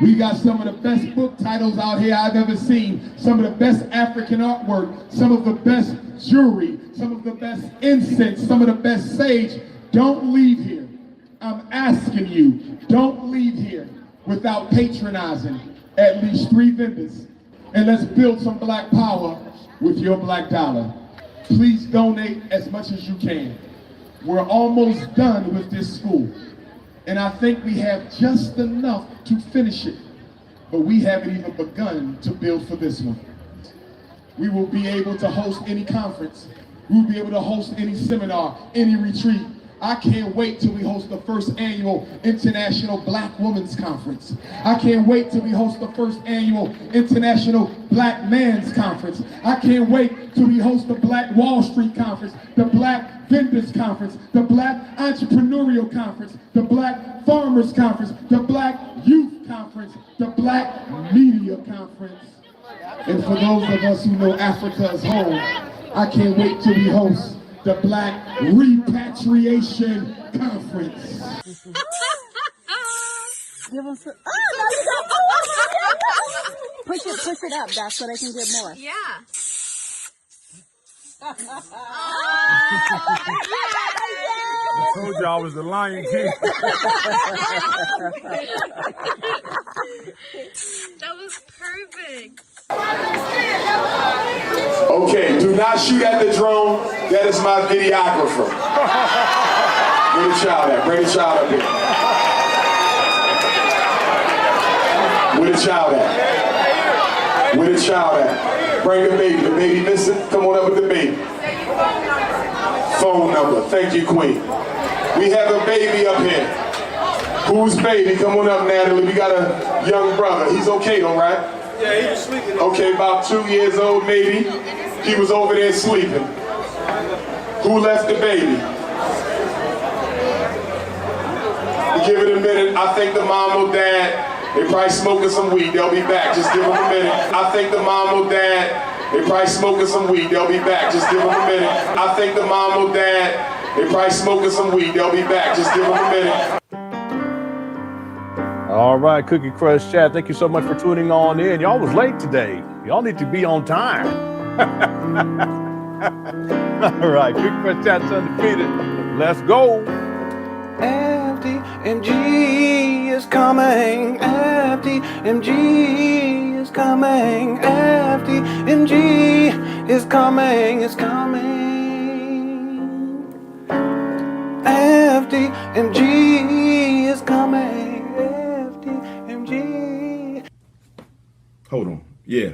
We got some of the best book titles out here I've ever seen, some of the best African artwork, some of the best jewelry, some of the best incense, some of the best sage. Don't leave here. I'm asking you, don't leave here without patronizing at least 3 vendors. And let's build some black power with your black dollar. Please donate as much as you can. We're almost done with this school. And I think we have just enough to finish it. But we haven't even begun to build for this one. We will be able to host any conference. We will be able to host any seminar, any retreat. I can't wait till we host the first annual International Black Women's Conference. I can't wait till we host the first annual International Black Men's Conference. I can't wait till we host the Black Wall Street Conference, the Black Vendors Conference, the Black Entrepreneurial Conference, the Black Farmers Conference, the Black Youth Conference, the Black Media Conference. And for those of us who know Africa as home, I can't wait till we host the Black Repatriation Conference. Give them some. Push it up, Doc, so they can get more. Yeah. I told you I was the Lion King. That was perfect. Okay, do not shoot at the drone. That is my videographer. Where the child at? Bring the child up here. Where the child at? Where the child at? Bring the baby. The baby missing? Come on up with the baby. Phone number. Thank you, Queen. We have a baby up here. Whose baby? Come on up, Natalie. We got a young brother. He's okay though, right? Yeah, he was sleeping. Okay, about 2 years old maybe. He was over there sleeping. Who left the baby? Give it a minute. I think the mom or dad, they probably smoking some weed. They'll be back. Just give them a minute. I think the mom or dad, they probably smoking some weed. They'll be back. Just give them a minute. I think the mom or dad, they probably smoking some weed. They'll be back. Just give them a minute. All right, Cookie Crush Chat, thank you so much for tuning on in. Y'all was late today. Y'all need to be on time. All right, Cookie Crush Chat's undefeated. Let's go. FDMG is coming. FDMG is coming. FDMG is coming. It's coming. FDMG is coming. Hold on. Yeah.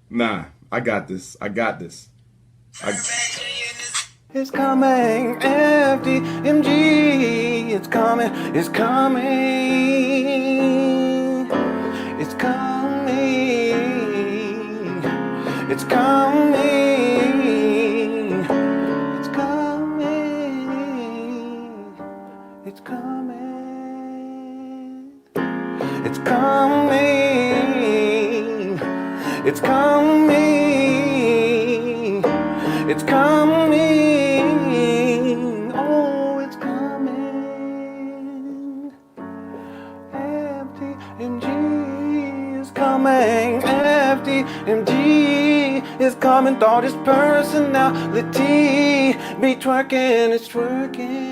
Nah, I got this. It's coming. FDMG. It's coming. It's coming. It's coming. It's coming. It's coming. It's coming. It's coming. It's coming. It's coming. Oh, it's coming. FDMG is coming. FDMG is coming. Thought his personality be twerking. It's twerking.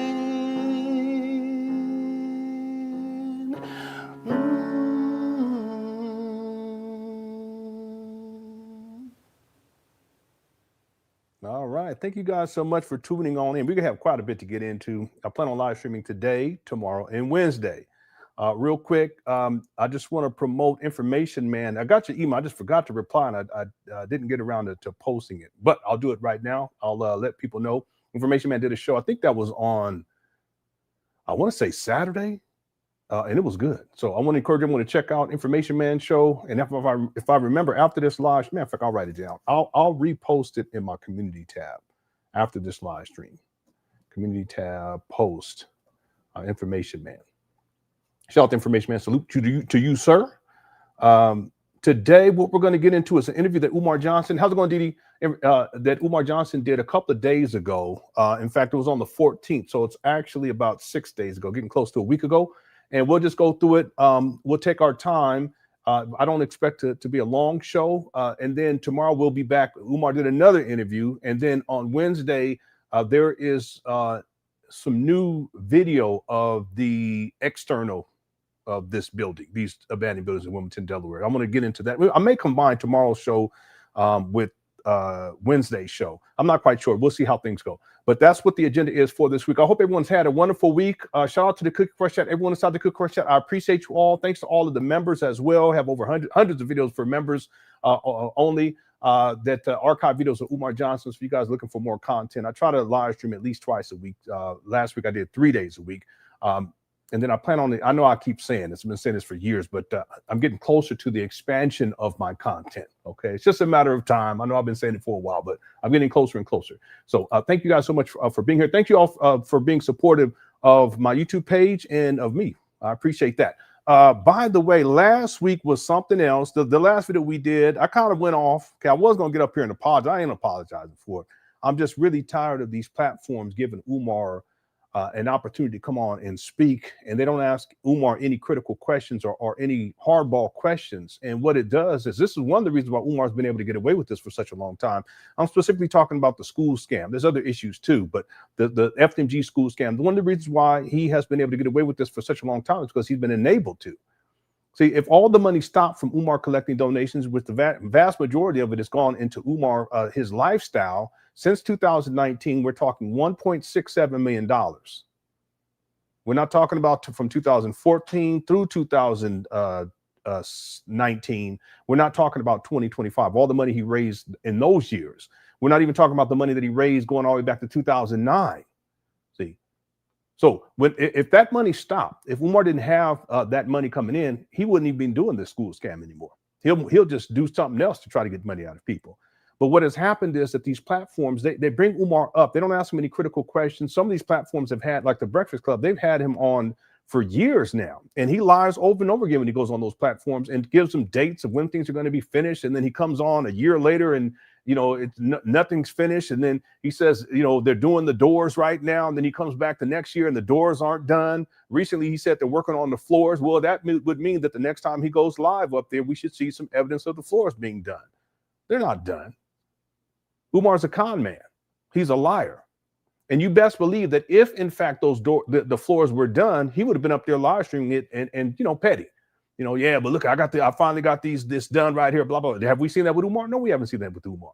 All right, thank you guys so much for tuning on in. We're gonna have quite a bit to get into. I plan on live streaming today, tomorrow, and Wednesday. Real quick, I just want to promote Information Man. I got your email. I just forgot to reply, and I didn't get around to posting it, but I'll do it right now. I'll let people know. Information Man did a show. I think that was on, I want to say Saturday, and it was good. So I want to encourage everyone to check out Information Man show. And if I remember after this live stream, in fact, I'll write it down. I'll repost it in my community tab after this live stream. Community tab, post, Information Man. Shout out to Information Man. Salute to you, sir. Today, what we're going to get into is an interview that Umar Johnson, how's it going, Didi? That Umar Johnson did a couple of days ago. In fact, it was on the 14th. So it's actually about 6 days ago, getting close to a week ago. and we'll just go through it. We'll take our time. I don't expect to be a long show. And then tomorrow we'll be back. Umar did another interview. And then on Wednesday, there is some new video of the external of this building, these abandoned buildings in Wilmington, Delaware. I'm going to get into that. I may combine tomorrow's show with Wednesday's show. I'm not quite sure. We'll see how things go. But that's what the agenda is for this week. I hope everyone's had a wonderful week. Shout out to the Cookie Crush Chat. Everyone inside the Cookie Crush Chat, I appreciate you all. Thanks to all of the members as well. Have over hundreds of videos for members only. That archive videos of Umar Johnson. So if you guys are looking for more content, I try to live stream at least twice a week. Last week I did 3 days a week. And then I plan on I know I keep saying this, I've been saying this for years, but I'm getting closer to the expansion of my content. Okay. It's just a matter of time. I know I've been saying it for a while, but I'm getting closer and closer. So thank you guys so much for being here. Thank you all for being supportive of my YouTube page and of me. I appreciate that. By the way, last week was something else. The last video we did, I kind of went off. Okay. I was going to get up here and apologize. I ain't apologizing for it. I'm just really tired of these platforms giving Umar an opportunity to come on and speak, and they don't ask Umar any critical questions or any hardball questions. And what it does is, this is one of the reasons why Umar's been able to get away with this for such a long time. I'm specifically talking about the school scam. There's other issues too, but the FDMG school scam, one of the reasons why he has been able to get away with this for such a long time is because he's been enabled to. See, if all the money stopped from Umar collecting donations, with the vast majority of it has gone into Umar, his lifestyle, since 2019, we're talking $1.67 million. We're not talking about from 2014 through 2019. We're not talking about 2025, all the money he raised in those years. We're not even talking about the money that he raised going all the way back to 2009. See, so if that money stopped, if Umar didn't have that money coming in, he wouldn't even be doing this school scam anymore. He'll just do something else to try to get money out of people. But what has happened is that these platforms, they bring Umar up. They don't ask him any critical questions. Some of these platforms have had, like the Breakfast Club, they've had him on for years now. And he lies over and over again when he goes on those platforms and gives them dates of when things are going to be finished. And then he comes on a year later and, you know, nothing's finished. And then he says, you know, they're doing the doors right now. And then he comes back the next year and the doors aren't done. Recently, he said they're working on the floors. Well, that would mean that the next time he goes live up there, we should see some evidence of the floors being done. They're not done. Umar's a con man. He's a liar. And you best believe that if, in fact, those the floors were done, he would have been up there live streaming it and you know, petty. You know, yeah, but look, I finally got this done right here, blah, blah, blah. Have we seen that with Umar? No, we haven't seen that with Umar.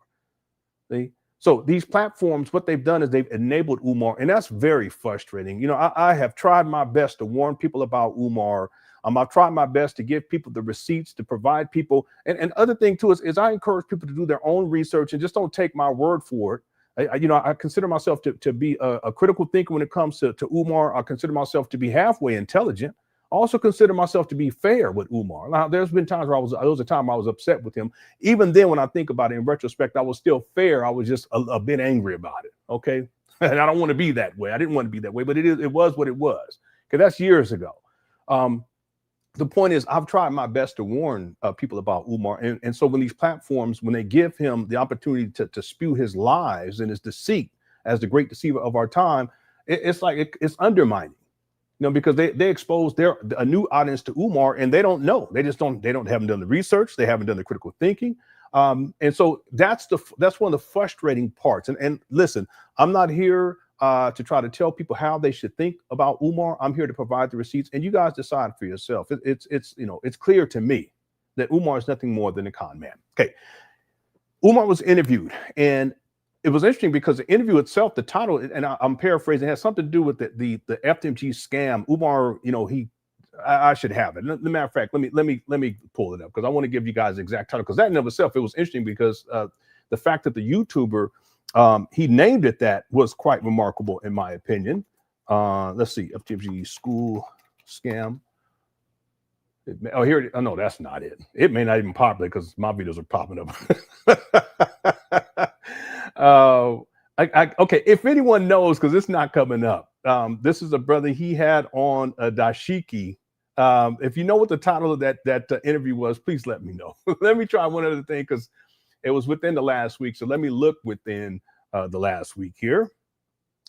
See? So these platforms, what they've done is they've enabled Umar, and that's very frustrating. You know, I have tried my best to warn people about Umar. I've tried my best to give people the receipts, to provide people. And other thing too is I encourage people to do their own research and just don't take my word for it. I consider myself to be a critical thinker when it comes to Umar. I consider myself to be halfway intelligent. I also consider myself to be fair with Umar. Now, there's been times where there was a time I was upset with him. Even then, when I think about it in retrospect, I was still fair. I was just a bit angry about it. Okay. And I don't want to be that way. I didn't want to be that way, but it was what it was. Okay. That's years ago. The point is, I've tried my best to warn people about Umar. And so when these platforms, when they give him the opportunity to spew his lies and his deceit as the great deceiver of our time, it's like it's undermining, you know, because they expose a new audience to Umar, and they don't know. They haven't done the research. They haven't done the critical thinking. And so that's one of the frustrating parts. And listen, I'm not here to try to tell people how they should think about Umar. I'm here to provide the receipts, and you guys decide for yourself. It's clear to me that Umar is nothing more than a con man. Okay, Umar was interviewed, and it was interesting because the interview itself, the title, and I'm paraphrasing, has something to do with the FDMG scam. Umar, you know, I should have it. Matter of fact, let me pull it up because I want to give you guys the exact title, because that in of itself, it was interesting because the fact that the YouTuber he named it that was quite remarkable in my opinion. Let's see, FDMG school scam. Here. Oh no, that's not it. It may not even pop because my videos are popping up. Okay, if anyone knows, because it's not coming up. This is a brother he had on a dashiki. If you know what the title of that interview was, please let me know. Let me try one other thing, because it was within the last week. So let me look within the last week here.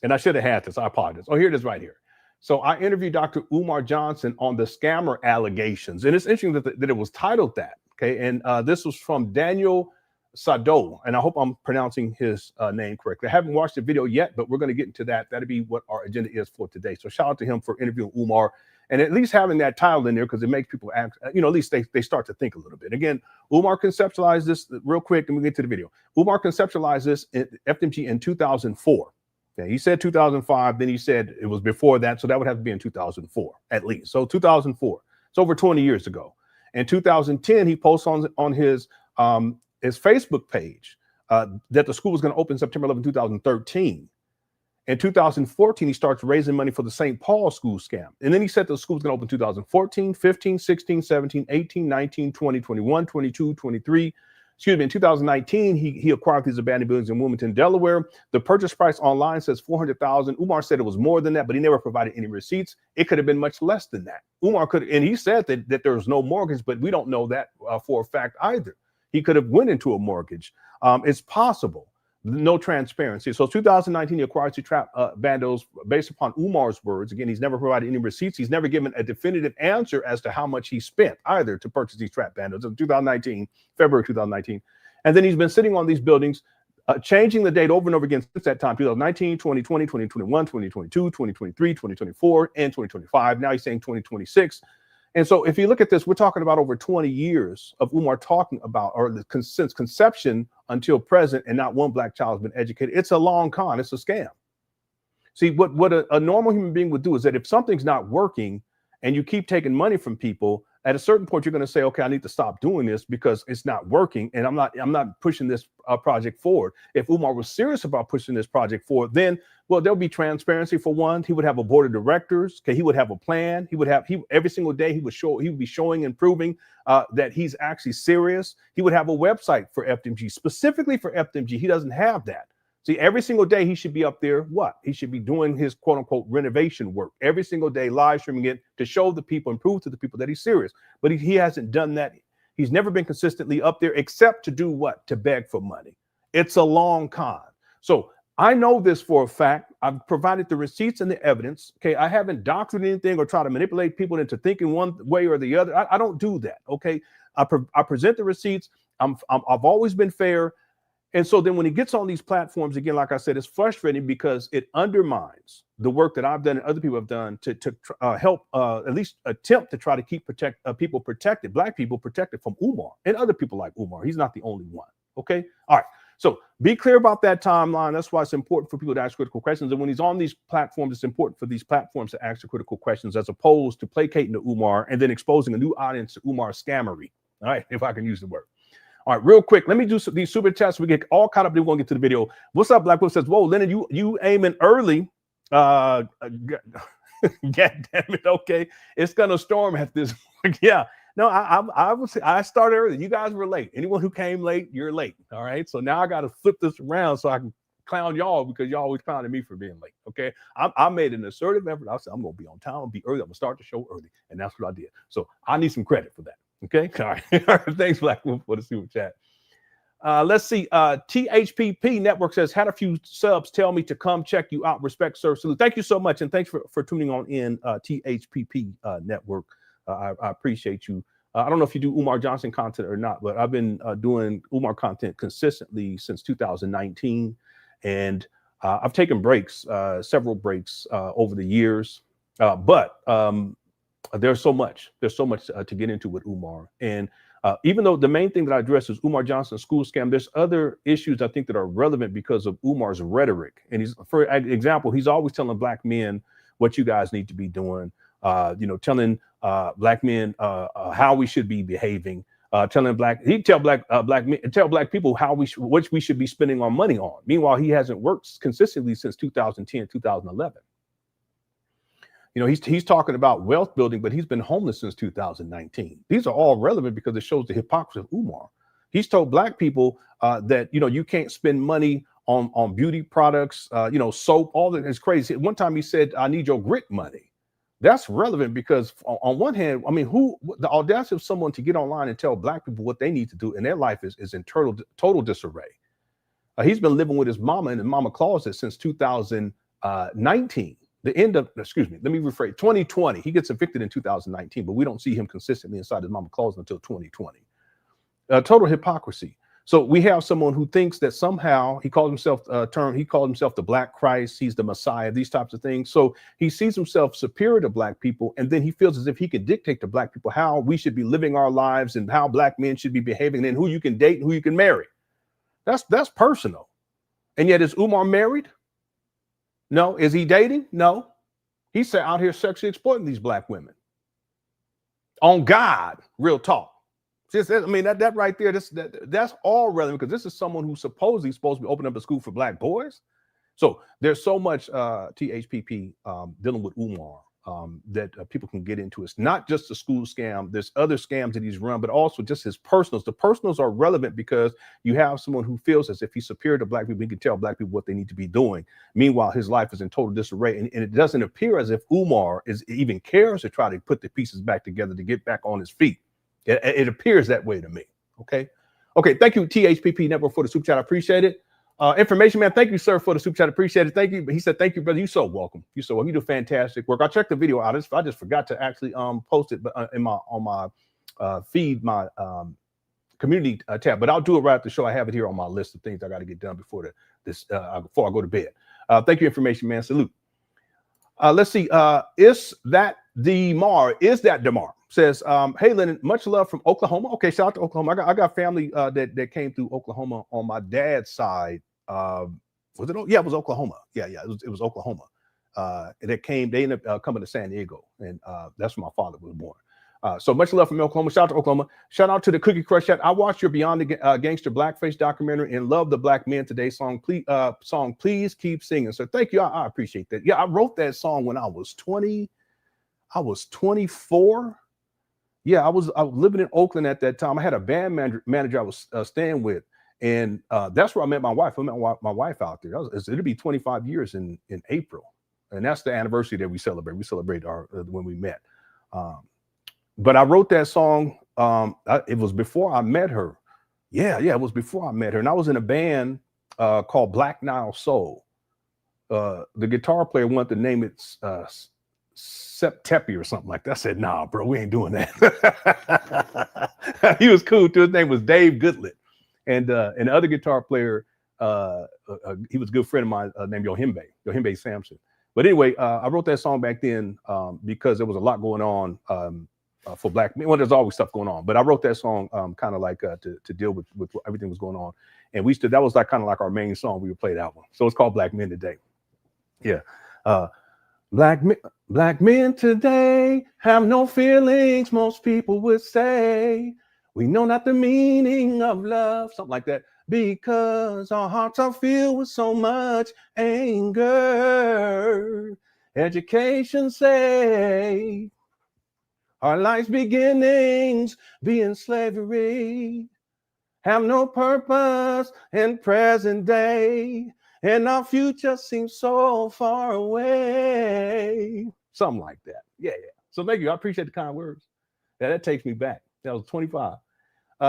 And I should have had this. I apologize. Oh, here it is right here. So I interviewed Dr. Umar Johnson on the scammer allegations. And it's interesting that it was titled that. Okay. And this was from Daniel Sado. And I hope I'm pronouncing his name correctly. I haven't watched the video yet, but we're going to get into that. That'll be what our agenda is for today. So shout out to him for interviewing Umar and at least having that title in there, because it makes people ask, at least they start to think a little bit. Again, Umar conceptualized this real quick and we get to the video. Umar conceptualized this in FDMG in 2004. Okay, he said 2005, then he said it was before that, so that would have to be in 2004 at least. So 2004, it's over 20 years ago. In 2010, he posts on his Facebook page that the school was going to open September 11, 2013. In 2014, he starts raising money for the St. Paul school scam. And then he said the school was going to open 2014, 15, 16, 17, 18, 19, 20, 21, 22, 23. Excuse me, in 2019, he acquired these abandoned buildings in Wilmington, Delaware. The purchase price online says $400,000. Umar said it was more than that, but he never provided any receipts. It could have been much less than that. Umar could, and he said that there was no mortgage, but we don't know that for a fact either. He could have went into a mortgage. It's possible. No transparency. So 2019, he acquired two trap bandos based upon Umar's words. Again, he's never provided any receipts. He's never given a definitive answer as to how much he spent either to purchase these trap bandos in 2019, February 2019. And then he's been sitting on these buildings, changing the date over and over again since that time, 2019, 2020, 2021, 2022, 2023, 2024, and 2025. Now he's saying 2026. And so if you look at this, we're talking about over 20 years of Umar talking about, or since conception until present, and not one black child has been educated. It's a long con. It's a scam. See, what a normal human being would do is that if something's not working and you keep taking money from people, at a certain point, you're going to say, okay, I need to stop doing this because it's not working. And I'm not pushing this project forward. If Umar was serious about pushing this project forward, then, well, there'll be transparency for one. He would have a board of directors. Okay. He would have a plan. Every single day he would be showing and proving that he's actually serious. He would have a website for FDMG, specifically for FDMG. He doesn't have that. See, every single day he should be up there. What? He should be doing his quote unquote renovation work every single day, live streaming it to show the people and prove to the people that he's serious. But he hasn't done that. He's never been consistently up there except to do what? To beg for money. It's a long con. So I know this for a fact. I've provided the receipts and the evidence. Okay. I haven't doctored anything or tried to manipulate people into thinking one way or the other. I don't do that. Okay. I present the receipts. I've always been fair. And so then when he gets on these platforms, again, like I said, it's frustrating because it undermines the work that I've done and other people have done to help at least attempt to try to keep people protected, black people protected from Umar and other people like Umar. He's not the only one. Okay. All right. So be clear about that timeline. That's why it's important for people to ask critical questions. And when he's on these platforms, it's important for these platforms to ask the critical questions as opposed to placating to Umar and then exposing a new audience to Umar's scammery. All right. If I can use the word. All right, real quick, let me do these super chats. We get all caught up. Then we'll get to the video. What's up, Black Wolf says, whoa, Lenon, you aiming early. God damn it. Okay, it's gonna storm at this. Yeah, no, I started early. You guys were late. Anyone who came late, you're late. All right, so now I got to flip this around so I can clown y'all because y'all always clowning me for being late. Okay, I made an assertive effort. I said I'm gonna be on time. I'm gonna be early. I'm gonna start the show early, and that's what I did. So I need some credit for that. Okay. All right. All right. Thanks, Black Wolf, for the super chat. Let's see. THPP Network says, had a few subs tell me to come check you out. Respect, sir. Salute. Thank you so much. And thanks for tuning on in, THPP Network. I appreciate you. I don't know if you do Umar Johnson content or not, but I've been doing Umar content consistently since 2019. And I've taken breaks, several breaks over the years. But there's so much to get into with Umar. And even though the main thing that I address is Umar Johnson's school scam, there's other issues I think that are relevant because of Umar's rhetoric. And he's, for example, he's always telling black men what you guys need to be doing, telling black men how we should be behaving, tell black people what we should be spending our money on. Meanwhile, he hasn't worked consistently since 2010, 2011. He's talking about wealth building, but he's been homeless since 2019. These are all relevant because it shows the hypocrisy of Umar. He's told black people that, you can't spend money on beauty products, soap, all that is crazy. One time he said, I need your grit money. That's relevant because on one hand, I mean, the audacity of someone to get online and tell black people what they need to do in their life is in total disarray. He's been living with his mama in the mama closet since 2019. the end of, excuse me, let me rephrase, 2020, he gets evicted in 2019, but we don't see him consistently inside his mama closet until 2020. Total hypocrisy. So we have someone who thinks that somehow he called himself the Black Christ, he's the Messiah, these types of things. So he sees himself superior to Black people, and then he feels as if he can dictate to Black people how we should be living our lives and how Black men should be behaving and who you can date and who you can marry. That's personal. And yet, is Umar married? No. Is he dating? No. He's out here sexually exploiting these Black women. On God, real talk. Just, I mean, that right there, that's all relevant, because this is someone who's supposedly supposed to be opening up a school for Black boys. So there's so much THPP dealing with Umar that people can get into. It's not just a school scam. There's other scams that he's run, but also just his personals. The personals are relevant because you have someone who feels as if he's superior to Black people. He can tell Black people what they need to be doing. Meanwhile, his life is in total disarray. And it doesn't appear as if Umar even cares to try to put the pieces back together to get back on his feet. It appears that way to me. Okay. Thank you, THPP Network, for the super chat. I appreciate it. Information man, thank you, sir, for the super chat. Appreciate it. Thank you. He said, thank you, brother. You're so welcome. You're so welcome. You do fantastic work. I checked the video out. I just forgot to actually post it on my feed, my community tab, but I'll do it right after the show. I have it here on my list of things I got to get done before I go to bed. Thank you, information man. Salute. Let's see. Is that Demar? Says, hey, Lenon, much love from Oklahoma. Okay, shout out to Oklahoma. I got family that came through Oklahoma on my dad's side. Was it? Yeah, it was Oklahoma. Yeah, it was Oklahoma. That came. They ended up coming to San Diego, and that's where my father was born. So much love from Oklahoma. Shout out to Oklahoma. Shout out to the Cookie Crush chat. I watched your Beyond the Gangster Blackface documentary and love the Black Men Today song. Please keep singing. So thank you. I appreciate that. Yeah, I wrote that song when I was 20. I was 24. Yeah, I was living in Oakland at that time. I had a band manager I was staying with, and that's where I met my wife. I met my wife out there. It'll be 25 years in April, and that's the anniversary that we celebrate. We celebrate when we met. But I wrote that song. It was before I met her. Yeah, it was before I met her, and I was in a band called Black Nile Soul. The guitar player wanted to name it Septepi or something like that. I said, nah, bro, we ain't doing that. He was cool too. His name was Dave Goodlet. And the other guitar player, he was a good friend of mine named Yohimbe Sampson. But anyway, I wrote that song back then because there was a lot going on for Black men. Well, there's always stuff going on, but I wrote that song kind of like to deal with everything was going on. And that was like kind of like our main song. We would play that one. So it's called Black Men Today. Yeah. Black men today have no feelings, most people would say. We know not the meaning of love, something like that, because our hearts are filled with so much anger. Education say our life's beginnings be in slavery, have no purpose in present day, and our future seems so far away. Something like that. Yeah. So thank you. I appreciate the kind words. Yeah, that takes me back. That was 25.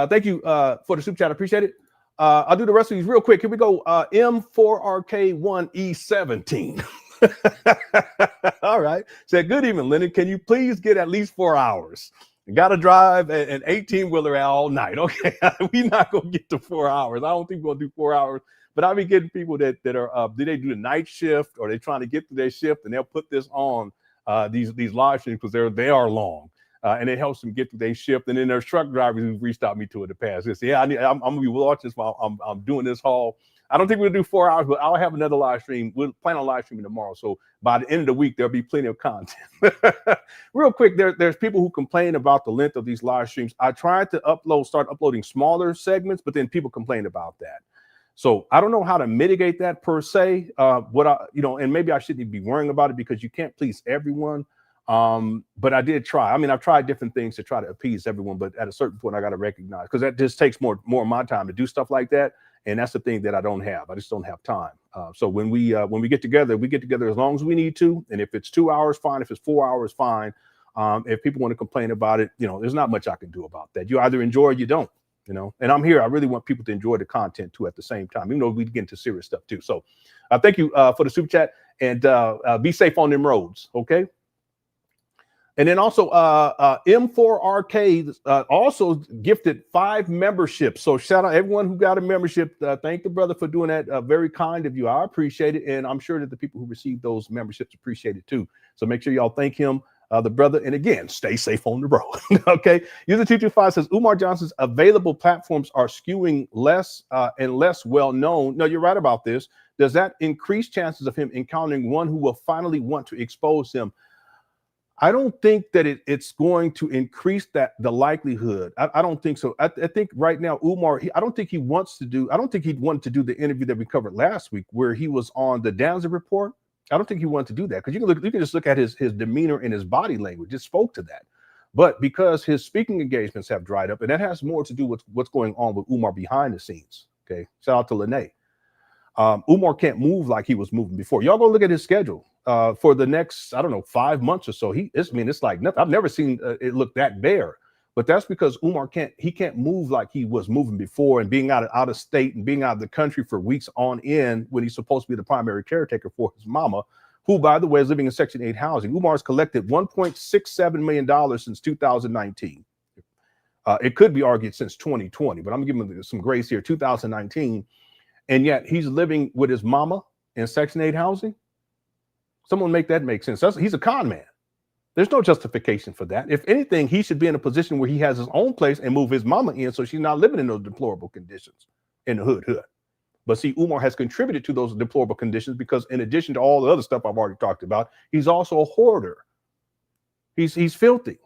Thank you for the super chat. I appreciate it. I'll do the rest of these real quick. Here we go. M4RK1E17. All right. Said, good evening, Lenon. Can you please get at least 4 hours? Got to drive an 18-wheeler all night. Okay. We're not going to get to 4 hours. I don't think we're going to do 4 hours. But I've been getting people that are, do they do the night shift or they're trying to get to their shift, and they'll put this on these live streams because they are long. And it helps them get to their shift. And then there's truck drivers who've reached out to me to it in the past. They say, yeah, I'm going to be watching this while I'm doing this haul. I don't think we'll do 4 hours, but I'll have another live stream. We'll plan on live streaming tomorrow. So by the end of the week, there'll be plenty of content. Real quick, there's people who complain about the length of these live streams. I tried to start uploading smaller segments, but then people complain about that. So I don't know how to mitigate that per se. And maybe I shouldn't be worrying about it because you can't please everyone. But I did try. I mean, I've tried different things to try to appease everyone, but at a certain point I got to recognize, because that just takes more of my time to do stuff like that. And that's the thing that I don't have. I just don't have time. So when we get together as long as we need to. And if it's 2 hours, fine. If it's 4 hours, fine. If people want to complain about it, there's not much I can do about that. You either enjoy or you don't. And I'm here. I really want people to enjoy the content too at the same time, even though we get into serious stuff too. So thank you for the super chat. And be safe on them roads, okay? And then also M4RK also gifted 5 memberships. So shout out everyone who got a membership. Thank the brother for doing that. Very kind of you. I appreciate it. And I'm sure that the people who received those memberships appreciate it too. So make sure y'all thank him, the brother. And again, stay safe on the road. Okay. User 225 says Umar Johnson's available platforms are skewing less and less well known. No, you're right about this. Does that increase chances of him encountering one who will finally want to expose him? I don't think that it's going to increase the likelihood. I don't think so. I think right now, Umar, I don't think he'd want to do the interview that we covered last week where he was on the Danzig report. I don't think he wanted to do that because you can just look at his demeanor and his body language. It spoke to that. But because his speaking engagements have dried up, and that has more to do with what's going on with Umar behind the scenes. Okay. Shout out to Lene. Umar can't move like he was moving before. Y'all go look at his schedule for the next, I don't know, 5 months or so. It's like nothing. I've never seen it look that bare, but that's because Umar can't move like he was moving before, and being out of state and being out of the country for weeks on end when he's supposed to be the primary caretaker for his mama, who, by the way, is living in Section 8 housing. Umar's collected $1.67 million since 2019. It could be argued since 2020, but I'm giving him some grace here, 2019. And yet he's living with his mama in Section 8 housing. Someone make that make sense. He's a con man. There's no justification for that. If anything, he should be in a position where he has his own place and move his mama in so she's not living in those deplorable conditions in the hood. But see, Umar has contributed to those deplorable conditions because in addition to all the other stuff I've already talked about, he's also a hoarder. He's filthy.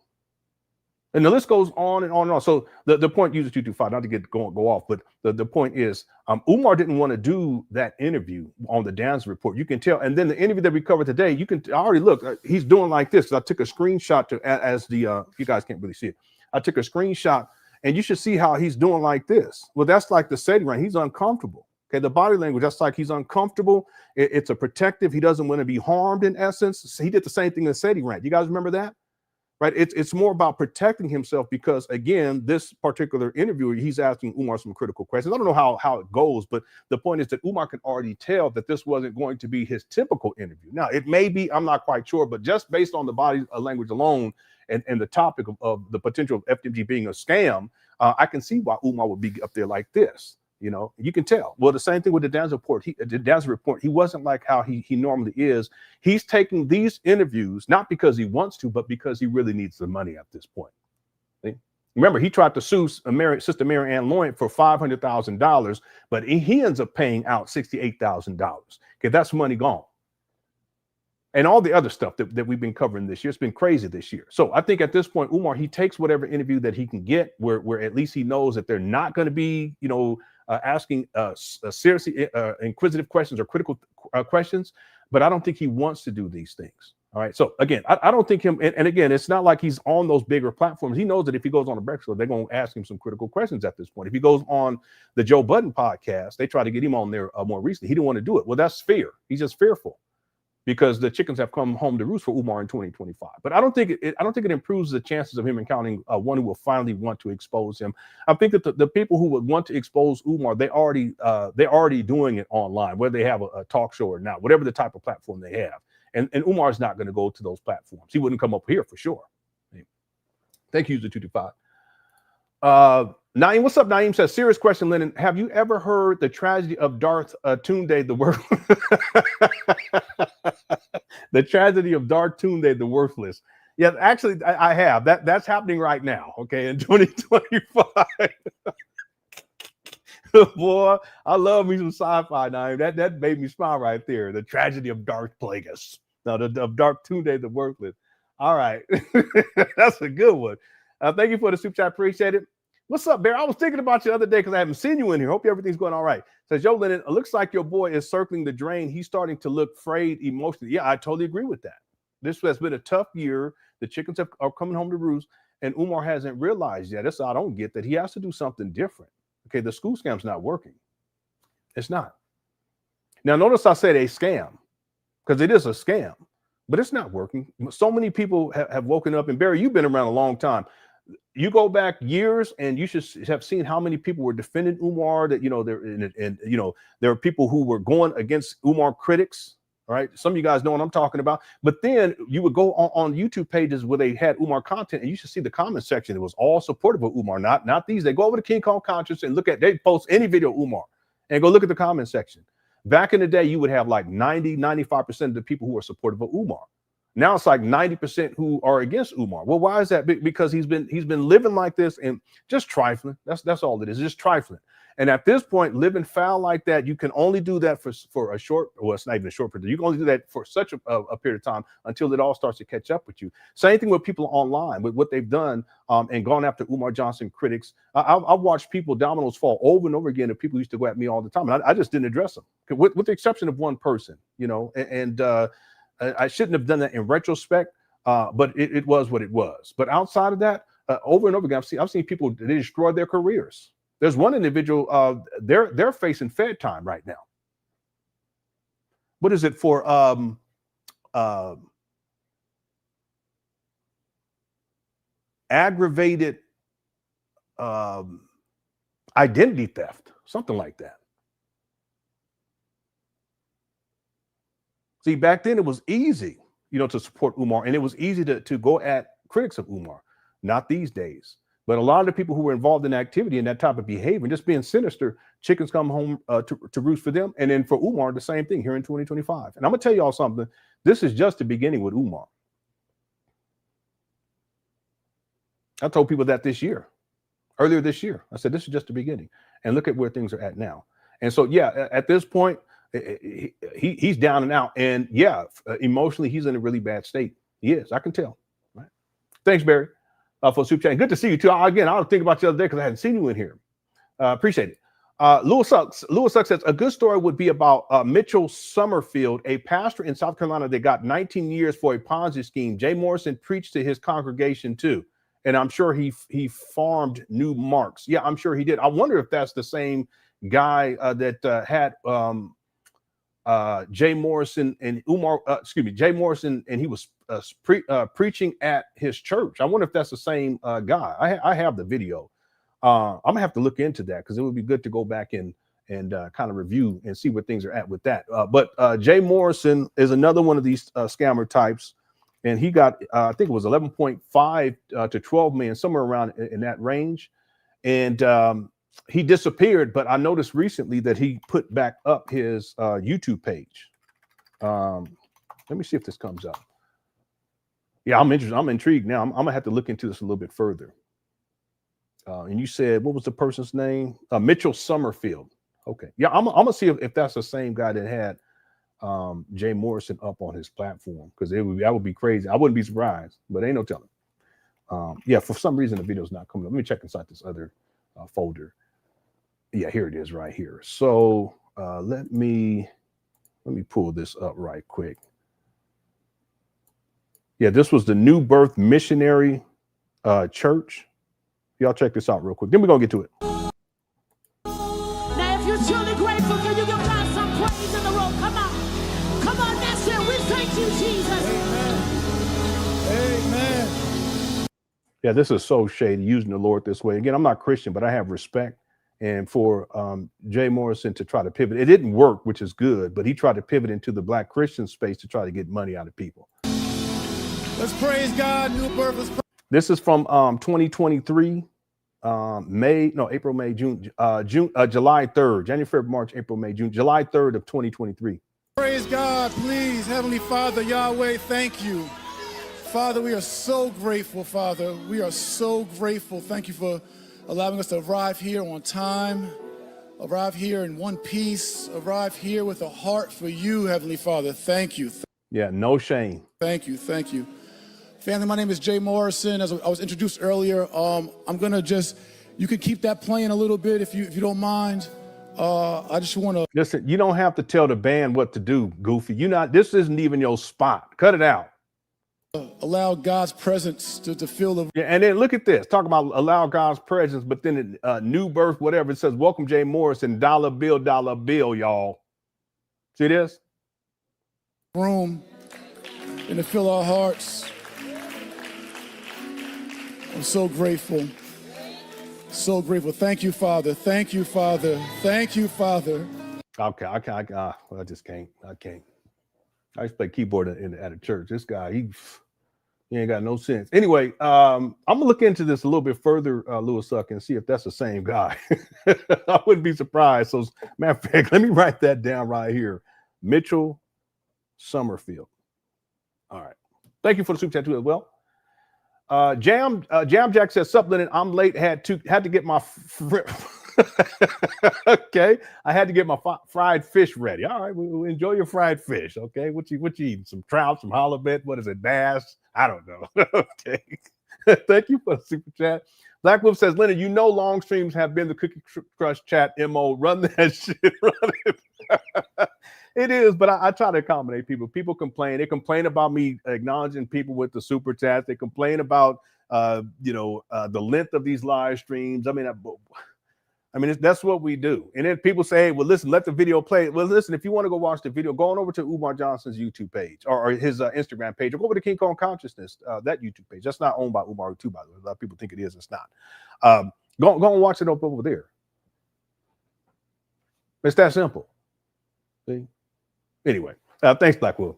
And the list goes on and on and on. So the point, user 225, not to get go off, but the point is, Umar didn't want to do that interview on the Danzig report. You can tell. And then the interview that we covered today, I already look. He's doing like this. I took a screenshot you guys can't really see it. I took a screenshot, and you should see how he's doing like this. Well, that's like the setting right. He's uncomfortable. Okay, the body language, that's like he's uncomfortable. It's a protective. He doesn't want to be harmed in essence. He did the same thing in SETI rant. You guys remember that? Right, it's more about protecting himself because, again, this particular interviewer, he's asking Umar some critical questions. I don't know how it goes, but the point is that Umar can already tell that this wasn't going to be his typical interview. Now, it may be, I'm not quite sure, but just based on the body language alone and the topic of the potential of FDMG being a scam, I can see why Umar would be up there like this. You know, you can tell. Well, the same thing with the Danzig report. He wasn't like how he normally is. He's taking these interviews not because he wants to, but because he really needs the money at this point. See? Remember, he tried to sue Sister Mary Ann Lloyd for $500,000, but he ends up paying out $68,000. Okay, that's money gone. And all the other stuff that we've been covering this year, it's been crazy this year. So I think at this point, Umar, he takes whatever interview that he can get where at least he knows that they're not going to be, asking seriously inquisitive questions or critical questions, but I don't think he wants to do these things. All right. So again, I don't think him. And again, it's not like he's on those bigger platforms. He knows that if he goes on a breakfast show, they're going to ask him some critical questions at this point. If he goes on the Joe Budden podcast, they try to get him on there more recently. He didn't want to do it. Well, that's fear. He's just fearful because the chickens have come home to roost for Umar in 2025. But I don't think it improves the chances of him encountering one who will finally want to expose him. I think that the people who would want to expose Umar, they're already doing it online, whether they have a talk show or not, whatever the type of platform they have. And Umar is not going to go to those platforms. He wouldn't come up here for sure. Thank you, User 225. Naeem, what's up? Naeem says, serious question, Lenon. Have you ever heard the tragedy of Darth Tunde the Worthless? The tragedy of Darth Tunde the Worthless. Yeah, actually, I have. That's happening right now, okay, in 2025. Boy, I love me some sci-fi, Naeem. That made me smile right there. The tragedy of Darth Plagueis. No, of Darth Tunde the Worthless. All right. That's a good one. Thank you for the super chat. Appreciate it. What's up, Bear? I was thinking about you the other day because I haven't seen you in here. Hope everything's going all right. Says, yo, Lenon, it looks like your boy is circling the drain. He's starting to look frayed emotionally. Yeah, I totally agree with that. This has been a tough year. The chickens are coming home to roost, and Umar hasn't realized yet. That's what I don't get, that he has to do something different. Okay, the school scam's not working. It's not. Now, notice I said a scam because it is a scam, but it's not working. So many people have woken up, and Barry, you've been around a long time. You go back years, and you should have seen how many people were defending Umar. That there are people who were going against Umar critics. All right. Some of you guys know what I'm talking about. But then you would go on YouTube pages where they had Umar content, and you should see the comment section. It was all supportive of Umar, not these. They go over to King Kong Conscience and they post any video of Umar and go look at the comment section. Back in the day, you would have like 95% of the people who are supportive of Umar. Now it's like 90% who are against Umar. Well, why is that? Because he's been living like this and just trifling. That's all it is, just trifling. And at this point, living foul like that, you can only do that for a short, well, it's not even a short period. You can only do that for such a period of time until it all starts to catch up with you. Same thing with people online, with what they've done and gone after Umar Johnson critics. I've watched people dominoes fall over and over again, and people used to go at me all the time. And I just didn't address them, with the exception of one person, you know, and I shouldn't have done that in retrospect, but it was what it was. But outside of that, over and over again, I've seen people, they destroy their careers. There's one individual, they're facing Fed time right now. What is it for? Aggravated identity theft, something like that. See, back then it was easy, you know, to support Umar, and it was easy to go at critics of Umar. Not these days. But a lot of the people who were involved in activity and that type of behavior, just being sinister, chickens come home to roost for them. And then for Umar, the same thing here in 2025. And I'm going to tell y'all something. This is just the beginning with Umar. I told people that earlier this year. I said, this is just the beginning. And look at where things are at now. And so, yeah, at this point, he's down and out. And yeah, emotionally, he's in a really bad state. He is. I can tell. Right? Thanks, Barry. For super chat. Good to see you too. Again, I was thinking about you the other day because I hadn't seen you in here. Appreciate it. Lewis Sucks says a good story would be about Mitchell Summerfield, a pastor in South Carolina that got 19 years for a Ponzi scheme. Jay Morrison preached to his congregation too, and I'm sure he farmed new marks. Yeah, I'm sure he did. I wonder if that's the same guy that had Jay Morrison and Jay Morrison, and he was preaching at his church. I wonder if that's the same guy. I have the video. I'm gonna have to look into that because it would be good to go back and kind of review and see where things are at with that. But Jay Morrison is another one of these scammer types, and he got I think it was 11.5 to 12 million, somewhere around in that range, and he disappeared. But I noticed recently that he put back up his YouTube page. Let me see if this comes up. Yeah, I'm interested. I'm intrigued now. I'm gonna have to look into this a little bit further. And you said, what was the person's name? Mitchell Summerfield. Okay. Yeah, I'm gonna see if that's the same guy that had Jay Morrison up on his platform, because that would be crazy. I wouldn't be surprised, but ain't no telling. Yeah, for some reason the video's not coming up. Let me check inside this other folder. Yeah, here it is right here. So let me pull this up right quick. Yeah, this was the New Birth Missionary Church. Y'all check this out real quick. Then we're gonna get to it. Now, if you're truly grateful, can you give God some praise in the room? Come on. Come on, that's it. We thank you, Jesus. Amen. Amen. Yeah, this is so shady, using the Lord this way. Again, I'm not Christian, but I have respect. And for Jay Morrison to try to pivot, it didn't work, which is good, but he tried to pivot into the Black Christian space to try to get money out of people. Let's praise God. New birth. This is from 2023, April, May, June, July 3rd, January, February, March, April, May, June, July 3rd of 2023. Praise God, please. Heavenly Father, Yahweh, thank you. Father, we are so grateful, Father. We are so grateful. Thank you for allowing us to arrive here on time, arrive here in one piece, arrive here with a heart for you, Heavenly Father. Thank you. Yeah, no shame. Thank you. Thank you. Family, my name is Jay Morrison. As I was introduced earlier, I'm gonna you can keep that playing a little bit if you don't mind. I just want to listen. You don't have to tell the band what to do, Goofy. This isn't even your spot. Cut it out. Allow God's presence to fill the. Yeah, and then look at this. Talk about allow God's presence, but then New Birth, whatever it says. Welcome, Jay Morrison. $, y'all. See this? Room and to fill our hearts. I'm so grateful. So grateful. Thank you, Father. Thank you, Father. Thank you, Father. Okay, I just can't. I can't. I used to play keyboard at a church. This guy, he ain't got no sense. Anyway, I'm gonna look into this a little bit further, Louis Suck, and see if that's the same guy. I wouldn't be surprised. So, matter of fact, let me write that down right here. Mitchell Summerfield. All right. Thank you for the super chat too as well. Jam Jack says, "Sup, Lenon? I'm late. Had to get my okay. I had to get my fried fish ready. All right, we enjoy your fried fish. Okay, what you eating? Some trout, some halibut. What is it? Bass? I don't know. Okay. Thank you for the super chat. Black Wolf says, Lenon, you know long streams have been the Cookie Crush chat MO. Run that shit. Run it. It is, but I try to accommodate people. People complain. They complain about me acknowledging people with the super chats. They complain about the length of these live streams. I mean, that's what we do. And then people say, hey, well, listen, let the video play. Well, listen, if you want to go watch the video, go on over to Umar Johnson's YouTube page or his Instagram page, or go over to King Kong Consciousness, that YouTube page. That's not owned by Umar too, by the way. A lot of people think it is. It's not. Go and watch it over there. It's that simple. See? Anyway, thanks, Black Wolf.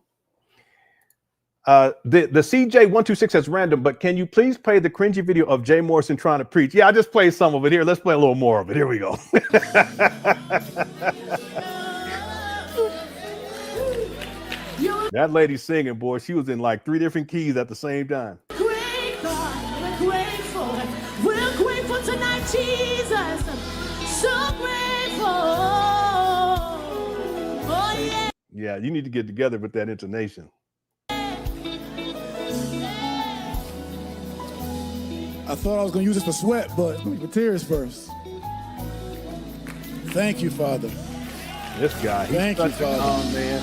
The CJ126 says random, but can you please play the cringy video of Jay Morrison trying to preach? Yeah, I just played some of it here. Let's play a little more of it. Here we go. That lady singing, boy, she was in like 3 different keys at the same time. Great God, we're grateful. We're grateful tonight, Jesus. So grateful. Oh, yeah. Yeah, you need to get together with that intonation. I thought I was going to use this for sweat, but for tears first. Thank you, Father. This guy, he's Thank you, such a Father. calm man.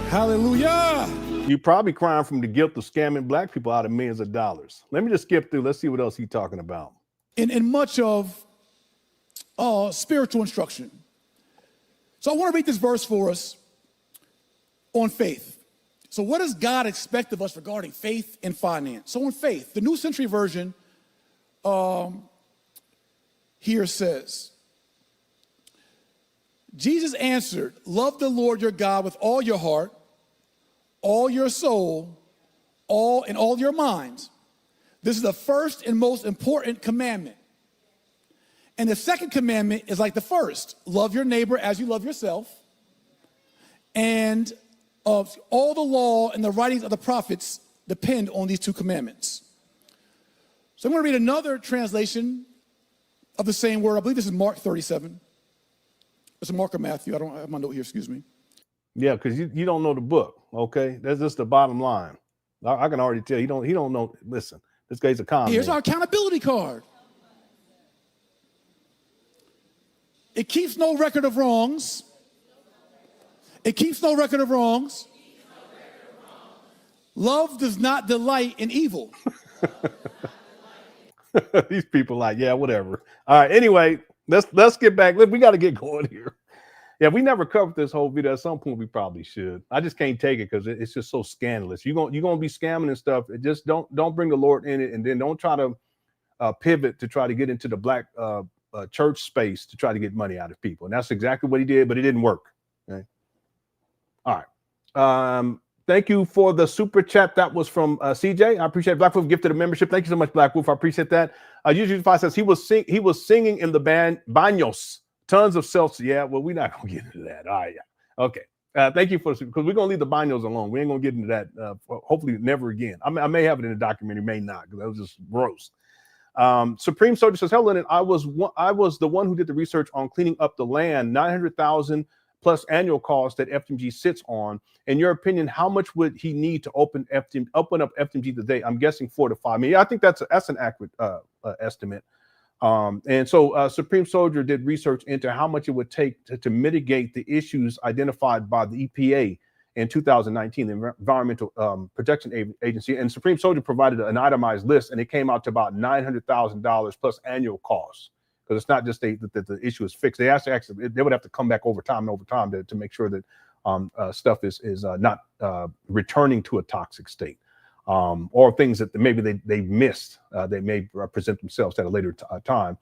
Hallelujah. You're probably crying from the guilt of scamming black people out of millions of dollars. Let me just skip through. Let's see what else he's talking about. In much of spiritual instruction. So I want to read this verse for us on faith. So what does God expect of us regarding faith and finance? So on faith, the New Century Version here says, Jesus answered, love the Lord your God with all your heart, all your soul, all your mind. This is the first and most important commandment. And the second commandment is like the first. Love your neighbor as you love yourself. And of all the law and the writings of the prophets depend on these 2 commandments. So I'm going to read another translation of the same word. I believe this is Mark 37. It's a Mark or Matthew. I don't have my note here, excuse me. Yeah, because you don't know the book, okay? That's just the bottom line. I can already tell he don't know. Listen, this guy's a con. Here's our accountability card. It keeps no record of wrongs. It keeps no record of wrongs. Love does not delight in evil. These people like, yeah, whatever. All right, anyway, let's get back. We got to get going here. Yeah, we never covered this whole video. At some point, we probably should. I just can't take it because it's just so scandalous. You're gonna be scamming and stuff. Just don't bring the Lord in it, and then don't try to pivot to try to get into the black church space to try to get money out of people. And that's exactly what he did, but it didn't work. Okay. All right. Thank you for the super chat. That was from CJ. I appreciate it. Black Wolf gifted a membership. Thank you so much, Black Wolf. I appreciate that. Usually says he was singing in the band Baños. Tons of seltzer. Yeah, well, we're not gonna get into that. All right, yeah. Okay. Thank you for, because we're gonna leave the Baños alone. We ain't gonna get into that. Hopefully, never again. I may have it in the documentary, may not, because that was just gross. Supreme Soldier says, "Hello, Lenon. I was the one who did the research on cleaning up the land, 900,000 plus annual cost that FDMG sits on. In your opinion, how much would he need to open up FDMG today? I'm guessing 4 to 5 million. I think that's an accurate estimate. And so Supreme Soldier did research into how much it would take to mitigate the issues identified by the EPA in 2019, the Environmental Protection Agency. And Supreme Soldier provided an itemized list, and it came out to about $900,000 plus annual costs. Because it's not just that the issue is fixed. They actually they would have to come back over time to make sure that stuff is not returning to a toxic state, or things that maybe they missed. They may present themselves at a later time.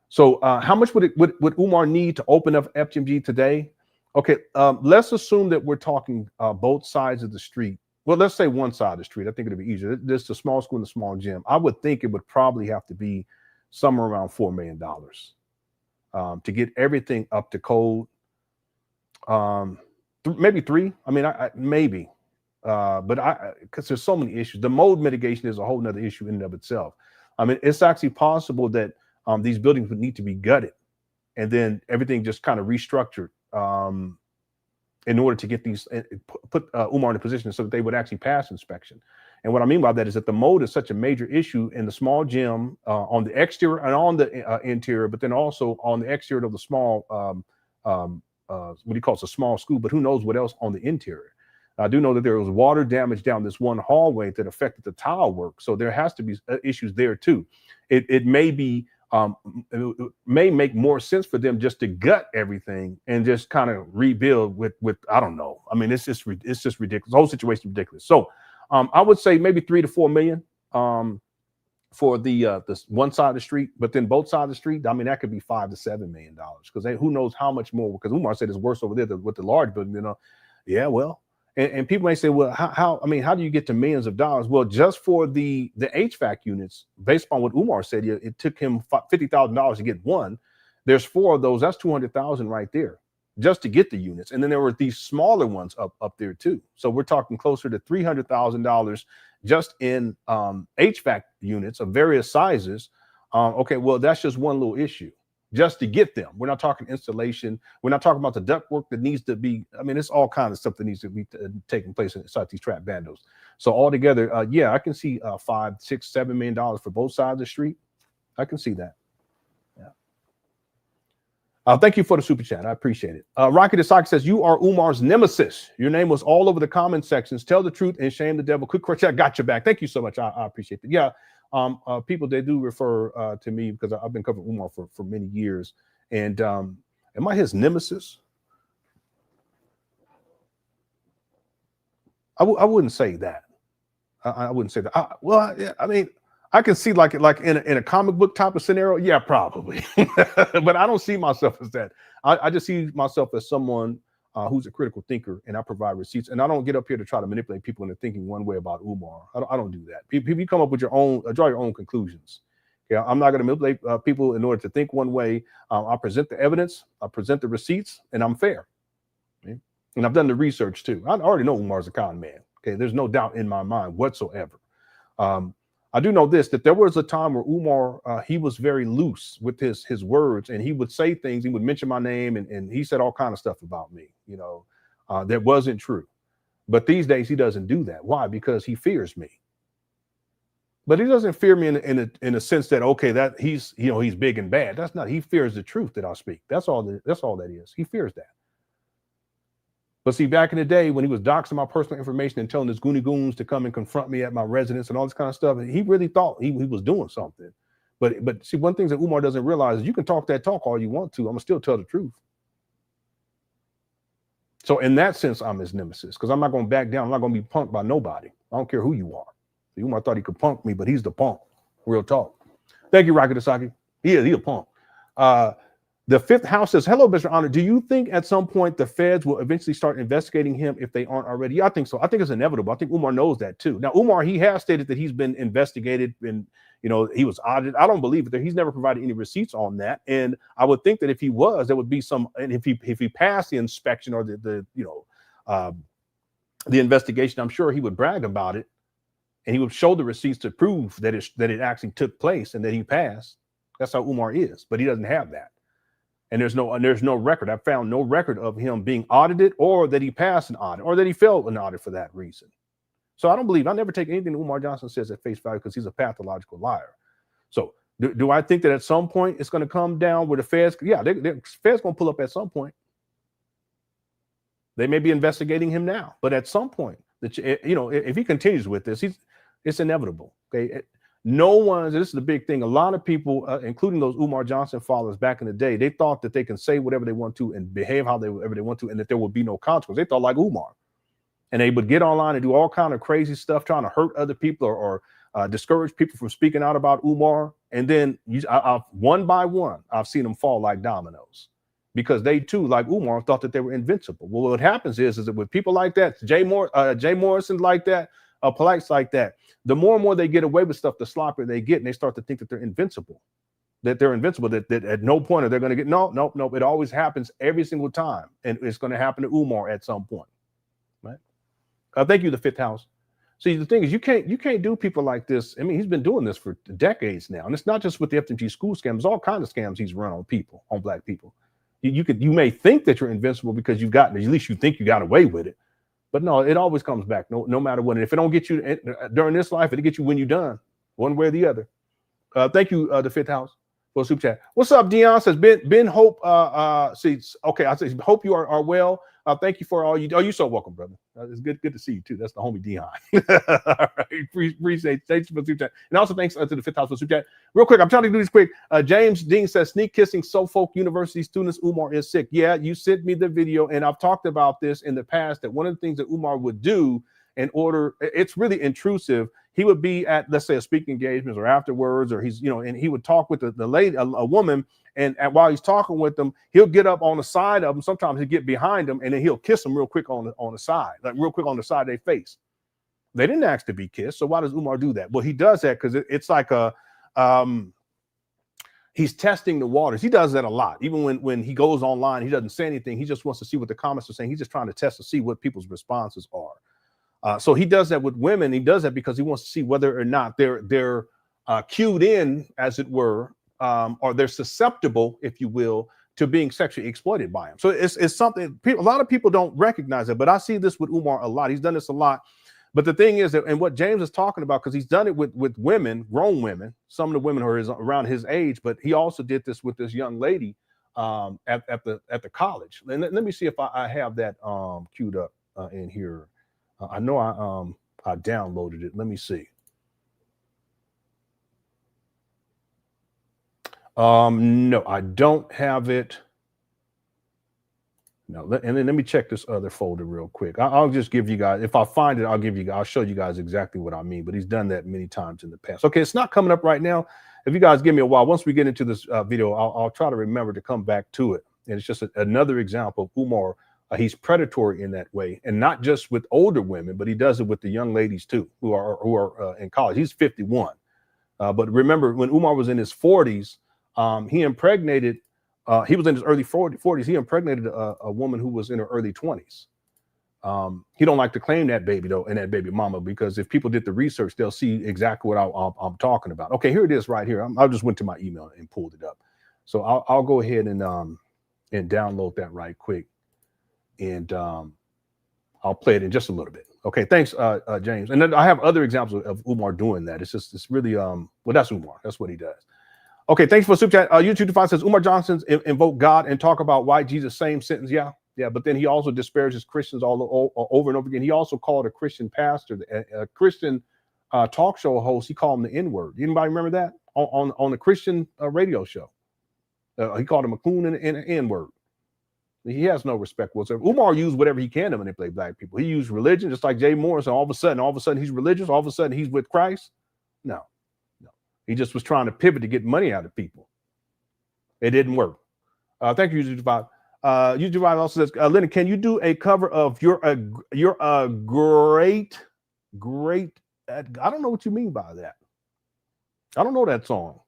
So how much would Umar need to open up FDMG today? Okay, let's assume that we're talking both sides of the street. Well, let's say one side of the street. I think it'd be easier. There's the small school and the small gym. I would think it would probably have to be somewhere around $4 million to get everything up to code. Maybe three. I mean, maybe, but because there's so many issues. The mold mitigation is a whole nother issue in and of itself. I mean, it's actually possible that these buildings would need to be gutted and then everything just kind of restructured in order to get these, put Umar in a position so that they would actually pass inspection. And what I mean by that is that the mold is such a major issue in the small gym on the exterior and on the interior, but then also on the exterior of the small, what do you call it, a small school, but who knows what else on the interior. I do know that there was water damage down this one hallway that affected the tile work. So there has to be issues there too. It may be, it may make more sense for them just to gut everything and just kind of rebuild with I don't know. I mean, it's just ridiculous. The whole situation is ridiculous. So I would say maybe 3 to 4 million for the one side of the street, but then both sides of the street, I mean, that could be $5 to $7 million because who knows how much more, because Umar said it's worse over there with the large building, you know. Yeah, well, and people may say, well, how do you get to millions of dollars? Well, just for the HVAC units, based on what Umar said, it took him $50,000 to get one. There's 4 of those. That's $200,000 right there just to get the units. And then there were these smaller ones up there too. So we're talking closer to $300,000 just in HVAC units of various sizes. Okay, well, that's just one little issue. Just to get them. We're not talking installation. We're not talking about the duct work that needs to be, I mean, it's all kinds of stuff that needs to be taking place inside these trap bandos. So altogether, yeah, I can see $5, $6, $7 million for both sides of the street. I can see that. Yeah. Thank you for the super chat. I appreciate it. Rocky Desaki says, you are Umar's nemesis. Your name was all over the comment sections. Tell the truth and shame the devil. Quick question. I got your back. Thank you so much. I appreciate it. Yeah. People, they do refer to me because I've been covering Umar for many years. And am I his nemesis? I wouldn't say that. I wouldn't say that. Well, I mean, I can see like in a comic book type of scenario. Yeah, probably. But I don't see myself as that. I just see myself as someone who's a critical thinker, and I provide receipts. And I don't get up here to try to manipulate people into thinking one way about Umar. I don't do that. People, you come up with your own, draw your own conclusions. Okay, I'm not going to manipulate people in order to think one way. I present the evidence, I present the receipts, and I'm fair. Okay? And I've done the research too. I already know Umar's a con man. Okay, there's no doubt in my mind whatsoever. I do know this, that there was a time where Umar, he was very loose with his words, and he would say things, he would mention my name, and he said all kind of stuff about me, you know, that wasn't true. But these days he doesn't do that. Why? Because he fears me. But he doesn't fear me in a sense that, okay, that he's big and bad. That's not, he fears the truth that I speak. That's all that is. He fears that. But see, back in the day when he was doxing my personal information and telling his goony goons to come and confront me at my residence and all this kind of stuff, he really thought he was doing something. But see, one thing that Umar doesn't realize is you can talk that talk all you want to. I'm gonna still tell the truth. So in that sense, I'm his nemesis because I'm not gonna back down. I'm not gonna be punked by nobody. I don't care who you are. See, Umar thought he could punk me, but he's the punk. Real talk. Thank you, Rocky Desaki. He a punk. The Fifth House says, hello, Mr. Honor. Do you think at some point the feds will eventually start investigating him if they aren't already? Yeah, I think so. I think it's inevitable. I think Umar knows that too. Now, Umar, he has stated that he's been investigated and, you know, he was audited. I don't believe it. He's never provided any receipts on that. And I would think that if he was, there would be some, and if he passed the inspection or the investigation, I'm sure he would brag about it and he would show the receipts to prove that it actually took place and that he passed. That's how Umar is, but he doesn't have that. And there's no record. I found no record of him being audited or that he passed an audit or that he failed an audit for that reason. So I never take anything Umar Johnson says at face value because he's a pathological liar. So do I think that at some point it's going to come down where the feds, yeah, the feds going to pull up at some point. They may be investigating him now, but at some point, if he continues with this, it's inevitable. Okay. This is the big thing. A lot of people, including those Umar Johnson followers back in the day, they thought that they can say whatever they want to and behave however they want to, and that there would be no consequence. They thought like Umar, and they would get online and do all kind of crazy stuff, trying to hurt other people or discourage people from speaking out about Umar. And then one by one, I've seen them fall like dominoes. because they too, like Umar, thought that they were invincible. Well, what happens is that with people like that, Jay Morrison like that, Polites like that, the more and more they get away with stuff, the sloppier they get, and they start to think that they're invincible. That at no point are they going to get, no. It always happens every single time. And it's going to happen to Umar at some point. Right? Thank you, the fifth house. See, the thing is, you can't do people like this. I mean, he's been doing this for decades now. And it's not just with the FDMG school scams, there's all kinds of scams he's run on people, on black people. You may think that you're invincible because you've gotten, at least you think you got away with it. But no, it always comes back, no matter what. And if it don't get you during this life, it'll get you when you're done, one way or the other. Thank you, the fifth house, for super chat. What's up, Dion? Says Ben Hope. Okay, I say hope you are well. Thank you for all you do. Oh, you're so welcome, brother. It's good to see you too. That's the homie Dion. All right, appreciate it. Thanks for super chat. And also thanks to the fifth house for super chat. Real quick, I'm trying to do this quick. James Dean says sneak kissing Suffolk University students. Umar is sick. Yeah, you sent me the video, and I've talked about this in the past. That one of the things that Umar would do in order, it's really intrusive. He would be at, let's say, a speaking engagement or afterwards, or he's, and he would talk with the lady, a woman, and while he's talking with them, he'll get up on the side of them. Sometimes he'll get behind them, and then he'll kiss them real quick on the side, like real quick on the side of their face. They didn't ask to be kissed, so why does Umar do that? Well, he does that because it's like he's testing the waters. He does that a lot. Even when he goes online, he doesn't say anything. He just wants to see what the comments are saying. He's just trying to test to see what people's responses are. So he does that with women. He does that because he wants to see whether or not they're cued in, as it were, or they're susceptible, if you will, to being sexually exploited by him. So it's something a lot of people don't recognize it, but I see this with Umar a lot. He's done this a lot. But the thing is that, and what James is talking about, because he's done it with women, grown women, some of the women who are around his age, but he also did this with this young lady at the college. And let me see if I have that queued up in here. I know I downloaded it. Let me see. No, I don't have it. No, and then let me check this other folder real quick. I'll just give you guys, if I find it, I'll show you guys exactly what I mean. But he's done that many times in the past. Okay, it's not coming up right now. If you guys give me a while, once we get into this video, I'll try to remember to come back to it. And it's just another example of Umar. He's predatory in that way, and not just with older women, but he does it with the young ladies too, who are in college. He's 51, but remember when Umar was in his 40s, he impregnated. He was in his early 40s. He impregnated a woman who was in her early 20s. He don't like to claim that baby though, and that baby mama, because if people did the research, they'll see exactly what I'm talking about. Okay, here it is right here. I just went to my email and pulled it up, so I'll go ahead and download that right quick. And I'll play it in just a little bit. Okay, thanks, James. And then I have other examples of Umar doing that. It's really, well, that's Umar. That's what he does. Okay, thanks for super chat. YouTube Define says, Umar Johnson invoke God and talk about white Jesus, same sentence. Yeah, but then he also disparages Christians all over and over again. He also called a Christian pastor, a Christian talk show host, he called him the N-word. Anybody remember that? On the Christian radio show. He called him a coon and an N-word. He has no respect whatsoever. Umar used whatever he can to manipulate black people. He used religion, just like Jay Morrison. All of a sudden he's religious. All of a sudden he's with Christ. No. He just was trying to pivot to get money out of people. It didn't work. Thank you, YouTube. YouTube also says, Lenon, can you do a cover of you're a great, I don't know what you mean by that. I don't know that song.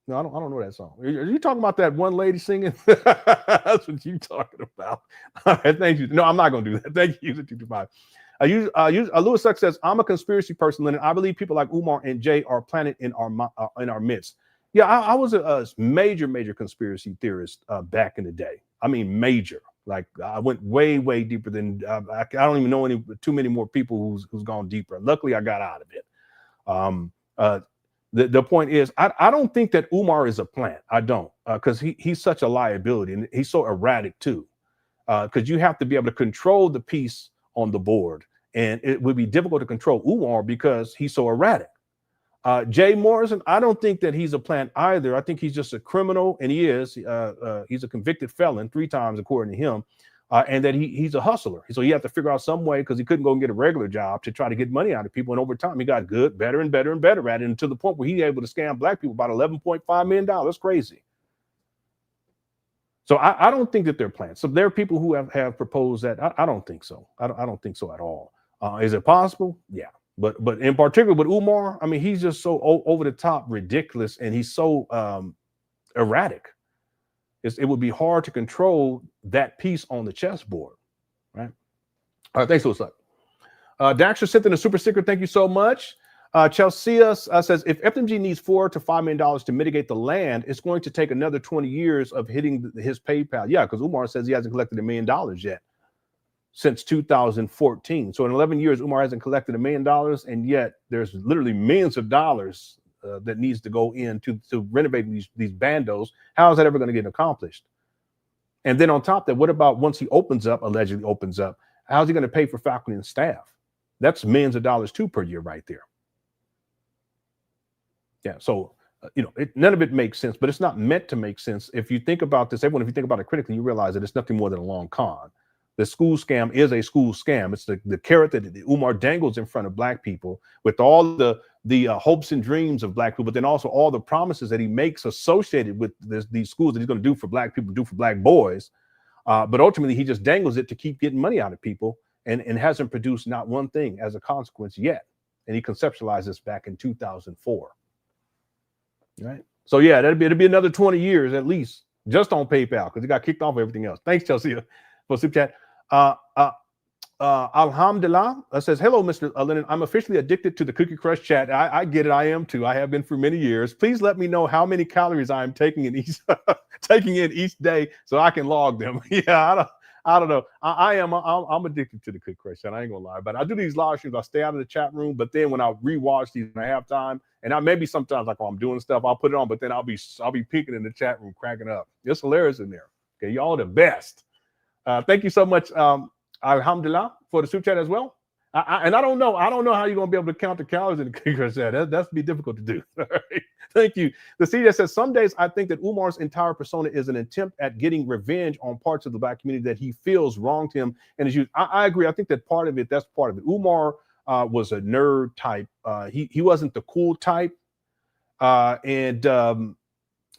No, I don't know that song. Are you talking about that one lady singing? That's what you're talking about. All right, thank you. No, I'm not going to do that. Thank you. Lewis Suck says, I'm a conspiracy person, Lenon. I believe people like Umar and Jay are planted in our midst. Yeah, I was a major conspiracy theorist back in the day. I mean, major. Like I went way deeper than I don't even know too many more people who's gone deeper. Luckily, I got out of it. The point is, I don't think that Umar is a plant. I don't, because he's such a liability, and he's so erratic too. Because you have to be able to control the piece on the board, and it would be difficult to control Umar because he's so erratic. Jay Morrison, I don't think that he's a plant either. I think he's just a criminal, and he is. He's a convicted felon 3 times according to him. And that he's a hustler. So he had to figure out some way, because he couldn't go and get a regular job, to try to get money out of people. And over time, he got better and better at it, and to the point where he's able to scam black people about $11.5 million. That's crazy. So I don't think that they're planned. So there are people who have proposed that. I don't think so. I don't think so at all. Is it possible? Yeah. But in particular with Umar, I mean, he's just so over the top ridiculous, and he's so erratic. It would be hard to control that piece on the chessboard, right? All right, thanks for what's up. Daxter sent in a super sticker. Thank you so much. Chelsea says, if FDMG needs $4 to $5 million to mitigate the land, it's going to take another 20 years of hitting his PayPal. Yeah, because Umar says he hasn't collected $1 million yet since 2014. So in 11 years, Umar hasn't collected $1 million, and yet there's literally millions of dollars that needs to go in to renovate these bandos. How is that ever going to get accomplished? And then on top of that, what about once he allegedly opens up, how's he going to pay for faculty and staff? That's millions of dollars too per year right there. Yeah, so none of it makes sense, but it's not meant to make sense. If you think about this, if you think about it critically, you realize that it's nothing more than a long con. The school scam is a school scam. It's the carrot that Umar dangles in front of Black people with all the hopes and dreams of Black people, but then also all the promises that he makes associated with these schools that he's going to do for Black people, do for Black boys. But ultimately, he just dangles it to keep getting money out of people and hasn't produced not one thing as a consequence yet. And he conceptualized this back in 2004. Right. So, yeah, it'll be another 20 years at least just on PayPal because he got kicked off of everything else. Thanks, Chelsea, for super chat. Alhamdulillah says, hello, Mr. Lenon. I'm officially addicted to the Cookie Crush chat. I get it. I am too. I have been for many years. Please let me know how many calories I am taking in each day so I can log them. Yeah, I don't know. I'm addicted to the Cookie Crush chat. I ain't gonna lie. But I do these live streams. I stay out of the chat room. But then when I rewatch these when I have time, and I maybe sometimes like while I'm doing stuff, I'll put it on. But then I'll be peeking in the chat room, cracking up. It's hilarious in there. Okay, y'all the best. Thank you so much, Alhamdulillah, for the super chat as well. I don't know how you're gonna be able to count the calories in the Cookie Crush chat. That's be difficult to do. All right. Thank you. The CJ says, some days I think that Umar's entire persona is an attempt at getting revenge on parts of the Black community that he feels wronged him and is used. I agree. I think that that's part of it. Umar was a nerd type. He wasn't the cool type. And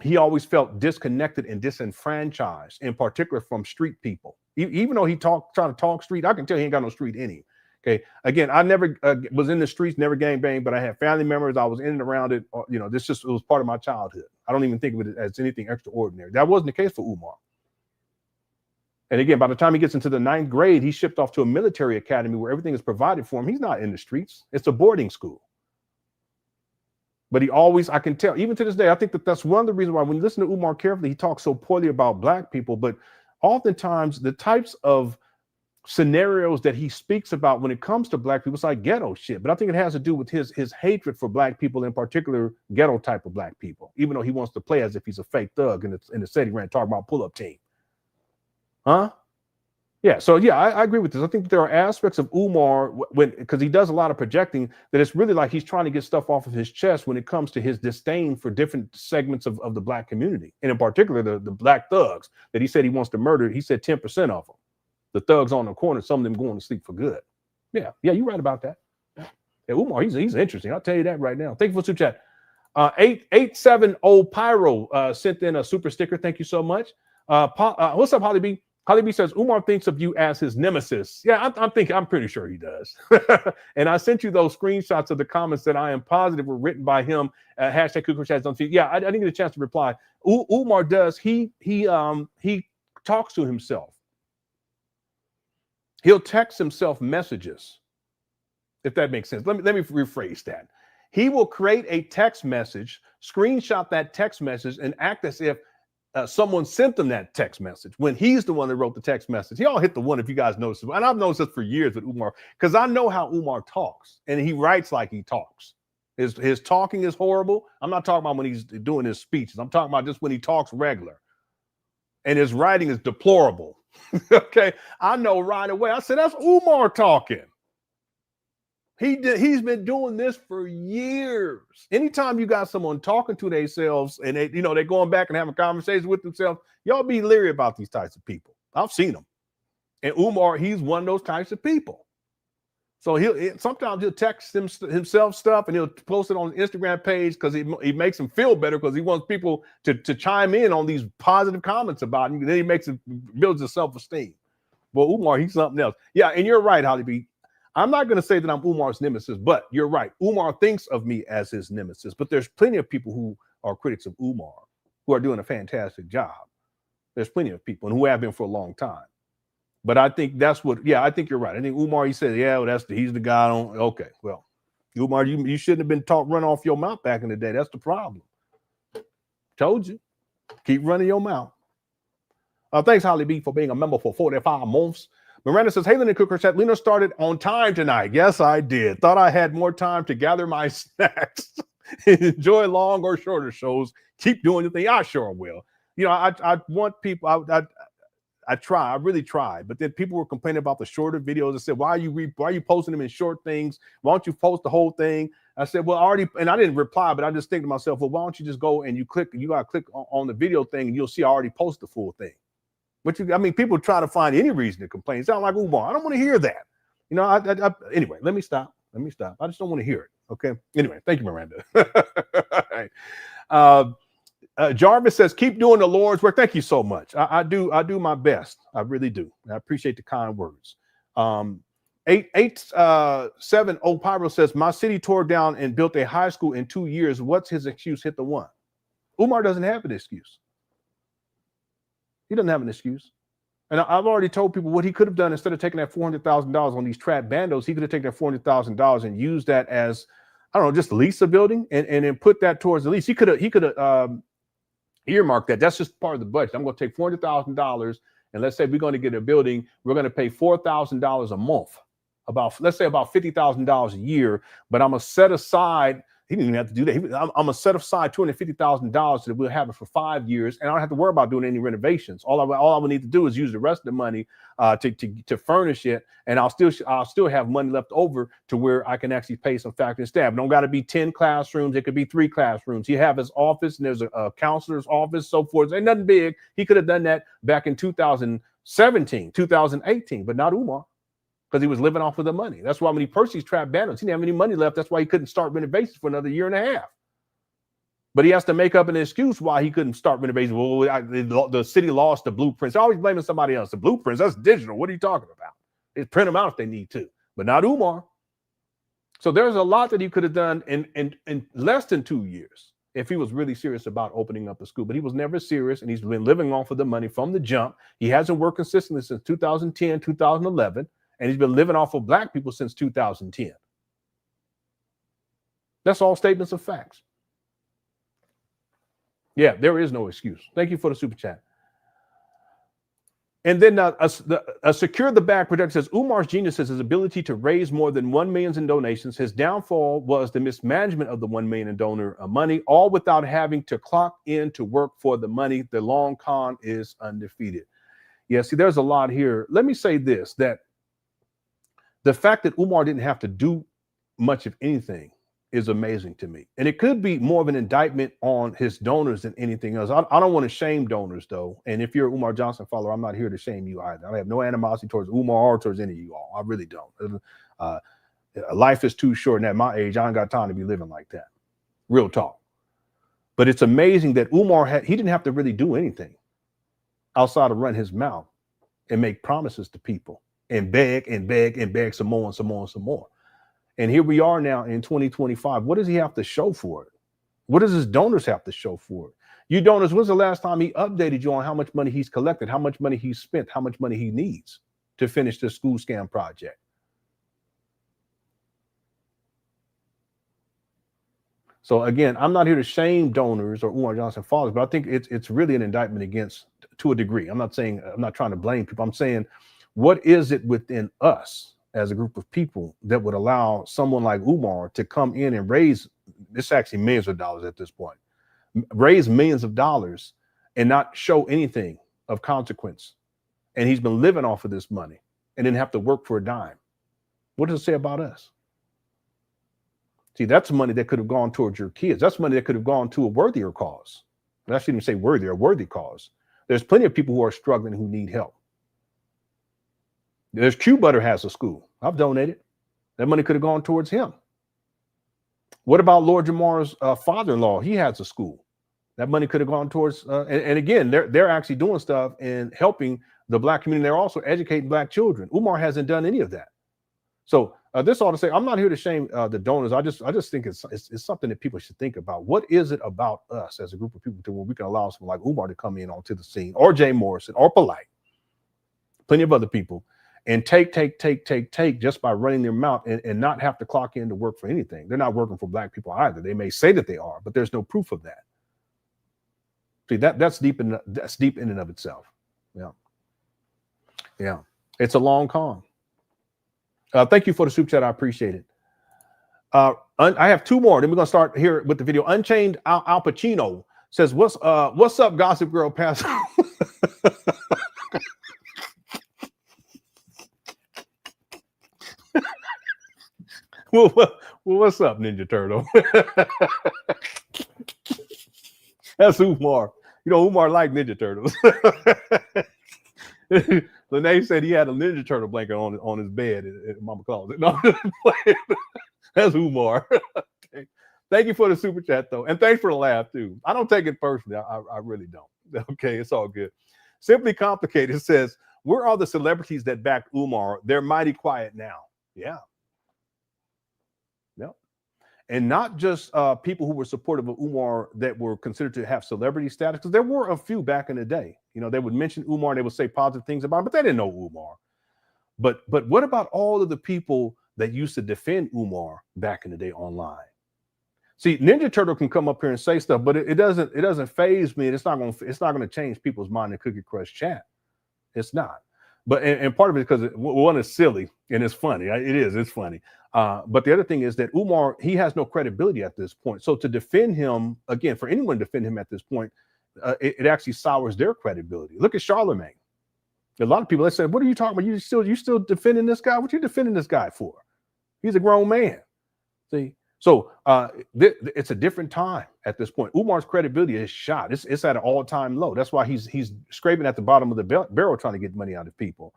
he always felt disconnected and disenfranchised, in particular from street people. Even though he trying to talk street, I can tell he ain't got no street in him. Okay. Again, I never was in the streets, never gang bang, but I had family members. I was in and around it. It was part of my childhood. I don't even think of it as anything extraordinary. That wasn't the case for Umar. And again, by the time he gets into the 9th grade, he's shipped off to a military academy where everything is provided for him. He's not in the streets. It's a boarding school. But he always, I can tell, even to this day, I think that's one of the reasons why when you listen to Umar carefully, he talks so poorly about Black people. But oftentimes the types of scenarios that he speaks about when it comes to Black people, it's like ghetto shit. But I think it has to do with his hatred for Black people, in particular ghetto type of Black people, even though he wants to play as if he's a fake thug in the city ran talking about pull-up team. Huh? Yeah, so yeah, I agree with this. I think there are aspects of Umar because he does a lot of projecting that it's really like he's trying to get stuff off of his chest when it comes to his disdain for different segments of the Black community, and in particular the Black thugs that he said he wants to murder. He said 10% of them, the thugs on the corner, some of them going to sleep for good. Yeah, you're right about that. Yeah, Umar, he's interesting. I'll tell you that right now. Thank you for super chat. 870 Pyro sent in a super sticker. Thank you so much. What's up, Holly B? Holly B says, Umar thinks of you as his nemesis. Yeah, I'm pretty sure he does. And I sent you those screenshots of the comments that I am positive were written by him. Hashtag #CooperChats. Yeah, I didn't get a chance to reply. Umar does. He talks to himself. He'll text himself messages, if that makes sense. Let me rephrase that. He will create a text message, screenshot that text message, and act as if someone sent him that text message when he's the one that wrote the text message. He all hit the one, if you guys notice. And I've noticed this for years with Umar, because I know how Umar talks, and he writes like he talks. His talking is horrible. I'm not talking about when he's doing his speeches. I'm talking about just when he talks regular. And his writing is deplorable. Okay, I know right away. I said, that's Umar talking. He's been doing this for years. Anytime you got someone talking to themselves and they're going back and having conversations with themselves, y'all be leery about these types of people. I've seen them. And Umar, he's one of those types of people. So sometimes he'll text himself stuff and he'll post it on the Instagram page because he makes him feel better because he wants people to chime in on these positive comments about him. Then he builds his self-esteem. Well, Umar, he's something else. Yeah, and you're right, Holly B. I'm not going to say that I'm Umar's nemesis, but you're right. Umar thinks of me as his nemesis, but there's plenty of people who are critics of Umar who are doing a fantastic job. There's plenty of people and who have been for a long time. But I think that's what, I think you're right. I think Umar, he said, yeah, well, he's the guy on, okay, well, Umar, you shouldn't have been taught run off your mouth back in the day. That's the problem. Told you. Keep running your mouth. Thanks, Holly B, for being a member for 45 months. Miranda says, hey, Lenon Cooker said, Lenon started on time tonight. Yes, I did. Thought I had more time to gather my snacks. Enjoy long or shorter shows. Keep doing the thing. I sure will. You know, I want people, I really try. But then people were complaining about the shorter videos. I said, why are you posting them in short things? Why don't you post the whole thing? I said, well, and I didn't reply, but I just think to myself, well, why don't you just go and you got to click on the video thing and you'll see I already post the full thing. People try to find any reason to complain. It sounds like Umar. I don't want to hear that. You know, anyway, let me stop. I just don't want to hear it. Okay. Anyway, thank you, Miranda. All right. Jarvis says, keep doing the Lord's work. Thank you so much. I do my best. I really do. I appreciate the kind words. 887 Pyro says, my city tore down and built a high school in 2 years. What's his excuse? Hit the one. Umar doesn't have an excuse. He doesn't have an excuse. And I've already told people what he could have done. Instead of taking that $400,000 on these trap bandos, he could have taken that $400,000 and used that as, I don't know, just lease a building and then put that towards the lease. He could have earmarked that. That's just part of the budget. I'm going to take $400,000 and let's say we're going to get a building. We're going to pay $4,000 a month, let's say about $50,000 a year. But I'm going to set aside. He didn't even have to do that. I'm going to set aside $250,000 that we'll have it for 5 years, and I don't have to worry about doing any renovations. All I would need to do is use the rest of the money to furnish it, and I'll still have money left over to where I can actually pay some faculty and staff. It don't got to be 10 classrooms. It could be 3 classrooms. He have his office, and there's a counselor's office, so forth. Ain't nothing big. He could have done that back in 2017, 2018, but not Umar. Because he was living off of the money. That's why when he purchased these trap bandos, he didn't have any money left. That's why he couldn't start renovations for another year and a half. But he has to make up an excuse why he couldn't start renovations. Well, the city lost the blueprints. They're always blaming somebody else. The blueprints, that's digital. What are you talking about? They print them out if they need to, but not Umar. So there's a lot that he could have done in less than 2 years if he was really serious about opening up a school. But he was never serious, and he's been living off of the money from the jump. He hasn't worked consistently since 2010, 2011. And he's been living off of black people since 2010. That's all statements of facts. Yeah, there is no excuse. Thank you for the super chat. And then a Secure the Bag Protector says, Umar's genius is his ability to raise more than $1 million in donations. His downfall was the mismanagement of the $1 million in donor money, all without having to clock in to work for the money. The long con is undefeated. Yeah, see, there's a lot here. Let me say this, that the fact that Umar didn't have to do much of anything is amazing to me. And it could be more of an indictment on his donors than anything else. I don't want to shame donors, though. And if you're an Umar Johnson follower, I'm not here to shame you either. I have no animosity towards Umar or towards any of you all. I really don't. Life is too short. And at my age, I ain't got time to be living like that. Real talk. But it's amazing that Umar he didn't have to really do anything outside of run his mouth and make promises to people. And beg and beg and beg some more and some more and some more. And here we are now in 2025. What does he have to show for it? What does his donors have to show for it? You donors, when's the last time he updated you on how much money he's collected, how much money he's spent, how much money he needs to finish the school scam project? So again, I'm not here to shame donors or Umar Johnson followers, but I think it's really an indictment against, to a degree. I'm not trying to blame people. I'm saying, what is it within us as a group of people that would allow someone like Umar to come in and raise, this actually millions of dollars at this point, raise millions of dollars and not show anything of consequence? And he's been living off of this money and didn't have to work for a dime. What does it say about us? See, that's money that could have gone towards your kids. That's money that could have gone to a worthier cause. And I shouldn't even say worthy, a worthy cause. There's plenty of people who are struggling who need help. There's Q Butter has a school. I've donated. That money could have gone towards him. What about Lord Jamar's father-in-law? He has a school. That money could have gone towards, and again, they're actually doing stuff and helping the Black community. They're also educating Black children. Umar hasn't done any of that. So this ought to say, I'm not here to shame the donors. I just think it's something that people should think about. What is it about us as a group of people to where we can allow someone like Umar to come in onto the scene, or Jay Morrison, or Polite, plenty of other people, and take just by running their mouth and not have to clock in to work for anything. They're not working for Black people either. They may say that they are, but there's no proof of that. See, that's deep in and of itself. Yeah. It's a long con. Thank you for the super chat. I appreciate it. I have two more. Then we're gonna start here with the video. Unchained Al Pacino says, "What's up, Gossip Girl Pastor?" well, what's up, Ninja Turtle? That's Umar. You know, Umar liked Ninja Turtles. Lene said he had a Ninja Turtle blanket on his bed in Mama closet. No, that's Umar. Thank you for the super chat, though. And thanks for the laugh, too. I don't take it personally. I really don't. Okay, it's all good. Simply Complicated says, where are the celebrities that backed Umar? They're mighty quiet now. Yeah. And not just people who were supportive of Umar that were considered to have celebrity status, because there were a few back in the day. You know, they would mention Umar, they would say positive things about him, but they didn't know Umar. But what about all of the people that used to defend Umar back in the day online? See, Ninja Turtle can come up here and say stuff, but it doesn't faze me. It's not gonna change people's mind in Cookie Crush chat. It's not. But and part of it is because one is silly and it's funny. It's funny. But the other thing is that Umar, he has no credibility at this point. So to defend him, again, for anyone to defend him at this point, it actually sours their credibility. Look at Charlemagne. A lot of people, they said, what are you talking about? You still defending this guy? What are you defending this guy for? He's a grown man. See? So it's a different time at this point. Umar's credibility is shot. It's at an all-time low. That's why he's scraping at the bottom of the barrel trying to get money out of people.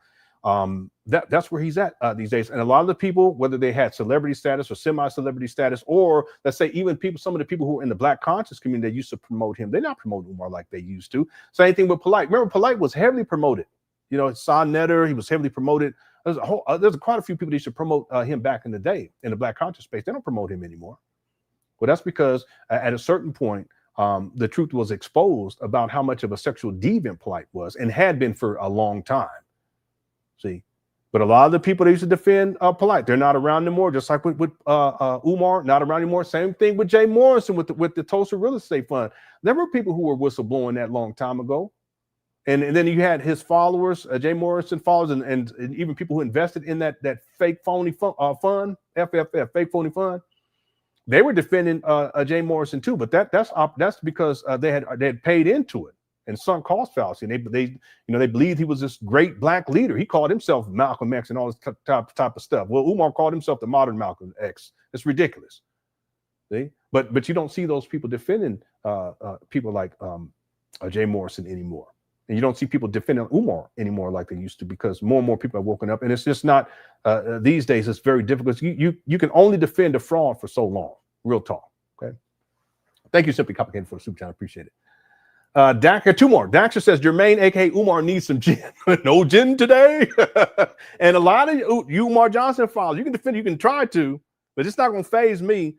That's where he's at these days. And a lot of the people, whether they had celebrity status or semi-celebrity status, or let's say even some of the people who are in the Black conscious community that used to promote him, they're not promoting Umar like they used to. Same thing with Polite. Remember, Polite was heavily promoted. You know, Son Netter, he was heavily promoted. There's quite a few people that used to promote him back in the day in the Black conscious space. They don't promote him anymore. Well, that's because at a certain point, the truth was exposed about how much of a sexual deviant Polite was and had been for a long time. See, but a lot of the people that used to defend Polite, they're not around anymore. Just like with Umar, not around anymore. Same thing with Jay Morrison with the Tulsa Real Estate Fund. There were people who were whistleblowing that long time ago, and then you had his followers, Jay Morrison followers, and even people who invested in that fake phony fund, FFF, fake phony fund. They were defending Jay Morrison too, but that's because they had paid into it. And sunk cost fallacy, and they believed he was this great Black leader. He called himself Malcolm X and all this type of stuff. Well, Umar called himself the modern Malcolm X. It's ridiculous. See, but you don't see those people defending people like Jay Morrison anymore, and you don't see people defending Umar anymore like they used to, because more and more people have woken up, and it's just not these days. It's very difficult. You can only defend a fraud for so long. Real talk. Okay. Thank you, Simply Complicated, for the super chat. I appreciate it. Daxter, two more. Daxter says Jermaine, a.k.a. Umar, needs some gin. No gin today. And a lot of you Umar Johnson followers, you can defend, you can try to, but it's not going to faze me.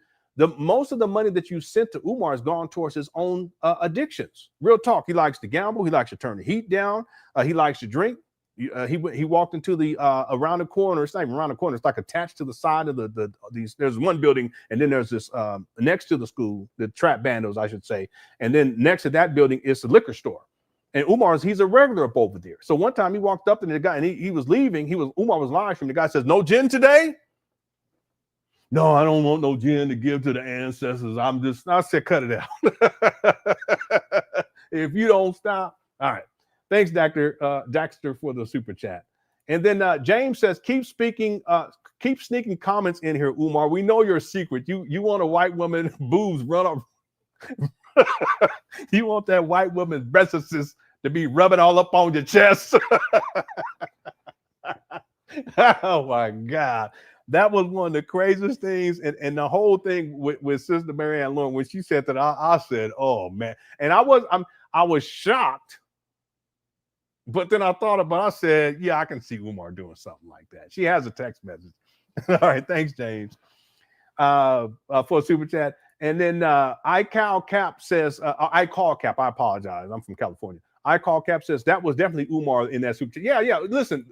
Most of the money that you sent to Umar has gone towards his own addictions. Real talk. He likes to gamble. He likes to turn the heat down. He likes to drink. He walked into the around the corner. It's not even around the corner. It's like attached to the side of these. There's one building, and then there's this next to the school, the trap bandos, I should say. And then next to that building is the liquor store. And he's a regular up over there. So one time he walked up to the guy, and he was leaving. Umar was live streaming. The guy says, "No gin today." No, I don't want no gin to give to the ancestors. I said, cut it out. If you don't stop, all right. Thanks, Daxter, for the super chat. And then James says, keep sneaking comments in here, Umar. We know your secret. You want a white woman boobs run up. You want that white woman's breasts to be rubbing all up on your chest. Oh my God. that was one of the craziest things. And the whole thing with Sister Mary Ann Lauren, when she said that, I said, oh man. And I was shocked. But then I thought about it, I said, yeah, I can see Umar doing something like that. She has a text message. All right, thanks, James, for a super chat. And then I call Cap, I apologize. I'm from California. I call Cap says that was definitely Umar in that super chat. Yeah. Listen,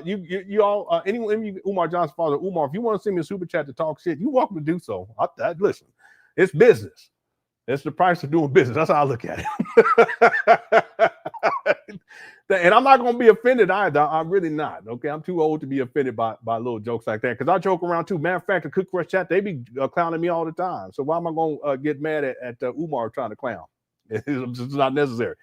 you all, anyone, Umar Johnson father, Umar, if you want to send me a super chat to talk shit, you're welcome to do so. Listen, it's business. It's the price of doing business. That's how I look at it. And I'm not going to be offended either. I'm really not. Okay, I'm too old to be offended by little jokes like that, because I joke around too. Matter of fact, the Cook Crush chat, they be clowning me all the time. So why am I going to get mad at Umar trying to clown? It's not necessary.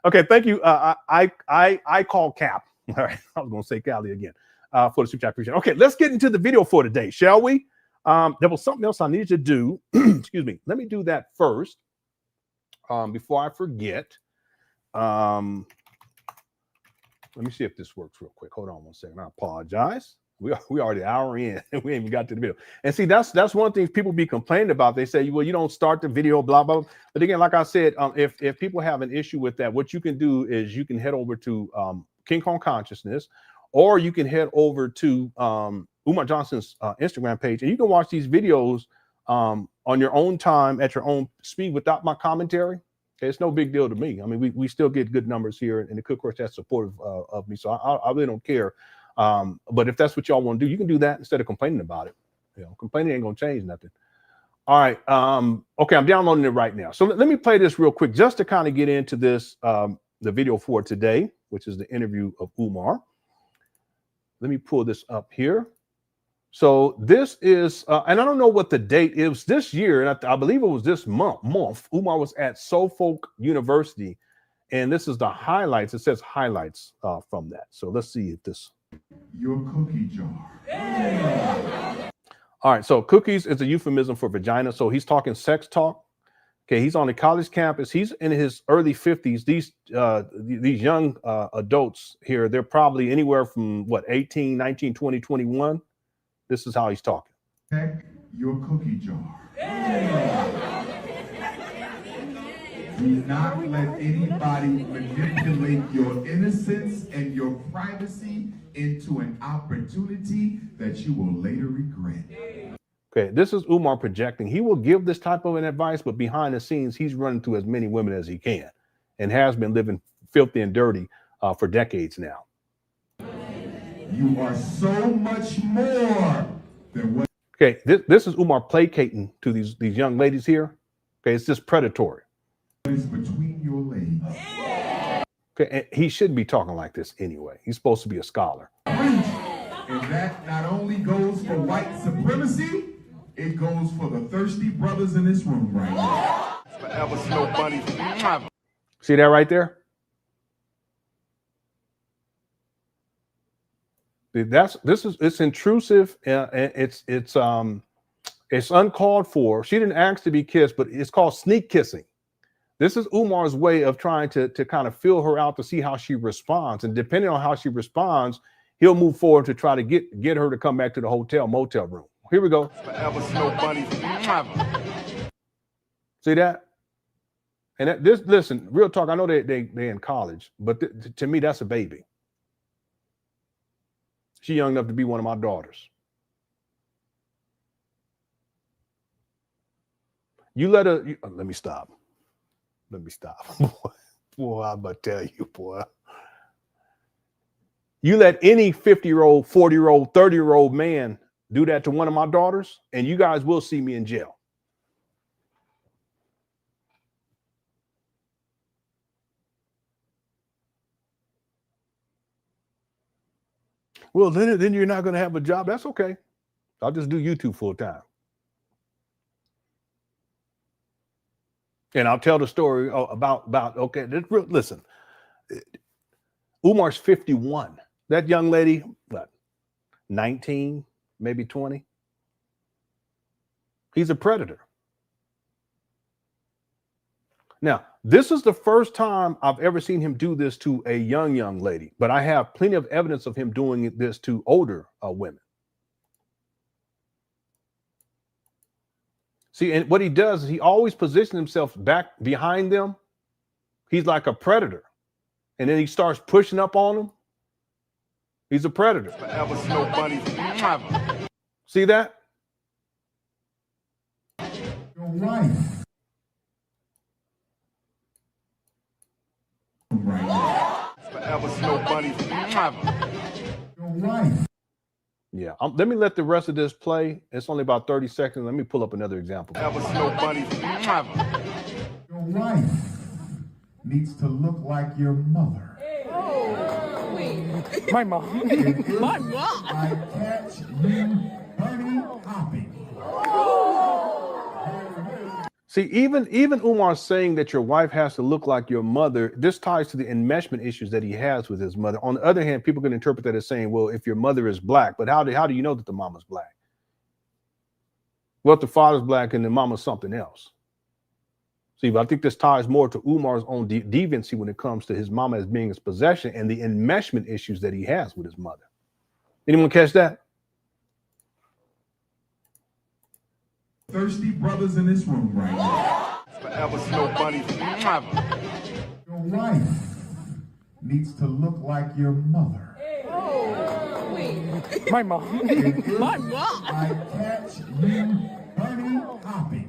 Okay, thank you. I call Cap. All right, I was going to say Callie again for the super chat. Appreciate it. Okay, let's get into the video for today, shall we? There was something else I needed to do. Excuse me. Let me do that first before I forget. Let me see if this works real quick. Hold on 1 second. I apologize. We already an hour in and we ain't even got to the video. And see, that's one of the things people be complaining about. They say, well, you don't start the video, blah, blah. But again, like I said, if people have an issue with that, what you can do is you can head over to King Kong Consciousness, or you can head over to Umar Johnson's Instagram page, and you can watch these videos on your own time at your own speed without my commentary. Okay, it's no big deal to me. I mean, we still get good numbers here, and the Cook Course that's supportive of me, so I really don't care. But if that's what y'all want to do, you can do that instead of complaining about it. You know, complaining ain't gonna change nothing. All right. Okay, I'm downloading it right now. So let me play this real quick just to kind of get into this, the video for today, which is the interview of Umar. Let me pull this up here. So this is, and I don't know what the date is this year, and I believe it was this month. Umar was at Suffolk University, and this is the highlights. It says highlights from that. So let's see if this. Your cookie jar. All right, so cookies is a euphemism for vagina. So he's talking sex talk. Okay, he's on the college campus. He's in his early 50s. These young adults here, they're probably anywhere from what, 18, 19, 20, 21. This is how he's talking. Check your cookie jar. Do not let anybody manipulate your innocence and your privacy into an opportunity that you will later regret. Okay, this is Umar projecting. He will give this type of an advice, but behind the scenes, he's running through as many women as he can and has been living filthy and dirty for decades now. You are so much more than what. Okay, this is Umar placating to these young ladies here. Okay, it's just predatory. Is between your legs. Okay, and he shouldn't be talking like this anyway. He's supposed to be a scholar. And that not only goes for white supremacy, it goes for the thirsty brothers in this room right now. Forever snow bunny. See that right there? It's intrusive. It's uncalled for. She didn't ask to be kissed, but it's called sneak kissing. This is Umar's way of trying to kind of feel her out to see how she responds. And depending on how she responds, he'll move forward to try to get her to come back to the motel room. Here we go. Forever snow bunny. See that? And listen, real talk. I know they in college, but to me, that's a baby. She's young enough to be one of my daughters. You let her. Let me stop. Let me stop. Boy, I'm gonna tell you, boy. You let any 50-year-old, 40-year-old, 30-year-old man do that to one of my daughters, and you guys will see me in jail. Well, then you're not going to have a job. That's okay. I'll just do YouTube full time. And I'll tell the story about okay, listen, Umar's 51. That young lady, what, 19, maybe 20? He's a predator. Now, this is the first time I've ever seen him do this to a young lady, but I have plenty of evidence of him doing this to older women. See, and what he does is he always positions himself back behind them. He's like a predator. And then he starts pushing up on them. He's a predator. Forever snow bunnies. See that? Your wife. Forever snow bunnies. Your wife. Yeah. Let me let the rest of this play. It's only about 30 seconds. Let me pull up another example. Forever snow bunnies. Your wife needs to look like your mother. My mom. My mom. I catch you bunny hopping. See, even Umar saying that your wife has to look like your mother, this ties to the enmeshment issues that he has with his mother. On the other hand, people can interpret that as saying, well, if your mother is black, but how do you know that the mama's black? Well, if the father's black and the mama's something else. See, but I think this ties more to Umar's own deviancy when it comes to his mama as being his possession and the enmeshment issues that he has with his mother. Anyone catch that? Thirsty brothers in this room right now. Forever snow bunnies. Your wife needs to look like your mother. My mom. My mom. I catch you bunny hopping.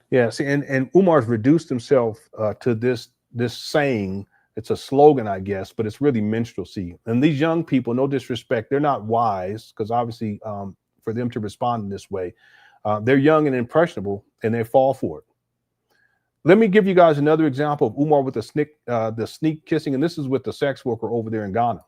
Yeah, see, and Umar's reduced himself to this saying. It's a slogan, I guess, but it's really minstrelsy. And these young people, no disrespect, they're not wise, because obviously for them to respond in this way, they're young and impressionable, and they fall for it. Let me give you guys another example of Umar with the sneak kissing, and this is with the sex worker over there in Ghana.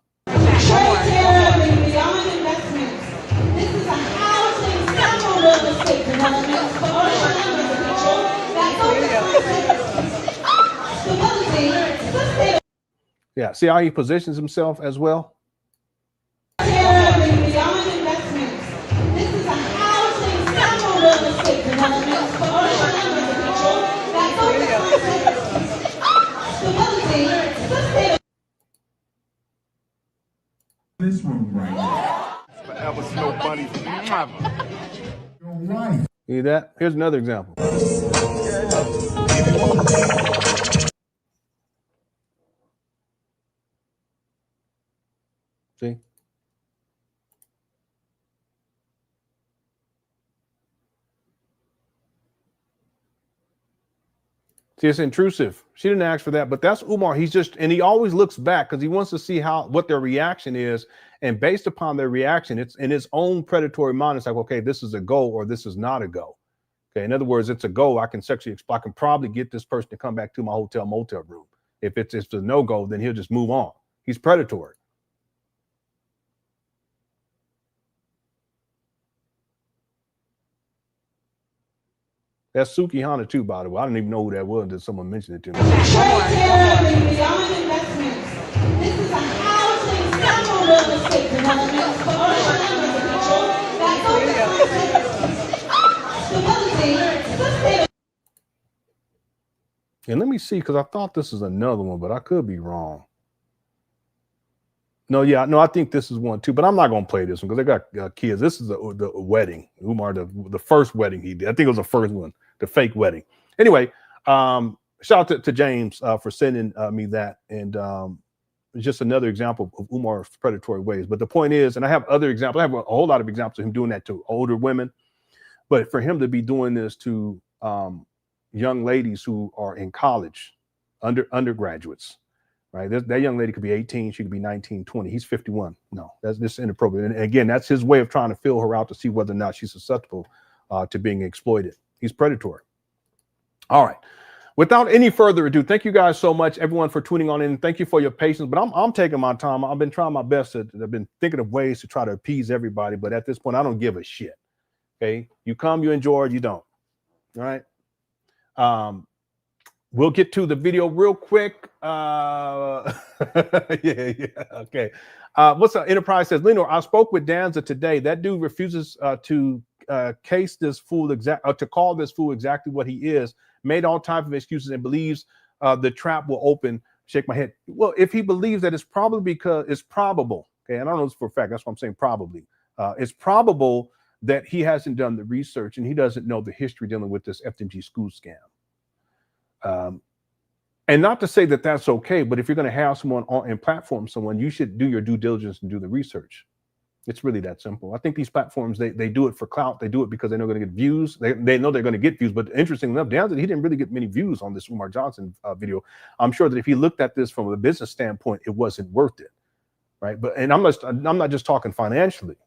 Yeah, see how he positions himself as well? This room right now. Forever snow bunnies. Your wife. See that? Here's another example. See? See, it's intrusive. She didn't ask for that, but that's Umar. He's just, and he always looks back because he wants to see what their reaction is. And based upon their reaction, it's in his own predatory mind. It's like, okay, this is a go or this is not a go. Okay. In other words, it's a go. I can probably get this person to come back to my motel room. If it's a no-go, then he'll just move on. He's predatory. That's Suki Hana too, by the way. I didn't even know who that was until someone mentioned it to me. And let me see, because I thought this is another one, but I could be wrong. No, I think this is one too, but I'm not going to play this one because they got kids. This is the wedding. Umar, the first wedding he did. I think it was the first one, the fake wedding. Anyway, shout out to James for sending me that. And just another example of Umar's predatory ways. But the point is, and I have other examples. I have a whole lot of examples of him doing that to older women. But for him to be doing this to young ladies who are in college, undergraduates, right? That young lady could be 18, she could be 19, 20. He's 51. No, that's just inappropriate. And again, that's his way of trying to feel her out to see whether or not she's susceptible to being exploited. He's predatory. All right. Without any further ado, thank you guys so much, everyone, for tuning on in. Thank you for your patience. But I'm taking my time. I've been trying my best. I've been thinking of ways to try to appease everybody. But at this point, I don't give a shit. Okay. You come, you enjoy, you don't. All right. We'll get to the video real quick. Yeah. Okay. What's up? Enterprise says, Lenon, I spoke with Danza today. That dude refuses to call this fool exactly what he is, made all types of excuses and believes the trap will open. Shake my head. Well, if he believes that it's probably because it's probable. Okay, and I don't know this for a fact. That's why I'm saying probably. It's probable that he hasn't done the research and he doesn't know the history dealing with this FDMG school scam. And not to say that that's okay, but if you're going to have someone on and platform someone, you should do your due diligence and do the research. It's really that simple. I think these platforms, they do it for clout. They do it because they know they're going to get views. They know they're going to get views. But interestingly enough, down that he didn't really get many views on this Umar Johnson video. I'm sure that if he looked at this from a business standpoint, it wasn't worth it, right? But and I'm not just talking financially,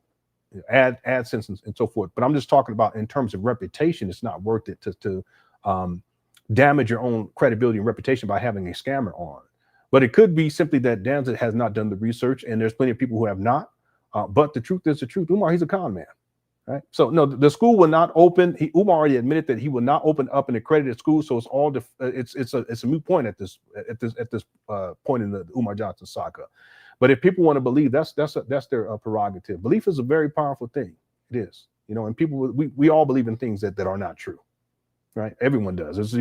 AdSense and so forth. But I'm just talking about in terms of reputation. It's not worth it to damage your own credibility and reputation by having a scammer on. But it could be simply that Danzig has not done the research, and there's plenty of people who have not. But the truth is the truth. Umar, he's a con man, right? So no, the school will not open. Umar already admitted that he will not open up an accredited school. So it's all it's a moot point at this point in the Umar Johnson saga. But if people want to believe, that's their prerogative. Belief is a very powerful thing. It is, and people we all believe in things that are not true, right? Everyone does. It's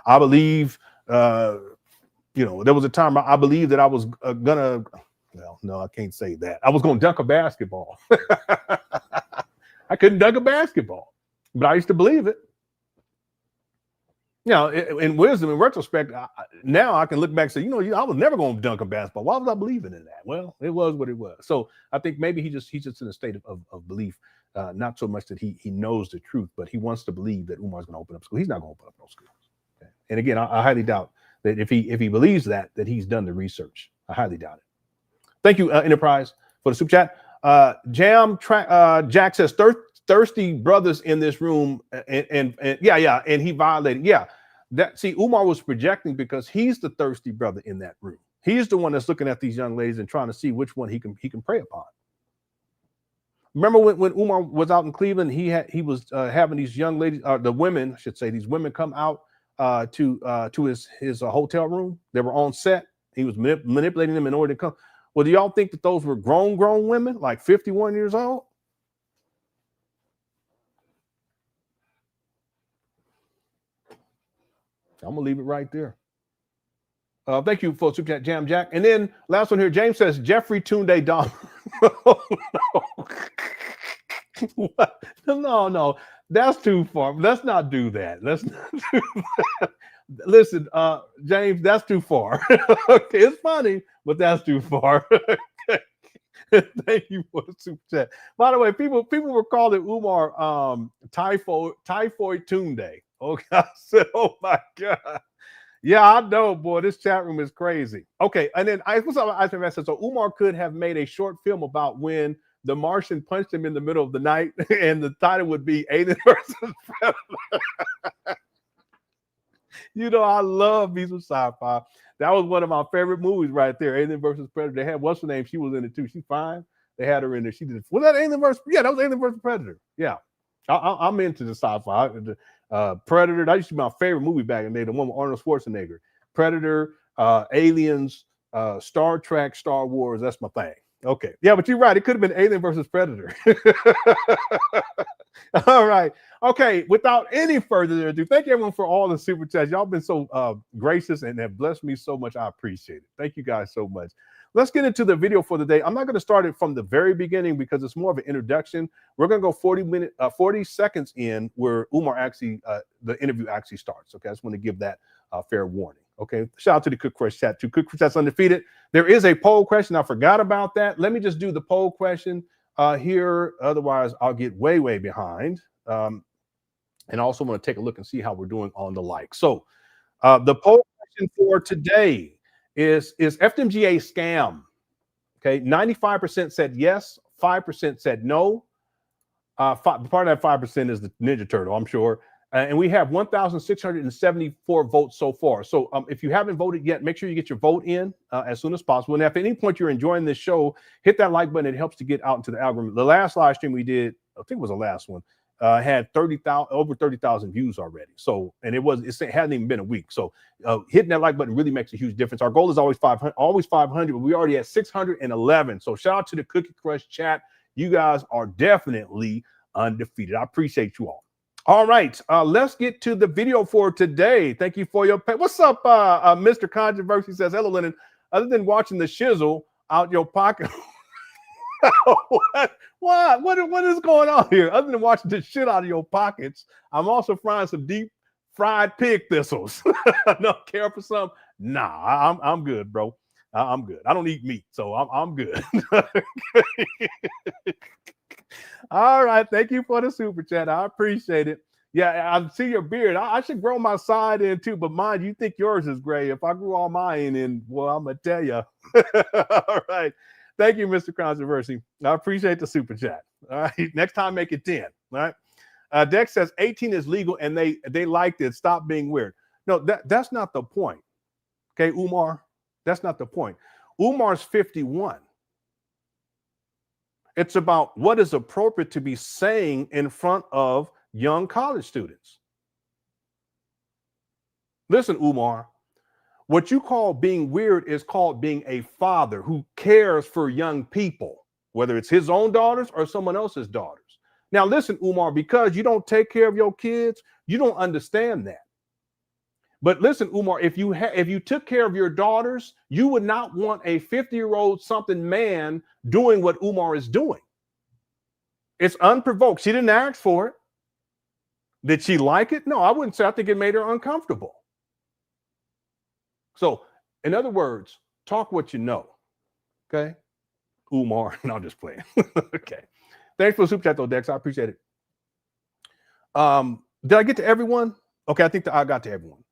I believe. There was a time I believed that I was gonna. Well, no, I can't say that. I was going to dunk a basketball. I couldn't dunk a basketball, but I used to believe it. In wisdom, in retrospect, now I can look back and say, I was never going to dunk a basketball. Why was I believing in that? Well, it was what it was. So I think maybe he's just in a state of belief, not so much that he knows the truth, but he wants to believe that Umar's going to open up school. He's not going to open up no schools. Okay? And again, I highly doubt that if he believes that he's done the research. I highly doubt it. Thank you, Enterprise, for the super chat. Jack says thirsty brothers in this room, and he violated. Yeah, Umar was projecting because he's the thirsty brother in that room. He's the one that's looking at these young ladies and trying to see which one he can prey upon. Remember when Umar was out in Cleveland, he was having these young ladies, the women, I should say, these women come out to his hotel room. They were on set. He was manipulating them in order to come. Well, do y'all think that those were grown women, like 51 years old? I'm gonna leave it right there. Thank you for Super Chat Jam Jack. And then last one here, James says Jeffrey Tunde Dom. Oh, no. What? No, that's too far. Let's not do that. Let's not do that. Listen, James, that's too far. Okay, it's funny, but that's too far. Thank you for the super chat. By the way, people were calling Umar typhoid Tunde. Okay, I said, oh my God. Yeah, I know, boy. This chat room is crazy. Okay, and then I said, so Umar could have made a short film about when the Martian punched him in the middle of the night, and the title would be Alien versus Predator. I love me some sci-fi. That was one of my favorite movies right there, Alien versus Predator. They had, what's her name? She was in it too. She's fine. They had her in there. She did. Was that Alien versus? Yeah, that was Alien versus Predator. Yeah, I'm into the sci-fi. Predator. That used to be my favorite movie back in the day. The one with Arnold Schwarzenegger. Predator, Aliens, Star Trek, Star Wars. That's my thing. Okay. Yeah, but you're right. It could have been Alien versus Predator. All right. Okay. Without any further ado, thank you everyone for all the super chats. Y'all been so gracious and have blessed me so much. I appreciate it. Thank you guys so much. Let's get into the video for the day. I'm not going to start it from the very beginning because it's more of an introduction. We're going to go 40 seconds in where Umar actually, the interview actually starts. Okay. I just want to give that fair warning. Okay. Shout out to the Cook Crush chat too. Cook Crush chat's undefeated. There is a poll question. I forgot about that. Let me just do the poll question here. Otherwise, I'll get way behind. And I also want to take a look and see how we're doing on the like. So the poll question for today is FDMG a scam? Okay, 95% said yes, 5% said no. Part of that 5% is the Ninja Turtle, I'm sure. And we have 1,674 votes so far. So if you haven't voted yet, make sure you get your vote in as soon as possible. And if at any point you're enjoying this show, hit that like button. It helps to get out into the algorithm. The last live stream we did, I think it was the last one, had over 30,000 views already. So, and it hadn't even been a week. So hitting that like button really makes a huge difference. Our goal is always 500, but we already at 611. So shout out to the Cookie Crush chat. You guys are definitely undefeated. I appreciate you all. All right, let's get to the video for today. Thank you for your what's up, Mr. Controversy says, hello, Lenon. Other than watching the shizzle out your pocket, what is going on here? Other than watching the shit out of your pockets, I'm also frying some deep fried pig thistles. No, care for some? Nah, I'm good, bro. I'm good. I don't eat meat, so I'm good. All right, thank you for the super chat. I appreciate it. Yeah, I see your beard. I should grow my side in too, but mine, you think yours is gray. If I grew all mine in, well, I'm gonna tell you. All right. Thank you, Mr. Controversy. I appreciate the super chat. All right. Next time, make it 10. All right. Dex says 18 is legal and they liked it. Stop being weird. No, that's not the point. Okay, Umar, that's not the point. Umar's 51. It's about what is appropriate to be saying in front of young college students. Listen, Umar, what you call being weird is called being a father who cares for young people, whether it's his own daughters or someone else's daughters. Now, listen, Umar, because you don't take care of your kids, you don't understand that. But listen, Umar, if you took care of your daughters, you would not want a 50-year-old something man doing what Umar is doing. It's unprovoked. She didn't ask for it. Did she like it? No, I wouldn't say. I think it made her uncomfortable. So, in other words, talk what you know. Okay? Umar. No, I'm just playing. Okay. Thanks for the super chat, though, Dex. I appreciate it. Did I get to everyone? Okay, I think I got to everyone.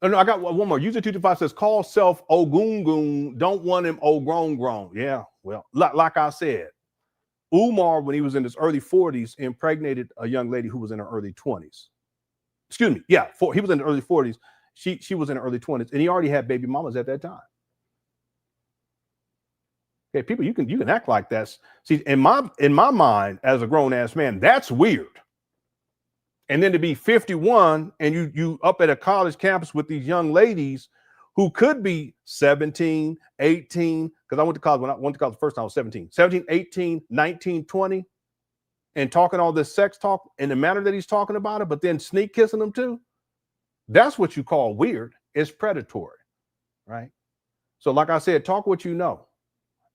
Oh, no, I got one more. User 225 says, call self Ogungun. Don't want him grown. Yeah, well, like I said, Umar, when he was in his early 40s, impregnated a young lady who was in her early 20s. Excuse me. Yeah, he was in the early 40s. She was in her early 20s, and he already had baby mamas at that time. Okay, people, you can act like that. See, in my mind, as a grown-ass man, that's weird. And then to be 51 and you up at a college campus with these young ladies who could be 17, 18, because I went to college when I went to college the first time I was 17, 18, 19, 20, and talking all this sex talk in the manner that he's talking about it, but then sneak kissing them too. That's what you call weird. It's predatory, right? So like I said, talk what you know.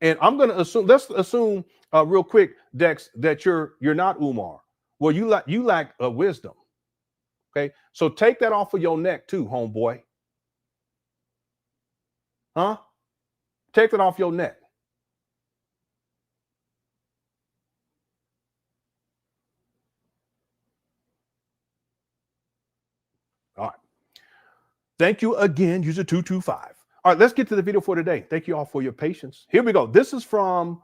And I'm going to assume, let's assume real quick, Dex, that you're not Umar. Well, you lack wisdom. Okay, so take that off of your neck too, homeboy. Huh? Take that off your neck. All right. Thank you again, user 225. All right, let's get to the video for today. Thank you all for your patience. Here we go. This is from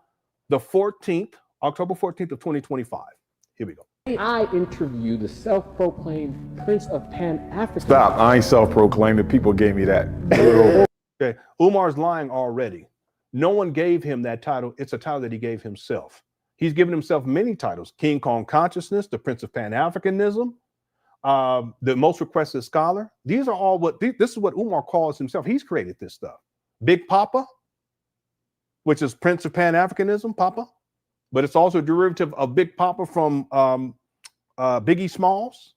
the 14th, October 14th of 2025. Here we go. I interviewed the self-proclaimed Prince of Pan Africanism. Stop. I ain't self-proclaimed. The people gave me that. Okay, Umar's lying already. No one gave him that title. It's a title that he gave himself. He's given himself many titles: King Kong Consciousness, the Prince of Pan Africanism, the Most Requested Scholar. These are all this is what Umar calls himself. He's created this stuff. Big Papa, which is Prince of Pan Africanism, Papa. But it's also a derivative of Big Papa from Biggie Smalls.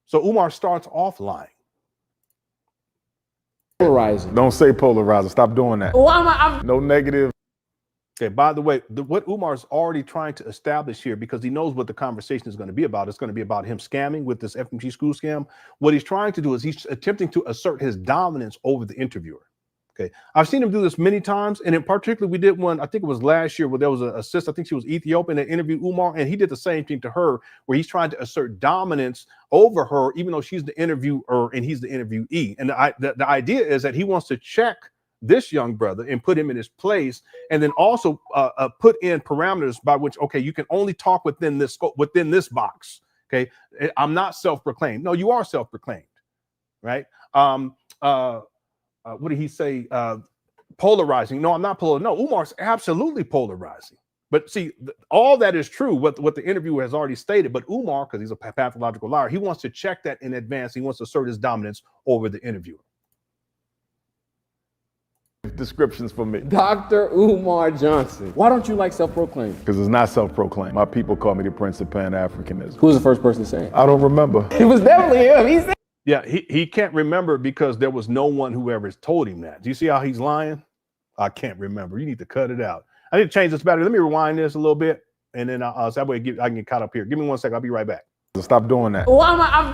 So Umar starts off lying. Polarizing. Don't say polarizing. Stop doing that. No negative. Okay, by the way, what Umar's already trying to establish here, because he knows what the conversation is going to be about, it's going to be about him scamming with this FDMG school scam. What he's trying to do is he's attempting to assert his dominance over the interviewer. Okay, I've seen him do this many times, and in particular, we did one, I think it was last year, where there was a sister, I think she was Ethiopian, that interviewed Umar, and he did the same thing to her, where he's trying to assert dominance over her, even though she's the interviewer and he's the interviewee. And the idea is that he wants to check this young brother and put him in his place, and then also put in parameters by which, okay, you can only talk within this scope, within this box. Okay, I'm not self-proclaimed. No, you are self-proclaimed, right? What did he say? Polarizing. No, I'm not polarizing. No, Umar's absolutely polarizing. But see, all that is true, what the interviewer has already stated. But Umar, because he's a pathological liar, he wants to check that in advance. He wants to assert his dominance over the interviewer. descriptions for me. Dr. Umar Johnson. Why don't you like self-proclaimed? Because it's not self-proclaimed. My people call me the Prince of Pan Africanism. Who was the first person saying it? I don't remember. It was definitely him. He said. Yeah, he can't remember because there was no one who ever told him that. Do you see how he's lying? I can't remember. You need to cut it out. I need to change this battery. Let me rewind this a little bit, and then so that way I can get caught up here. Give me 1 second. I'll be right back. Stop doing that.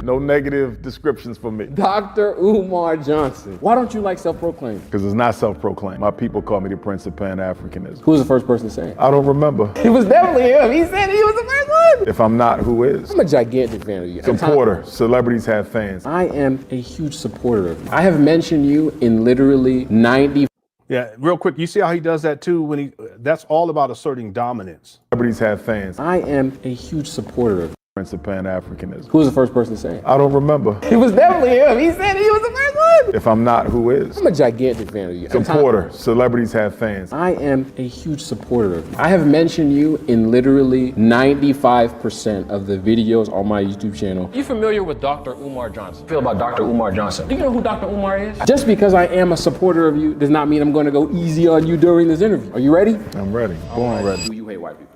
No negative descriptions for me. Dr. Umar Johnson. Why don't you like self-proclaimed? Because it's not self-proclaimed. My people call me the Prince of Pan Africanism. Who was the first person saying it? I don't remember. It was definitely him. He said he was the first one. If I'm not, who is? I'm a gigantic fan of you. Supporter. Celebrities have fans. I am a huge supporter of you. I have mentioned you in literally 90. Yeah, real quick. You see how he does that too? When that's all about asserting dominance. Celebrities have fans. I am a huge supporter of you. Prince of Pan Africanism. Who was the first person saying it? I don't remember. It was definitely him. He said he was the first one. If I'm not, who is? I'm a gigantic fan of you. Supporter. Celebrities have fans. I am a huge supporter of you. I have mentioned you in literally 95% of the videos on my YouTube channel. You familiar with Dr. Umar Johnson? Feel about Dr. Umar Johnson. Do you know who Dr. Umar is? Just because I am a supporter of you does not mean I'm going to go easy on you during this interview. Are you ready? I'm ready. Born ready. Do you hate white people?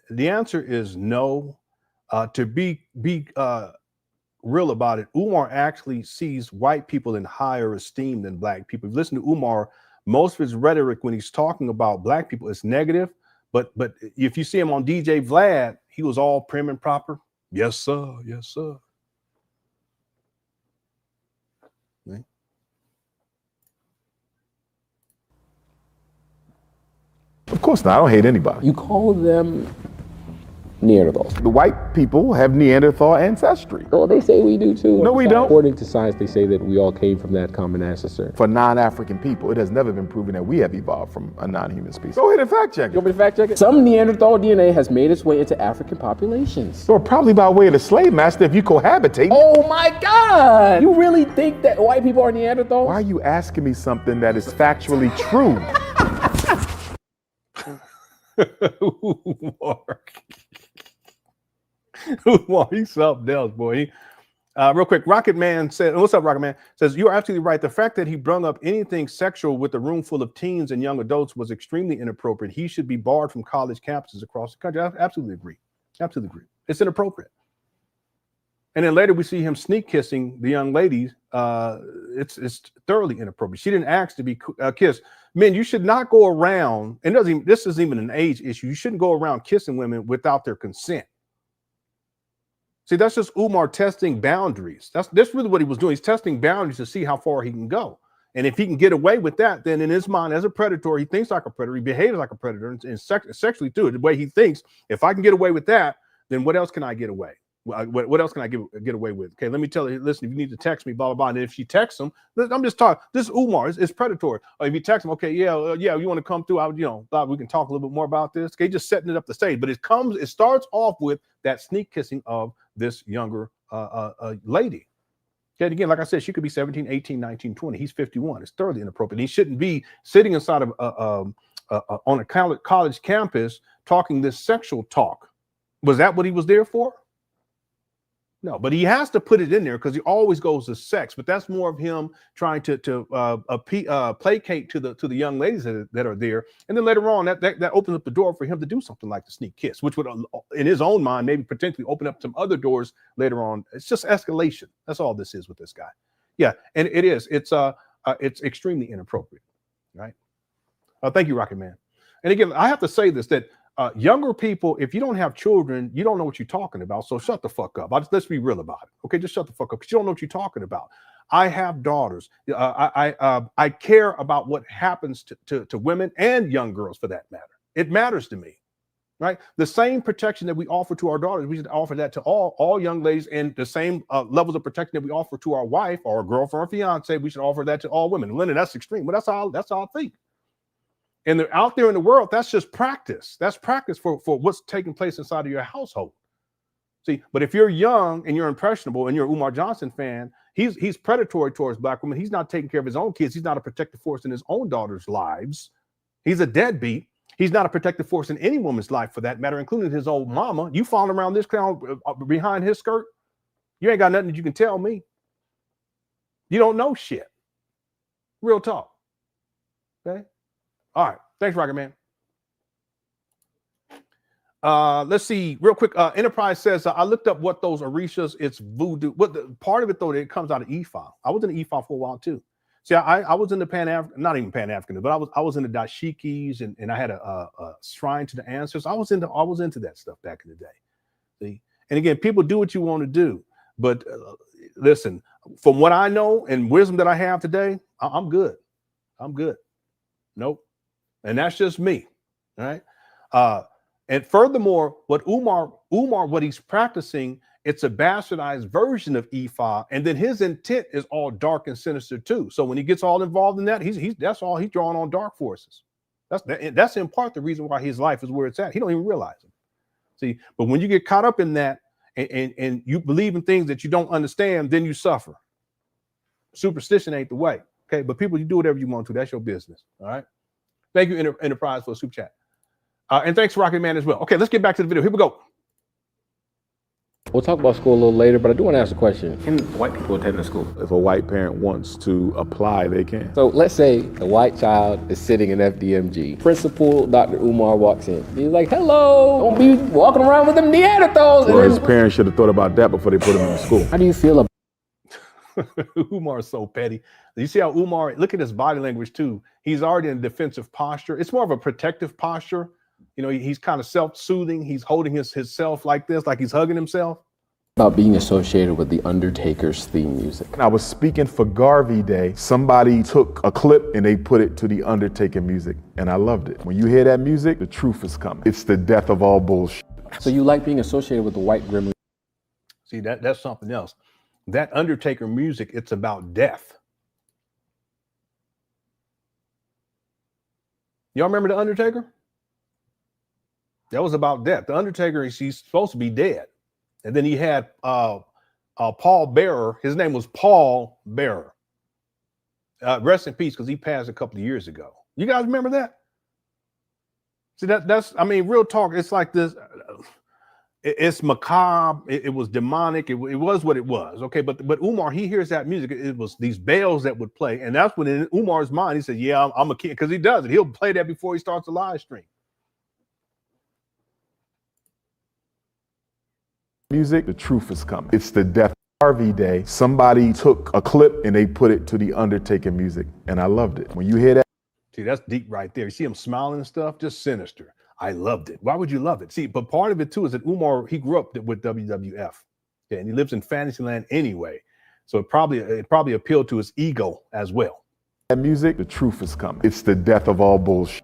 The answer is no. To be real about it, Umar actually sees white people in higher esteem than black people. If you listen to Umar, most of his rhetoric when he's talking about black people is negative. But if you see him on DJ Vlad, he was all prim and proper. Yes, sir. Yes, sir. Okay. Of course not. I don't hate anybody. You call them Neanderthals. The white people have Neanderthal ancestry. Well, they say we do too. No, we don't. According to science, they say that we all came from that common ancestor. For non-African people, it has never been proven that we have evolved from a non-human species. Go ahead and fact check it. You want me to fact check it? Some Neanderthal DNA has made its way into African populations. Or probably by way of the slave master if you cohabitate. Oh my God! You really think that white people are Neanderthals? Why are you asking me something that is factually true? Umar, he's something else, boy. Real quick, Rocket Man said, what's up, Rocket Man? Says, you are absolutely right. The fact that he brung up anything sexual with a room full of teens and young adults was extremely inappropriate. He should be barred from college campuses across the country. I absolutely agree. Absolutely agree. It's inappropriate. And then later we see him sneak kissing the young ladies. It's thoroughly inappropriate. She didn't ask to be kissed. Men, you should not go around, and this isn't even an age issue. You shouldn't go around kissing women without their consent. See, that's just Umar testing boundaries. That's really what he was doing. He's testing boundaries to see how far he can go. And if he can get away with that, then in his mind, as a predator, he thinks like a predator. He behaves like a predator, and sexually too. The way he thinks, if I can get away with that, then what else can I get away? What else can I get away with? Okay, let me tell you, listen, if you need to text me, blah, blah, blah. And if she texts him, I'm just talking, this is Umar, it's predatory. Or if you text him, okay, yeah, you want to come through, we can talk a little bit more about this. Okay, just setting it up the stage. But it starts off with that sneak kissing of this younger lady. Okay, and again, like I said, she could be 17, 18, 19, 20. He's 51. It's thoroughly inappropriate. He shouldn't be sitting inside of on a college campus talking this sexual talk. Was that what he was there for? No, but he has to put it in there because he always goes to sex. But that's more of him trying to placate to the young ladies that are there. And then later on, that opens up the door for him to do something like the sneak kiss, which would, in his own mind, maybe potentially open up some other doors later on. It's just escalation. That's all this is with this guy. Yeah, and it is. It's extremely inappropriate, right? Thank you, Rocket Man. And again, I have to say this, that younger people, if you don't have children, you don't know what you're talking about. So shut the fuck up. Let's be real about it. Okay, just shut the fuck up because you don't know what you're talking about. I have daughters. I care about what happens to women and young girls for that matter. It matters to me, right? The same protection that we offer to our daughters, we should offer that to all young ladies, and the same levels of protection that we offer to our wife or our girlfriend or fiance, we should offer that to all women. Lenon, that's extreme, but that's how I think. And they're out there in the world, that's just practice. That's practice for what's taking place inside of your household. See, but if you're young and you're impressionable and you're an Umar Johnson fan, he's predatory towards black women. He's not taking care of his own kids. He's not a protective force in his own daughter's lives. He's a deadbeat. He's not a protective force in any woman's life for that matter, including his old mama. You following around this clown behind his skirt? You ain't got nothing that you can tell me. You don't know shit. Real talk. Okay. All right. Thanks, Rocket Man. Let's see real quick. Enterprise says, I looked up what those Orishas, it's voodoo. What the part of it though, it comes out of Ifa. I was in the Ifa for a while too. See, I was in the not even Pan African, but I was in the dashikis and I had a shrine to the ancestors. I was into that stuff back in the day. See, and again, people do what you want to do, but listen, from what I know and wisdom that I have today, I'm good. I'm good. Nope. And that's just me. All right. And furthermore, what Umar, what he's practicing, it's a bastardized version of Ifa, and then his intent is all dark and sinister too. So when he gets all involved in that, that's all he's drawing on dark forces. That's in part the reason why his life is where it's at. He don't even realize it. See, but when you get caught up in that and you believe in things that you don't understand, then you suffer. Superstition ain't the way. Okay, but people, you do whatever you want to. That's your business. All right. Thank you, Enterprise, for a super chat. And thanks, Rocket Man, as well. Okay, let's get back to the video. Here we go. We'll talk about school a little later, but I do want to ask a question. Can white people attend the school? If a white parent wants to apply, they can. So let's say the white child is sitting in FDMG. Principal Dr. Umar walks in. He's like, hello, don't be walking around with them Neanderthals. Well, his parents should have thought about that before they put him in school. How do you feel about Umar is so petty. You see how Umar, look at his body language too. He's already in a defensive posture. It's more of a protective posture. You know, he's kind of self-soothing. He's holding himself like this, like he's hugging himself. About being associated with the Undertaker's theme music? I was speaking for Garvey Day. Somebody took a clip and they put it to the Undertaker music, and I loved it. When you hear that music, the truth is coming. It's the death of all bullshit. So you like being associated with the white grim? See, that's something else. That Undertaker music, it's about death. Y'all remember the Undertaker? That was about death. The Undertaker, he's supposed to be dead. And then he had Paul Bearer. His name was Paul Bearer. Rest in peace, because he passed a couple of years ago. You guys remember that? See, that's, I mean, real talk. It's like this. It's macabre. It was demonic. It was what it was. Okay, but Umar, he hears that music. It was these bells that would play. And that's when in Umar's mind, he said, yeah, I'm a kid, because he does it. He'll play that before he starts the live stream. Music, the truth is coming. It's the death of Harvey Day. Somebody took a clip and they put it to the Undertaker music, and I loved it. When you hear that. See, that's deep right there. You see him smiling and stuff, just sinister. I loved it. Why would you love it? See, but part of it too is that Umar, he grew up with WWF. Yeah, and he lives in Fantasyland anyway. So it probably appealed to his ego as well. That music, the truth is coming. It's the death of all bullshit.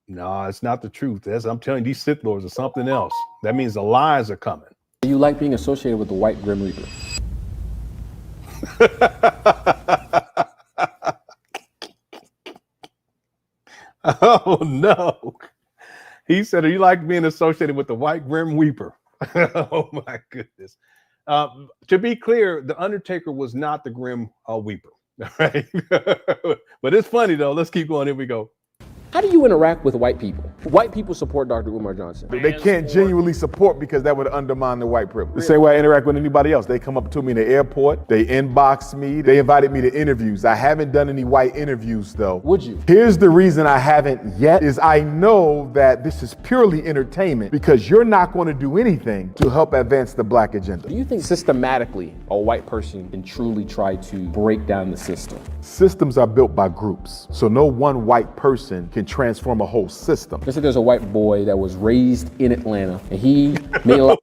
No, it's not the truth. I'm telling you, these Sith Lords are something else. That means the lies are coming. You like being associated with the white Grim Reaper? Oh no. He said, are you like being associated with the white Grim Reaper? Oh my goodness. To be clear, the Undertaker was not the Grim Reaper. Right? But it's funny though. Let's keep going. Here we go. How do you interact with white people? White people support Dr. Umar Johnson. They can't genuinely support because that would undermine the white privilege. The same way I interact with anybody else. They come up to me in the airport, they inbox me, they invited me to interviews. I haven't done any white interviews though. Would you? Here's the reason I haven't yet is I know that this is purely entertainment because you're not going to do anything to help advance the black agenda. Do you think systematically a white person can truly try to break down the system? Systems are built by groups. So no one white person can transform a whole system. Let's say there's a white boy that was raised in Atlanta and he made a lot.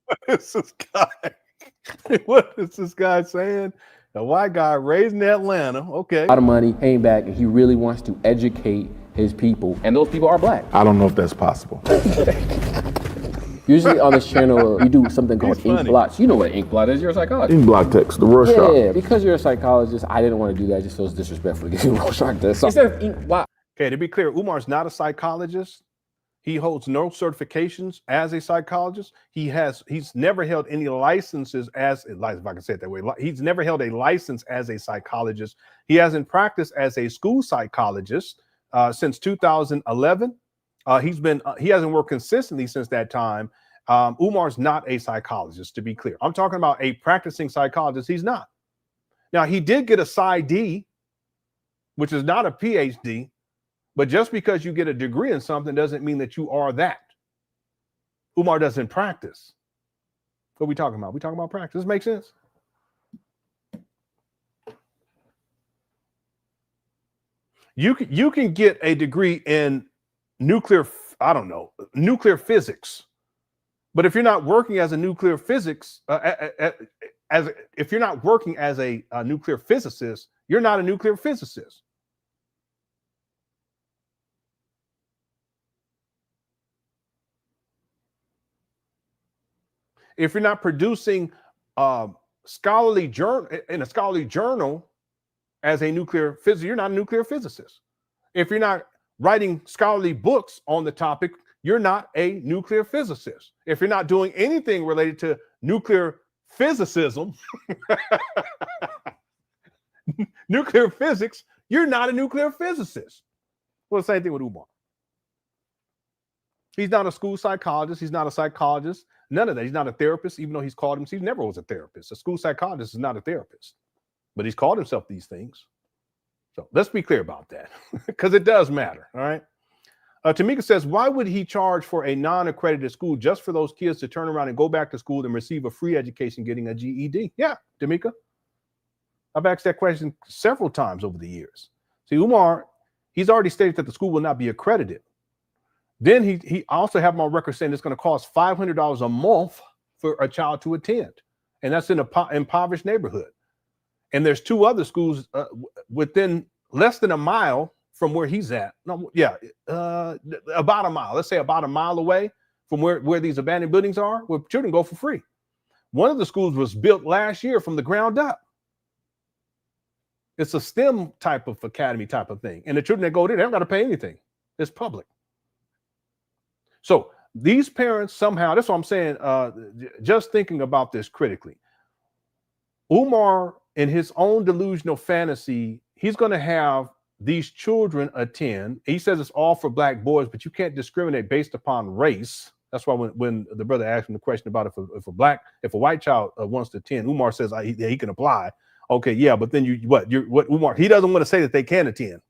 What is this guy saying? A white guy raised in Atlanta, okay. A lot of money, came back, and he really wants to educate his people. And those people are black. I don't know if that's possible. Usually on this channel, we do something called ink blots. You know what ink blot is, you're a psychologist. Ink blot text, the Rorschach. Yeah, because you're a psychologist, I didn't want to do that. It just feels disrespectful to give you a Rorschach test. So instead of ink blot. Okay, to be clear, Umar's not a psychologist. He holds no certifications as a psychologist. He's never held any licenses as, if I can say it that way, he's never held a license as a psychologist. He hasn't practiced as a school psychologist since 2011. He hasn't worked consistently since that time. Umar's not a psychologist, to be clear. I'm talking about a practicing psychologist. He's not. Now, he did get a PsyD, which is not a PhD, but just because you get a degree in something doesn't mean that you are that. Umar doesn't practice. What are we talking about? We talking about practice. Does this make sense? You can get a degree in nuclear But if you're not working as a nuclear physics, if you're not working as a nuclear physicist, you're not a nuclear physicist. If you're not producing scholarly journal in a scholarly journal as a nuclear physicist, you're not a nuclear physicist. If you're not writing scholarly books on the topic, you're not a nuclear physicist. If you're not doing anything related to nuclear physicism, nuclear physics, you're not a nuclear physicist. Well, the same thing with Umar. He's not a school psychologist. He's not a psychologist. None of that. He's not a therapist, even though he's called himself. He never was a therapist. A school psychologist is not a therapist, but he's called himself these things. So let's be clear about that because it does matter. All right. Tamika says, why would he charge for a non-accredited school just for those kids to turn around and go back to school and receive a free education getting a GED? Yeah, Tamika. I've asked that question several times over the years. See, Umar, he's already stated that the school will not be accredited. Then he also have him on record saying it's going to cost $500 a month for a child to attend. And that's in an impoverished neighborhood. And there's two other schools within less than a mile from where he's at. No, yeah, about a mile. Let's say about a mile away from where these abandoned buildings are, where children go for free. One of the schools was built last year from the ground up. It's a STEM type of academy type of thing. And the children that go there, they don't got to pay anything. It's public. So these parents somehow, that's what I'm saying, just thinking about this critically. Umar, in his own delusional fantasy, he's going to have these children attend. He says it's all for black boys, but you can't discriminate based upon race. That's why when the brother asked him the question about if a white child wants to attend, Umar says he can apply. Okay, yeah, but then what Umar, he doesn't want to say that they can attend.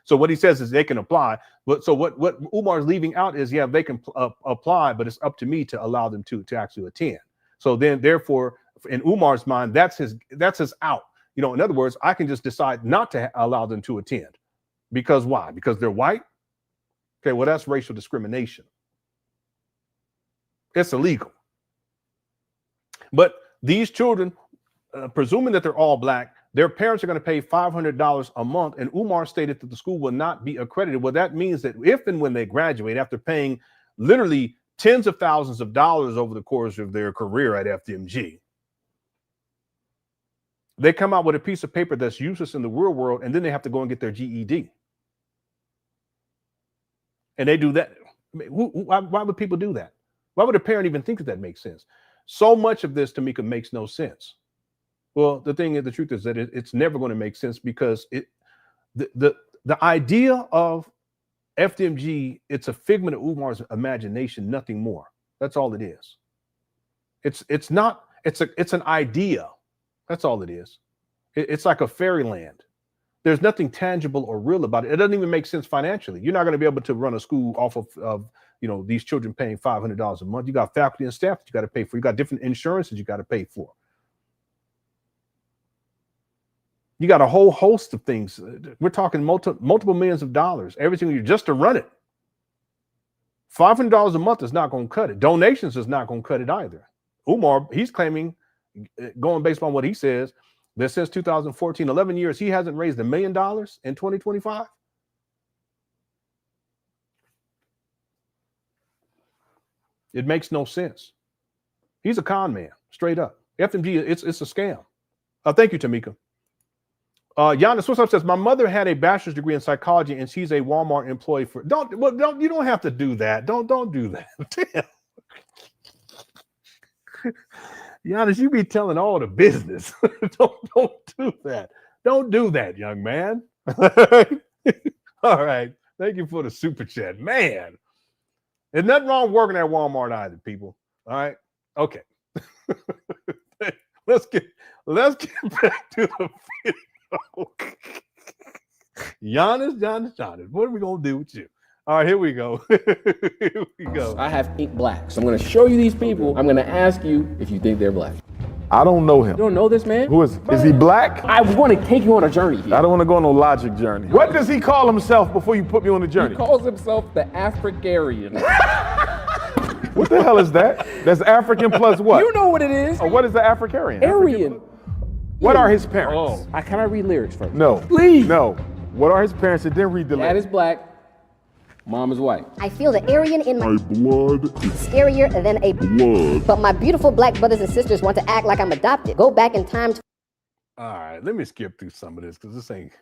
So what he says is they can apply. But so what Umar's leaving out is, yeah, they can apply, but it's up to me to allow them to actually attend. So then, therefore, in Umar's mind, that's his out. You know, in other words, I can just decide not to allow them to attend. Because why? Because they're white? Okay, well, that's racial discrimination. It's illegal. But these children, presuming that they're all black, their parents are going to pay $500 a month, and Umar stated that the school will not be accredited. Well, that means that if and when they graduate, after paying literally tens of thousands of dollars over the course of their career at FDMG, they come out with a piece of paper that's useless in the real world, and then they have to go and get their GED. And they do that. Why would people do that? Why would a parent even think that makes sense? So much of this, Tamika, makes no sense. Well, the truth is that it's never going to make sense, because the idea of FDMG, it's a figment of Umar's imagination, nothing more. That's all it is. It's an idea. That's all it is. It's like a fairyland. There's nothing tangible or real about it. It doesn't even make sense financially. You're not going to be able to run a school off of these children paying $500 a month. You got faculty and staff that you got to pay for. You got different insurances you got to pay for. You got a whole host of things. We're talking multiple millions of dollars, everything just to run it. $500 a month is not going to cut it. Donations is not going to cut it either. Umar, he's claiming, going based on what he says, that since 2014, 11 years, he hasn't raised $1 million in 2025. It makes no sense. He's a con man, straight up. FMG, it's a scam. Thank you, Tamika. Giannis, what's up? Says, my mother had a bachelor's degree in psychology, and she's a Walmart employee for. You don't have to do that. Don't do that. Giannis, you be telling all the business. don't do that. Don't do that, young man. All right. Thank you for the super chat, man. There's nothing wrong working at Walmart either, people. All right. Okay. let's get back to the video. Giannis, what are we gonna do with you? All right, here we go. Here we go. I have ink black. So I'm going to show you these people. I'm going to ask you if you think they're black. I don't know him. You don't know this man? Who is he black? I want to take you on a journey here. I don't want to go on no logic journey. What does he call himself before you put me on the journey? He calls himself the Africarian. What the hell is that? That's African plus what? You know what it is. Oh, what is the Africarian? Aryan. What are his parents? Oh. Can I read lyrics first? No. Please. No. What are his parents? And then read the Dad lyrics. is black. Mom is white. I feel the Aryan in my blood is scarier than a blood. But my beautiful black brothers and sisters want to act like I'm adopted. Go back in time. All right, let me skip through some of this because this ain't.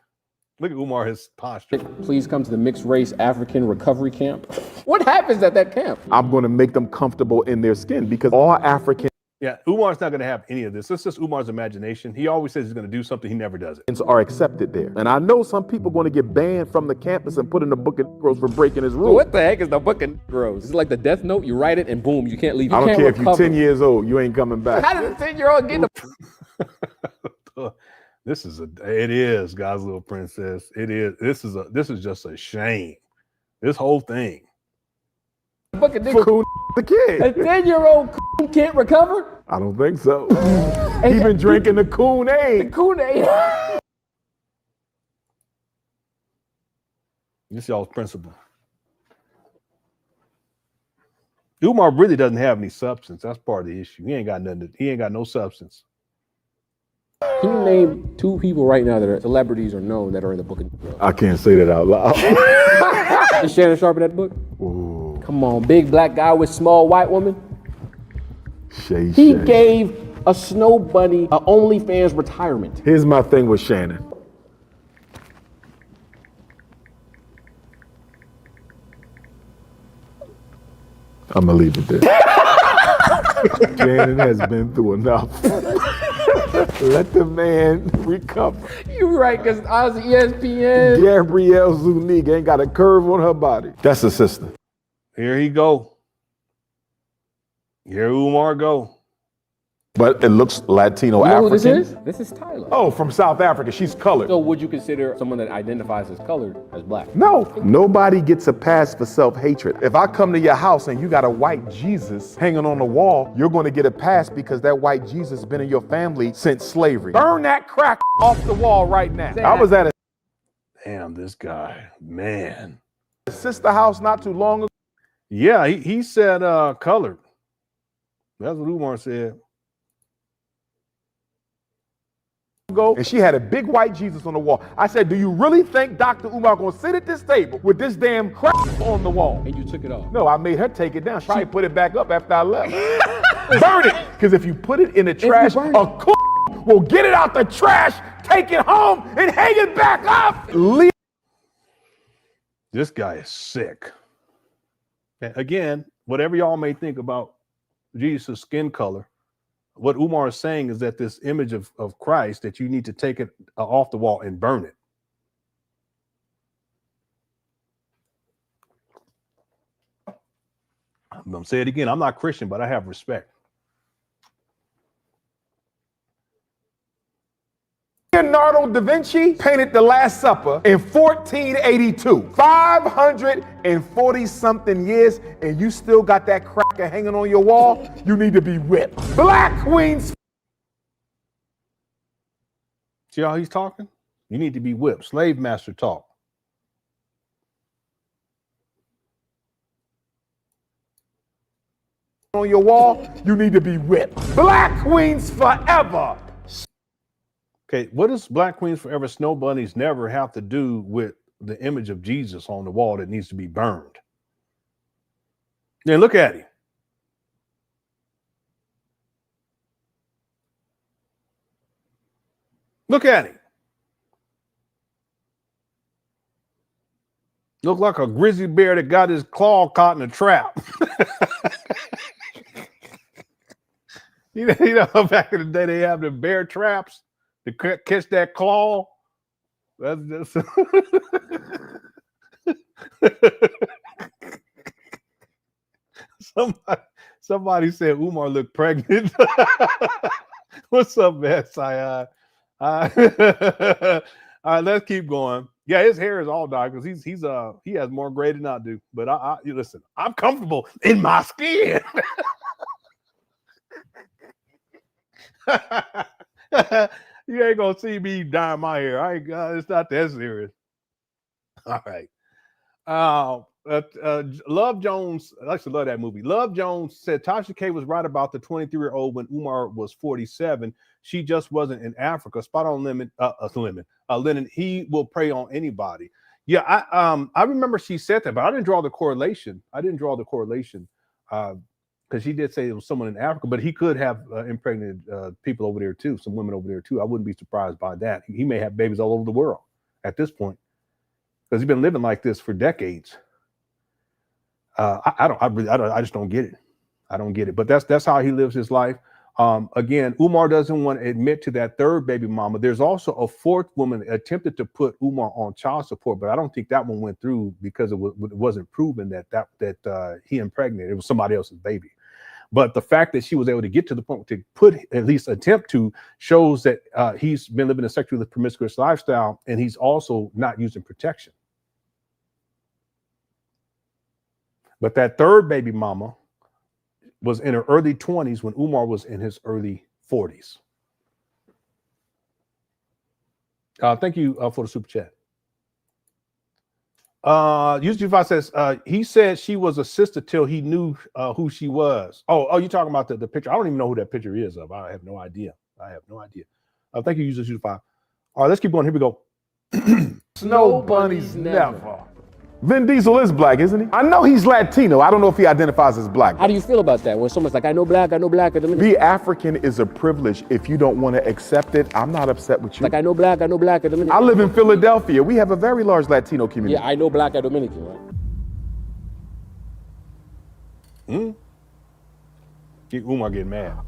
Look at Umar, his posture. Please come to the mixed race African recovery camp. What happens at that camp? I'm going to make them comfortable in their skin because all Africans Yeah, Umar's not going to have any of this. This is Umar's imagination. He always says he's going to do something. He never does it. are accepted there. And I know some people are going to get banned from the campus and put in the book of Negroes for breaking his So rules. what the heck is the book of Negroes? Is it like the Death Note? You write it and boom, you can't leave. You I don't can't care if recover. you're 10 years old, you ain't coming back. How does a 10-year-old get the It is God's little princess. It is. This is just a shame. This whole thing. book of Negroes? Coon the kid. A 10-year-old coon can't recover? I don't think so. He been drinking the Kool-Aid. The Kool-Aid. This y'all's principle. Umar really doesn't have any substance. That's part of the issue. He ain't got nothing. He ain't got no substance. Can you name 2 people right now that are celebrities or known that are in the book of Negroes? I can't say that out loud. Is Shannon Sharp in that book? Ooh. Come on, big black guy with small white woman. Shay. He gave a snow bunny a OnlyFans retirement. Here's my thing with Shannon. I'm gonna leave it there. Shannon has been through enough. Let the man recover. You're right, because I was ESPN. Gabrielle Zuniga ain't got a curve on her body. That's a sister. Here he go. Here Umar go. But it looks Latino You know African. who this is? This is Tyler. Oh, from South Africa. She's colored. So would you consider someone that identifies as colored as black? No, nobody gets a pass for self-hatred. If I come to your house and you got a white Jesus hanging on the wall, you're going to get a pass because that white Jesus been in your family since slavery. Burn that crack off the wall right now. I was at a Damn, this guy, man. sister house not too long Yeah, he said colored. That's what Umar said. ago, and she had a big white Jesus on the wall. I said, do you really think Dr. Umar gonna sit at this table with this damn crap on the wall? And you took it off. No, I made her take it down. She probably put it back up after I left. Burn it, because if you put it in the trash, a cook will get it out the trash, take it home, and hang it back up. This guy is sick. And again, whatever y'all may think about Jesus' skin color, what Umar is saying is that this image of Christ, that you need to take it off the wall and burn it. I'm going to say it again. I'm not Christian, but I have respect. Leonardo da Vinci painted The Last Supper in 1482. 540 something years, and you still got that cracker hanging on your wall. You need to be whipped. Black Queens. See how he's talking? You need to be whipped. Slave master talk. On your wall, you need to be whipped. Black Queens forever. Okay, what does Black Queens Forever Snow Bunnies never have to do with the image of Jesus on the wall that needs to be burned? Then look at him. Look at him. Look like a grizzly bear that got his claw caught in a trap. you know, back in the day they have the bear traps to catch that claw. That's just somebody said Umar looked pregnant. What's up, man? All right, let's keep going. Yeah, his hair is all dark because he has more gray than I do. But you listen, I'm comfortable in my skin. You ain't gonna see me dyeing my hair. It's not that serious. All right. Love Jones, I actually love that movie. Love Jones said Tasha K was right about the 23-year-old when Umar was 47. She just wasn't in Africa. Spot on Lenon. He will prey on anybody. Yeah, I remember she said that, but I didn't draw the correlation. Because she did say it was someone in Africa, but he could have impregnated people over there too, some women over there too. I wouldn't be surprised by that. He may have babies all over the world at this point, because he's been living like this for decades. I just don't get it. I don't get it. But that's how he lives his life. Again, Umar doesn't want to admit to that third baby mama. There's also a fourth woman attempted to put Umar on child support, but I don't think that one went through because it wasn't proven that he impregnated. It was somebody else's baby. But the fact that she was able to get to the point to put, at least attempt to, shows that he's been living a sexually promiscuous lifestyle, and he's also not using protection. But that third baby mama was in her early 20s when Umar was in his early 40s. Thank you for the super chat. Yusuf says he said she was a sister till he knew who she was. Oh, you're talking about the picture. I don't even know who that picture is of. I have no idea. Thank you, Yusuf. All right, let's keep going. Here we go. Snow bunnies never. Vin Diesel is black, isn't he? I know he's Latino. I don't know if he identifies as black. How do you feel about that when someone's like, I know black. Be African is a privilege. If you don't want to accept it, I'm not upset with you. Like, I know black. I live in Philadelphia. We have a very large Latino community. Yeah, I know black and Dominican, right? Umar getting mad.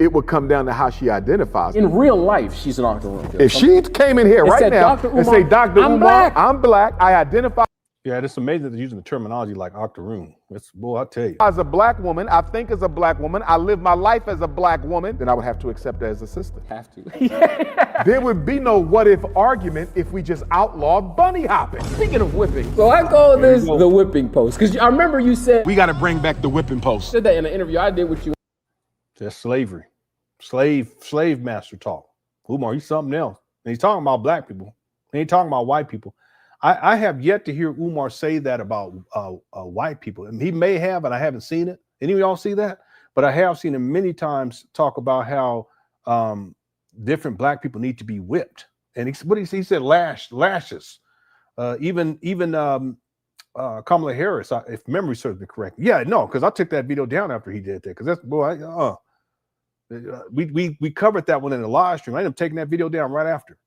It would come down to how she identifies. In real life, she's an octoroon. If she came in here right now and say, Dr. Umar, I'm black, I identify. Yeah, it's amazing that they're using the terminology like octoroon. Boy, I tell you. As a black woman, I think as a black woman, I live my life as a black woman, then I would have to accept her as a sister. Have to. There would be no what if argument if we just outlawed bunny hopping. Speaking of whipping, so I call this the whipping post, because I remember you said we got to bring back the whipping post. Said that in an interview I did with you. That's slavery, slave master talk. Umar, he's something else. And he's talking about black people. He ain't talking about white people. I have yet to hear Umar say that about white people. And he may have, and I haven't seen it. Any of y'all see that? But I have seen him many times talk about how different black people need to be whipped. And he said lashes. Even Kamala Harris, if memory serves me correctly. Yeah, no, because I took that video down after he did that. Because that's, boy, we covered that one in the live stream. I ended up taking that video down right after.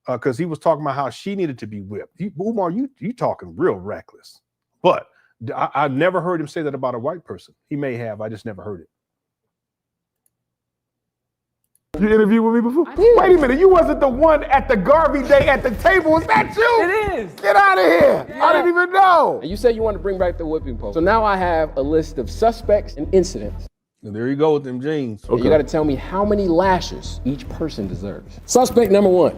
Because he was talking about how she needed to be whipped. Umar, you talking real reckless. But I've never heard him say that about a white person. He may have. I just never heard it. You interviewed with me before? Wait a minute. You wasn't the one at the Garvey Day at the table. Was that you? It is. Get out of here. Yeah. I didn't even know. And you said you want to bring back the whipping post. So now I have a list of suspects and incidents. And there you go with them jeans. Okay. You got to tell me how many lashes each person deserves. Suspect number 1.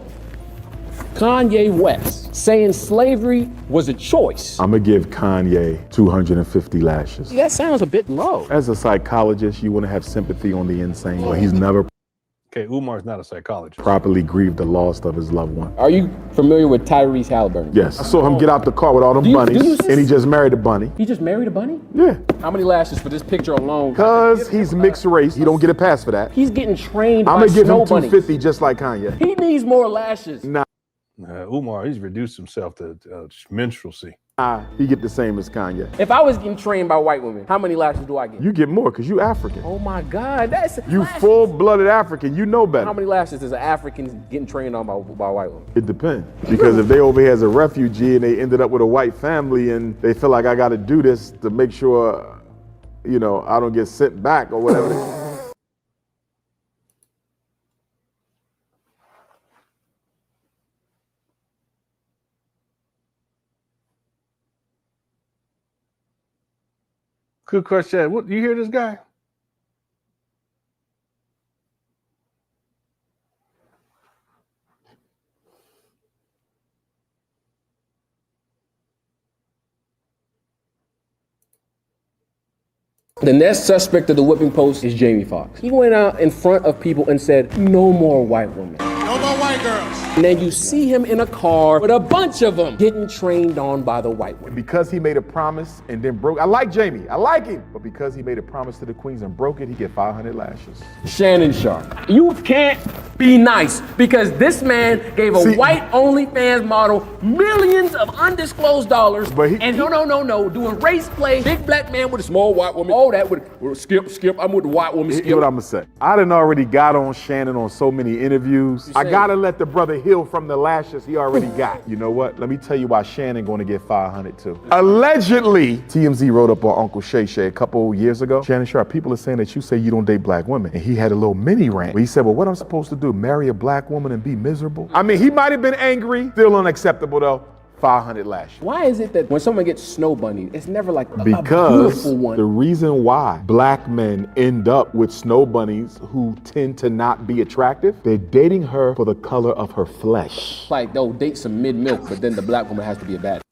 Kanye West, saying slavery was a choice. I'm going to give Kanye 250 lashes. That sounds a bit low. As a psychologist, you want to have sympathy on the insane, but he's never Okay, Umar's not a psychologist. Properly grieved the loss of his loved one. Are you familiar with Tyrese Halliburton? Yes. I saw him get out the car with all them bunnies, and he just married a bunny. He just married a bunny? Yeah. How many lashes for this picture alone? Because he's mixed race. He don't get a pass for that. He's getting trained by I'm going to give him bunnies. 250 just like Kanye. He needs more lashes. Nah. Umar, he's reduced himself to minstrelsy. He get the same as Kanye. If I was getting trained by white women, how many lashes do I get? You get more because you African. Oh my God, that's you full-blooded African. You know better. How many lashes is an African getting trained on by white women? It depends. Because if they over here as a refugee and they ended up with a white family and they feel like I got to do this to make sure, you know, I don't get sent back or whatever. Good question. What, you hear this guy? The next suspect of the whipping post is Jamie Foxx. He went out in front of people and said, "No more white women. No more white girls." And then you see him in a car with a bunch of them getting trained on by the white women. Because he made a promise and then broke. I like Jamie. I like him. But because he made a promise to the queens and broke it, he get 500 lashes. Shannon Sharp. You can't be nice because this man gave a white OnlyFans model millions of undisclosed dollars. But he, and no, doing race play, big black man with a small white woman. Oh, that would skip. I'm with the white woman. Here's what I'm gonna say. I done already got on Shannon on so many interviews. I gotta let the brother heal from the lashes he already got. You know what? Let me tell you why Shannon gonna get 500 too. Allegedly, TMZ wrote up on Uncle Shay Shay a couple years ago. Shannon Sharp, people are saying that you say you don't date black women. And he had a little mini rant where he said, well, what I'm supposed to do, marry a black woman and be miserable? I mean, he might have been angry, still unacceptable though. 500 lashes. Why is it that when someone gets snow bunny, it's never like a because beautiful one? The reason why black men end up with snow bunnies who tend to not be attractive, they're dating her for the color of her flesh. Like they'll date some mid-milk, but then the black woman has to be a bad.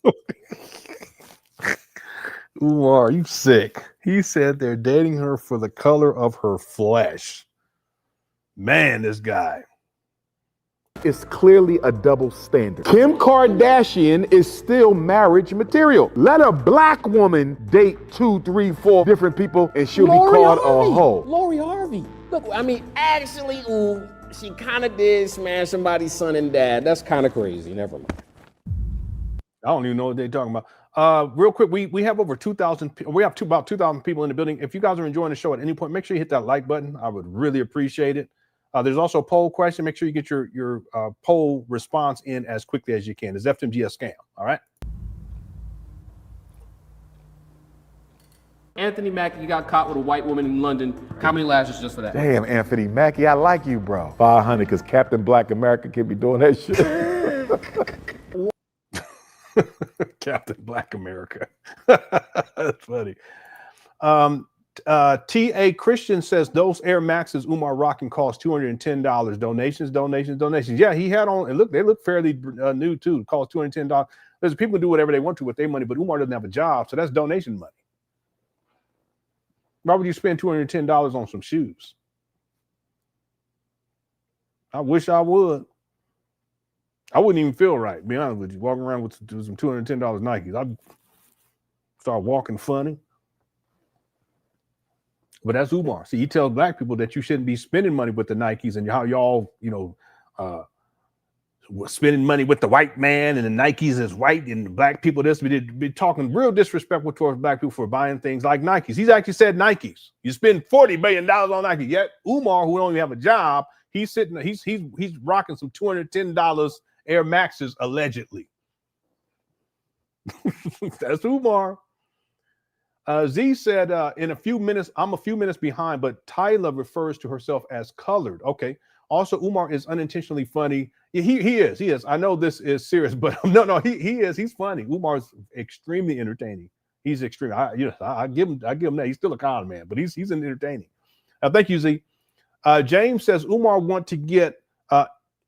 Umar, you sick. He said they're dating her for the color of her flesh. Man, this guy. It's clearly a double standard. Kim Kardashian is still marriage material. Let a black woman date 2, 3, 4 different people and she'll be called a hoe. Lori Harvey. Look, I mean, actually, she kind of did smash somebody's son and dad. That's kind of crazy. Never mind. I don't even know what they're talking about. Real quick, we have over 2,000. We have about 2,000 people in the building. If you guys are enjoying the show at any point, make sure you hit that like button. I would really appreciate it. There's also a poll question. Make sure you get your poll response in as quickly as you can. Is FDMG a scam? All right. Anthony Mackie got caught with a white woman in London. How many lashes just for that? Damn, Anthony Mackie, I like you, bro. 500, because Captain Black America can be doing that shit. Captain Black America. That's funny. T.A. Christian says those Air Maxes Umar rocking cost $210. Donations. Yeah, he had on, and look, they look fairly new too. Cost $210. There's people who do whatever they want to with their money, but Umar doesn't have a job, so that's donation money. Why would you spend $210 on some shoes? I wish I would. I wouldn't even feel right, to be honest with you, walking around with some $210 Nikes. I'd start walking funny. But that's Umar. See, he tells black people that you shouldn't be spending money with the Nikes and how y'all, spending money with the white man and the Nikes is white and the black people this. We did be talking real disrespectful towards black people for buying things like Nikes. He's actually said Nikes. You spend $40 billion on Nike. Yet Umar, who don't even have a job, he's rocking some $210 Air Maxes allegedly. That's Umar. Z said, in a few minutes, I'm a few minutes behind, but Tyla refers to herself as colored. Okay. Also, Umar is unintentionally funny. He is. I know this is serious, but no, he is. He's funny. Umar's extremely entertaining. He's extreme. I give him that. He's still a con man, but he's entertaining. Thank you, Z. James says Umar want to get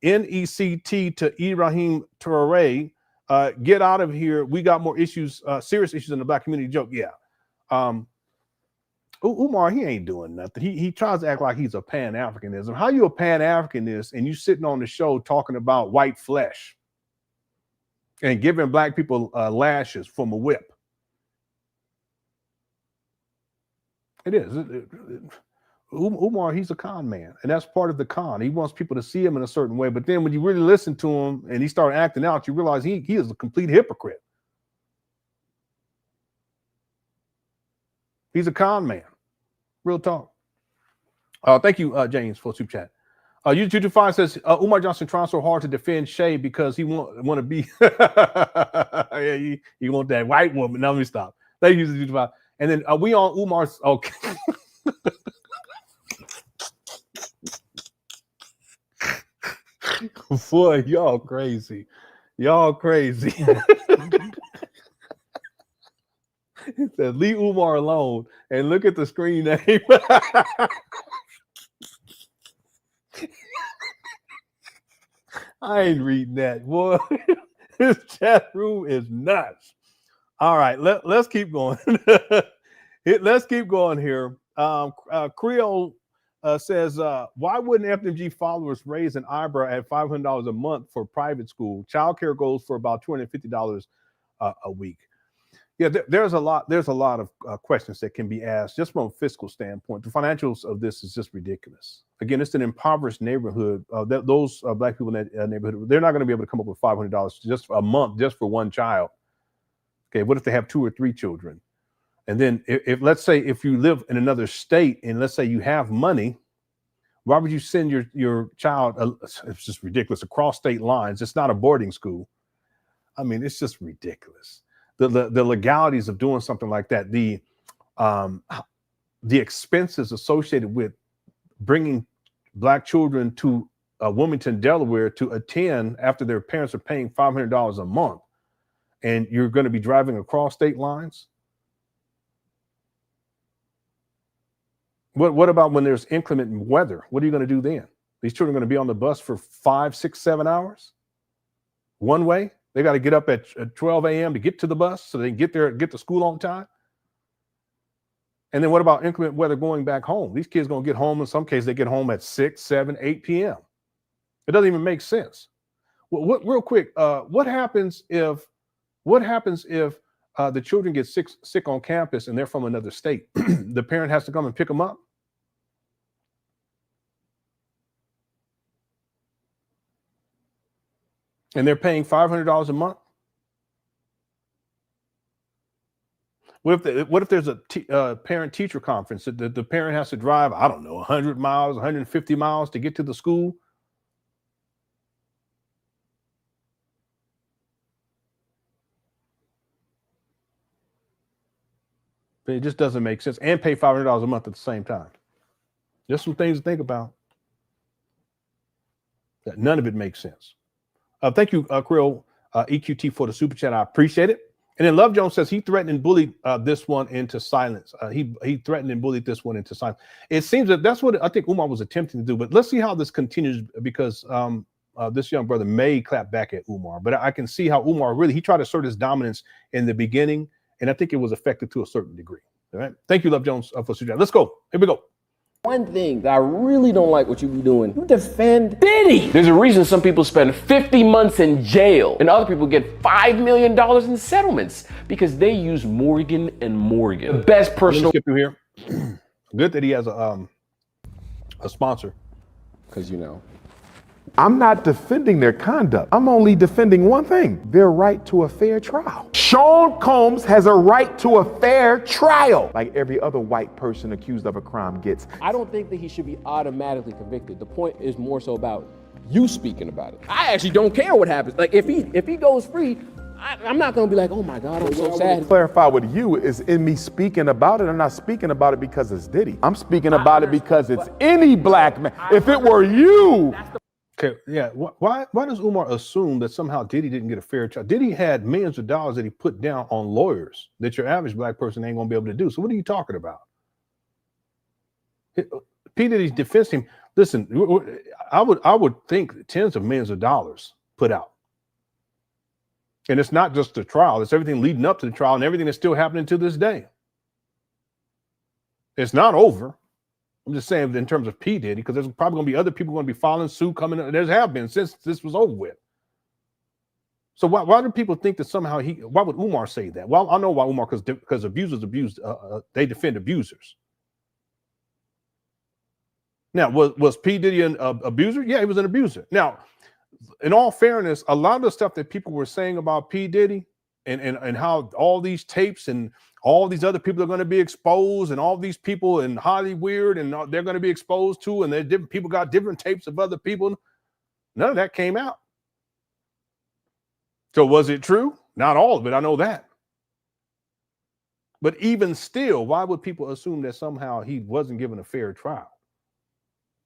NECT to Ibrahim Traore. Get out of here. We got more issues, serious issues in the black community. Joke. Yeah. Umar, he ain't doing nothing. He tries to act like he's a Pan Africanism. How you a Pan Africanist and you sitting on the show talking about white flesh and giving black people lashes from a whip? It is. Umar, he's a con man, and that's part of the con. He wants people to see him in a certain way, but then when you really listen to him and he started acting out, you realize he is a complete hypocrite. He's a con man. Real talk. Thank you, James, for super chat. U225 says Umar Johnson trying so hard to defend Shay because he want to be yeah, he want that white woman. Now let me stop. Thank you, U225. And then we on Umar's okay. Boy, y'all crazy. Y'all crazy. It said, leave Umar alone and look at the screen name. I ain't reading that, boy. This chat room is nuts. All right, let's keep going. Let's keep going here. Creole says, why wouldn't FDMG followers raise an eyebrow at $500 a month for private school? Childcare goes for about $250 a week. Yeah, there's a lot of questions that can be asked just from a fiscal standpoint. The financials of this is just ridiculous. Again, it's an impoverished neighborhood. Those black people in that neighborhood, they're not going to be able to come up with $500 just a month just for one child. Okay, what if they have 2 or 3 children? And then if let's say if you live in another state and let's say you have money, why would you send your child, it's just ridiculous, across state lines? It's not a boarding school. I mean, it's just ridiculous. The legalities of doing something like that, the expenses associated with bringing black children to Wilmington, Delaware to attend after their parents are paying $500 a month, and you're going to be driving across state lines. What about when there's inclement weather? What are you going to do then? These children are going to be on the bus for 5, 6, 7 hours one way. They got to get up at 12 a.m. to get to the bus so they can get to school on time. And then what about inclement weather going back home? These kids going to get home. In some cases, they get home at 6, 7, 8 p.m. It doesn't even make sense. Well, real quick, what happens if the children get sick on campus and they're from another state? The parent has to come and pick them up. And they're paying $500 a month. What if there's a parent-teacher conference that the parent has to drive, I don't know, 100 miles, 150 miles to get to the school? But it just doesn't make sense. And pay $500 a month at the same time. Just some things to think about. None of it makes sense. Thank you, Krill EQT, for the super chat. I appreciate it. And then Love Jones says he threatened and bullied this one into silence. He threatened and bullied this one into silence. It seems that that's what I think Umar was attempting to do. But let's see how this continues, because this young brother may clap back at Umar. But I can see how Umar he tried to assert his dominance in the beginning, and I think it was effective to a certain degree. All right. Thank you, Love Jones, for the super chat. Let's go. Here we go. One thing that I really don't like what you be doing, you defend Diddy. There's a reason some people spend 50 months in jail and other people get $5 million in settlements because they use Morgan & Morgan. The best personal. Skip through here. Good that he has a sponsor. Because, you know, I'm not defending their conduct. I'm only defending one thing: their right to a fair trial. Sean Combs has a right to a fair trial, like every other white person accused of a crime gets. I don't think that he should be automatically convicted. The point is more so about you speaking about it. I actually don't care what happens. Like if he goes free, I'm not gonna be like, oh my God, I'm so sad. Clarify with you is in me speaking about it. I'm not speaking about it because it's Diddy. I'm speaking about it because it's any black man. If it were you. Okay, yeah. Why does Umar assume that somehow Diddy didn't get a fair trial? Diddy had millions of dollars that he put down on lawyers that your average black person ain't gonna be able to do. So what are you talking about? P. Diddy's defense team. Listen, I would think tens of millions of dollars put out, and it's not just the trial; it's everything leading up to the trial and everything that's still happening to this day. It's not over. I'm just saying in terms of P. Diddy, because there's probably going to be other people going to be filing suit coming. There have been since this was over with. So why do people think that somehow why would Umar say that? Well, I know why Umar, because abusers abuse, they defend abusers. Now, was P. Diddy an abuser? Yeah, he was an abuser. Now, in all fairness, a lot of the stuff that people were saying about P. Diddy and how all these tapes and all these other people are going to be exposed, and all these people in Hollywood and they're going to be exposed to, and different people got different tapes of other people. None of that came out. So was it true? Not all of it. I know that. But even still, why would people assume that somehow he wasn't given a fair trial?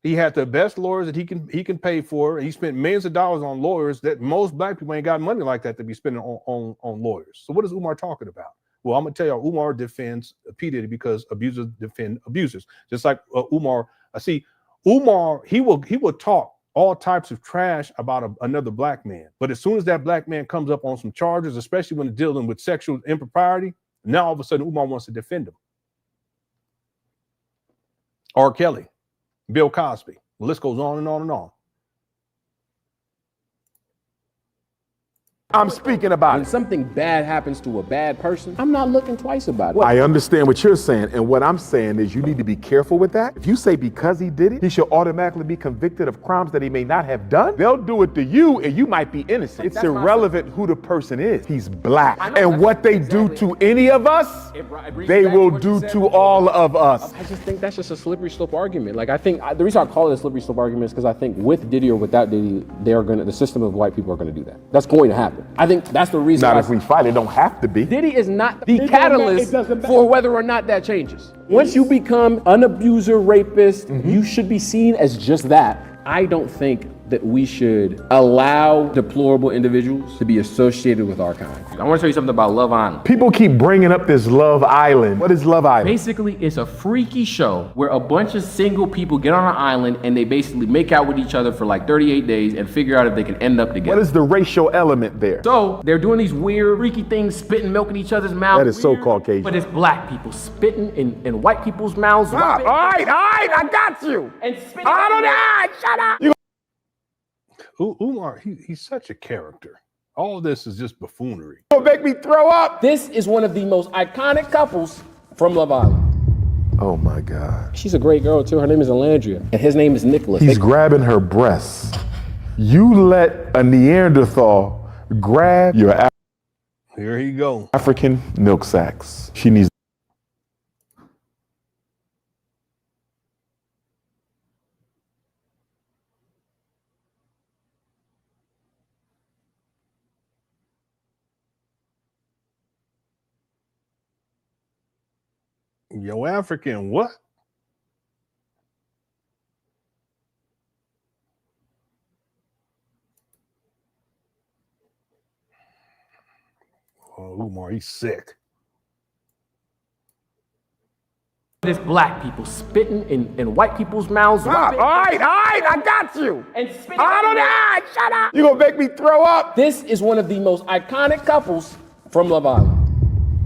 He had the best lawyers that he can pay for. He spent millions of dollars on lawyers that most black people ain't got money like that to be spending on lawyers. So what is Umar talking about? Well, I'm gonna tell you, Umar defends P. Diddy because abusers defend abusers. Just like Umar, Umar, he will talk all types of trash about another black man. But as soon as that black man comes up on some charges, especially when dealing with sexual impropriety, now all of a sudden Umar wants to defend him. R. Kelly, Bill Cosby. The list goes on and on and on. I'm speaking about When it. something bad happens to a bad person, I'm not looking twice about it. I understand what you're saying, and what I'm saying is you need to be careful with that. If you say because he did it, he should automatically be convicted of crimes that he may not have done, they'll do it to you and you might be innocent. It's irrelevant who the person is. He's black. And what they do to any of us, they will do to all of us. I just think that's just a slippery slope argument. Like, I think the reason I call it a slippery slope argument is because I think with Diddy or without Diddy, the system of white people are going to do that. That's going to happen. I think that's the reason. Not if we fight, it don't have to be. Diddy is not the catalyst for whether or not that changes. Once you become an abuser, rapist, you should be seen as just that. I don't think that we should allow deplorable individuals to be associated with our kind. I want to tell you something about Love Island. People keep bringing up this Love Island. What is Love Island? Basically, it's a freaky show where a bunch of single people get on an island and they basically make out with each other for like 38 days and figure out if they can end up together. What is the racial element there? So they're doing these weird, freaky things, spitting milk in each other's mouth. That is so Caucasian. But it's black people spitting in white people's mouths. Stop. All right, I got you. And spitting. Shut up. Umar, he's such a character. All of this is just buffoonery. Don't make me throw up. This is one of the most iconic couples from Love Island. Oh my God. She's a great girl too. Her name is Alandria, and his name is Nicholas. He's grabbing her breasts. You let a Neanderthal grab your Here he go. African milk sacks. She needs. Yo, African, what? Oh, Umar, he's sick. There's black people spitting in white people's mouths. Stop. All right, I got you. And spitting. Shut up. You're gonna make me throw up. This is one of the most iconic couples from Love Island.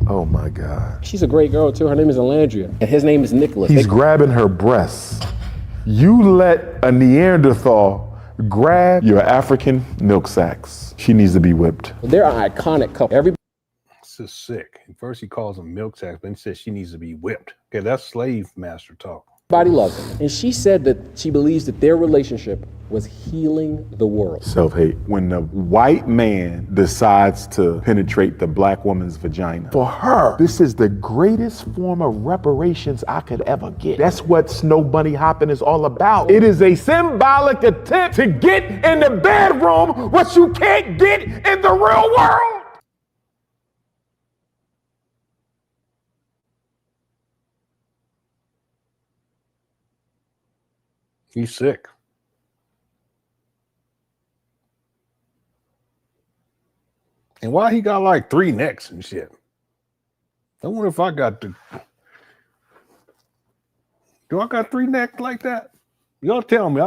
Oh my God. She's a great girl too. Her name is Alandria, and his name is Nicholas. He's grabbing her breasts. You let a Neanderthal grab your African milk sacks. She needs to be whipped. They're an iconic couple. Everybody. This is sick. First he calls them milk sacks, but then he says she needs to be whipped. Okay, that's slave master talk. Everybody loves him. And she said that she believes that their relationship was healing the world. Self-hate. When the white man decides to penetrate the black woman's vagina, for her, this is the greatest form of reparations I could ever get. That's what snow bunny hopping is all about. It is a symbolic attempt to get in the bedroom what you can't get in the real world. He's sick. And why he got like 3 necks and shit? I wonder if I got the. Do I got 3 necks like that? Y'all tell me.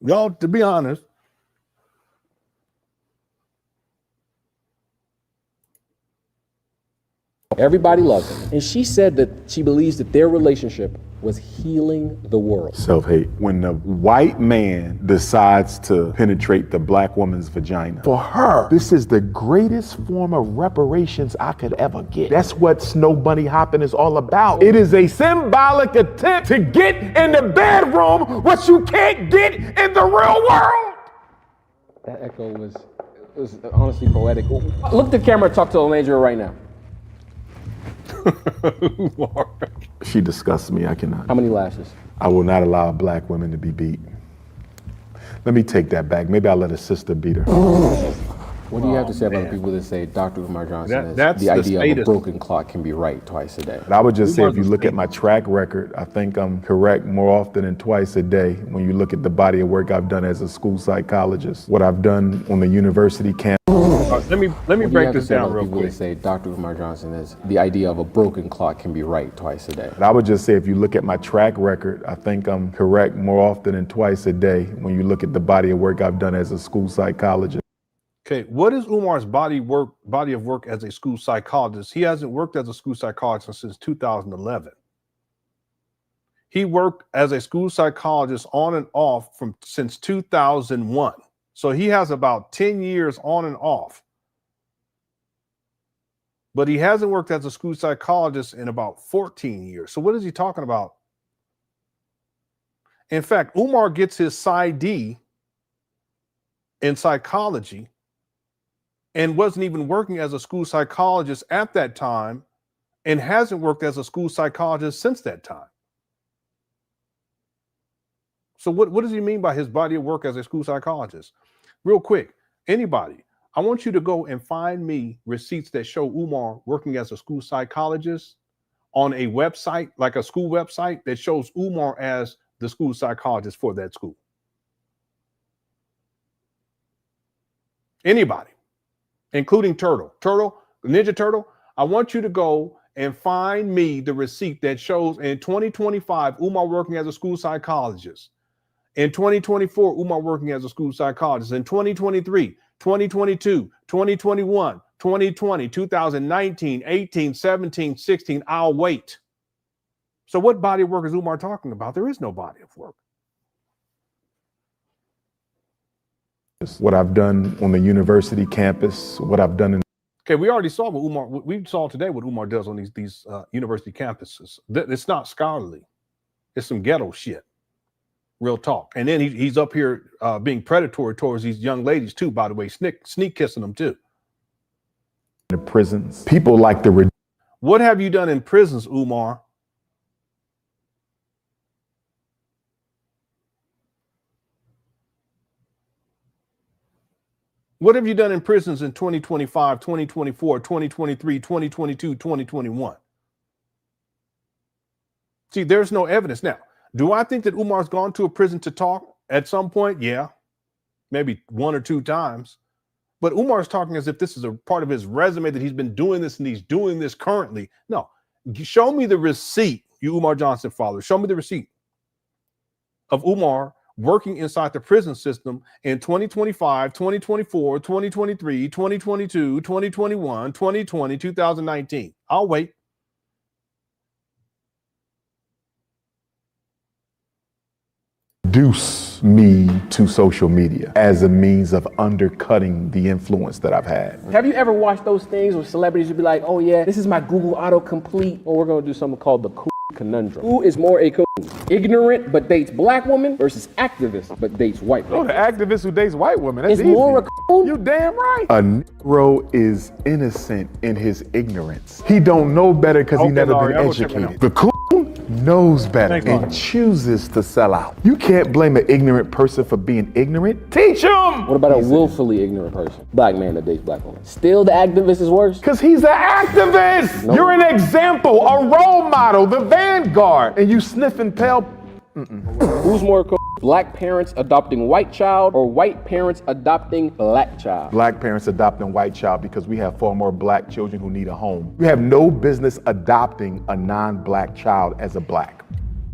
Y'all, to be honest. Everybody loves him. And she said that she believes that their relationship was healing the world. Self-hate. When the white man decides to penetrate the black woman's vagina, for her, this is the greatest form of reparations I could ever get. That's what snow bunny hopping is all about. It is a symbolic attempt to get in the bedroom what you can't get in the real world. That echo was honestly poetic. Look at the camera, talk to Alandria right now. She disgusts me. I cannot. How many lashes? I will not allow black women to be beat. Let me take that back. Maybe I'll let a sister beat her. What do you have? have to say about the people that say Dr. Umar Johnson That's the idea of a status. broken clock can be right twice a day? I would just say if you look at my track record, I think I'm correct more often than twice a day when you look at the body of work I've done as a school psychologist, what I've done on the university campus. Let me break this down real quick. That say Dr. Umar Johnson is the idea of a broken clock can be right twice a day. I would just say if you look at my track record, I think I'm correct more often than twice a day when you look at the body of work I've done as a school psychologist. Okay, what is Umar's body of work as a school psychologist? He hasn't worked as a school psychologist since 2011. He worked as a school psychologist on and off since 2001. So he has about 10 years on and off. But he hasn't worked as a school psychologist in about 14 years. So what is he talking about? In fact, Umar gets his PsyD in psychology and wasn't even working as a school psychologist at that time and hasn't worked as a school psychologist since that time. So what does he mean by his body of work as a school psychologist? Real quick, anybody, I want you to go and find me receipts that show Umar working as a school psychologist on a website, like a school website that shows Umar as the school psychologist for that school. Anybody, including Ninja Turtle, I want you to go and find me the receipt that shows in 2025, Umar working as a school psychologist. In 2024, Umar working as a school psychologist. In 2023, 2022, 2021, 2020, 2019, 18, 17, 16, I'll wait. So what body of work is Umar talking about? There is no body of work. What I've done on the university campus, what I've done in. Okay, we already saw we saw today what Umar does on these university campuses. It's not scholarly. It's some ghetto shit. Real talk. And then he's up here being predatory towards these young ladies too, by the way, sneak kissing them too. The prisons, people like the. What have you done in prisons, Umar? What have you done in prisons in 2025, 2024, 2023, 2022, 2021? See, there's no evidence. Now, do I think that Umar's gone to a prison to talk at some point? Yeah, maybe 1 or 2 times. But Umar's talking as if this is a part of his resume that he's been doing this and he's doing this currently. No, show me the receipt, you Umar Johnson followers. Show me the receipt of Umar working inside the prison system in 2025, 2024, 2023, 2022, 2021, 2020, 2019. I'll wait. Introduce me to social media as a means of undercutting the influence that I've had. Have you ever watched those things where celebrities would be like, oh yeah, this is my Google autocomplete, or we're gonna do something called the conundrum. Who is more a ignorant but dates black woman versus activist but dates white woman? Oh, the activist who dates white women. That's It's easy. more a You damn right. A Negro is innocent in his ignorance. He don't know better because he never been educated. The coon knows better and chooses to sell out. You can't blame an ignorant person for being ignorant. Teach him. What about a willfully ignorant person? Black man that dates black woman. Still the activist is worse? Because he's an activist. Nope. You're an example, a role model, the vanguard, and you sniffing pale. Who's more black parents adopting white child or white parents adopting black child? Black parents adopting white child because we have far more black children who need a home. You have no business adopting a non-black child as a black.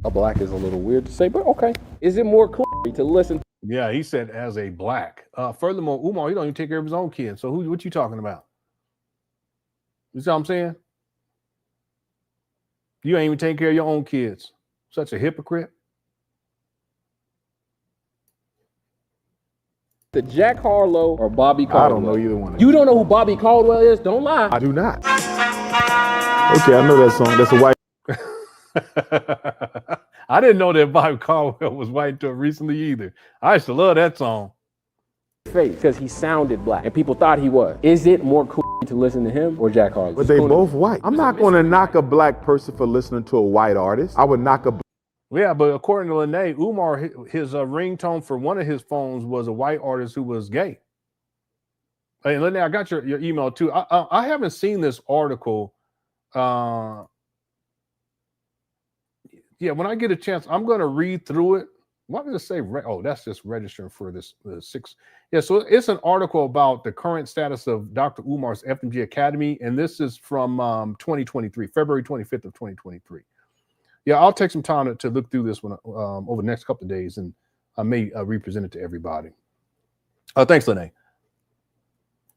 A black is a little weird to say, but okay. Is it more to listen? Yeah, he said as a black. Furthermore, Umar, he don't even take care of his own kids. So what you talking about? You see what I'm saying? You ain't even taking care of your own kids. Such a hypocrite. The Jack Harlow or Bobby Caldwell? I don't know either one of them. You don't know who Bobby Caldwell is? Don't lie. I do not. Okay, I know that song. That's a white. I didn't know that Bobby Caldwell was white until recently either. I used to love that song. Face, because he sounded black and people thought he was. Is it more cool to listen to him or Jack Harlow? But they both white. I'm not going to knock a black person for listening to a white artist. I would knock a. Yeah, but according to Lene, Umar, his ringtone for one of his phones was a white artist who was gay. Hey, Lenny, I got your email too. I haven't seen this article. Yeah, when I get a chance, I'm going to read through it. Why did it say? Oh, that's just registering for this 6. Yeah, so it's an article about the current status of Dr. Umar's FDMG Academy, and this is from 2023, February 25th of 2023. Yeah, I'll take some time to look through this one over the next couple of days, and I may represent it to everybody. Thanks, Lene.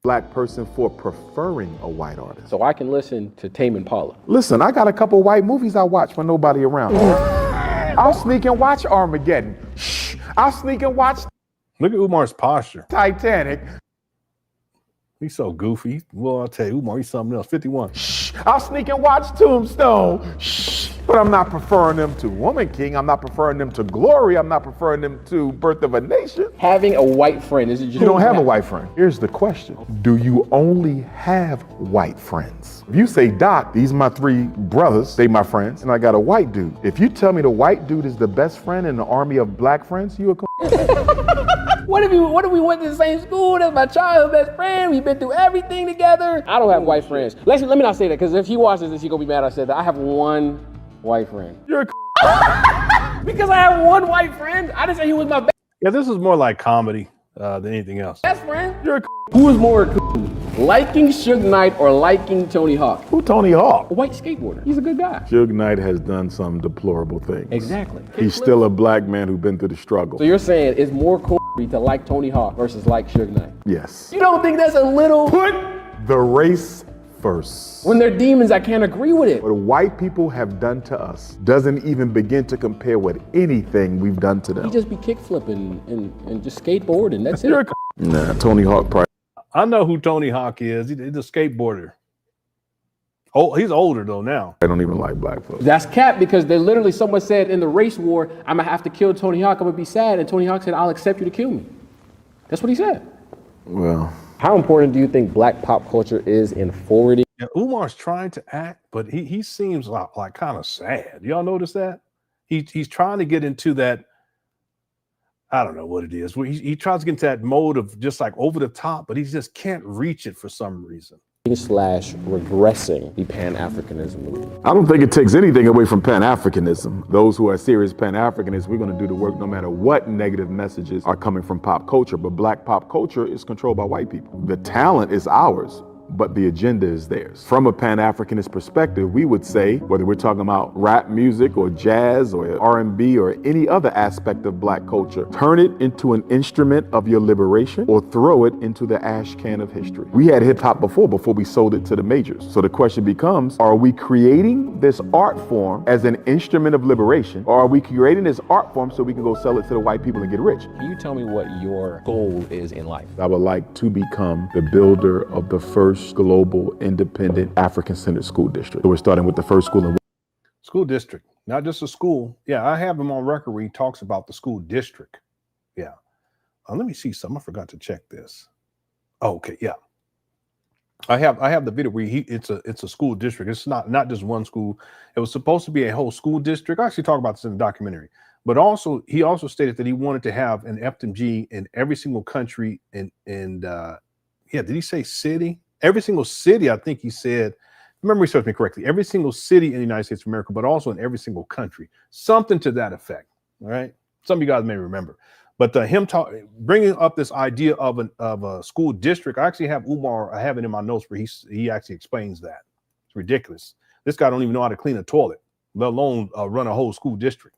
Black person for preferring a white artist. So I can listen to Tame Impala. Listen, I got a couple white movies I watch when nobody around. I'll sneak and watch Armageddon. Shh. I'll sneak and watch. Look at Umar's posture. Titanic. He's so goofy. Well, I'll tell you, Umar, he's something else. 51. Shh. I'll sneak and watch Tombstone. Shh. But I'm not preferring them to Woman King. I'm not preferring them to Glory. I'm not preferring them to Birth of a Nation. Having a white friend, is it just... You don't have a white friend. Here's the question. Do you only have white friends? If you say, Doc, these are my 3 brothers, they my friends, and I got a white dude. If you tell me the white dude is the best friend in the army of black friends, you What if we went to the same school? That's my childhood best friend. We've been through everything together. I don't have white friends. Let me not say that, because if he watches this, he's gonna be mad I said that. I have one white friend. You're because I have one white friend. I didn't say he was my best. Yeah, this is more like comedy than anything else. Best friend. Who is more liking Suge Knight or liking Tony Hawk? Who Tony Hawk? A white skateboarder. He's a good guy. Suge Knight has done some deplorable things. Exactly. He's still a black man who's been through the struggle. So you're saying it's more cool to like Tony Hawk versus like Suge Knight? Yes. You don't think that's a little... Put the race first. When they're demons, I can't agree with it. What white people have done to us doesn't even begin to compare with anything we've done to them. He just be kick flipping and just skateboarding. That's it. Nah, Tony Hawk probably. I know who Tony Hawk is. He's a skateboarder. Oh, he's older though now. I don't even like black folks. That's cap, because they literally, someone said in the race war, I'm gonna have to kill Tony Hawk, I'm gonna be sad. And Tony Hawk said, I'll accept you to kill me. That's what he said. Well. How important do you think black pop culture is in forwarding? Yeah, Umar's trying to act, but he seems like kind of sad. Y'all notice that? He's trying to get into that, I don't know what it is. He tries to get into that mode of just like over the top, but he just can't reach it for some reason. Regressing the Pan Africanism movement. I don't think it takes anything away from Pan Africanism. Those who are serious Pan Africanists, we're going to do the work no matter what negative messages are coming from pop culture. But black pop culture is controlled by white people. The talent is ours, but the agenda is theirs. From a Pan-Africanist perspective, we would say, whether we're talking about rap music or jazz or R&B or any other aspect of black culture, turn it into an instrument of your liberation or throw it into the ash can of history. We had hip hop before we sold it to the majors. So the question becomes, are we creating this art form as an instrument of liberation, or are we creating this art form so we can go sell it to the white people and get rich? Can you tell me what your goal is in life? I would like to become the builder of the first global independent African-centered school district. So we're starting with the first school in school district, not just a school. Yeah, I have him on record where he talks about the school district. Yeah. Let me see something. I forgot to check this. Oh, okay, yeah. I have the video where it's a school district. It's not just one school. It was supposed to be a whole school district. I actually talk about this in the documentary. But also, he also stated that he wanted to have an FDMG in every single country and yeah, did he say city? Every single city, I think he said, memory serves me correctly, every single city in the United States of America, but also in every single country. Something to that effect, all right? Some of you guys may remember. But him bringing up this idea of a school district, I actually have Umar, I have it in my notes where he actually explains that. It's ridiculous. This guy don't even know how to clean a toilet, let alone run a whole school district.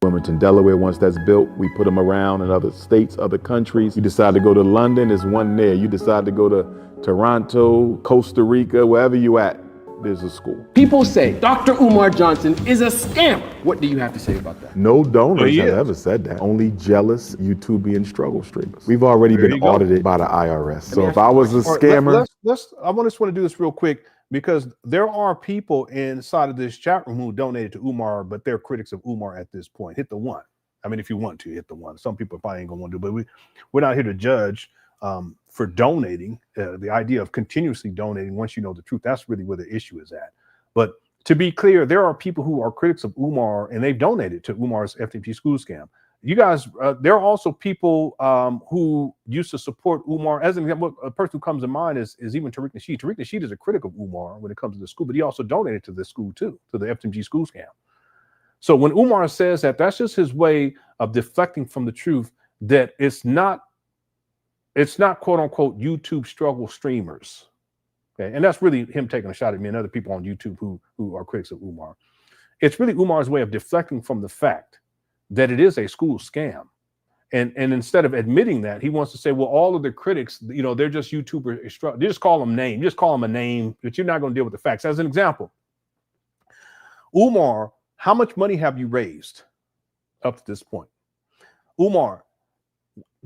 Wilmington, Delaware. Once that's built, we put them around in other states, other countries. You decide to go to London, there's one there. You decide to go to Toronto, Costa Rica, wherever you at, there's a school. People say Dr. Umar Johnson is a scammer. What do you have to say about that? No donors have ever said that. Only jealous YouTubian struggle streamers. We've already been audited by the IRS. So if I was a scammer. I just want to do this real quick, because there are people inside of this chat room who donated to Umar, but they're critics of Umar at this point. Hit the one. I mean, if you want to, hit the one. Some people probably ain't gonna want to, but we're not here to judge for donating. The idea of continuously donating once you know the truth, that's really where the issue is at. But to be clear, there are people who are critics of Umar and they've donated to Umar's FDMG school scam. you guys, there are also people who used to support Umar. As an example, a person who comes to mind is even Tariq Nasheed. Tariq Nasheed is a critic of Umar when it comes to the school, but he also donated to the school too, to the FDMG school scam. So when Umar says that, that's just his way of deflecting from the truth that it's not quote unquote YouTube struggle streamers. Okay, and that's really him taking a shot at me and other people on YouTube who are critics of Umar. It's really Umar's way of deflecting from the fact that it is a school scam. And instead of admitting that, he wants to say, well, all of the critics, you know, they're just YouTubers. They just call them name. Just call them a name, but you're not going to deal with the facts. As an example, Umar, how much money have you raised up to this point? Umar,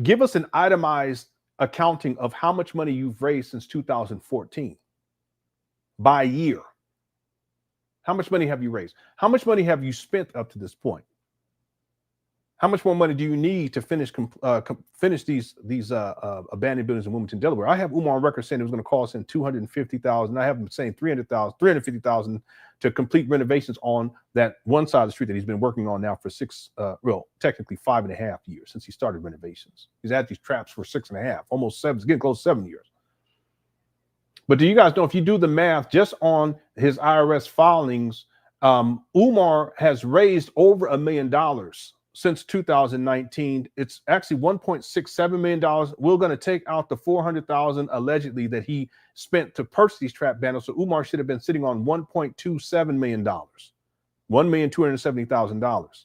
give us an itemized accounting of how much money you've raised since 2014 by year. How much money have you raised? How much money have you spent up to this point? How much more money do you need to finish these abandoned buildings in Wilmington, Delaware? I have Umar on record saying it was going to cost him $250,000. I have him saying $350,000 to complete renovations on that one side of the street that he's been working on now for technically 5.5 years since he started renovations. He's had these traps for 6.5, almost 7, getting close to 7 years. But do you guys know, if you do the math just on his IRS filings, Umar has raised over $1 million since 2019. It's actually $1.67 million. We're going to take out the $400,000 allegedly that he spent to purchase these trap bundles. So Umar should have been sitting on $1.27 million, $1,270,000.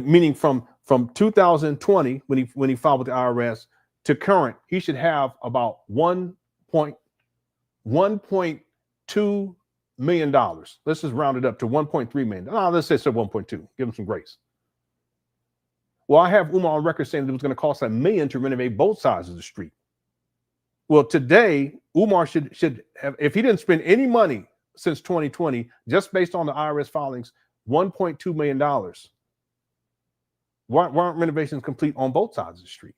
Meaning from 2020 when he filed with the IRS to current, he should have about $1.2 million. Let's just round it up to $1.3 million. Let's say 1.2. Give him some grace. Well, I have Umar on record saying it was going to cost $1 million to renovate both sides of the street. Well, today, Umar should have, if he didn't spend any money since 2020, just based on the IRS filings, $1.2 million. Why aren't renovations complete on both sides of the street?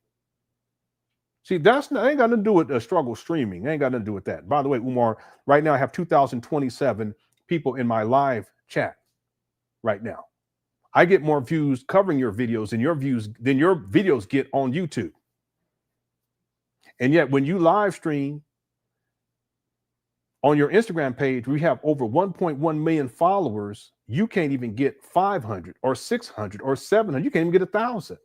See, ain't got nothing to do with struggle streaming. Ain't got nothing to do with that. By the way, Umar, right now I have 2,027 people in my live chat right now. I get more views covering your videos than your videos get on YouTube. And yet when you live stream on your Instagram page, we have over 1.1 million followers. You can't even get 500 or 600 or 700. You can't even get 1,000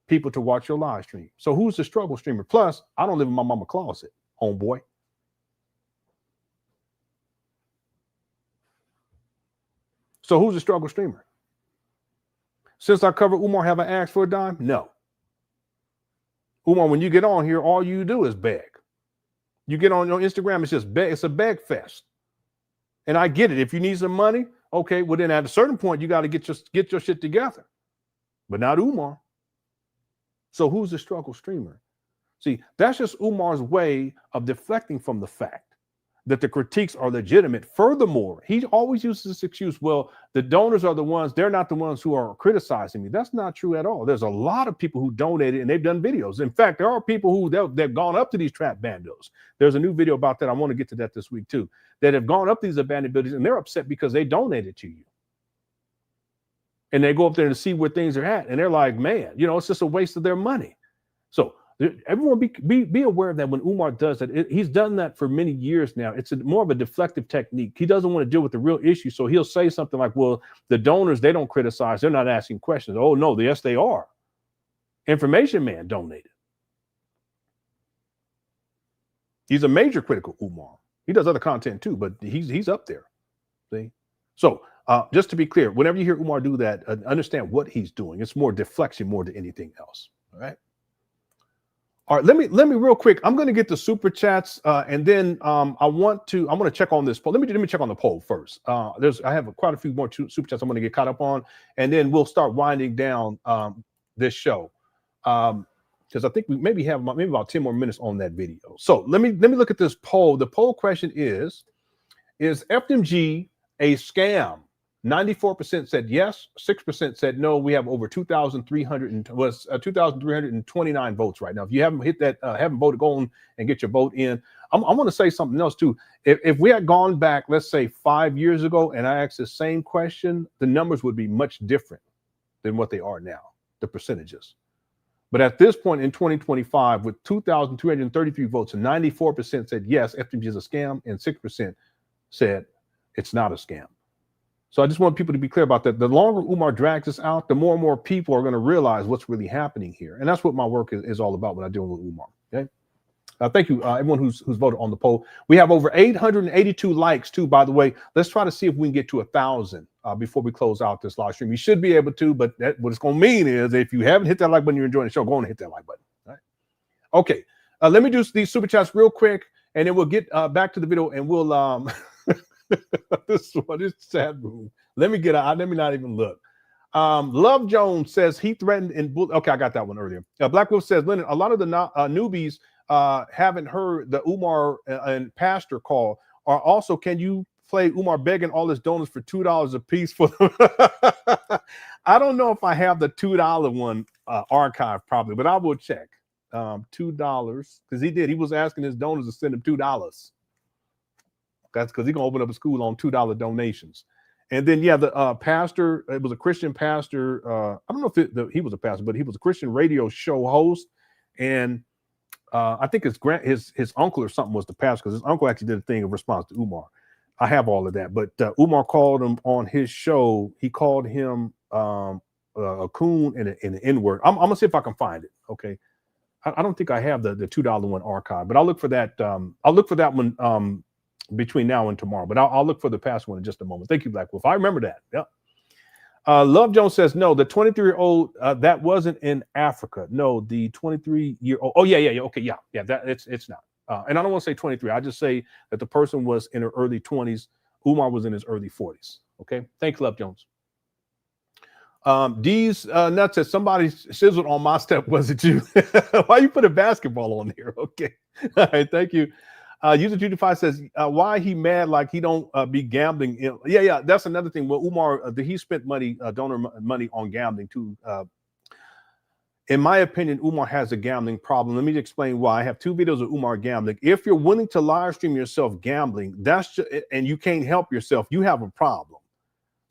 people to watch your live stream. So who's the struggle streamer? Plus, I don't live in my mama's closet, homeboy. So who's the struggle streamer? Since I covered Umar, have I asked for a dime? No. Umar, when you get on here, all you do is beg. You get on your Instagram, it's just beg. It's a beg fest. And I get it. If you need some money, okay, well then at a certain point, you got to get your shit together. But not Umar. So who's the struggle streamer? See, that's just Umar's way of deflecting from the fact that the critiques are legitimate. Furthermore, he always uses this excuse, well, the donors are the ones, they're not the ones who are criticizing me. That's not true at all. There's a lot of people who donated and they've done videos. In fact, there are people who they've gone up to these trap bandos. There's a new video about that. I want to get to that this week too, that have gone up these abandoned buildings and they're upset because they donated to you. And they go up there to see where things are at. And they're like, man, you know, it's just a waste of their money. So everyone be aware of that when Umar does that. He's done that for many years now. It's more of a deflective technique. He doesn't want to deal with the real issue. So he'll say something like, well, the donors, they don't criticize. They're not asking questions. Oh, no, yes, they are. Information Man donated. He's a major critic of Umar. He does other content too, but he's up there. See? So just to be clear, whenever you hear Umar do that, understand what he's doing. It's more deflection more than anything else. All right. All right, let me real quick. I'm going to get the super chats, and then I'm going to check on this poll. Let me check on the poll first. I have quite a few more super chats I'm going to get caught up on, and then we'll start winding down this show because I think we maybe have about 10 more minutes on that video. So let me look at this poll. The poll question is FDMG a scam? 94% said yes, 6% said no. We have over 2,329 votes right now. If you haven't hit that, haven't voted, go on and get your vote in. I want to say something else too. If we had gone back, let's say 5 years ago, and I asked the same question, the numbers would be much different than what they are now. the percentages. But at this point in 2025, with 2,233 votes, 94% said yes, FDMG is a scam, and 6% said it's not a scam. So I just want people to be clear about that. The longer Umar drags this out, the more and more people are going to realize what's really happening here. And that's what my work is all about when I deal with Umar. Okay. Thank you, everyone who's voted on the poll. We have over 882 likes, too, by the way. Let's try to see if we can get to 1,000 before we close out this live stream. You should be able to, but what it's going to mean is if you haven't hit that like button, you're enjoying the show, go on and hit that like button. All right. Okay. Let me do these super chats real quick, and then we'll get back to the video, and we'll this is sad room. Let me get out. Let me not even look. Love Jones says he threatened in okay, I got that one earlier. Black Wolf says, Lenon, a lot of the newbies haven't heard the Umar and Pastor call. Or also, can you play Umar begging all his donors for $2 a piece for them? I don't know if I have the $2 one archived probably, but I will check. $2 because he was asking his donors to send him $2. That's because he's gonna open up a school on $2 donations. And then yeah, the pastor, it was a Christian pastor. I don't know if he was a pastor, but he was a Christian radio show host, and I think his uncle or something was the pastor, because his uncle actually did a thing in response to Umar. I have all of that, but Umar called him on his show. He called him a coon and an N-word. I'm gonna see if I can find it. Okay, I don't think I have the $2 one archive, but I'll look for that. I'll look for that one between now and tomorrow. But I'll look for the past one in just a moment. Thank you, Black Wolf. I remember that. Yeah. Love Jones says no. The 23-year-old that wasn't in Africa. No, the 23-year-old. Oh yeah. Okay, yeah. That it's not. And I don't want to say 23. I just say that the person was in her early 20s. Umar was in his early 40s. Okay. Thanks, Love Jones. D's nuts says somebody sizzled on my step. Was it you? Why you put a basketball on here? Okay. All right. Thank you. User 25 says, why he mad like he don't be gambling? Yeah. That's another thing. Well, Umar, he spent money, donor money on gambling too. In my opinion, Umar has a gambling problem. Let me explain why. I have 2 videos of Umar gambling. If you're willing to live stream yourself gambling, and you can't help yourself, you have a problem.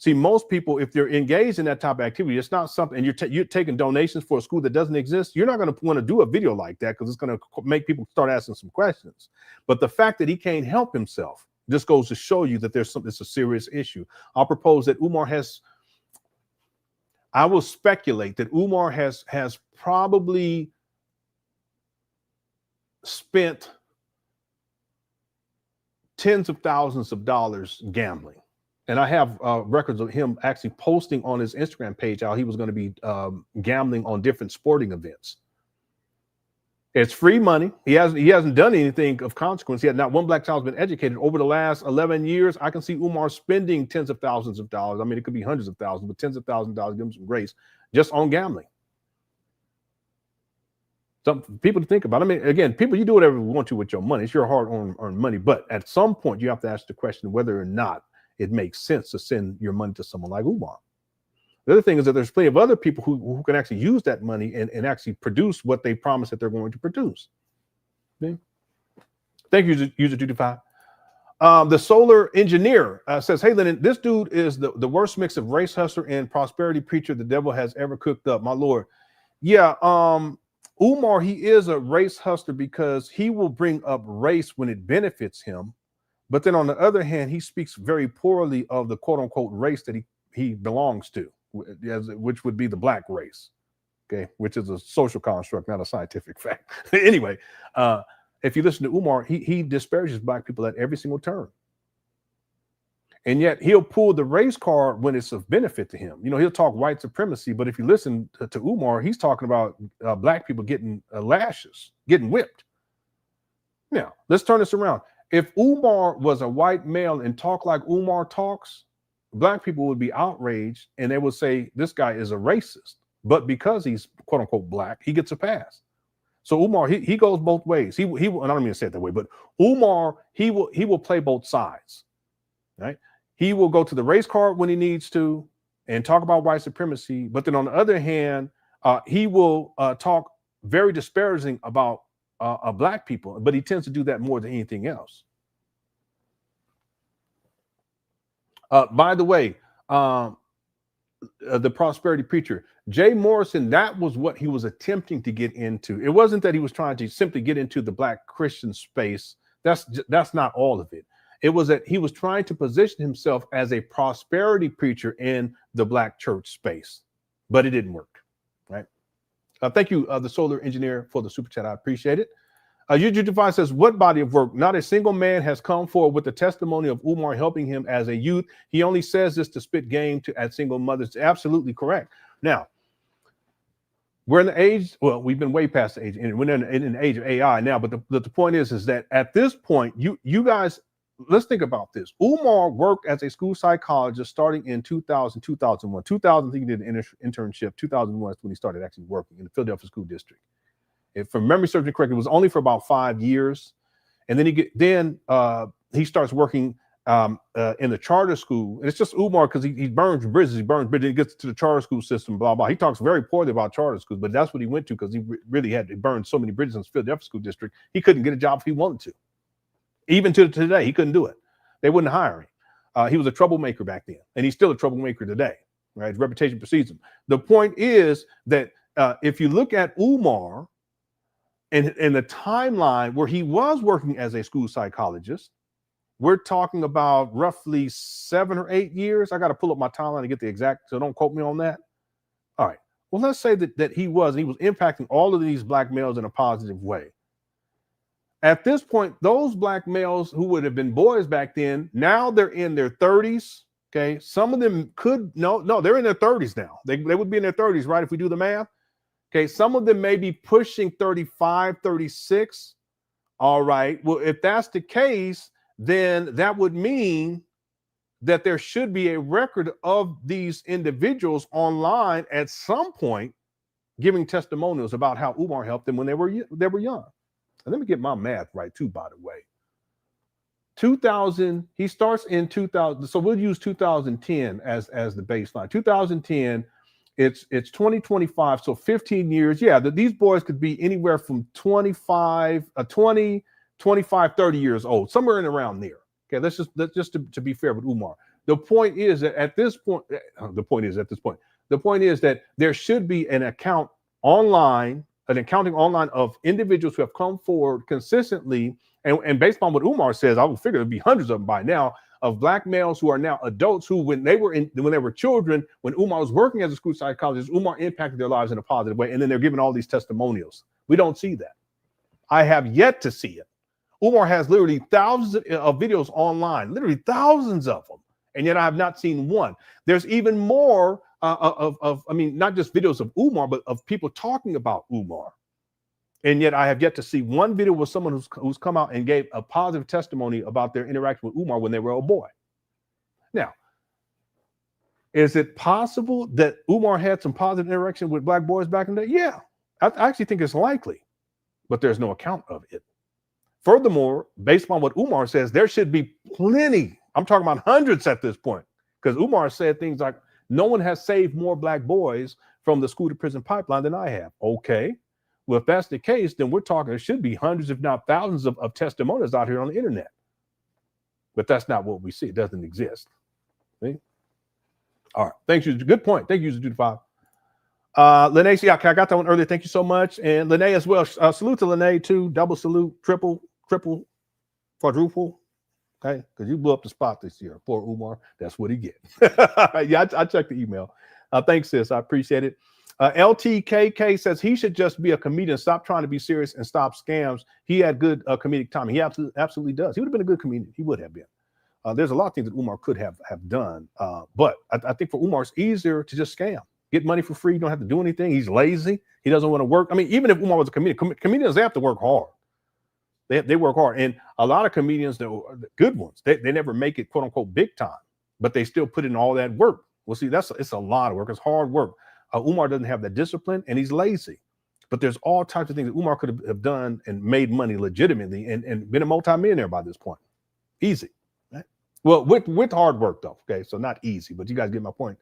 See, most people, if they're engaged in that type of activity, it's not something, and you're taking donations for a school that doesn't exist, you're not going to want to do a video like that because it's going to make people start asking some questions. But the fact that he can't help himself just goes to show you that it's a serious issue. I'll propose that I will speculate that Umar has probably spent tens of thousands of dollars gambling. And I have records of him actually posting on his Instagram page how he was going to be gambling on different sporting events. It's free money. He hasn't done anything of consequence. He had not one black child has been educated over the last 11 years. I can see Umar spending tens of thousands of dollars. I mean, it could be hundreds of thousands, but tens of thousands of dollars, give him some grace, just on gambling. Some people to think about. I mean, again, people, you do whatever you want to with your money. It's your hard-earned money. But at some point, you have to ask the question whether or not it makes sense to send your money to someone like Umar. The other thing is that there's plenty of other people who can actually use that money and actually produce what they promise that they're going to produce. Okay. Thank you, User 25. The solar engineer says, hey, Lenon, this dude is the worst mix of race hustler and prosperity preacher the devil has ever cooked up, my Lord. Yeah, Umar, he is a race hustler because he will bring up race when it benefits him. But then on the other hand, he speaks very poorly of the quote unquote race that he belongs to, which would be the black race, okay, which is a social construct, not a scientific fact. Anyway, if you listen to Umar, he disparages black people at every single turn. And yet he'll pull the race card when it's of benefit to him. You know, he'll talk white supremacy, but if you listen to Umar, he's talking about black people getting lashes, getting whipped. Now, let's turn this around. If Umar was a white male and talked like Umar talks, black people would be outraged and they would say this guy is a racist. But because he's quote unquote black, he gets a pass. So Umar, he goes both ways. He will, and I don't mean to say it that way, but Umar, he will play both sides, right? He will go to the race card when he needs to and talk about white supremacy. But then on the other hand, he will talk very disparaging about black people, but he tends to do that more than anything else. By the way, the prosperity preacher. Jay Morrison, that was what he was attempting to get into. It wasn't that he was trying to simply get into the Black Christian space. That's not all of it. It was that he was trying to position himself as a prosperity preacher in the Black church space, but it didn't work, right? Thank you, the solar engineer, for the super chat. I appreciate it. YouTube Divine says, what body of work? Not a single man has come forward with the testimony of Umar helping him as a youth. He only says this to spit game at single mothers. Absolutely correct. Now, we're in the age, well, we've been way past the age, and we're in the age of AI now, but the point is that at this point, you guys, let's think about this. Umar worked as a school psychologist starting in 2000, 2001. 2000, I think he did an internship. 2001 is when he started actually working in the Philadelphia School District. If from memory serves me correctly, it was only for about 5 years. And then he starts working in the charter school. And it's just Umar because he burns bridges. He gets to the charter school system, blah, blah. He talks very poorly about charter schools, but that's what he went to because he really had to burn so many bridges in the Philadelphia School District. He couldn't get a job if he wanted to. Even to today, he couldn't do it. They wouldn't hire him. He was a troublemaker back then, and he's still a troublemaker today, right? His reputation precedes him. The point is that if you look at Umar and the timeline where he was working as a school psychologist, we're talking about roughly 7 or 8 years. I got to pull up my timeline to get the exact, so don't quote me on that. All right. Well, let's say that he was impacting all of these Black males in a positive way. At this point, those Black males who would have been boys back then, now they're in their 30s. Okay. Some of them they're in their 30s now. They would be in their 30s, right? If we do the math. Okay. Some of them may be pushing 35, 36. All right. Well, if that's the case, then that would mean that there should be a record of these individuals online at some point giving testimonials about how Umar helped them when they were young. And let me get my math right too, by the way. 2000, he starts in 2000. So we'll use 2010 as the baseline. 2010, it's 2025. So 15 years. Yeah, these boys could be anywhere from 20, 25, 30 years old, somewhere in around there. Okay, let's just to be fair with Umar. The point is that at this point, the point is that there should be an accounting online of individuals who have come forward consistently, and based on what Umar says, I would figure there'd be hundreds of them by now, of Black males who are now adults who, when they were children, when Umar was working as a school psychologist, Umar impacted their lives in a positive way, and then they're giving all these testimonials. We don't see that. I have yet to see it. Umar has literally thousands of videos online, literally thousands of them, and yet I have not seen one. There's even more not just videos of Umar, but of people talking about Umar. And yet I have yet to see one video with someone who's come out and gave a positive testimony about their interaction with Umar when they were a boy. Now, is it possible that Umar had some positive interaction with Black boys back in the day? Yeah, I actually think it's likely, but there's no account of it. Furthermore, based on what Umar says, there should be plenty. I'm talking about hundreds at this point, because Umar said things like, no one has saved more Black boys from the school to prison pipeline than I have. Okay. Well, if that's the case, then we're talking, there should be hundreds, if not thousands of testimonials out here on the internet. But that's not what we see. It doesn't exist. See? All right. Thank you. Good point. Thank you, User 5. Lene, I got that one earlier. Thank you so much. And Lene as well. Salute to Lene too. Double salute, triple, quadruple. Okay, because you blew up the spot this year. Poor Umar, that's what he get. Yeah, I checked the email. Thanks, sis. I appreciate it. LTKK says he should just be a comedian. Stop trying to be serious and stop scams. He had good comedic timing. He absolutely does. He would have been a good comedian. He would have been. There's a lot of things that Umar could have done. But I think for Umar, it's easier to just scam. Get money for free. You don't have to do anything. He's lazy. He doesn't want to work. I mean, even if Umar was a comedian, comedians, they have to work hard. They work hard. And a lot of comedians, the good ones, they never make it, quote unquote, big time, but they still put in all that work. Well, see, it's a lot of work. It's hard work. Umar doesn't have that discipline and he's lazy. But there's all types of things that Umar could have done and made money legitimately and been a multimillionaire by this point. Easy. Right? Well, with hard work, though. Okay, so not easy, but you guys get my point.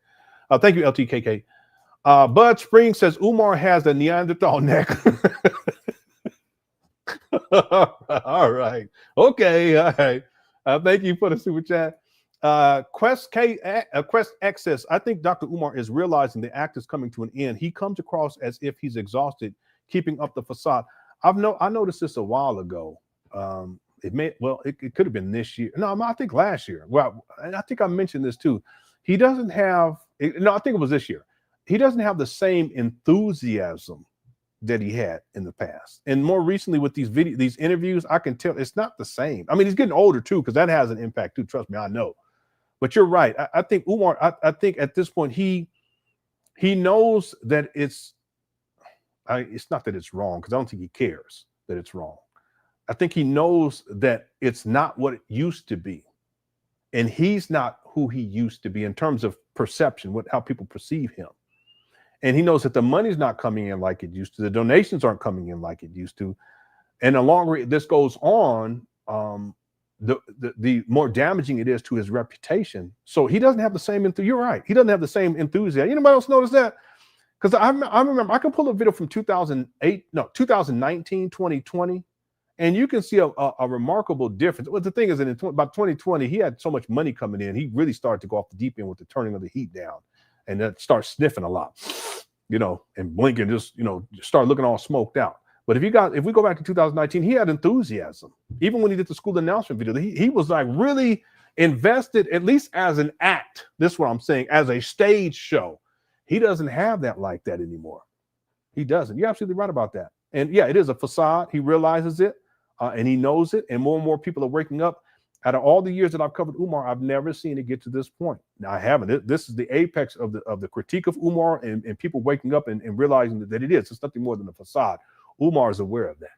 Thank you, LTKK. Bud Spring says Umar has a Neanderthal neck. All right. Okay. All right. Thank you for the super chat. Quest Access. I think Dr. Umar is realizing the act is coming to an end. He comes across as if he's exhausted, keeping up the facade. I noticed this a while ago. It could have been this year. No, I think last year. Well, and I think I mentioned this too. He doesn't have. No, I think it was this year. He doesn't have the same enthusiasm that he had in the past. And more recently with these interviews, I can tell it's not the same. I mean, he's getting older too, because that has an impact too. Trust me, I know. But you're right. I think Umar. I think at this point he knows that it's not that it's wrong, because I don't think he cares that it's wrong. I think he knows that it's not what it used to be. And he's not who he used to be in terms of perception, how people perceive him. And he knows that the money's not coming in like it used to. The donations aren't coming in like it used to. And the longer this goes on, the more damaging it is to his reputation. So he doesn't have the same you're right. He doesn't have the same enthusiasm. Anybody else notice that? Because I remember I can pull a video from 2019, 2020. And you can see a remarkable difference. Well, the thing is that about 2020, he had so much money coming in. He really started to go off the deep end with the turning of the heat down, and then start sniffing a lot, and blinking, just start looking all smoked out. But if we go back to 2019, he had enthusiasm. Even when he did the school announcement video, he was like really invested, at least as an act. This is what I'm saying, as a stage show. He doesn't have that like that anymore. He doesn't. You're absolutely right about that. And yeah, it is a facade. He realizes it. And he knows it, and more people are waking up. Out of all the years that I've covered Umar, I've never seen it get to this point. Now, I haven't. This is the apex of the critique of Umar, and people waking up and realizing that it is. It's nothing more than a facade. Umar is aware of that.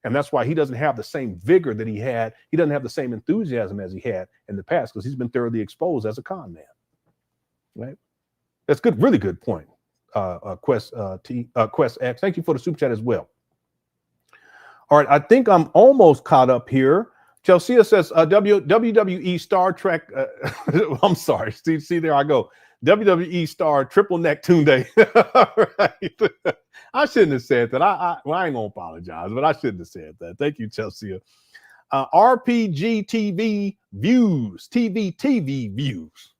And that's why he doesn't have the same vigor that he had. He doesn't have the same enthusiasm as he had in the past, because he's been thoroughly exposed as a con man. Right? That's good, really good point. Quest X. Thank you for the super chat as well. All right, I think I'm almost caught up here. Chelsea says WWE Star Trek. I'm sorry. See, there I go. WWE Star Triple Neck Tunde. Right. I shouldn't have said that. I ain't gonna apologize, but I shouldn't have said that. Thank you, Chelsea. RPG TV views. TV views.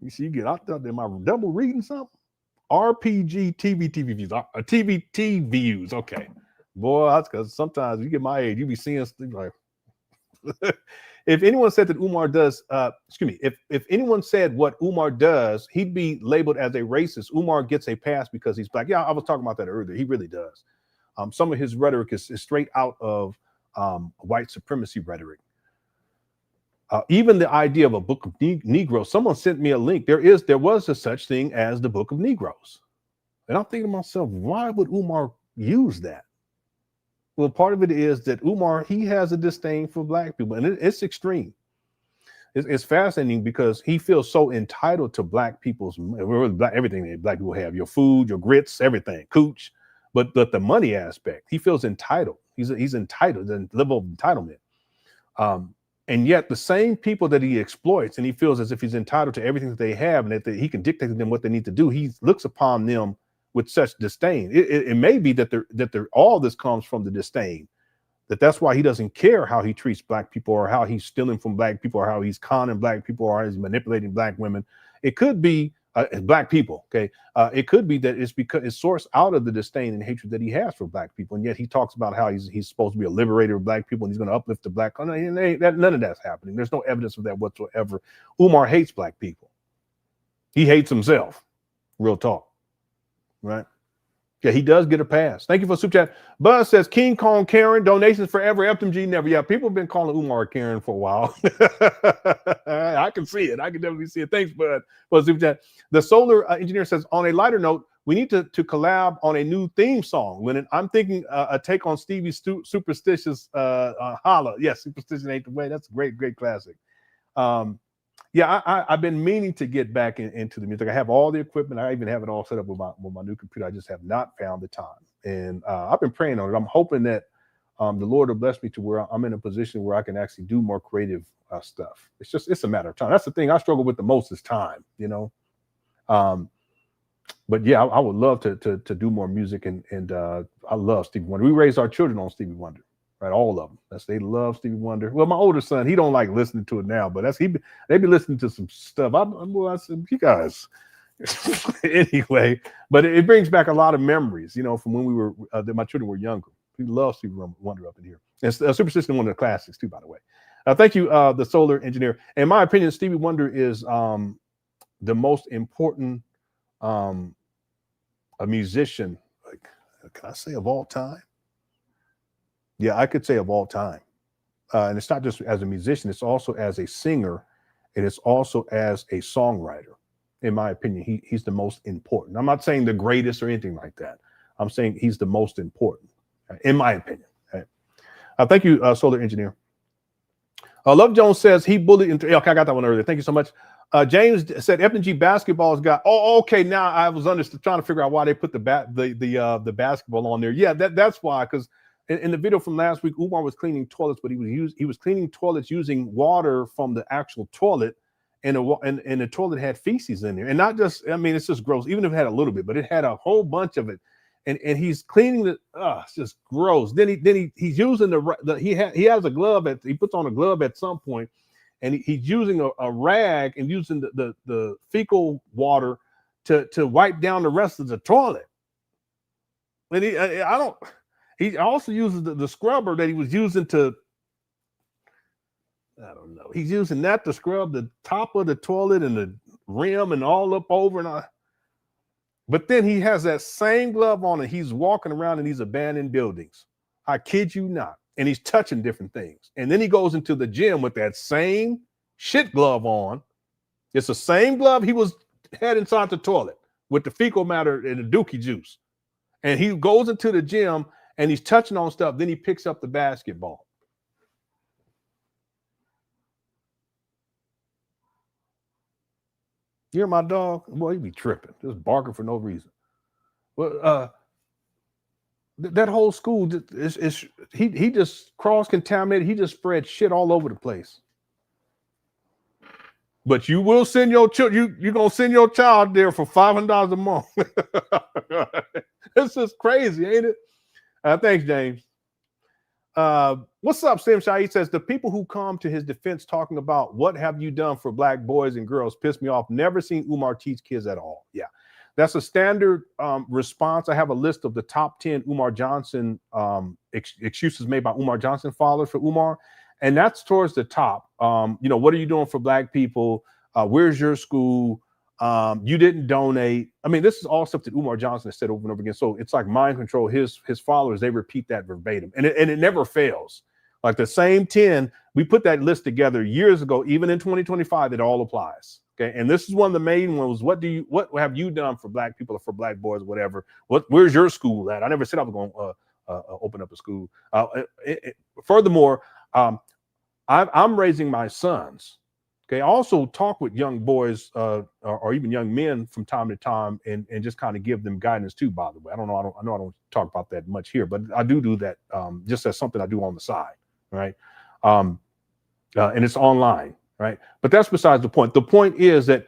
You see, I thought, am I double reading something? RPG TV views. TV views. Okay. Boy, that's because sometimes you get my age, you be seeing things like. If anyone said that Umar does, if anyone said what Umar does, he'd be labeled as a racist. Umar gets a pass because he's black. Yeah, I was talking about that earlier. He really does. Some of his rhetoric is straight out of white supremacy rhetoric. Even the idea of a book of Negroes. Someone sent me a link. There was a such thing as the Book of Negroes, and I'm thinking to myself, why would Umar use that? Well, part of it is that Umar, he has a disdain for black people, and it's extreme. It's fascinating because he feels so entitled to black people's everything that black people have, your food, your grits, everything, cooch, but the money aspect, he feels entitled. He's entitled, the level of entitlement. And yet the same people that he exploits, and he feels as if he's entitled to everything that they have, and that he can dictate to them what they need to do, he looks upon them with such disdain. It may be that all this comes from the disdain, that's why he doesn't care how he treats black people, or how he's stealing from black people, or how he's conning black people, or he's manipulating black women. It could be black people. Okay. It could be that it's because it's sourced out of the disdain and hatred that he has for black people. And yet he talks about how he's supposed to be a liberator of black people, and he's going to uplift the black. None of that's happening. There's no evidence of that whatsoever. Umar hates black people. He hates himself. Real talk. Right? Yeah, he does get a pass. Thank you for the super chat. Buzz says King Kong Karen, donations forever. FDMG never. Yeah, people have been calling Umar Karen for a while. I can see it. I can definitely see it. Thanks, Bud, for the super chat. The solar engineer says, on a lighter note, we need to collab on a new theme song. When I'm thinking a take on Stevie's Superstitious Holla. Yes, Superstition Ain't the Way. That's a great classic. Yeah, I've been meaning to get back into the music. I have all the equipment. I even have it all set up with my new computer. I just have not found the time. And I've been praying on it. I'm hoping that the Lord will bless me to where I'm in a position where I can actually do more creative stuff. It's a matter of time. That's the thing I struggle with the most is time, But yeah, I would love to do more music. And I love Stevie Wonder. We raised our children on Stevie Wonder. right? All of them. They love Stevie Wonder. Well, my older son, he don't like listening to it now, but they be listening to some stuff. I said, you guys, anyway. But it brings back a lot of memories, you know, from when we were that my children were younger. We love Stevie Wonder up in here. And Superstition, one of the classics too, by the way. Thank you, the solar engineer. In my opinion, Stevie Wonder is the most important a musician, like, can I say of all time? Yeah, I could say of all time. And it's not just as a musician, it's also as a singer, and it's also as a songwriter. In my opinion, he's the most important. I'm not saying the greatest or anything like that. I'm saying he's the most important, in my opinion. Right? Thank you, solar engineer. Love Jones says he bullied. Okay, I got that one earlier. Thank you so much. James said FDMG basketball's got. Oh, okay. Now I was trying to figure out why they put the basketball on there. Yeah, that's why. Because in the video from last week, Umar was cleaning toilets, but he was cleaning toilets using water from the actual toilet, and the toilet had feces in there, and not just. I mean, it's just gross. Even if it had a little bit, but it had a whole bunch of it, and he's cleaning the. It's just gross. Then he's using he has a glove he puts on a glove at some point. And he's using a rag and using the fecal water to wipe down the rest of the toilet. And he also uses the scrubber that he was using to, I don't know. He's using that to scrub the top of the toilet and the rim and all up over. But then he has that same glove on and he's walking around in these abandoned buildings. I kid you not. And he's touching different things. And then he goes into the gym with that same shit glove on. It's the same glove he had inside the toilet with the fecal matter and the dookie juice. And he goes into the gym and he's touching on stuff. Then he picks up the basketball. You hear my dog? Boy, he be tripping, just barking for no reason. Well, that whole school he just cross-contaminated. He just spread shit all over the place. But you will send your children. You're gonna send your child there for $500 a month. This is crazy, ain't it? Thanks, James. What's up, Sim Shai? He says the people who come to his defense talking about what have you done for black boys and girls piss me off. Never seen Umar teach kids at all. Yeah. That's a standard response. I have a list of the top 10 Umar Johnson excuses made by Umar Johnson followers for Umar. And that's towards the top. You know, what are you doing for black people? Where's your school? You didn't donate. I mean, this is all stuff that Umar Johnson has said over and over again. So it's like mind control. His followers, they repeat that verbatim. And it never fails. Like the same 10, we put that list together years ago, even in 2025, it all applies. Okay, and this is one of the main ones. What have you done for black people or for black boys, whatever? Where's your school at? I never said I was going to open up a school. Furthermore, I'm raising my sons. Okay, I also talk with young boys or even young men from time to time, and just kind of give them guidance too. By the way, I know I don't talk about that much here, but I do that just as something I do on the side, right? And it's online. Right. But that's besides the point. The point is that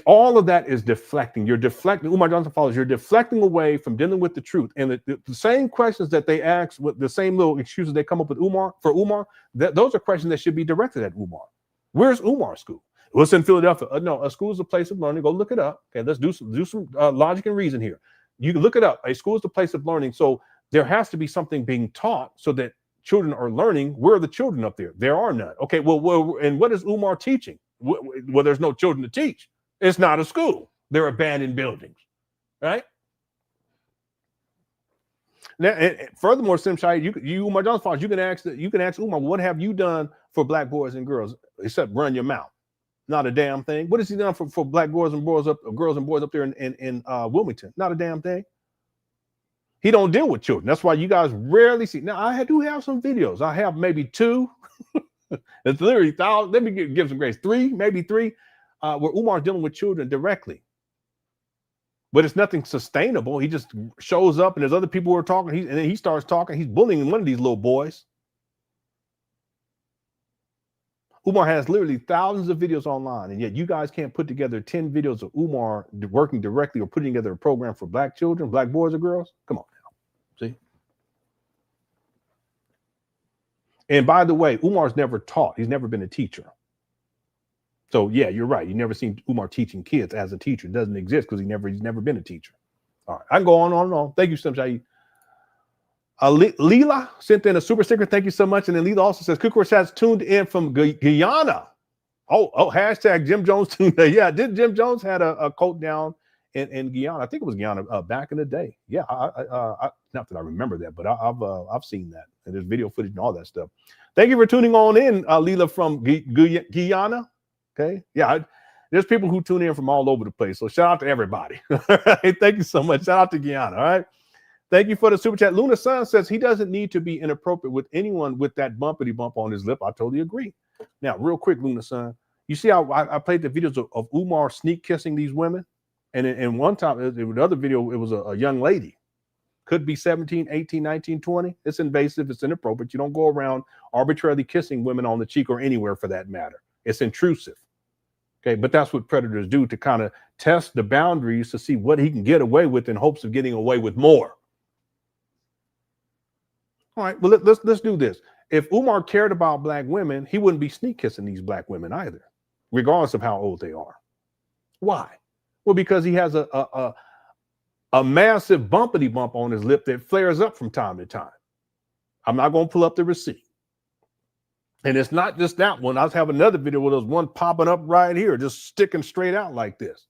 all of that is deflecting. You're deflecting. Umar Johnson follows. You're deflecting away from dealing with the truth. And the same questions that they ask, with the same little excuses they come up with Umar, those are questions that should be directed at Umar. Where's Umar's school? Well, it's in Philadelphia. No, a school is a place of learning. Go look it up. Okay, let's do some logic and reason here. You can look it up. A school is a place of learning. So there has to be something being taught so that children are learning. Where are the children up there? There are none. Okay, well, and what is Umar teaching? Well, there's no children to teach. It's not a school. They're abandoned buildings, right? Now, and furthermore, Sim Shai, you Umar Johnson followers, you can ask Umar, what have you done for black boys and girls except run your mouth? Not a damn thing. What has he done for black girls and boys up there in Wilmington? Not a damn thing. He don't deal with children. That's why you guys rarely see. Now, I do have some videos. I have maybe 2. It's literally thousands. Let me give some grace. 3, maybe 3, where Umar's dealing with children directly. But it's nothing sustainable. He just shows up and there's other people who are talking. And then he starts talking. He's bullying one of these little boys. Umar has literally thousands of videos online, and yet you guys can't put together 10 videos of Umar working directly or putting together a program for black children, black boys or girls. Come on now. See? And by the way, Umar's never taught. He's never been a teacher. So yeah, you're right. You never seen Umar teaching kids as a teacher. It doesn't exist because he's never been a teacher. All right, I can go on and on. Thank you so much. Leela sent in a super sticker. Thank you so much. And then Leela also says, Cookworth has tuned in from Guyana. Oh, hashtag Jim Jones tuned in. Yeah, Jim Jones had a coat down in Guyana. I think it was Guyana back in the day. Yeah, I not that I remember that, but I've seen that. And there's video footage and all that stuff. Thank you for tuning on in, Leela from Guyana. Okay, yeah, there's people who tune in from all over the place. So shout out to everybody. Thank you so much. Shout out to Guyana. All right. Thank you for the super chat. Luna Sun says he doesn't need to be inappropriate with anyone with that bumpity bump on his lip. I totally agree. Now, real quick, Luna Sun, you see how I played the videos of Umar sneak kissing these women? And in one time, in another video, it was a young lady. Could be 17, 18, 19, 20. It's invasive. It's inappropriate. You don't go around arbitrarily kissing women on the cheek or anywhere for that matter. It's intrusive. Okay, but that's what predators do to kind of test the boundaries to see what he can get away with in hopes of getting away with more. All right, well, let's do this. If Umar cared about black women, he wouldn't be sneak kissing these black women either, regardless of how old they are. Why? Well, because he has a massive bumpity bump on his lip that flares up from time to time. I'm not going to pull up the receipt. And it's not just that one. I was having another video where there's one popping up right here, just sticking straight out like this.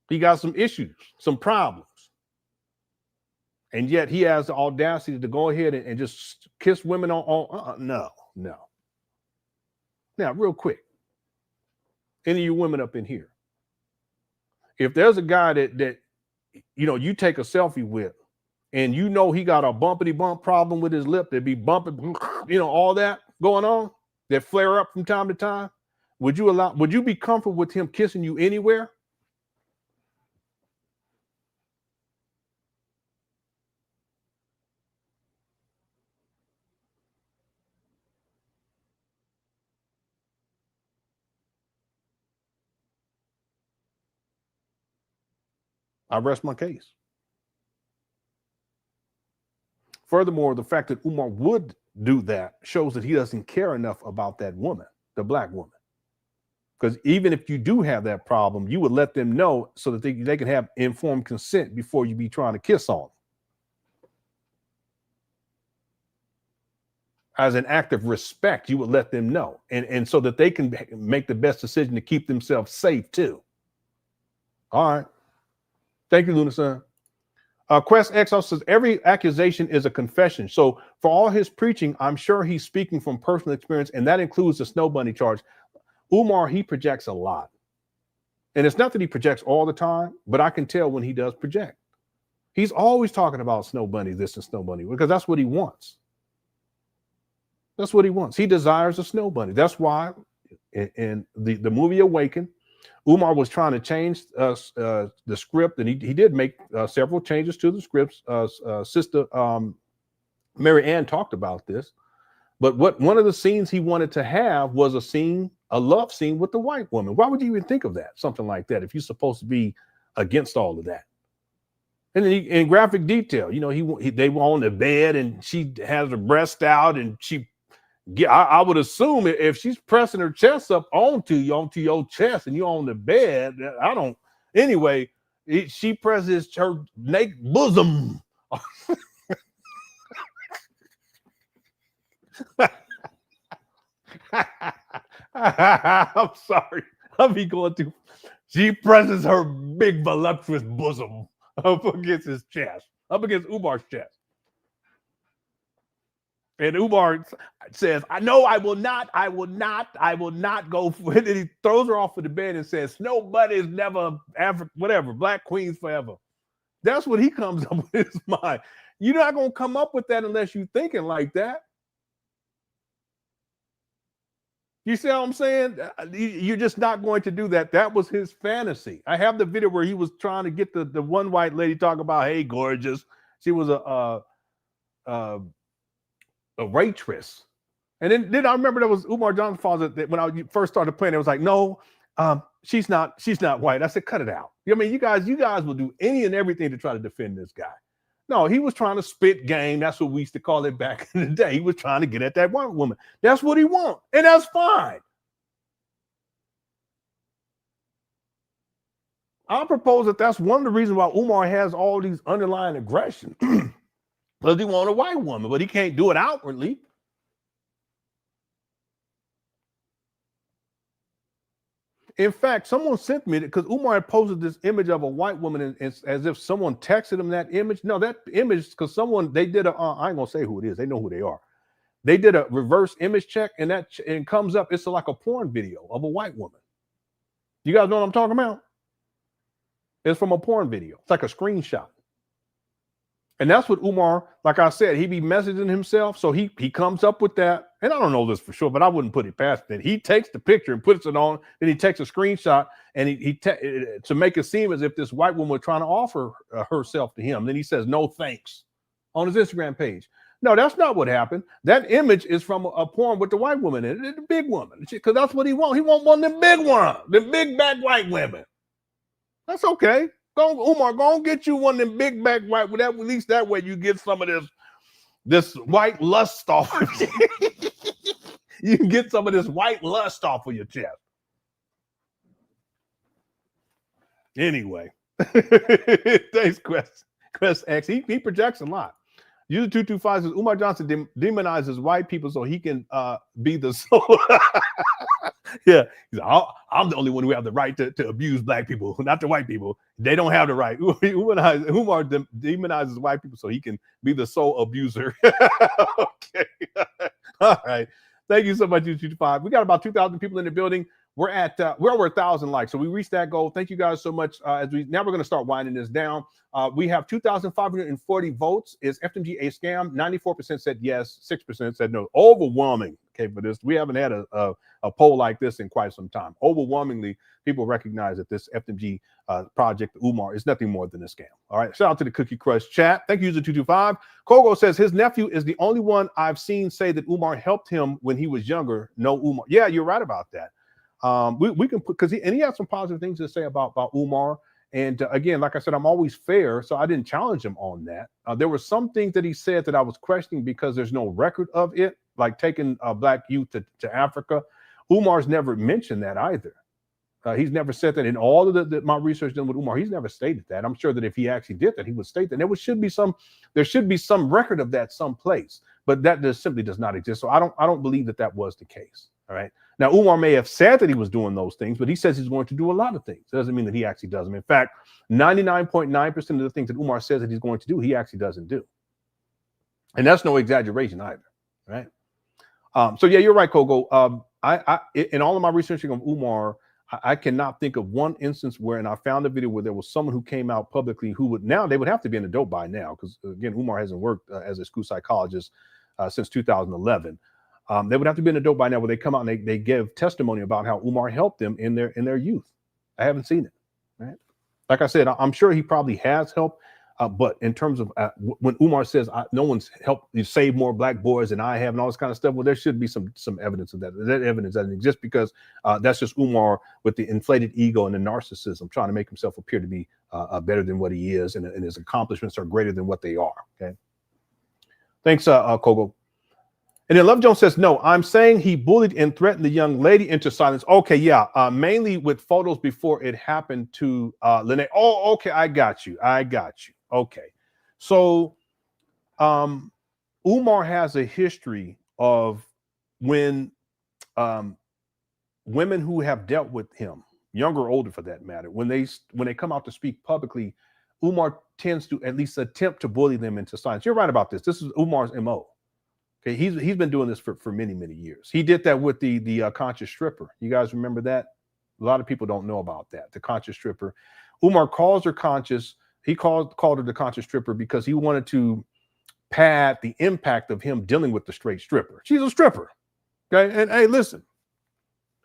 He got some issues, some problems. And yet he has the audacity to go ahead and just kiss women on no. Now, real quick, any of you women up in here, if there's a guy that you take a selfie with, and he got a bumpity bump problem with his lip, that be bumping, all that going on, that flare up from time to time, would you be comfortable with him kissing you anywhere? I rest my case. Furthermore, the fact that Umar would do that shows that he doesn't care enough about that woman, the black woman. Because even if you do have that problem, you would let them know so that they can have informed consent before you be trying to kiss on them. As an act of respect, you would let them know. And so that they can make the best decision to keep themselves safe too. All right. Thank you, Luna Sun. Quest Exo says every accusation is a confession. So for all his preaching, I'm sure he's speaking from personal experience, and that includes the Snow Bunny charge. Umar, he projects a lot. And it's not that he projects all the time, but I can tell when he does project. He's always talking about Snow Bunny this and Snow Bunny, because that's what he wants. That's what he wants. He desires a Snow Bunny. That's why in the movie Awaken, Umar was trying to change the script, and he did make several changes to the scripts. Sister Mary Ann talked about this, but one of the scenes he wanted to have was a love scene with the white woman. Why would you even think of that, something like that, if you're supposed to be against all of that? And then in graphic detail, they were on the bed, and she has her breast out, and I would assume if she's pressing her chest up onto your chest and you're on the bed, anyway, she presses her naked bosom. I'm sorry. I'll be going to. She presses her big voluptuous bosom up against his chest, up against Umar's chest. And Umar says, I will not go for it. And he throws her off of the bed and says, nobody's never, whatever, black queens forever. That's what he comes up with in his mind. You're not going to come up with that unless you're thinking like that. You see what I'm saying? You're just not going to do that. That was his fantasy. I have the video where he was trying to get the one white lady talk about, hey, gorgeous. She was a waitress. And then I remember there was Umar Johnson's father that when I first started playing, it was like, no, she's not white. I said, cut it out. I mean, you guys will do any and everything to try to defend this guy. No, he was trying to spit game. That's what we used to call it back in the day. He was trying to get at that white woman. That's what he wants, and that's fine. I propose that that's one of the reasons why Umar has all these underlying aggression. Because he wants a white woman, but he can't do it outwardly. In fact, someone sent me, because Umar had posted this image of a white woman, and it's as if someone texted him that image. No, that image, because they did a, I ain't gonna say who it is. They know who they are. They did a reverse image check, and and comes up, it's like a porn video of a white woman. You guys know what I'm talking about? It's from a porn video. It's like a screenshot. And that's what Umar, like I said, he be messaging himself. So he comes up with that. And I don't know this for sure, but I wouldn't put it past that. He takes the picture and puts it on. Then he takes a screenshot and to make it seem as if this white woman was trying to offer herself to him. Then he says, no thanks, on his Instagram page. No, that's not what happened. That image is from a porn with the white woman in it, the big woman, because that's what he wants. He wants one of them big ones, the big back white women. That's okay. Go, Umar, go and get you one of them big back white. At least that way you get some of this white lust off of you. You can get some of this white lust off of your chest. Anyway, thanks, Quest X. He projects a lot. User 225 says Umar Johnson demonizes white people so he can be the soul. Yeah, he's like, I'm the only one who have the right to abuse black people, not the white people. They don't have the right. Umar demonizes white people so he can be the sole abuser. Okay. All right. Thank you so much, U25. We got about 2,000 people in the building. We're over 1,000 likes, so we reached that goal. Thank you guys so much. Now we're going to start winding this down. We have 2,540 votes. Is FDMG a scam? 94% said yes, 6% said no. Overwhelming. Okay, for this, we haven't had a poll like this in quite some time. Overwhelmingly, people recognize that this FDMG project, Umar, is nothing more than a scam. All right, shout out to the Cookie Crush chat. Thank you, user 225. Kogo says his nephew is the only one I've seen say that Umar helped him when he was younger. No, Umar. Yeah, you're right about that. We can put, because he had some positive things to say about Umar. And again, like I said, I'm always fair, so I didn't challenge him on that. There were some things that he said that I was questioning because there's no record of it, like taking black youth to Africa. Umar's never mentioned that either. He's never said that in all of my research done with Umar. He's never stated that. I'm sure that if he actually did that, he would state that. There should be some record of that someplace, but that simply does not exist. So I don't believe that was the case. All right. Now, Umar may have said that he was doing those things, but he says he's going to do a lot of things. It doesn't mean that he actually does them. In fact, 99.9% of the things that Umar says that he's going to do, he actually doesn't do. And that's no exaggeration either. Right. So yeah, you're right, Kogo. In all of my researching of Umar, I cannot think of one instance where, and I found a video where there was someone who came out publicly who they would have to be an adult by now, because again, Umar hasn't worked as a school psychologist since 2011. They would have to be an adult by now where they come out and they give testimony about how Umar helped them in their youth. I haven't seen it. Right? Like I said, I'm sure he probably has helped. But in terms of when Umar says no one's helped you save more black boys than I have and all this kind of stuff, well, there should be some evidence of that. That evidence doesn't exist because that's just Umar with the inflated ego and the narcissism, trying to make himself appear to be better than what he is, and his accomplishments are greater than what they are. Okay. Thanks, Kogo. And then Love Jones says, no, I'm saying he bullied and threatened the young lady into silence. Okay, yeah, mainly with photos before it happened to Lenon. Oh, okay, I got you. Okay, so Umar has a history of when women who have dealt with him, younger or older for that matter, when they come out to speak publicly, Umar tends to at least attempt to bully them into silence. You're right about this. This is Umar's MO. Okay, he's been doing this for many years. He did that with the conscious stripper. You guys remember that? A lot of people don't know about that. The conscious stripper. Umar calls her conscious. He called her the conscious stripper because he wanted to pad the impact of him dealing with the straight stripper. She's a stripper. Okay, and hey, listen,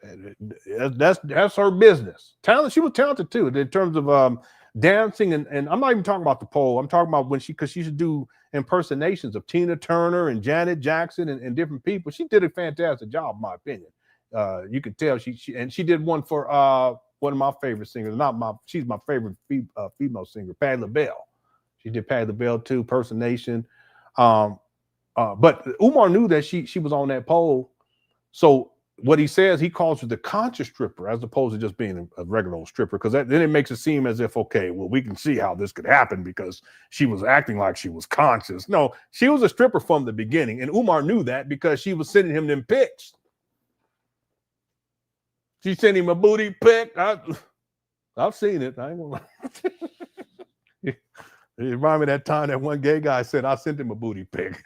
that's her business. Talent. She was talented too in terms of dancing, and I'm not even talking about the pole. I'm talking about because she should do impersonations of Tina Turner and Janet Jackson and different people. She did a fantastic job, in my opinion. You could tell she did one for one of my favorite singers. She's my favorite female singer, Patti LaBelle. She did Patti LaBelle too, Personation. But Umar knew that she was on that pole. So what he says, he calls her the conscious stripper as opposed to just being a regular old stripper, because then it makes it seem as if, okay, well, we can see how this could happen because she was acting like she was conscious. No, she was a stripper from the beginning, and Umar knew that because she was sending him them pics. She sent him a booty pic. I've seen it. I ain't gonna lie. It reminded me of that time that one gay guy said, I sent him a booty pic.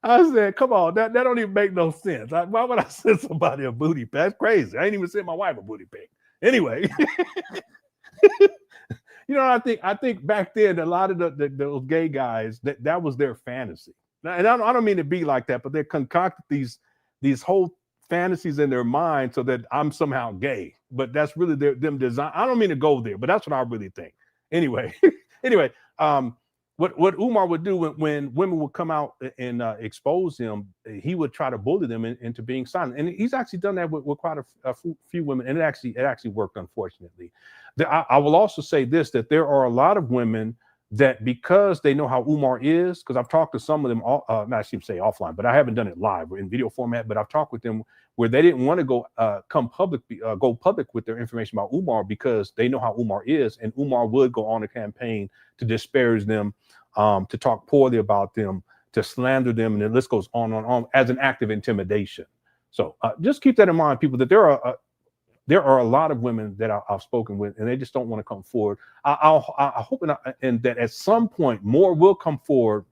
I said, come on, that don't even make no sense. Why would I send somebody a booty pic? That's crazy. I ain't even sent my wife a booty pic. Anyway, you know, I think back then, a lot of those gay guys, that was their fantasy. And I don't mean to be like that, but they concocted these whole fantasies in their mind so that I'm somehow gay. But that's really them design. I don't mean to go there, but that's what I really think. Anyway, what Umar would do when women would come out and expose him, he would try to bully them into being silent. And he's actually done that with quite a few women, and it actually worked, unfortunately. I will also say this, that there are a lot of women that, because they know how Umar is, because I've talked to some of them, not actually say offline, but I haven't done it live or in video format, but I've talked with them where they didn't want to go public with their information about Umar because they know how Umar is, and Umar would go on a campaign to disparage them, to talk poorly about them, to slander them, and the list goes on and on as an act of intimidation. So just keep that in mind, people, that there are a lot of women that I've spoken with, and they just don't want to come forward. I hope and that at some point more will come forward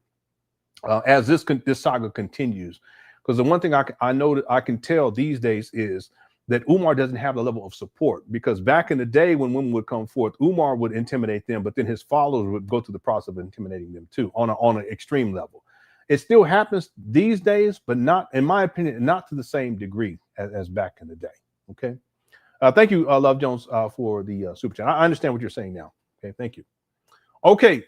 as this saga continues. Because the one thing I know that I can tell these days is that Umar doesn't have the level of support, because back in the day when women would come forth, Umar would intimidate them, but then his followers would go through the process of intimidating them too on an extreme level. It still happens these days, but not, in my opinion, not to the same degree as back in the day. Okay. Thank you, Love Jones, for the super chat. I understand what you're saying now. Okay, thank you. Okay,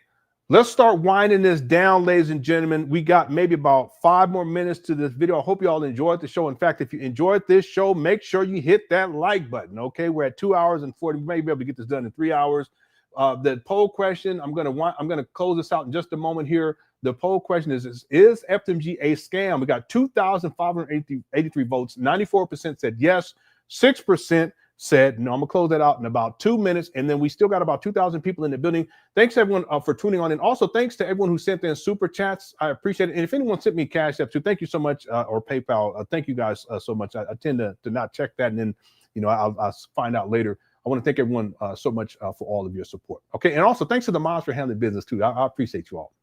let's start winding this down, ladies and gentlemen. We got maybe about 5 more minutes to this video. I hope you all enjoyed the show. In fact, if you enjoyed this show, make sure you hit that like button. Okay, we're at 2 hours and 40. We may be able to get this done in 3 hours. The poll question, I'm gonna close this out in just a moment here. The poll question is FDMG a scam? We got 2,583 votes. 94% said yes. 6% said no. I'm gonna close that out in about 2 minutes, and then we still got about 2,000 people in the building. Thanks everyone for tuning on, and also thanks to everyone who sent in super chats. I appreciate it. And if anyone sent me CashApp too, thank you so much, or PayPal. Thank you guys so much. I tend to not check that, and then I'll find out later. I want to thank everyone so much for all of your support. Okay, and also thanks to the moms for handling business too. I appreciate you all.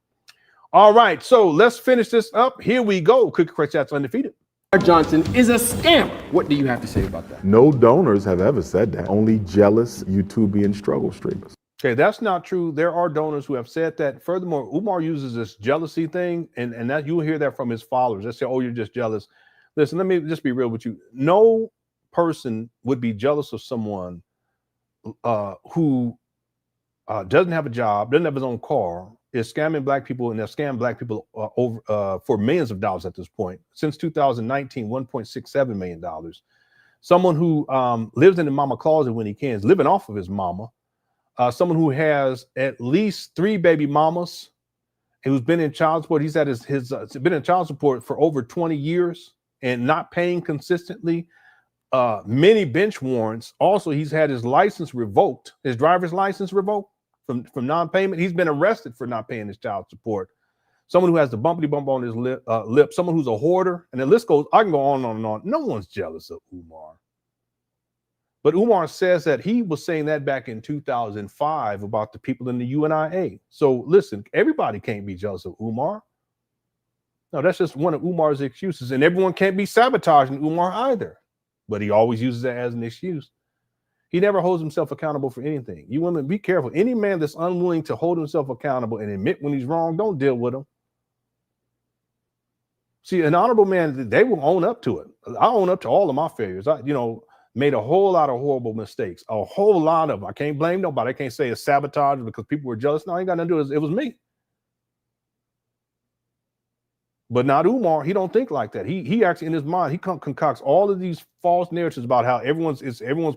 All right, so let's finish this up. Here we go. Cookie Crush Chats Undefeated. Umar Johnson is a scam. What do you have to say about that? No donors have ever said that. Only jealous YouTubian struggle streamers. Okay, that's not true. There are donors who have said that. Furthermore, Umar uses this jealousy thing, and that you will hear that from his followers. They say, oh, you're just jealous. Listen, let me just be real with you. No person would be jealous of someone who doesn't have a job, doesn't have his own car, is scamming black people, and they're scamming black people for millions of dollars at this point. Since 2019, $1.67 million. Someone who lives in the mama closet when he can, is living off of his mama. Someone who has at least 3 baby mamas, who's been in child support. He's had his been in child support for over 20 years and not paying consistently. Many bench warrants. Also, he's had his license revoked, his driver's license revoked from non-payment. He's been arrested for not paying his child support. Someone who has the bumpity bump on his lip. Someone who's a hoarder, and the list goes. I can go on and on and on. No one's jealous of Umar. But Umar says that he was saying that back in 2005 about the people in the UNIA. So listen, everybody can't be jealous of Umar. No, that's just one of Umar's excuses, and everyone can't be sabotaging Umar either. But he always uses that as an excuse. He never holds himself accountable for anything. You women, be careful. Any man that's unwilling to hold himself accountable and admit when he's wrong, don't deal with him. See, an honorable man, they will own up to it. I own up to all of my failures. I, made a whole lot of horrible mistakes, a whole lot of them. I can't blame nobody. I can't say it's sabotage because people were jealous. No, I ain't got nothing to do with it. It was me. But not Umar. He don't think like that. He actually in his mind, he concocts all of these false narratives about how everyone's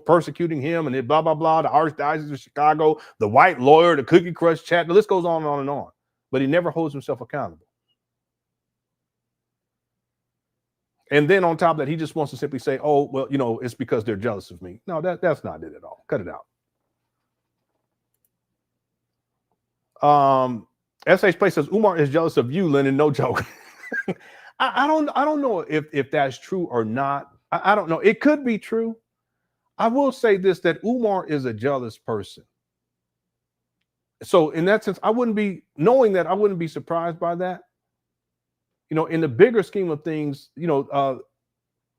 persecuting him and blah, blah, blah. The Archdiocese of Chicago, the white lawyer, the Cookie Crush chat. The list goes on and on and on. But he never holds himself accountable. And then on top of that, he just wants to simply say, oh, well, you know, it's because they're jealous of me. No, that's not it at all. Cut it out. SH Play says, Umar is jealous of you, Lenon. No joke. I don't know if that's true or not. I don't know. It could be true. I will say this, that Umar is a jealous person. So in that sense, I wouldn't be surprised by that. You know, in the bigger scheme of things, you know,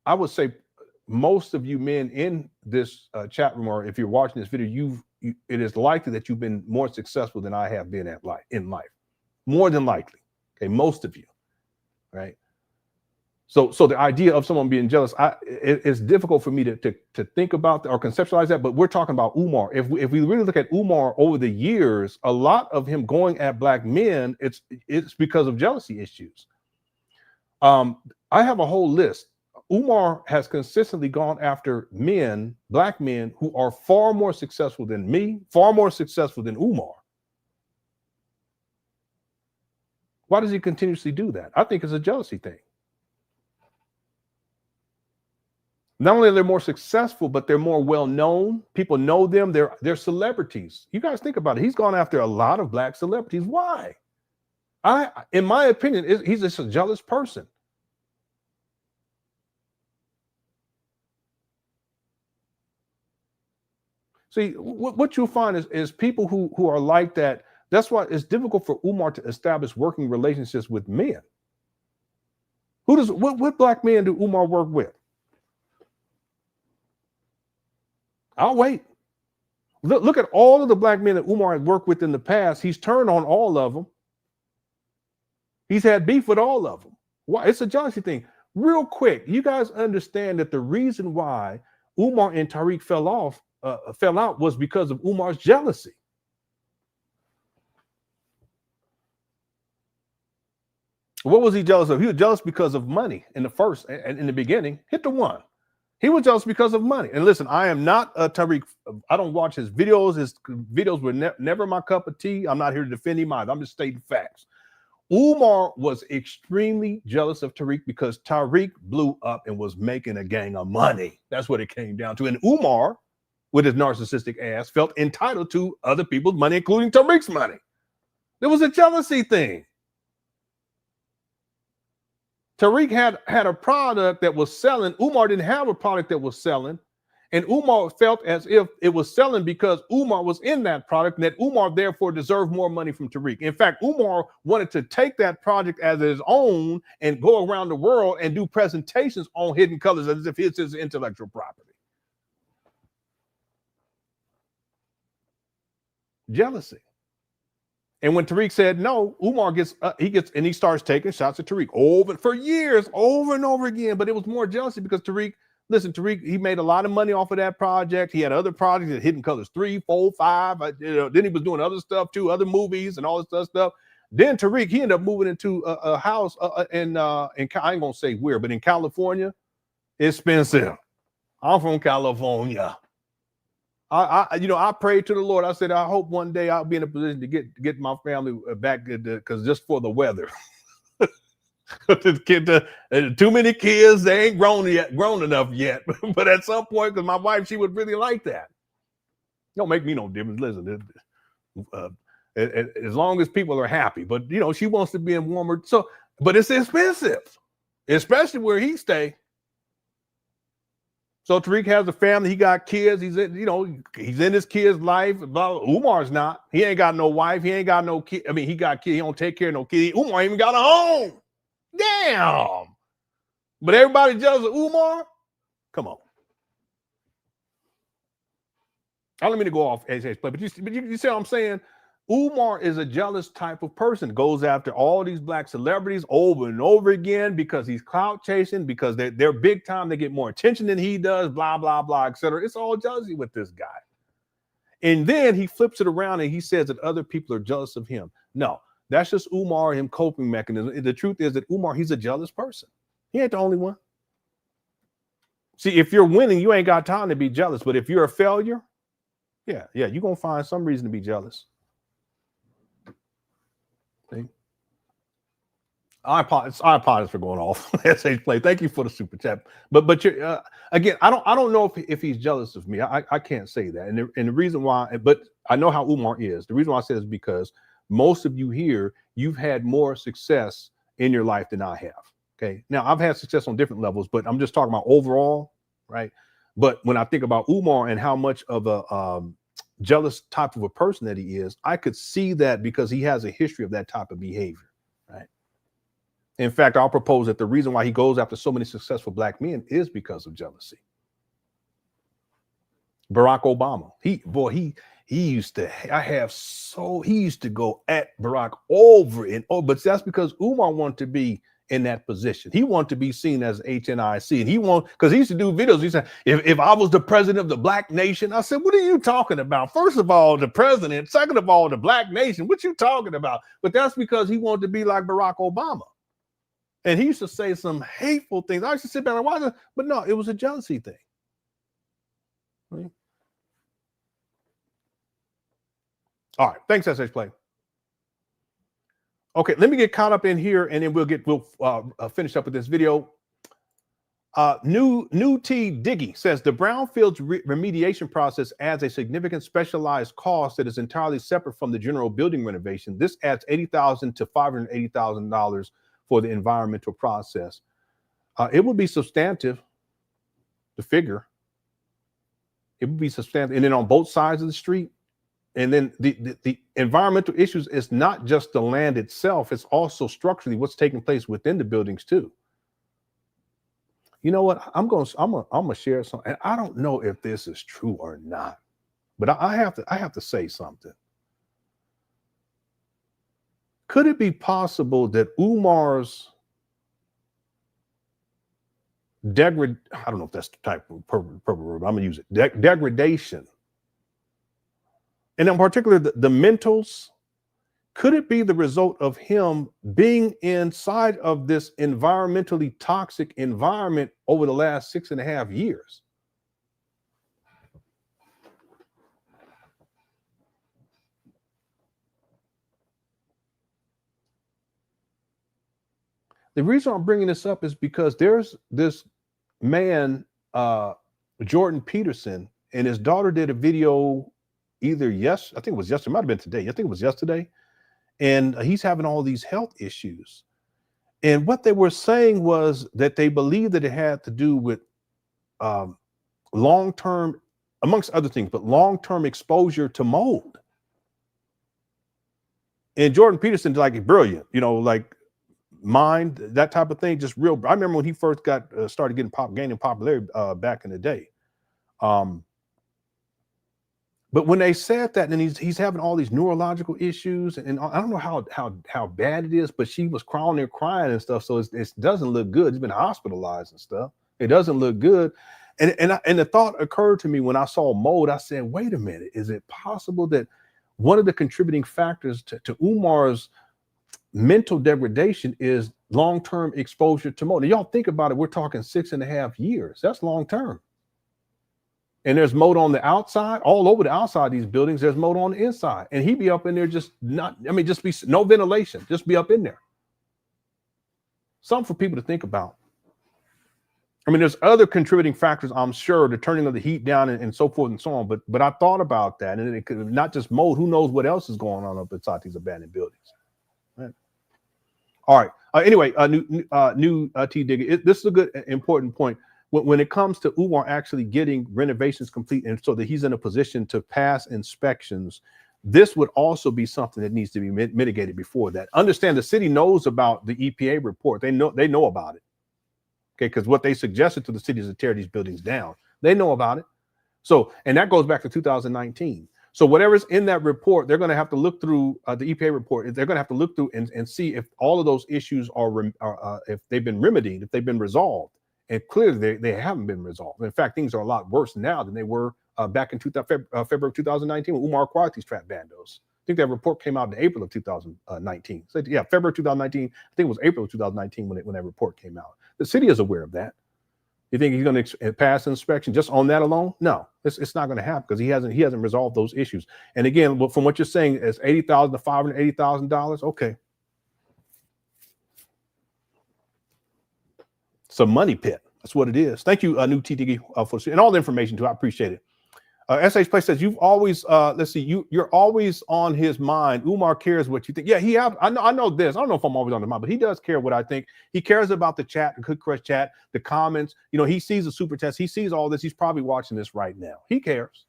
I would say most of you men in this chat room, or if you're watching this video, it is likely that you've been more successful than I have been in life. More than likely. Okay, most of you, right? So the idea of someone being jealous, it's difficult for me to think about or conceptualize that. But we're talking about Umar. If we really look at Umar over the years, a lot of him going at black men, it's because of jealousy issues. I have a whole list. Umar has consistently gone after men, black men, who are far more successful than me, far more successful than Umar. Why does he continuously do that? I think it's a jealousy thing. Not only are they more successful, but they're more well-known. People know them. They're celebrities. You guys think about it. He's gone after a lot of black celebrities. Why? In my opinion, he's just a jealous person. See, what you'll find is people who are like that. That's why it's difficult for Umar to establish working relationships with men. What black men do Umar work with? I'll wait. Look at all of the black men that Umar has worked with in the past. He's turned on all of them. He's had beef with all of them. Why? It's a jealousy thing. Real quick, you guys understand that the reason why Umar and Tariq fell out was because of Umar's jealousy. What was he jealous of? He was jealous because of money in the beginning. Hit the one. He was jealous because of money. And listen, I am not a Tariq. I don't watch his videos. His videos were never my cup of tea. I'm not here to defend him either. I'm just stating facts. Umar was extremely jealous of Tariq because Tariq blew up and was making a gang of money. That's what it came down to. And Umar, with his narcissistic ass, felt entitled to other people's money, including Tariq's money. There was a jealousy thing. Tariq had a product that was selling. Umar didn't have a product that was selling. And Umar felt as if it was selling because Umar was in that product and that Umar therefore deserved more money from Tariq. In fact, Umar wanted to take that project as his own and go around the world and do presentations on Hidden Colors as if it's his intellectual property. Jealousy. And when Tariq said no, Umar he starts taking shots at Tariq for years, over and over again. But it was more jealousy because Tariq, he made a lot of money off of that project. He had other projects at Hidden Colors 3, 4, 5. Then he was doing other stuff too, other movies and all this other stuff. Then Tariq, he ended up moving into a house in I ain't gonna say where, but in California. Expensive. I'm from California. I prayed to the Lord. I said, I hope one day I'll be in a position to get my family back, because just for the weather. Too many kids, they ain't grown enough yet. But at some point, because my wife, she would really like that. Don't make me no difference. Listen, as long as people are happy. But she wants to be in warmer. But it's expensive, especially where he stay. So Tariq has a family. He got kids. He's in his kid's life. Umar's not. He ain't got no wife. He ain't got no kid. I mean, he got kids. He don't take care of no kid. Umar even got a home. Damn. But everybody jealous of Umar? Come on. I don't mean to go off but you see what I'm saying? Umar is a jealous type of person. Goes after all these black celebrities over and over again because he's clout chasing, because they're big time. They get more attention than he does, blah, blah, blah, etc. It's all jealousy with this guy. And then he flips it around and he says that other people are jealous of him. No, That's just Umar and him coping mechanism. The truth is that Umar, he's a jealous person. He ain't the only one. See, if you're winning, you ain't got time to be jealous. But if you're a failure, yeah, you're going to find some reason to be jealous. See? I apologize for going off. SH Play. Thank you for the super chat. But you're, again, I don't know if he's jealous of me. I can't say that. And the reason why, but I know how Umar is. The reason why I say this is because most of you here, you've had more success in your life than I have. Okay. Now I've had success on different levels, but I'm just talking about overall, right? But when I think about Umar and how much of a jealous type of a person that he is, I could see that because he has a history of that type of behavior, right? In fact, I'll propose that the reason why he goes after so many successful black men is because of jealousy. Barack Obama, he used to go at Barack over and over, but that's because Umar wanted to be in that position. He wanted to be seen as HNIC, and because he used to do videos. He said, if I was the president of the black nation, I said, what are you talking about? First of all, the president. Second of all, the black nation. What you talking about? But that's because he wanted to be like Barack Obama. And he used to say some hateful things. I used to sit back and watch it, but no, it was a jealousy thing. Right? All right, thanks, SH Play. Okay, let me get caught up in here, and then we'll finish up with this video. New T Diggy says the brownfields remediation process adds a significant specialized cost that is entirely separate from the general building renovation. This adds $80,000 to $580,000 for the environmental process. It would be substantive. The figure. It would be substantive, and then on both sides of the street. And then the environmental issues is not just the land itself, it's also structurally what's taking place within the buildings too. You know what? I'm gonna share something. And I don't know if this is true or not, but I have to say something. Could it be possible that Umar's I don't know if that's the type of proper word, I'm gonna use it. Degradation. And in particular, the mentals, could it be the result of him being inside of this environmentally toxic environment over the last 6.5 years? The reason I'm bringing this up is because there's this man, Jordan Peterson, and his daughter did a video I think it was yesterday, might have been today. I think it was yesterday. And he's having all these health issues. And what they were saying was that they believed that it had to do with long-term, amongst other things, but long-term exposure to mold. And Jordan Peterson's like brilliant, like mind, that type of thing, just real. I remember when he first started gaining popularity back in the day. But when they said that, and he's having all these neurological issues, and I don't know how bad it is, but she was crawling and crying and stuff, so it doesn't look good. He's been hospitalized and stuff. It doesn't look good. And the thought occurred to me when I saw mold. I said, wait a minute, is it possible that one of the contributing factors to Umar's mental degradation is long-term exposure to mold? Now, y'all think about it, we're talking 6.5 years. That's long-term. And there's mold on the outside, all over the outside of these buildings. There's mold on the inside. And he'd be up in there just be no ventilation, just be up in there. Something for people to think about. I mean, there's other contributing factors, I'm sure, the turning of the heat down and so forth and so on. But I thought about that, and it could not just mold. Who knows what else is going on up inside these abandoned buildings? Right. All right. Anyway, new T Digger. This is a good, important point. When it comes to Umar actually getting renovations complete and so that he's in a position to pass inspections, this would also be something that needs to be mitigated before that. Understand the city knows about the EPA report. They know about it. Okay, because what they suggested to the city is to tear these buildings down. They know about it. So, and that goes back to 2019. So whatever's in that report, they're going to have to look through the EPA report. They're going to have to look through and see if all of those issues are if they've been remedied, if they've been resolved. And clearly they haven't been resolved. In fact, things are a lot worse now than they were back in February of 2019 when Umar acquired these trap bandos. think that report came out in April of 2019. So yeah, February 2019. I think it was April of 2019 when that report came out. The city is aware of that. You think he's going to pass inspection just on that alone? No, it's not going to happen because he hasn't resolved those issues. And again, from what you're saying, it's $80,000 to $580,000. Okay, it's a money pit. That's what it is. Thank you, New TTG, for and all the information too. I appreciate it. SH Place says you've always let's see, you're always on his mind. Umar cares what you think. Yeah, I know this. I don't know if I'm always on his mind, but he does care what I think. He cares about the chat, the Cook Crush chat, the comments. You know, he sees the super test. He sees all this. He's probably watching this right now. He cares.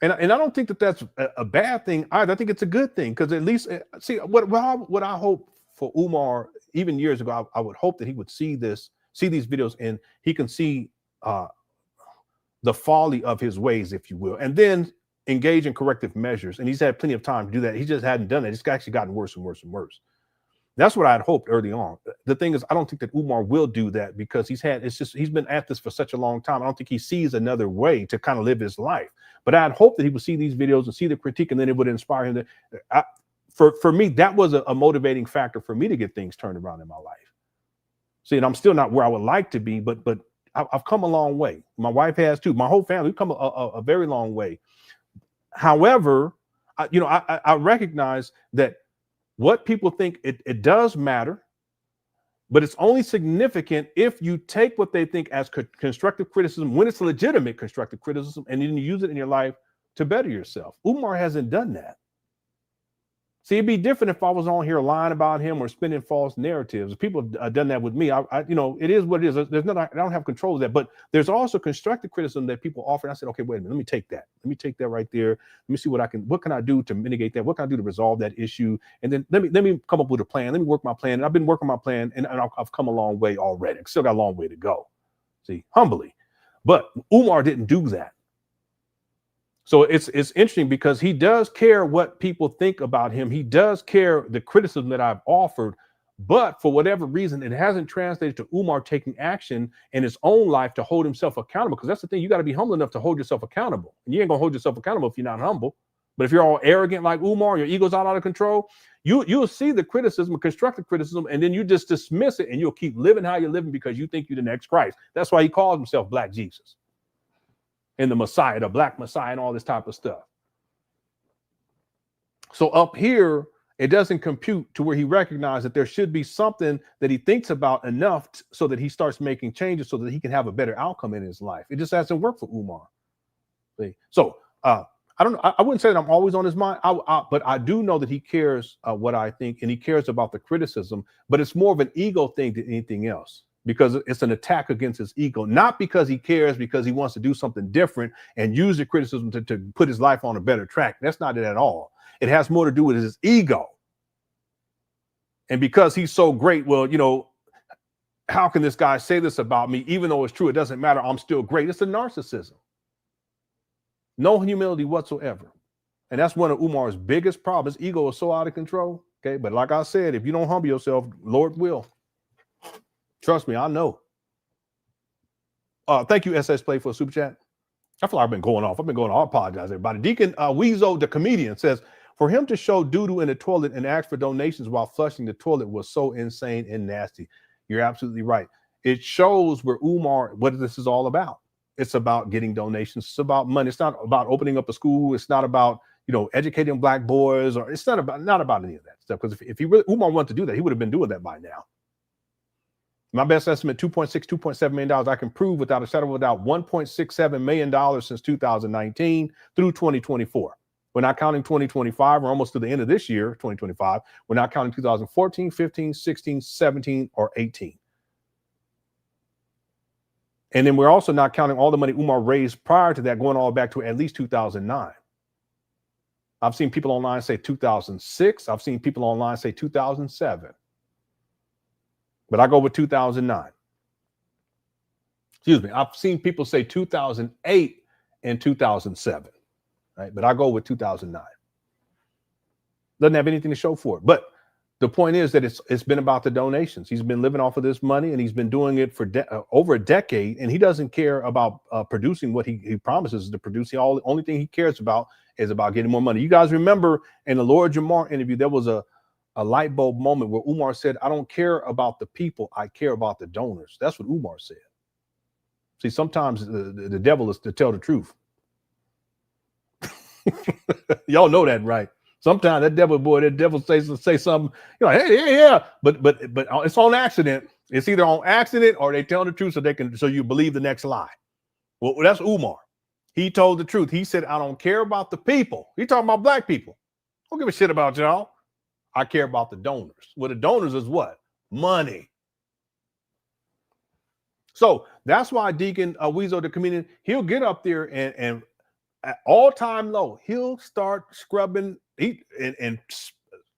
And I don't think that that's a bad thing either. I think it's a good thing because at least see what I hope for Umar, even years ago, I would hope that he would see these videos and he can see the folly of his ways, if you will, and then engage in corrective measures. And he's had plenty of time to do that. He just hadn't done it. It's actually gotten worse and worse and worse. That's what I had hoped early on. The thing is, I don't think that Umar will do that because he's been at this for such a long time. I don't think he sees another way to kind of live his life. But I had hoped that he would see these videos and see the critique, and then it would inspire him to. For me, that was a motivating factor for me to get things turned around in my life. See, and I'm still not where I would like to be, but I've come a long way. My wife has too. My whole family, we've come a very long way. However, I recognize that what people think, it does matter, but it's only significant if you take what they think as constructive criticism, when it's legitimate constructive criticism, and then you use it in your life to better yourself. Umar hasn't done that. See, it'd be different if I was on here lying about him or spinning false narratives. People have done that with me. It is what it is. There's nothing, I don't have control of that. But there's also constructive criticism that people offer. And I said, okay, wait a minute. Let me take that. Let me take that right there. Let me see what can I do to mitigate that? What can I do to resolve that issue? And then let me come up with a plan. Let me work my plan. And I've been working my plan, and I've come a long way already. Still got a long way to go. See, humbly. But Umar didn't do that. So it's interesting because he does care what people think about him. He does care the criticism that I've offered, but for whatever reason, it hasn't translated to Umar taking action in his own life to hold himself accountable. Because that's the thing, you got to be humble enough to hold yourself accountable. And you ain't gonna hold yourself accountable if you're not humble. But if you're all arrogant like Umar, your ego's out of control, you'll see the criticism, constructive criticism, and then you just dismiss it and you'll keep living how you're living because you think you're the next Christ. That's why he calls himself Black Jesus. And the Messiah, the Black Messiah, and all this type of stuff. So up here, it doesn't compute to where he recognizes that there should be something that he thinks about enough so that he starts making changes so that he can have a better outcome in his life. It just hasn't worked for Umar. See? So I don't know. I wouldn't say that I'm always on his mind, but I do know that he cares what I think, and he cares about the criticism, but it's more of an ego thing than anything else. Because it's an attack against his ego, not because he cares, because he wants to do something different and use the criticism to put his life on a better track. That's not it at all. It has more to do with his ego. And because he's so great, well, how can this guy say this about me? Even though it's true, it doesn't matter. I'm still great. It's a narcissism. No humility whatsoever. And that's one of Umar's biggest problems. His ego is so out of control. Okay. But like I said, if you don't humble yourself, Lord will. Trust me, I know. Thank you, SS Play, for a super chat. I feel like I've been going off. I apologize, everybody. Deacon Weezo, the comedian, says, for him to show doo-doo in the toilet and ask for donations while flushing the toilet was so insane and nasty. You're absolutely right. It shows where Umar, what this is all about. It's about getting donations. It's about money. It's not about opening up a school. It's not about, educating Black boys, or it's not about any of that stuff. Because if Umar wanted to do that, he would have been doing that by now. My best estimate, $2.7 million. I can prove without a shadow of a doubt, $1.67 million since 2019 through 2024. We're not counting 2025. We're almost to the end of this year, 2025. We're not counting 2014, 15, 16, 17, or 18. And then we're also not counting all the money Umar raised prior to that, going all back to at least 2009. I've seen people online say 2006. I've seen people online say 2007. But I go with 2009. Excuse me. I've seen people say 2008 and 2007, right? But I go with 2009. Doesn't have anything to show for it. But The point is that it's been about the donations. He's been living off of this money, and he's been doing it for over a decade, and he doesn't care about producing what he promises to produce. The only thing he cares about is about getting more money. You guys remember in the Lord Jamar interview, there was a light bulb moment where Umar said, I don't care about the people, I care about the donors. That's what Umar said. See, sometimes the devil is to tell the truth. Y'all know that, right? Sometimes that devil say something, you're like, hey, yeah, but it's on accident. It's either on accident or they tell the truth so you believe the next lie. Well, that's Umar. He told the truth. He said, I don't care about the people. He talking about black people. I don't give a shit about y'all. I care about the donors. Well, the donors is what? Money. So that's why Deacon Weasel, the comedian, he'll get up there and at all time low, he'll start scrubbing and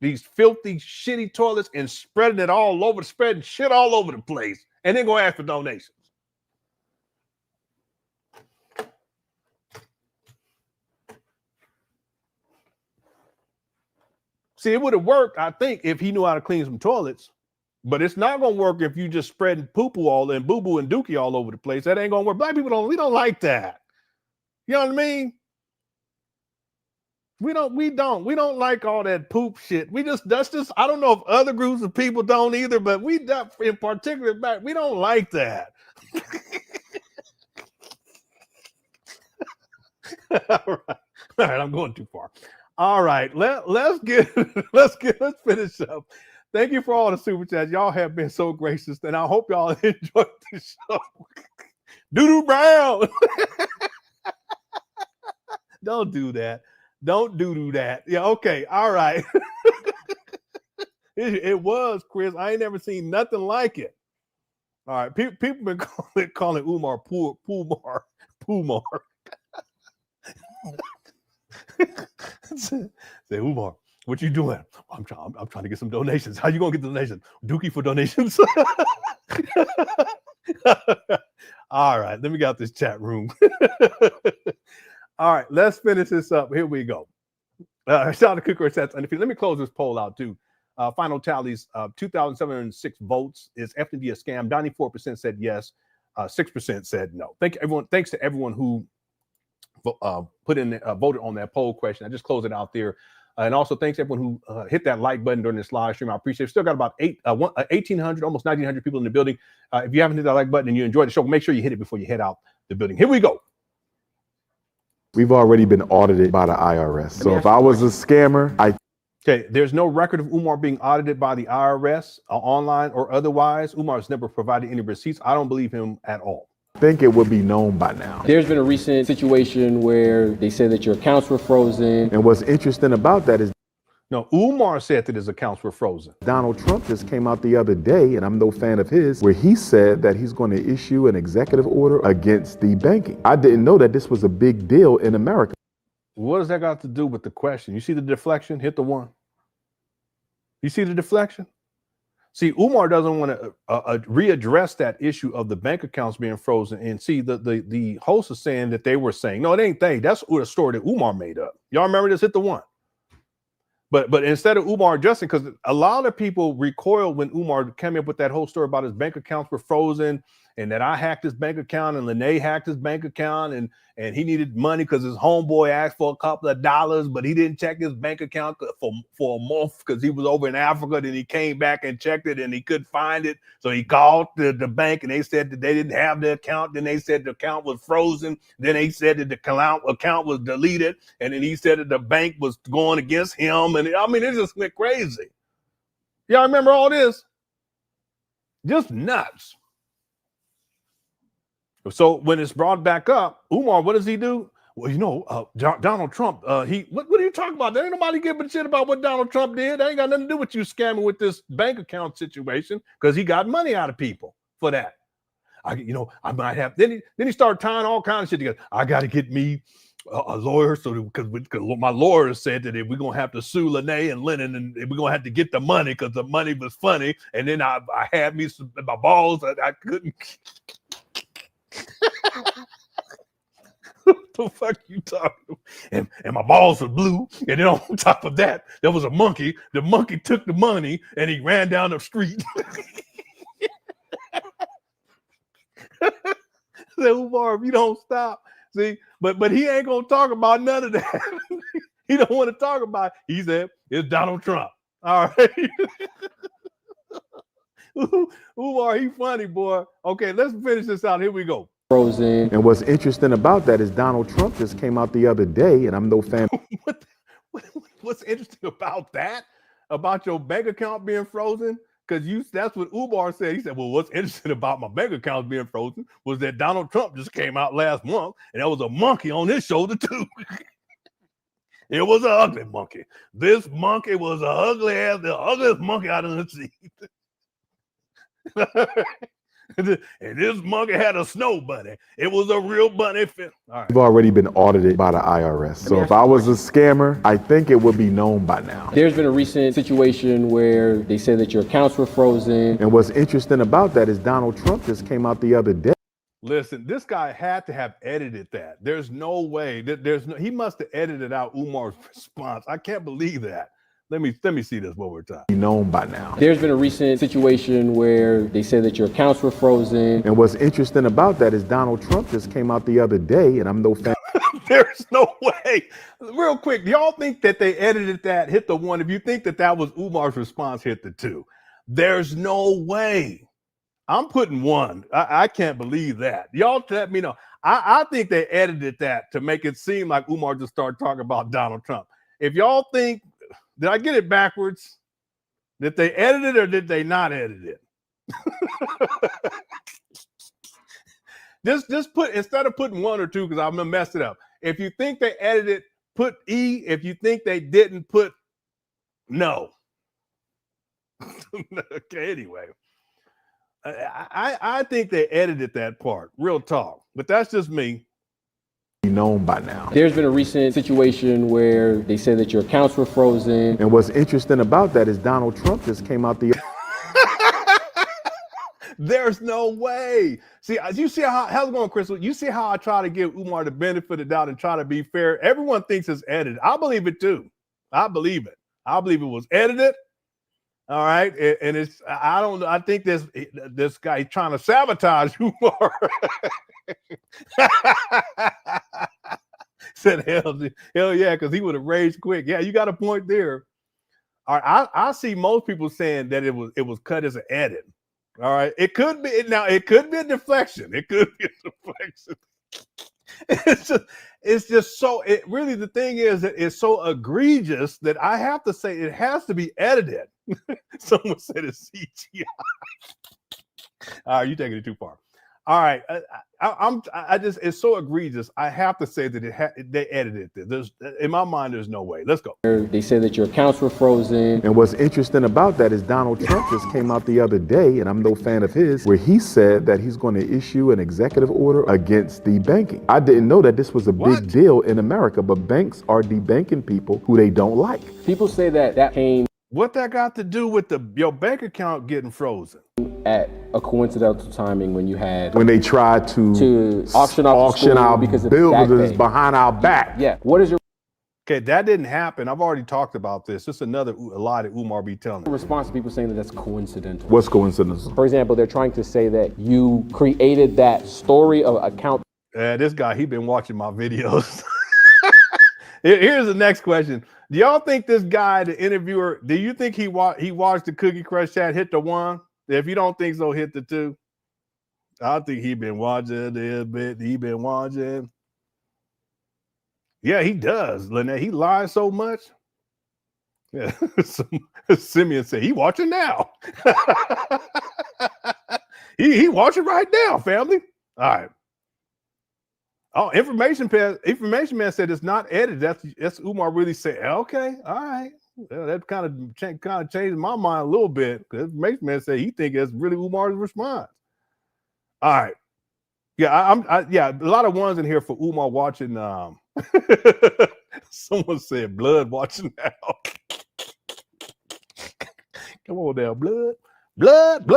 these filthy, shitty toilets and spreading it all over, spreading shit all over the place, and then go ask for donations. See, it would have worked, I think, if he knew how to clean some toilets, but it's not going to work if you just spreading poo-poo all and boo-boo and dookie all over the place. That ain't going to work. Black people we don't like that. You know what I mean? We don't like all that poop shit. That's just, I don't know if other groups of people don't either, but we in particular, we don't like that. All right, I'm going too far. All right, let's finish up. Thank you for all the super chats. Y'all have been so gracious, and I hope y'all enjoyed the show. Doo-doo Brown. Don't do that. Don't do that. Yeah, okay. All right. It was, Chris. I ain't never seen nothing like it. All right. People been calling Umar Poomar. Say, Umar, what you doing? I'm trying to get some donations. How you gonna get the donations? Dookie for donations. All right. Let me get out this chat room. All right, let's finish this up. Here we go. Shout out to Cooker Sets Undefeated. Let me close this poll out too. Final tallies: 2,706 votes. Is FDMG a scam? 94% said yes. 6% said no. Thanks to everyone who voted on that poll question. I just closed it out there. And also thanks to everyone who hit that like button during this live stream. I appreciate it. Still got about 1,800, almost 1,900 people in the building. If you haven't hit that like button and you enjoyed the show, make sure you hit it before you head out the building. Here we go. We've already been audited by the IRS. So if I was a scammer, Okay, there's no record of Umar being audited by the IRS, online or otherwise. Umar's never provided any receipts. I don't believe him at all. think it would be known by now. There's been a recent situation where they said that your accounts were frozen. And what's interesting about that is no, Umar said that his accounts were frozen. Donald Trump just came out the other day, and I'm no fan of his, where he said that he's going to issue an executive order against the banking. I didn't know that this was a big deal in America. What does that got to do with the question? You see the deflection? Hit the one. You see the deflection? See, Umar doesn't want to readdress that issue of the bank accounts being frozen. And see, the host is saying that they were saying, no, it ain't they. That's a story that Umar made up. Y'all remember this? Hit the one. But instead of Umar adjusting, because a lot of people recoiled when Umar came up with that whole story about his bank accounts were frozen and that I hacked his bank account and Lene hacked his bank account and he needed money because his homeboy asked for a couple of dollars, but he didn't check his bank account for a month because he was over in Africa. Then he came back and checked it and he couldn't find it. So he called the bank and they said that they didn't have the account. Then they said the account was frozen. Then they said that the account was deleted. And then he said that the bank was going against him. And I mean, it just went crazy. Y'all remember all this? Just nuts. So when it's brought back up, Umar, what does he do? Well, you know, Donald Trump, what are you talking about? There ain't nobody giving a shit about what Donald Trump did. That ain't got nothing to do with you scamming with this bank account situation because he got money out of people for that. I might have. Then he started tying all kinds of shit together. I got to get me a lawyer, because my lawyer said that we're gonna have to sue Lene and Lenon, and we're gonna have to get the money because the money was funny. And then I had me my balls. I couldn't. The fuck you talking? And my balls were blue. And then on top of that, there was a monkey. The monkey took the money and he ran down the street. Say, Umar, if you don't stop, see, but he ain't gonna talk about none of that. He don't want to talk about it. He said it's Donald Trump. All right. Umar, he funny, boy. Okay, let's finish this out. Here we go. Frozen. And what's interesting about that is Donald Trump just came out the other day, and I'm no fan. What's interesting about that? About your bank account being frozen? Because that's what Umar said. He said, well, what's interesting about my bank account being frozen was that Donald Trump just came out last month, and there was a monkey on his shoulder, too. It was an ugly monkey. This monkey was the ugliest monkey I've ever seen. And this monkey had a snow bunny. It was a real bunny. All right. We've already been audited by the IRS. So if I was a scammer, I think it would be known by now. There's been a recent situation where they said that your accounts were frozen. And what's interesting about that is Donald Trump just came out the other day. Listen, this guy had to have edited that. There's no way that he must have edited out Umar's response. I can't believe that. Let me see this one more time. Be known by now. There's been a recent situation where they said that your accounts were frozen. And what's interesting about that is Donald Trump just came out the other day, and I'm no fan. There's no way. Real quick, do y'all think that they edited that, hit the 1? If you think that was Umar's response, hit the 2. There's no way. I'm putting 1. I can't believe that. Y'all let me know. I think they edited that to make it seem like Umar just started talking about Donald Trump. If y'all think, did I get it backwards? Did they edit it or did they not edit it? Just put, instead of putting 1 or 2, because I'm gonna mess it up. If you think they edited, put E. If you think they didn't, put no. Okay, anyway. I think they edited that part, real talk, but that's just me. Be known by now. There's been a recent situation where they said that your accounts were frozen. And what's interesting about that is Donald Trump just came out the. There's no way. See, you see how's it going, Crystal? You see how I try to give Umar the benefit of the doubt and try to be fair? Everyone thinks it's edited. I believe it too. I believe it. I believe it was edited. All right, and it's I think this guy trying to sabotage Umar. Said hell yeah, because he would have raged quick. Yeah, you got a point there. All right, I see most people saying that it was cut as an edit. All right, it could be a deflection. It could be a deflection. It's just so, it really, the thing is that it's so egregious that I have to say it has to be edited. Someone said it's CGI. All right, you're taking it too far. All right, I just, it's so egregious. I have to say that they edited it. There's, in my mind, there's no way. Let's go. They said that your accounts were frozen. And what's interesting about that is Donald Trump just came out the other day, and I'm no fan of his, where he said that he's going to issue an executive order against debanking. I didn't know that this was a big deal in America, but banks are debanking people who they don't like. People say that came. What that got to do with your bank account getting frozen? At a coincidental timing when you had when they tried to auction our because of buildings behind our back. Yeah. What is your Okay, that didn't happen. I've already talked about this. This is another lie that Umar be telling. Response to people saying that that's coincidental. What's coincidental? For example, they're trying to say that you created that story of account. This guy, he been watching my videos. Here's the next question. Do y'all think this guy, the interviewer, do you think he watched the Cookie Crush chat, hit the 1? If you don't think so, hit the 2. I think he been watching this bit. He been watching. Yeah, he does, Lynette. He lies so much. Yeah, Simeon said he watching now. he watching right now, family. All right. Oh, information man said it's not edited. That's Umar really said. Okay, all right. Well, that kind of changed my mind a little bit. Information man said he think it's really Umar's response. All right. Yeah, yeah, a lot of ones in here for Umar watching. Someone said blood watching now. Come on now, blood. Blood.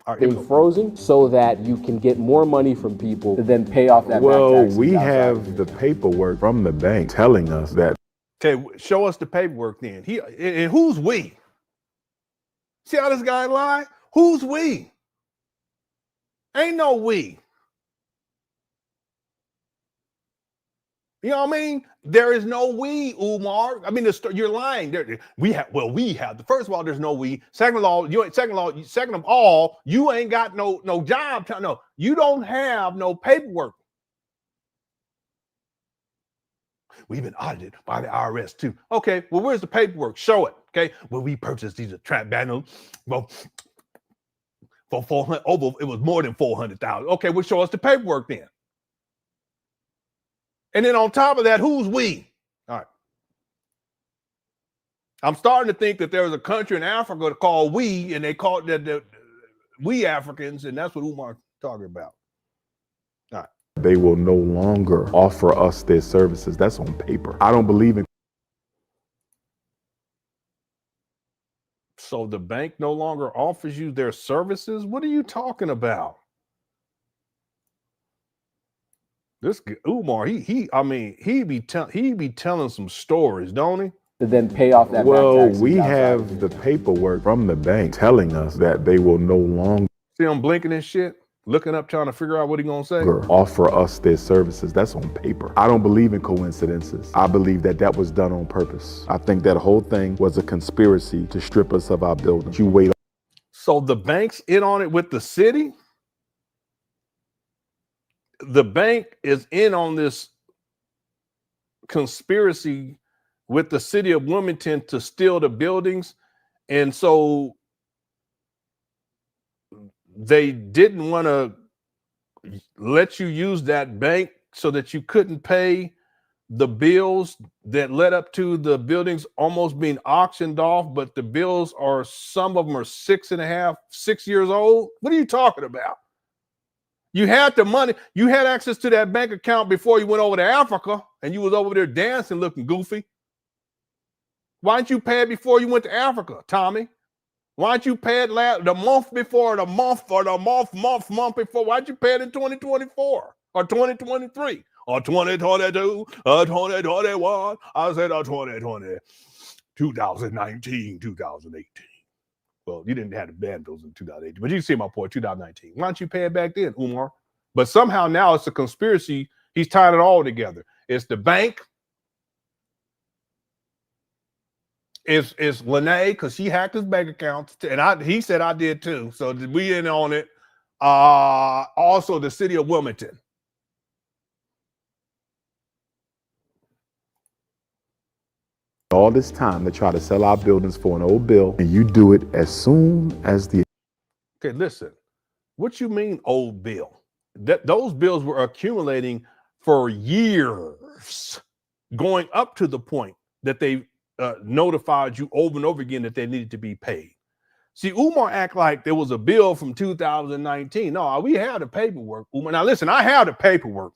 All right, Being frozen so that you can get more money from people to then pay off that back Well, taxes we outside. have the paperwork from the bank telling us that. Okay, show us the paperwork then. And who's we? See how this guy lied? Who's we? Ain't no we. You know what I mean? There is no we, Umar. I mean, you're lying. We have. First of all, there's no we. Second of all, you ain't got no job. No, you don't have no paperwork. We've been audited by the IRS too. Okay, well, where's the paperwork? Show it. Okay, well, we purchased these trap banners. Well, for 400. It was more than 400,000. Okay, well, show us the paperwork then. And then on top of that, who's we? All right. I'm starting to think that there's a country in Africa called we, and they call it the we Africans, and that's what Umar's talking about. All right. They will no longer offer us their services. That's on paper. I don't believe in. So the bank no longer offers you their services? What are you talking about? This Umar, he be telling some stories, don't he? To then pay off that back Well, taxes we outside. have the paperwork from the bank telling us that they will no longer See him blinking and shit, looking up, trying to figure out what he gonna say. offer us their services. That's on paper. I don't believe in coincidences. I believe that was done on purpose. I think that whole thing was a conspiracy to strip us of our buildings. You wait. So the bank's in on it with the city? The bank is in on this conspiracy with the city of Wilmington to steal the buildings. And so they didn't want to let you use that bank so that you couldn't pay the bills that led up to the buildings almost being auctioned off. But the bills are, some of them are 6 years old. What are you talking about? You had the money. You had access to that bank account before you went over to Africa, and you was over there dancing, looking goofy. Why didn't you pay it before you went to Africa, Tommy? Why didn't you pay it the month before, the month before? Why didn't you pay it in 2024 or 2023 or 2022 or 2021? I said 2020, 2019, 2018. Well, you didn't have the bundles in 2018, but you see my point, 2019. Why don't you pay it back then, Umar? But somehow now it's a conspiracy. He's tying it all together. It's the bank. It's Lene, because she hacked his bank accounts, and he said I did too. So we in on it. Also the city of Wilmington. All this time to try to sell our buildings for an old bill, and you do it as soon as the. Okay, listen. What you mean old bill? Those bills were accumulating for years, going up to the point that they notified you over and over again that they needed to be paid. See, Umar act like there was a bill from 2019. No, we had the paperwork. Umar, now listen, I have the paperwork.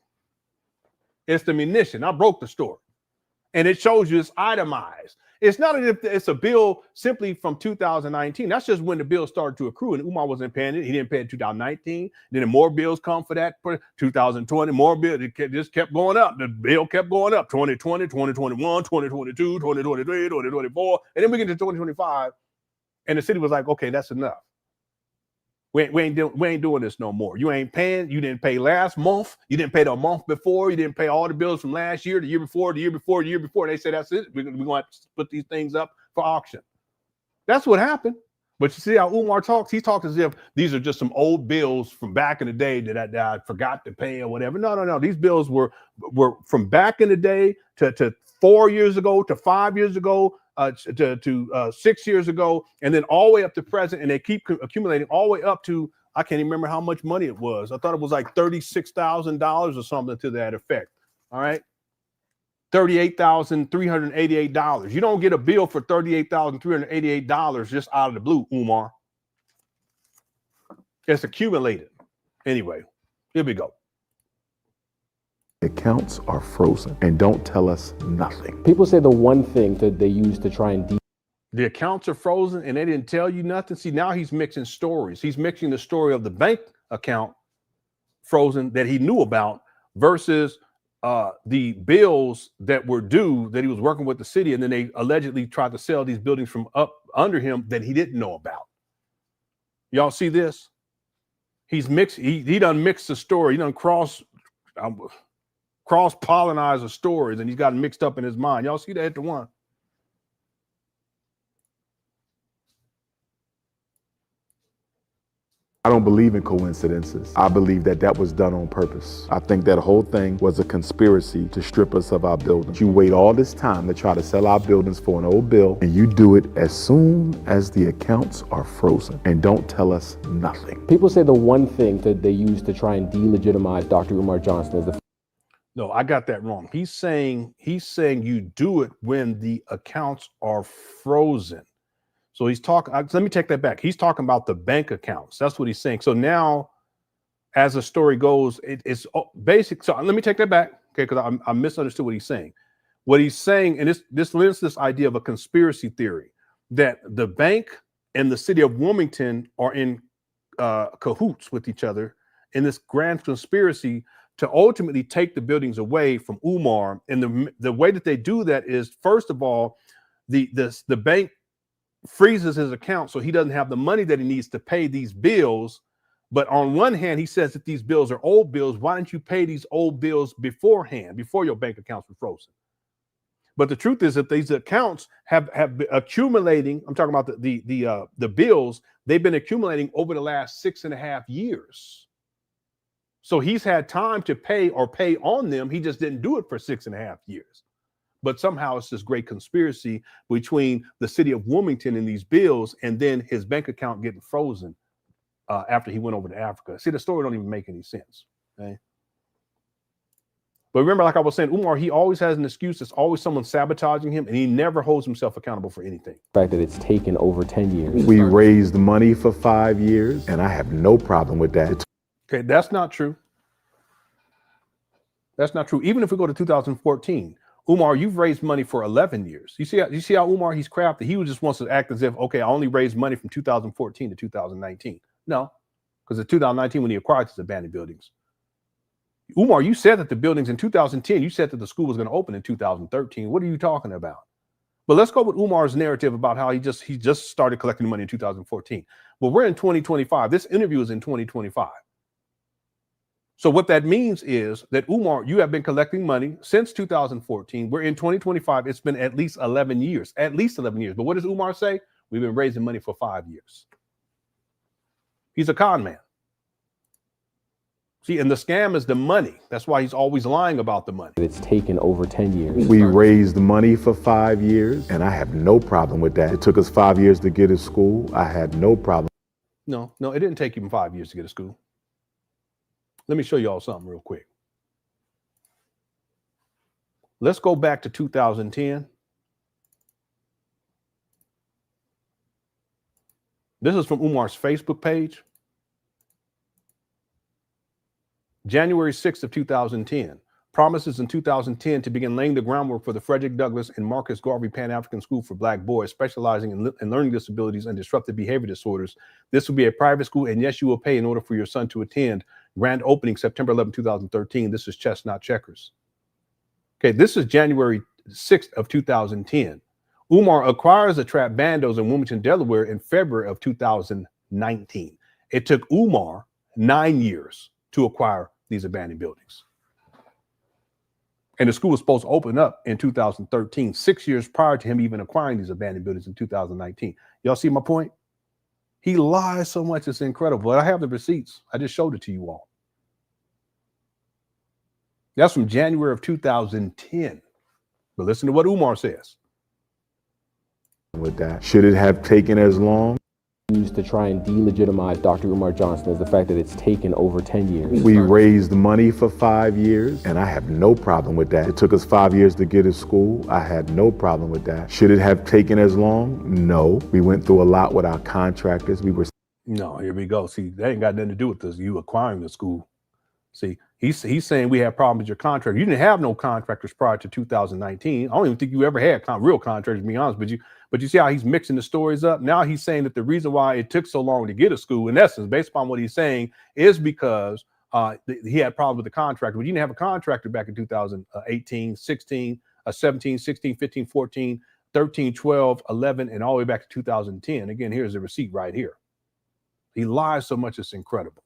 It's the munition. I broke the story. And it shows you it's itemized. It's not as if it's a bill simply from 2019. That's just when the bill started to accrue, and Umar wasn't paying it. He didn't pay it in 2019. Then more bills come for that for 2020. More bills. It just kept going up. The bill kept going up. 2020, 2021, 2022, 2023, 2024. And then we get to 2025. And the city was like, okay, that's enough. We ain't doing this no more. You ain't paying. You didn't pay last month. You didn't pay the month before. You didn't pay all the bills from last year, the year before, the year before, the year before. They said, that's it. We're going to have to put these things up for auction. That's what happened. But you see how Umar talks? He talks as if these are just some old bills from back in the day that I forgot to pay or whatever. No. These bills were from back in the day to 4 years ago, to 5 years ago, to 6 years ago, and then all the way up to present, and they keep accumulating all the way up to, I can't even remember how much money it was. I thought it was like $36,000 or something to that effect. All right. $38,388. You don't get a bill for $38,388 just out of the blue, Umar. It's accumulated. Anyway, here we go. Accounts are frozen and don't tell us nothing. People say the one thing that they use to try and The accounts are frozen and they didn't tell you nothing. See, now he's mixing stories. He's mixing the story of the bank account frozen that he knew about versus the bills that were due that he was working with the city, and then they allegedly tried to sell these buildings from up under him that he didn't know about. Y'all see this? He's mixed. He done mixed the story. He done cross pollinize the stories, and he's got mixed up in his mind. Y'all see that at the one? I don't believe in coincidences. I believe that that was done on purpose. I think that whole thing was a conspiracy to strip us of our buildings. You wait all this time to try to sell our buildings for an old bill, and you do it as soon as the accounts are frozen, and don't tell us nothing. People say the one thing that they use to try and delegitimize Dr. Umar Johnson is the... No, I got that wrong. He's saying you do it when the accounts are frozen. So he's talking, let me take that back. He's talking about the bank accounts. That's what he's saying. So now, as the story goes, it's basic. So let me take that back, okay, because I misunderstood what he's saying. What he's saying, and this lends this idea of a conspiracy theory, that the bank and the city of Wilmington are in cahoots with each other in this grand conspiracy to ultimately take the buildings away from Umar. And the way that they do that is, first of all, the bank freezes his account so he doesn't have the money that he needs to pay these bills. But on one hand, he says that these bills are old bills. Why didn't you pay these old bills beforehand, before your bank accounts were frozen? But the truth is that these accounts have been accumulating. I'm talking about the bills. They've been accumulating over the last 6.5 years. So he's had time to pay on them. He just didn't do it for 6.5 years. But somehow it's this great conspiracy between the city of Wilmington and these bills, and then his bank account getting frozen after he went over to Africa. See, the story don't even make any sense. Okay? But remember, like I was saying, Umar, he always has an excuse. There's always someone sabotaging him, and he never holds himself accountable for anything. The fact that it's taken over 10 years. We raised money for 5 years, and I have no problem with that. Okay, that's not true. That's not true. Even if we go to 2014, Umar, you've raised money for 11 years. You see how Umar, he's crafty. He just wants to act as if, okay, I only raised money from 2014 to 2019. No, because in 2019, when he acquired these abandoned buildings. Umar, you said that the buildings in 2010, you said that the school was going to open in 2013. What are you talking about? But let's go with Umar's narrative about how he just started collecting money in 2014. Well, we're in 2025. This interview is in 2025. So what that means is that, Umar, you have been collecting money since 2014. We're in 2025. It's been at least 11 years, at least 11 years. But what does Umar say? We've been raising money for 5 years. He's a con man. See, and the scam is the money. That's why he's always lying about the money. It's taken over 10 years. We raised money for 5 years, and I have no problem with that. It took us 5 years to get to school. I had no problem. No, it didn't take him 5 years to get to school. Let me show you all something real quick. Let's go back to 2010. This is from Umar's Facebook page. January 6th of 2010. Promises in 2010 to begin laying the groundwork for the Frederick Douglass and Marcus Garvey Pan African School for Black boys, specializing in learning disabilities and disruptive behavior disorders. This will be a private school, and yes, you will pay in order for your son to attend. Grand opening September 11, 2013. This is Chestnut Checkers. Okay, this is January 6th of 2010. Umar acquires the trap bandos in Wilmington, Delaware in February of 2019. It took Umar 9 years to acquire these abandoned buildings. And the school was supposed to open up in 2013, 6 years prior to him even acquiring these abandoned buildings in 2019. Y'all see my point? He lies so much, it's incredible. I have the receipts. I just showed it to you all. That's from January of 2010. But listen to what Umar says. With that, should it have taken as long? Used to try and delegitimize Dr. Umar Johnson is the fact that it's taken over 10 years. We raised money for 5 years, and I have no problem with that. It took us 5 years to get to school. I had no problem with that. Should it have taken as long? No. We went through a lot with our contractors. No, here we go. See, that ain't got nothing to do with this, you acquiring the school. See, he's saying we have problems with your contractor. You didn't have no contractors prior to 2019. I don't even think you ever had real contractors, to be honest with you. But you see how he's mixing the stories up? Now he's saying that the reason why it took so long to get a school, in essence, based upon what he's saying, is because he had problems with the contractor. But you didn't have a contractor back in 2018, 16, 17, 16, 15, 14, 13, 12, 11, and all the way back to 2010. Again, here's the receipt right here. He lies so much, it's incredible.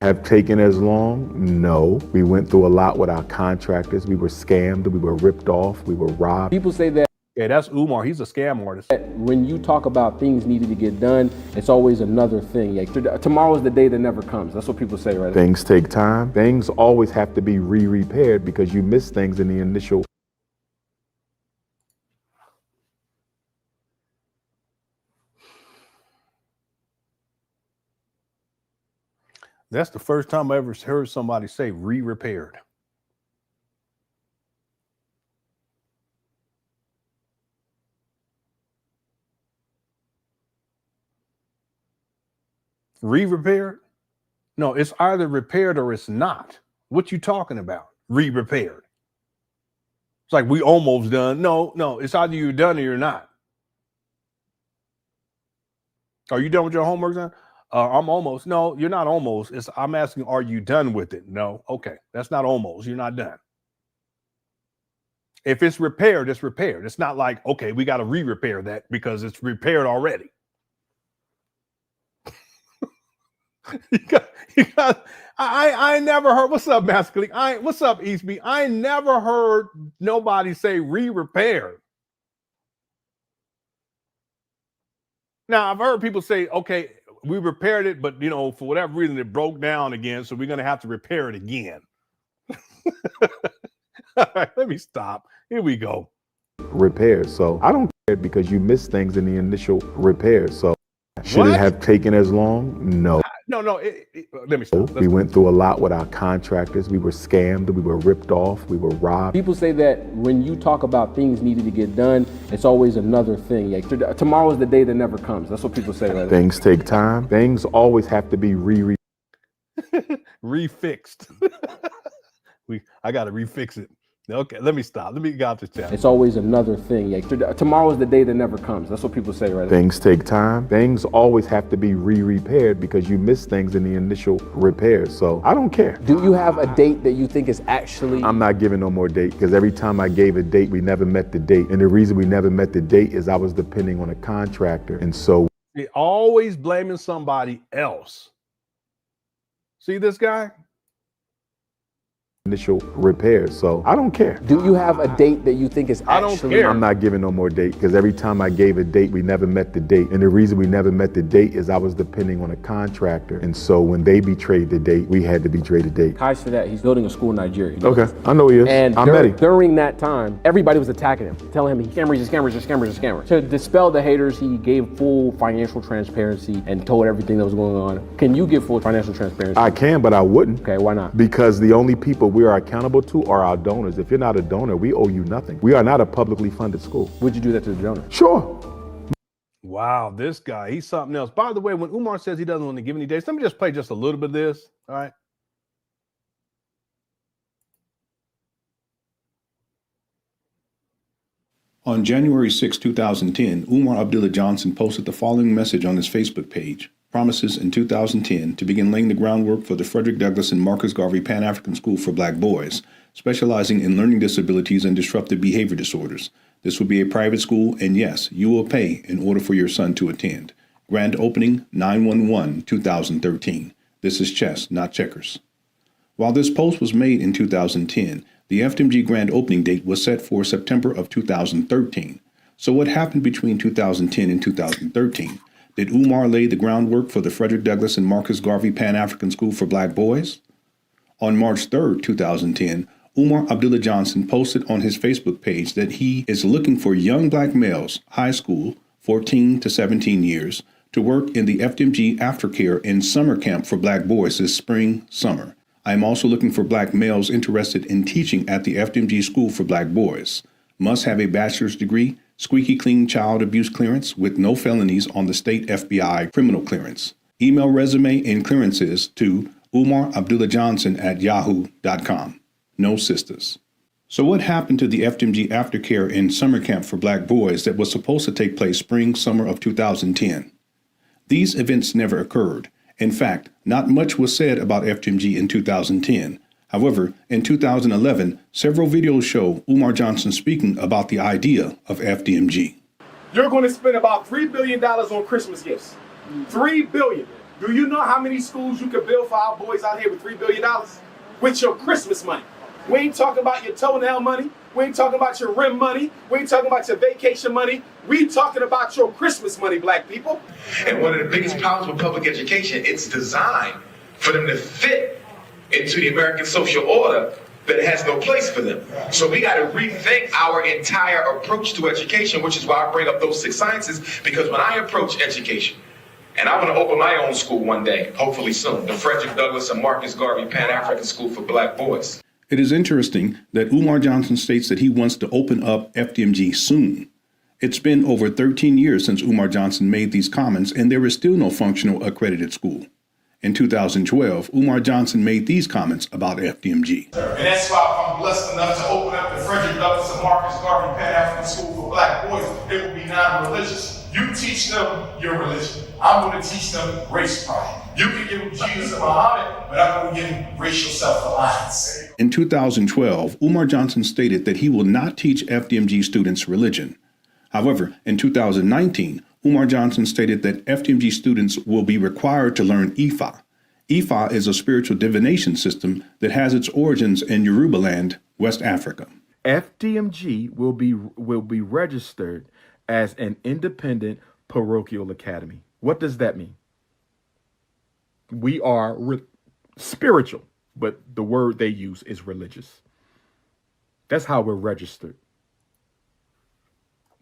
Have taken as long? No. We went through a lot with our contractors. We were scammed. We were ripped off. We were robbed. People say that. Yeah, that's Umar. He's a scam artist. When you talk about things needed to get done, it's always another thing. Like, tomorrow's the day that never comes. That's what people say, right? Things take time. Things always have to be repaired because you miss things in the initial. That's the first time I ever heard somebody say repaired. Repaired? No, it's either repaired or it's not. What you talking about? Repaired. It's like we almost done. No, it's either you're done or you're not. Are you done with your homework, son? I'm almost. No, you're not almost. I'm asking, are you done with it? No. Okay. That's not almost. You're not done. If it's repaired, it's repaired. It's not like, okay, we got to re-repair that because it's repaired already. I never heard. What's up, Masculine? What's up, Eastby? I never heard nobody say re-repaired. Now, I've heard people say, okay, we repaired it, but, for whatever reason, it broke down again, so we're going to have to repair it again. All right, let me stop. Here we go. Repairs. So I don't care because you miss things in the initial repairs. So should it have taken as long? No. No. Let me stop. We went through a lot with our contractors. We were scammed. We were ripped off. We were robbed. People say that when you talk about things needed to get done, it's always another thing. Like, tomorrow's the day that never comes. That's what people say, right? Things take time. Things always have to be refixed. I got to refix it. Okay, let me stop. Let me get out this chat. It's always another thing. Like, tomorrow's the day that never comes. That's what people say, right? Things take time. Things always have to be repaired because you miss things in the initial repairs. So I don't care. Do you have a date that you think is actually? I'm not giving no more date because every time I gave a date, we never met the date. And the reason we never met the date is I was depending on a contractor. And so you're always blaming somebody else. See this guy? Initial repairs. So I don't care. Do you have a date that you think is actually? I don't care. I'm not giving no more date because every time I gave a date, we never met the date. And the reason we never met the date is I was depending on a contractor. And so when they betrayed the date, we had to betray the date. Kai's for that. He's building a school in Nigeria. Okay. I know he is. And I met him. During that time, everybody was attacking him, telling him he's scammers. To dispel the haters, he gave full financial transparency and told everything that was going on. Can you give full financial transparency? I can, but I wouldn't. Okay, why not? Because the only people we are accountable to are our donors. If you're not a donor, we owe you nothing. We are not a publicly funded school. Would you do that to the donor? Sure. Wow, this guy, he's something else. By the way, when Umar says he doesn't want to give any dates, let me just play just a little bit of this, all right? On January 6, 2010, Umar Abdullah Johnson posted the following message on his Facebook page. Promises in 2010 to begin laying the groundwork for the Frederick Douglass and Marcus Garvey Pan African School for Black Boys, specializing in learning disabilities and disruptive behavior disorders. This will be a private school, and yes, you will pay in order for your son to attend. Grand opening 9/11/2013. This is chess, not checkers. While this post was made in 2010, the FDMG grand opening date was set for September of 2013. So what happened between 2010 and 2013? Did Umar lay the groundwork for the Frederick Douglass and Marcus Garvey Pan African School for Black Boys? On March 3, 2010, Umar Abdullah Johnson posted on his Facebook page that he is looking for young black males, high school, 14 to 17 years, to work in the FDMG aftercare and summer camp for black boys this spring, summer. I am also looking for black males interested in teaching at the FDMG School for Black Boys. Must have a bachelor's degree, squeaky clean child abuse clearance with no felonies on the state FBI criminal clearance. Email resume and clearances to umarabdullahjohnson@yahoo.com. No sisters. So what happened to the FDMG aftercare and summer camp for black boys that was supposed to take place spring, summer of 2010? These events never occurred. In fact, not much was said about FDMG in 2010. However, in 2011, several videos show Umar Johnson speaking about the idea of FDMG. You're going to spend about $3 billion on Christmas gifts. $3 billion. Do you know how many schools you could build for our boys out here with $3 billion? With your Christmas money. We ain't talking about your toenail money. We ain't talking about your rim money. We ain't talking about your vacation money. We talking about your Christmas money, black people. And one of the biggest problems with public education, it's designed for them to fit into the American social order that has no place for them. So we got to rethink our entire approach to education, which is why I bring up those 6 sciences, because when I approach education, and I want to open my own school one day, hopefully soon, the Frederick Douglass and Marcus Garvey Pan African School for Black Boys. It is interesting that Umar Johnson states that he wants to open up FDMG soon. It's been over 13 years since Umar Johnson made these comments, and there is still no functional accredited school. In 2012, Umar Johnson made these comments about FDMG. And that's why I'm blessed enough to open up the Frederick Douglass and Marcus Garvey Pan African School for Black Boys. It will be non-religious. You teach them your religion. I'm going to teach them race pride. You can give them Jesus and Muhammad, but I'm going to give them racial self-reliance. In 2012, Umar Johnson stated that he will not teach FDMG students religion. However, in 2019, Umar Johnson stated that FDMG students will be required to learn Ifa. Ifa is a spiritual divination system that has its origins in Yorubaland, West Africa. FDMG will be registered as an independent parochial academy. What does that mean? We are spiritual, but the word they use is religious. That's how we're registered.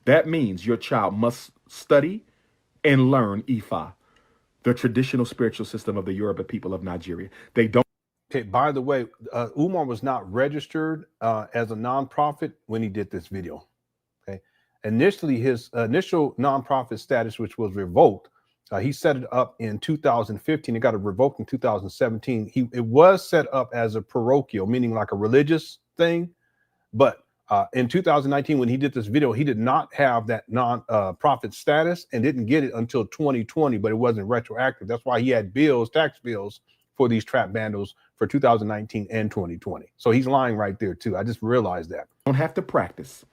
That means your child must study and learn Ifa, the traditional spiritual system of the Yoruba people of Nigeria. They don't. Okay, by the way, Umar was not registered as a nonprofit when he did this video. Okay, initially his initial nonprofit status, which was revoked, he set it up in 2015. It got revoked in 2017. It was set up as a parochial, meaning like a religious thing. But in 2019, when he did this video, he did not have that non-profit status and didn't get it until 2020, but it wasn't retroactive. That's why he had bills, tax bills for these trap vandals for 2019 and 2020. So he's lying right there too. I just realized that. Don't have to practice.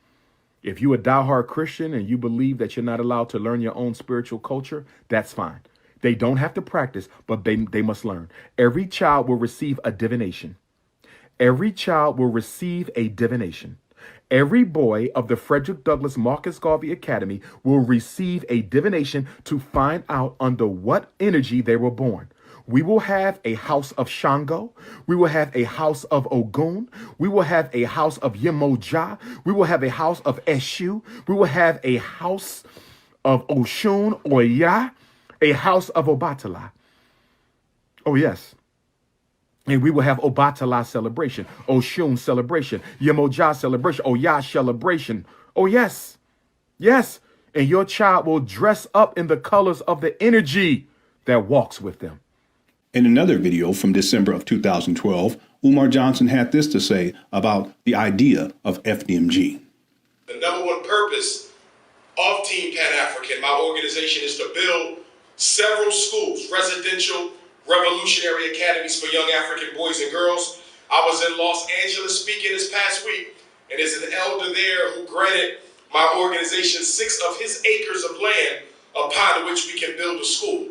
If you're a diehard Christian and you believe that you're not allowed to learn your own spiritual culture, that's fine. They don't have to practice, but they must learn. Every child will receive a divination. Every child will receive a divination. Every boy of the Frederick Douglass Marcus Garvey Academy will receive a divination to find out under what energy they were born. We will have a house of Shango. We will have a house of Ogun. We will have a house of Yemoja. We will have a house of Eshu. We will have a house of Oshun Oya, a house of Obatala. Oh, yes. And we will have Obatala celebration, Oshun celebration, Yemoja celebration, Oya celebration. Oh, yes. Yes. And your child will dress up in the colors of the energy that walks with them. In another video from December of 2012, Umar Johnson had this to say about the idea of FDMG. The number one purpose of Team Pan African, my organization, is to build several schools, residential, revolutionary academies for young African boys and girls. I was in Los Angeles speaking this past week, and there's an elder there who granted my organization 6 of his acres of land upon which we can build a school.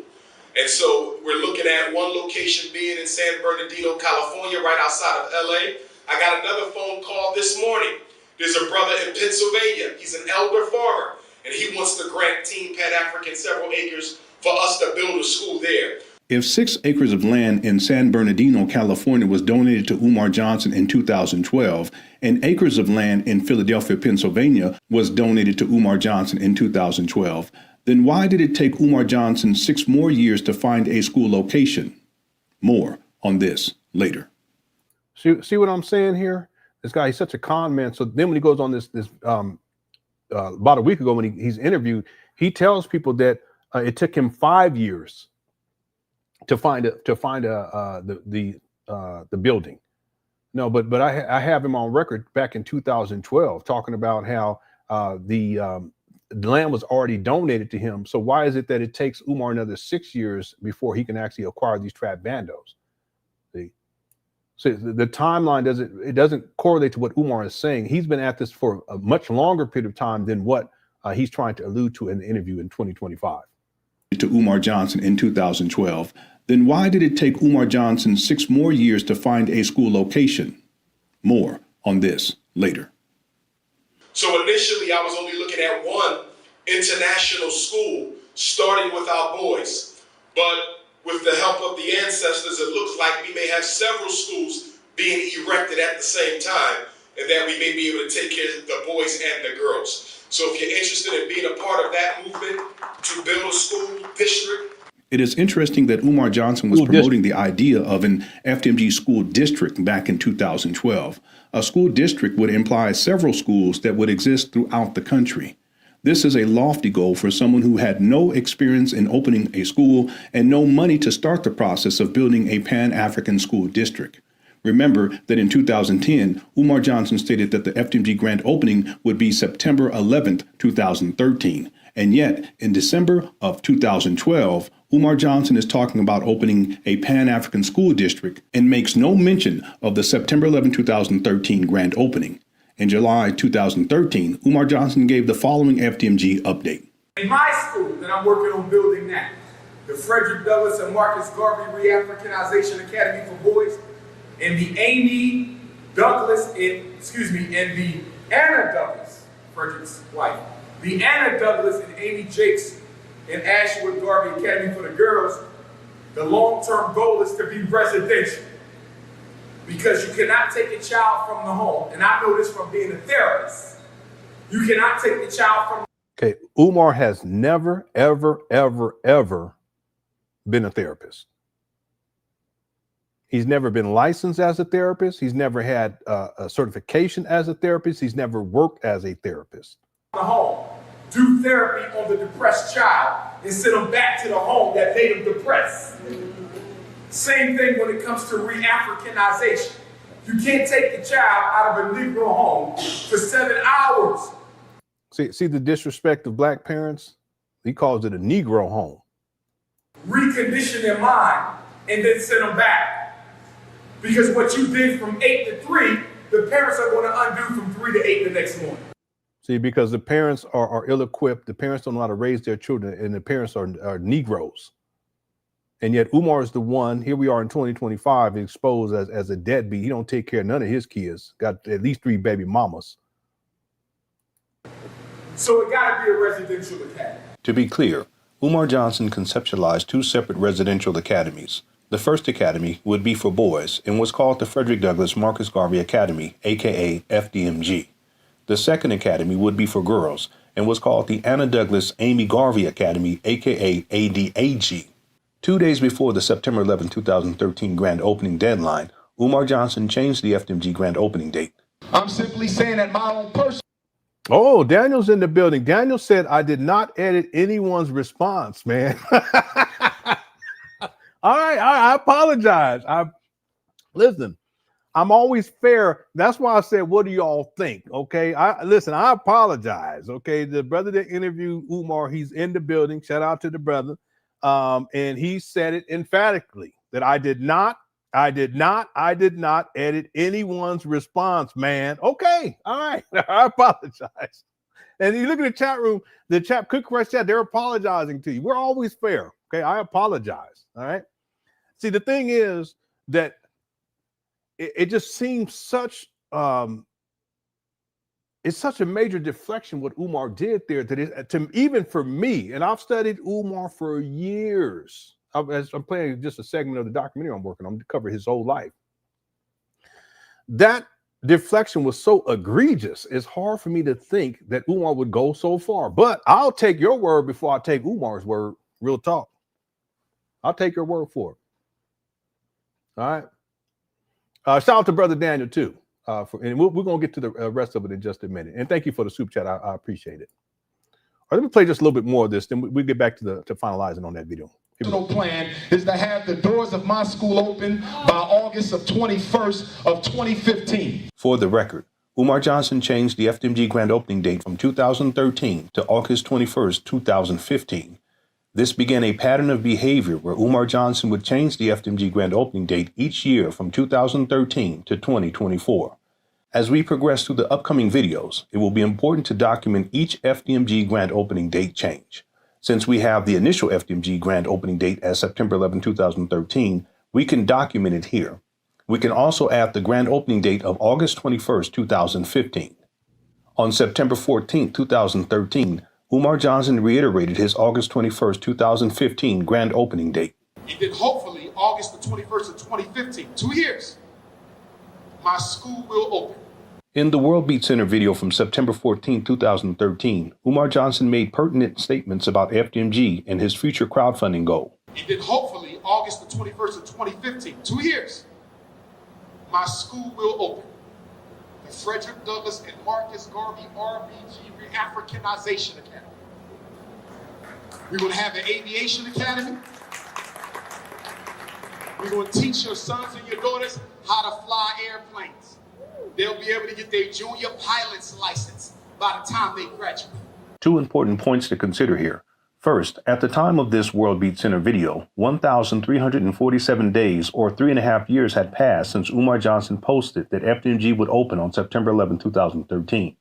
And so we're looking at one location being in San Bernardino, California, right outside of LA. I got another phone call this morning. There's a brother in Pennsylvania. He's an elder farmer, and he wants to grant Team Pan African several acres for us to build a school there. If 6 acres of land in San Bernardino, California was donated to Umar Johnson in 2012, and acres of land in Philadelphia, Pennsylvania was donated to Umar Johnson in 2012, then why did it take Umar Johnson 6 more years to find a school location? More on this later. See what I'm saying here? This guy, he's such a con man. So then when he goes on this about a week ago when he's interviewed, he tells people that it took him 5 years to find the building. No, but I have him on record back in 2012 talking about how the land was already donated to him. So why is it that it takes Umar another 6 years before he can actually acquire these trap bandos? See? So the timeline doesn't correlate to what Umar is saying. He's been at this for a much longer period of time than what he's trying to allude to in the interview in 2025. To Umar Johnson in 2012, then why did it take Umar Johnson 6 more years to find a school location? More on this later. So initially, I was only looking at one international school, starting with our boys. But with the help of the ancestors, it looks like we may have several schools being erected at the same time, and that we may be able to take care of the boys and the girls. So if you're interested in being a part of that movement to build a school district. It is interesting that Umar Johnson was promoting the idea of an FDMG school district back in 2012. A school district would imply several schools that would exist throughout the country. This is a lofty goal for someone who had no experience in opening a school and no money to start the process of building a Pan-African school district. Remember that in 2010, Umar Johnson stated that the FDMG grand opening would be September 11th, 2013. And yet, in December of 2012, Umar Johnson is talking about opening a Pan-African school district and makes no mention of the September 11, 2013 grand opening. In July 2013, Umar Johnson gave the following FDMG update. In my school that I'm working on building now, the Frederick Douglass and Marcus Garvey Re-Africanization Academy for Boys, and the Amy Douglas, and the Anna Douglas, Frederick's wife, the Anna Douglas and Amy Jakes and Ashwood Garvey Academy for the girls, the long-term goal is to be residential. Because you cannot take a child from the home. And I know this from being a therapist. You cannot take the child from. Okay, Umar has never, ever, ever, ever been a therapist. He's never been licensed as a therapist. He's never had a certification as a therapist. He's never worked as a therapist. The home. Do therapy on the depressed child and send them back to the home that made them depressed. Same thing when it comes to re-Africanization. You can't take the child out of a Negro home for 7 hours. See the disrespect of black parents? He calls it a Negro home. Recondition their mind and then send them back. Because what you did from 8 to 3, the parents are going to undo from 3 to 8 the next morning. See, because the parents are ill-equipped, the parents don't know how to raise their children, and the parents are Negroes. And yet Umar is the one, here we are in 2025, exposed as a deadbeat. He don't take care of none of his kids. Got at least 3 baby mamas. So it got to be a residential academy. To be clear, Umar Johnson conceptualized 2 separate residential academies. The first academy would be for boys and was called the Frederick Douglass Marcus Garvey Academy, a.k.a. FDMG. The second academy would be for girls and was called the Anna Douglas Amy Garvey Academy, a.k.a. ADAG. 2 days before the September 11, 2013 grand opening deadline, Umar Johnson changed the FDMG grand opening date. I'm simply saying that my own person. Oh, Daniel's in the building. Daniel said, I did not edit anyone's response, man. All right, I apologize. Listen, I'm always fair. That's why I said, what do y'all think? Okay, I apologize. Okay, the brother that interviewed Umar, he's in the building. Shout out to the brother. And he said it emphatically that I did not edit anyone's response, man. Okay, all right, I apologize. And you look at the chat room, the chat, Cook Crush chat, they're apologizing to you. We're always fair. Okay, I apologize. All right. See, the thing is that it just seems such it's such a major deflection what Umar did there that even for me, and I've studied Umar for years. I'm playing just a segment of the documentary I'm working on to cover his whole life. That deflection was so egregious, it's hard for me to think that Umar would go so far. But I'll take your word before I take Umar's word. Real talk. I'll take your word for it. All right. Shout out to Brother Daniel, too. And we're going to get to the rest of it in just a minute. And thank you for the super chat. I appreciate it. All right, let me play just a little bit more of this. Then we'll get back to finalizing on that video. Here plan is to have the doors of my school open by August of 21st of 2015. For the record, Umar Johnson changed the FDMG grand opening date from 2013 to August 21st, 2015. This began a pattern of behavior where Umar Johnson would change the FDMG grand opening date each year from 2013 to 2024. As we progress through the upcoming videos, it will be important to document each FDMG grand opening date change. Since we have the initial FDMG grand opening date as September 11, 2013, we can document it here. We can also add the grand opening date of August 21st, 2015. On September 14, 2013, Umar Johnson reiterated his August 21st, 2015 grand opening date. And then hopefully August the 21st of 2015, 2 years, my school will open. In the World Beat Center video from September 14, 2013, Umar Johnson made pertinent statements about FDMG and his future crowdfunding goal. And then hopefully August the 21st of 2015, 2 years, my school will open. The Frederick Douglass and Marcus Garvey RBG Re-Africanization Academy. We're going to have an aviation academy. We're going to teach your sons and your daughters how to fly airplanes. They'll be able to get their junior pilot's license by the time they graduate. Two important points to consider here. First, at the time of this World Beat Center video, 1,347 days or 3.5 years had passed since Umar Johnson posted that FDMG would open on September 11, 2013.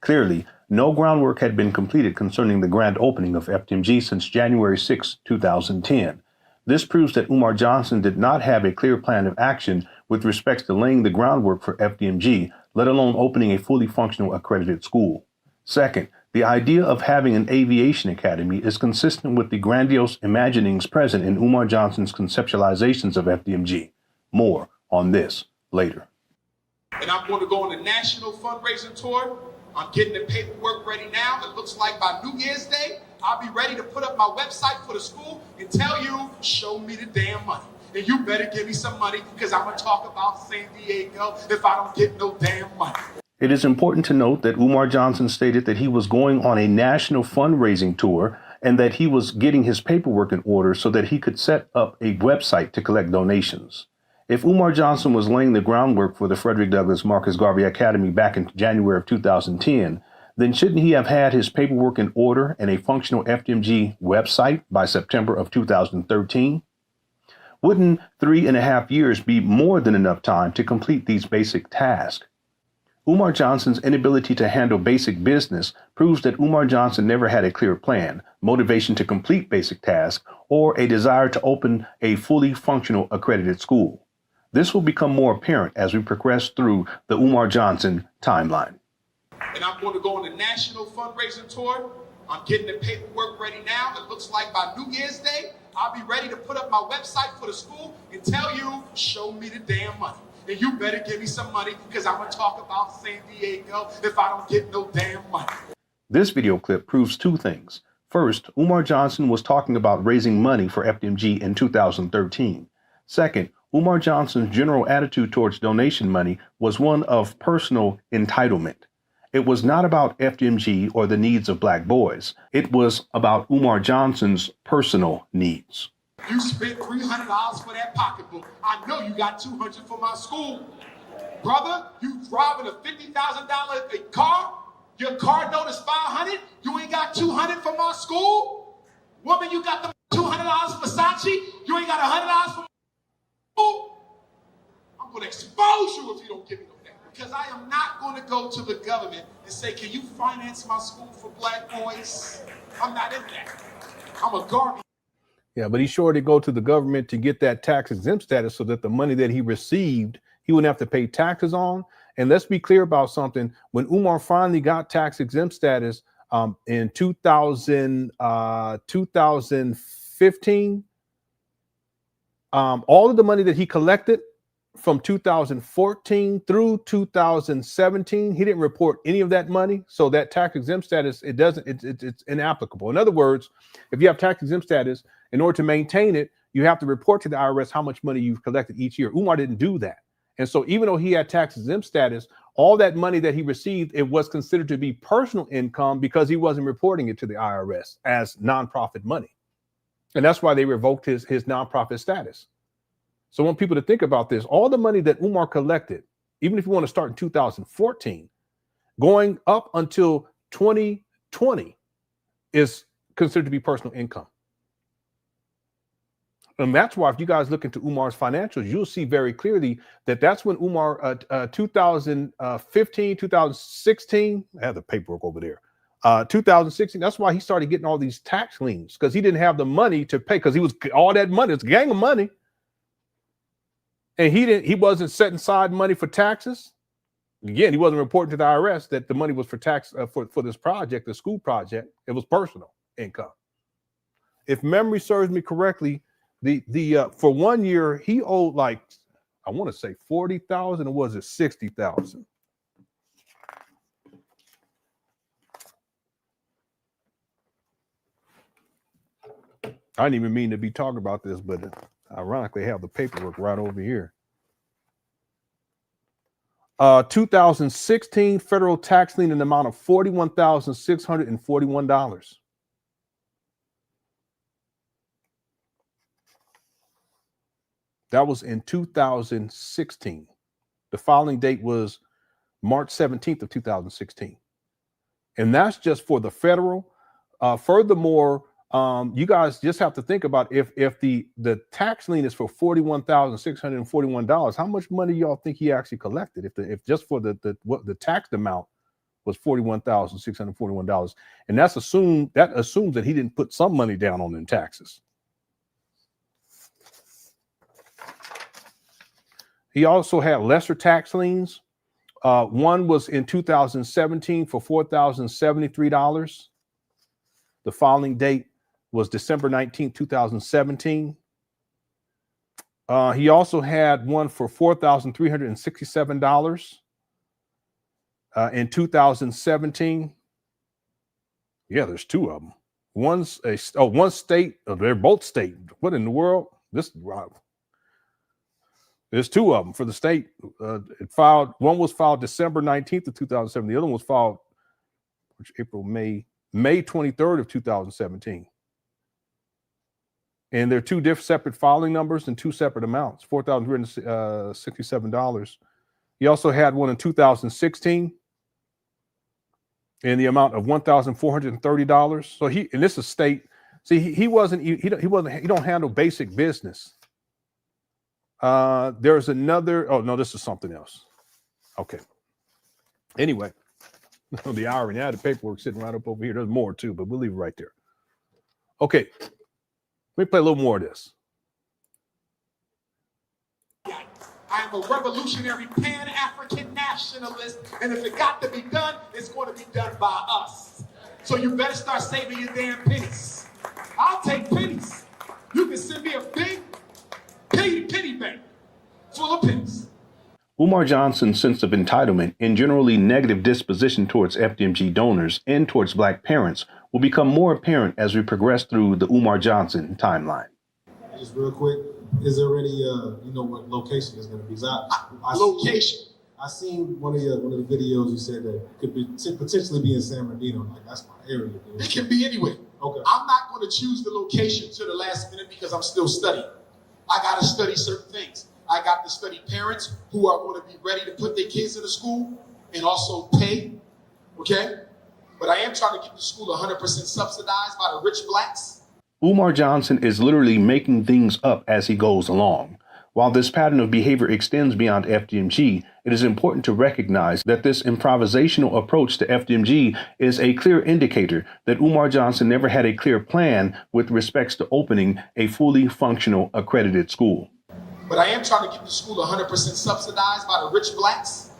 Clearly, no groundwork had been completed concerning the grand opening of FDMG since January 6, 2010. This proves that Umar Johnson did not have a clear plan of action with respect to laying the groundwork for FDMG, let alone opening a fully functional accredited school. Second, the idea of having an aviation academy is consistent with the grandiose imaginings present in Umar Johnson's conceptualizations of FDMG. More on this later. And I'm going to go on a national fundraising tour. I'm getting the paperwork ready now. It looks like by New Year's Day, I'll be ready to put up my website for the school and tell you, show me the damn money. And you better give me some money because I'm going to talk about San Diego if I don't get no damn money. It is important to note that Umar Johnson stated that he was going on a national fundraising tour and that he was getting his paperwork in order so that he could set up a website to collect donations. If Umar Johnson was laying the groundwork for the Frederick Douglass Marcus Garvey Academy back in January of 2010, then shouldn't he have had his paperwork in order and a functional FDMG website by September of 2013? Wouldn't 3.5 years be more than enough time to complete these basic tasks? Umar Johnson's inability to handle basic business proves that Umar Johnson never had a clear plan, motivation to complete basic tasks, or a desire to open a fully functional accredited school. This will become more apparent as we progress through the Umar Johnson timeline. And I'm going to go on a national fundraising tour. I'm getting the paperwork ready now. It looks like by New Year's Day, I'll be ready to put up my website for the school and tell you, show me the damn money. And you better give me some money because I'm going to talk about San Diego if I don't get no damn money. This video clip proves two things. First, Umar Johnson was talking about raising money for FDMG in 2013. Second, Umar Johnson's general attitude towards donation money was one of personal entitlement. It was not about FDMG or the needs of black boys. It was about Umar Johnson's personal needs. You spent $300 for that pocketbook. I know you got $200 for my school. Brother, you driving a $50,000 car? Your car note is $500? You ain't got $200 for my school? Woman, you got the $200 Versace? You ain't got $100 for my school? I'm going to expose you if you don't give me no that. Because I am not going to go to the government and say, can you finance my school for black boys? I'm not in that. I'm a garbage. Yeah, but he's sure to go to the government to get that tax exempt status so that the money that he received, he wouldn't have to pay taxes on. And let's be clear about something. When Umar finally got tax exempt status in 2015, all of the money that he collected from 2014 through 2017, he didn't report any of that money. So that tax exempt status, it's inapplicable. In other words, if you have tax exempt status, in order to maintain it, you have to report to the IRS how much money you've collected each year. Umar didn't do that. And so even though he had tax exempt status, all that money that he received, it was considered to be personal income because he wasn't reporting it to the IRS as nonprofit money. And that's why they revoked his nonprofit status. So I want people to think about this. All the money that Umar collected, even if you want to start in 2014, going up until 2020 is considered to be personal income. And that's why if you guys look into Umar's financials, you'll see very clearly that that's when Umar, 2015, 2016, I have the paperwork over there. 2016, that's why he started getting all these tax liens, because he didn't have the money to pay, because he was all that money, it's a gang of money. And he wasn't setting aside money for taxes. Again, he wasn't reporting to the IRS that the money was for tax for this project, the school project. It was personal income. If memory serves me correctly, the for 1 year he owed, like, I want to say 40,000, or was it 60,000? I didn't even mean to be talking about this, but ironically, I have the paperwork right over here. 2016 federal tax lien in the amount of $41,641. That was in 2016. The filing date was March 17th of 2016. And that's just for the federal. Furthermore, you guys just have to think about if the tax lien is for $41,641, how much money y'all think he actually collected? If just for the tax amount was $41,641, and that assumes that he didn't put some money down on them taxes. He also had lesser tax liens. One was in 2017 for $4,073. The filing date was December 19, 2017. He also had one for $4,367 in 2017. Yeah, there's two of them. One state. Oh, they're both state. What in the world? There's two of them for the state. One was filed December 19th of 2007. The other one was filed May 23rd of 2017. And they're two separate filing numbers and two separate amounts, $4,367. He also had one in 2016 in the amount of $1,430. So and this is state. See, he don't handle basic business. There's another, oh no, this is something else. Okay. Anyway, the irony, I had the paperwork sitting right up over here. There's more too, but we'll leave it right there. Okay. Let me play a little more of this. I am a revolutionary Pan-African nationalist, and if it got to be done, it's going to be done by us. So you better start saving your damn pennies. I'll take pennies. You can send me a big penny bank full of pennies. Umar Johnson's sense of entitlement and generally negative disposition towards FDMG donors and towards Black parents will become more apparent as we progress through the Umar Johnson timeline. Just real quick, is there any, you know what location is going to be? Location. I seen one of the videos you said that could potentially be in San Bernardino. Like, that's my area. Dude. It can be anywhere. Okay. I'm not going to choose the location to the last minute because I'm still studying. I got to study certain things. I got to study parents who are going to be ready to put their kids in the school and also pay, okay? But I am trying to get the school 100% subsidized by the rich Blacks. Umar Johnson is literally making things up as he goes along. While this pattern of behavior extends beyond FDMG, it is important to recognize that this improvisational approach to FDMG is a clear indicator that Umar Johnson never had a clear plan with respects to opening a fully functional accredited school. But I am trying to get the school 100% subsidized by the rich Blacks,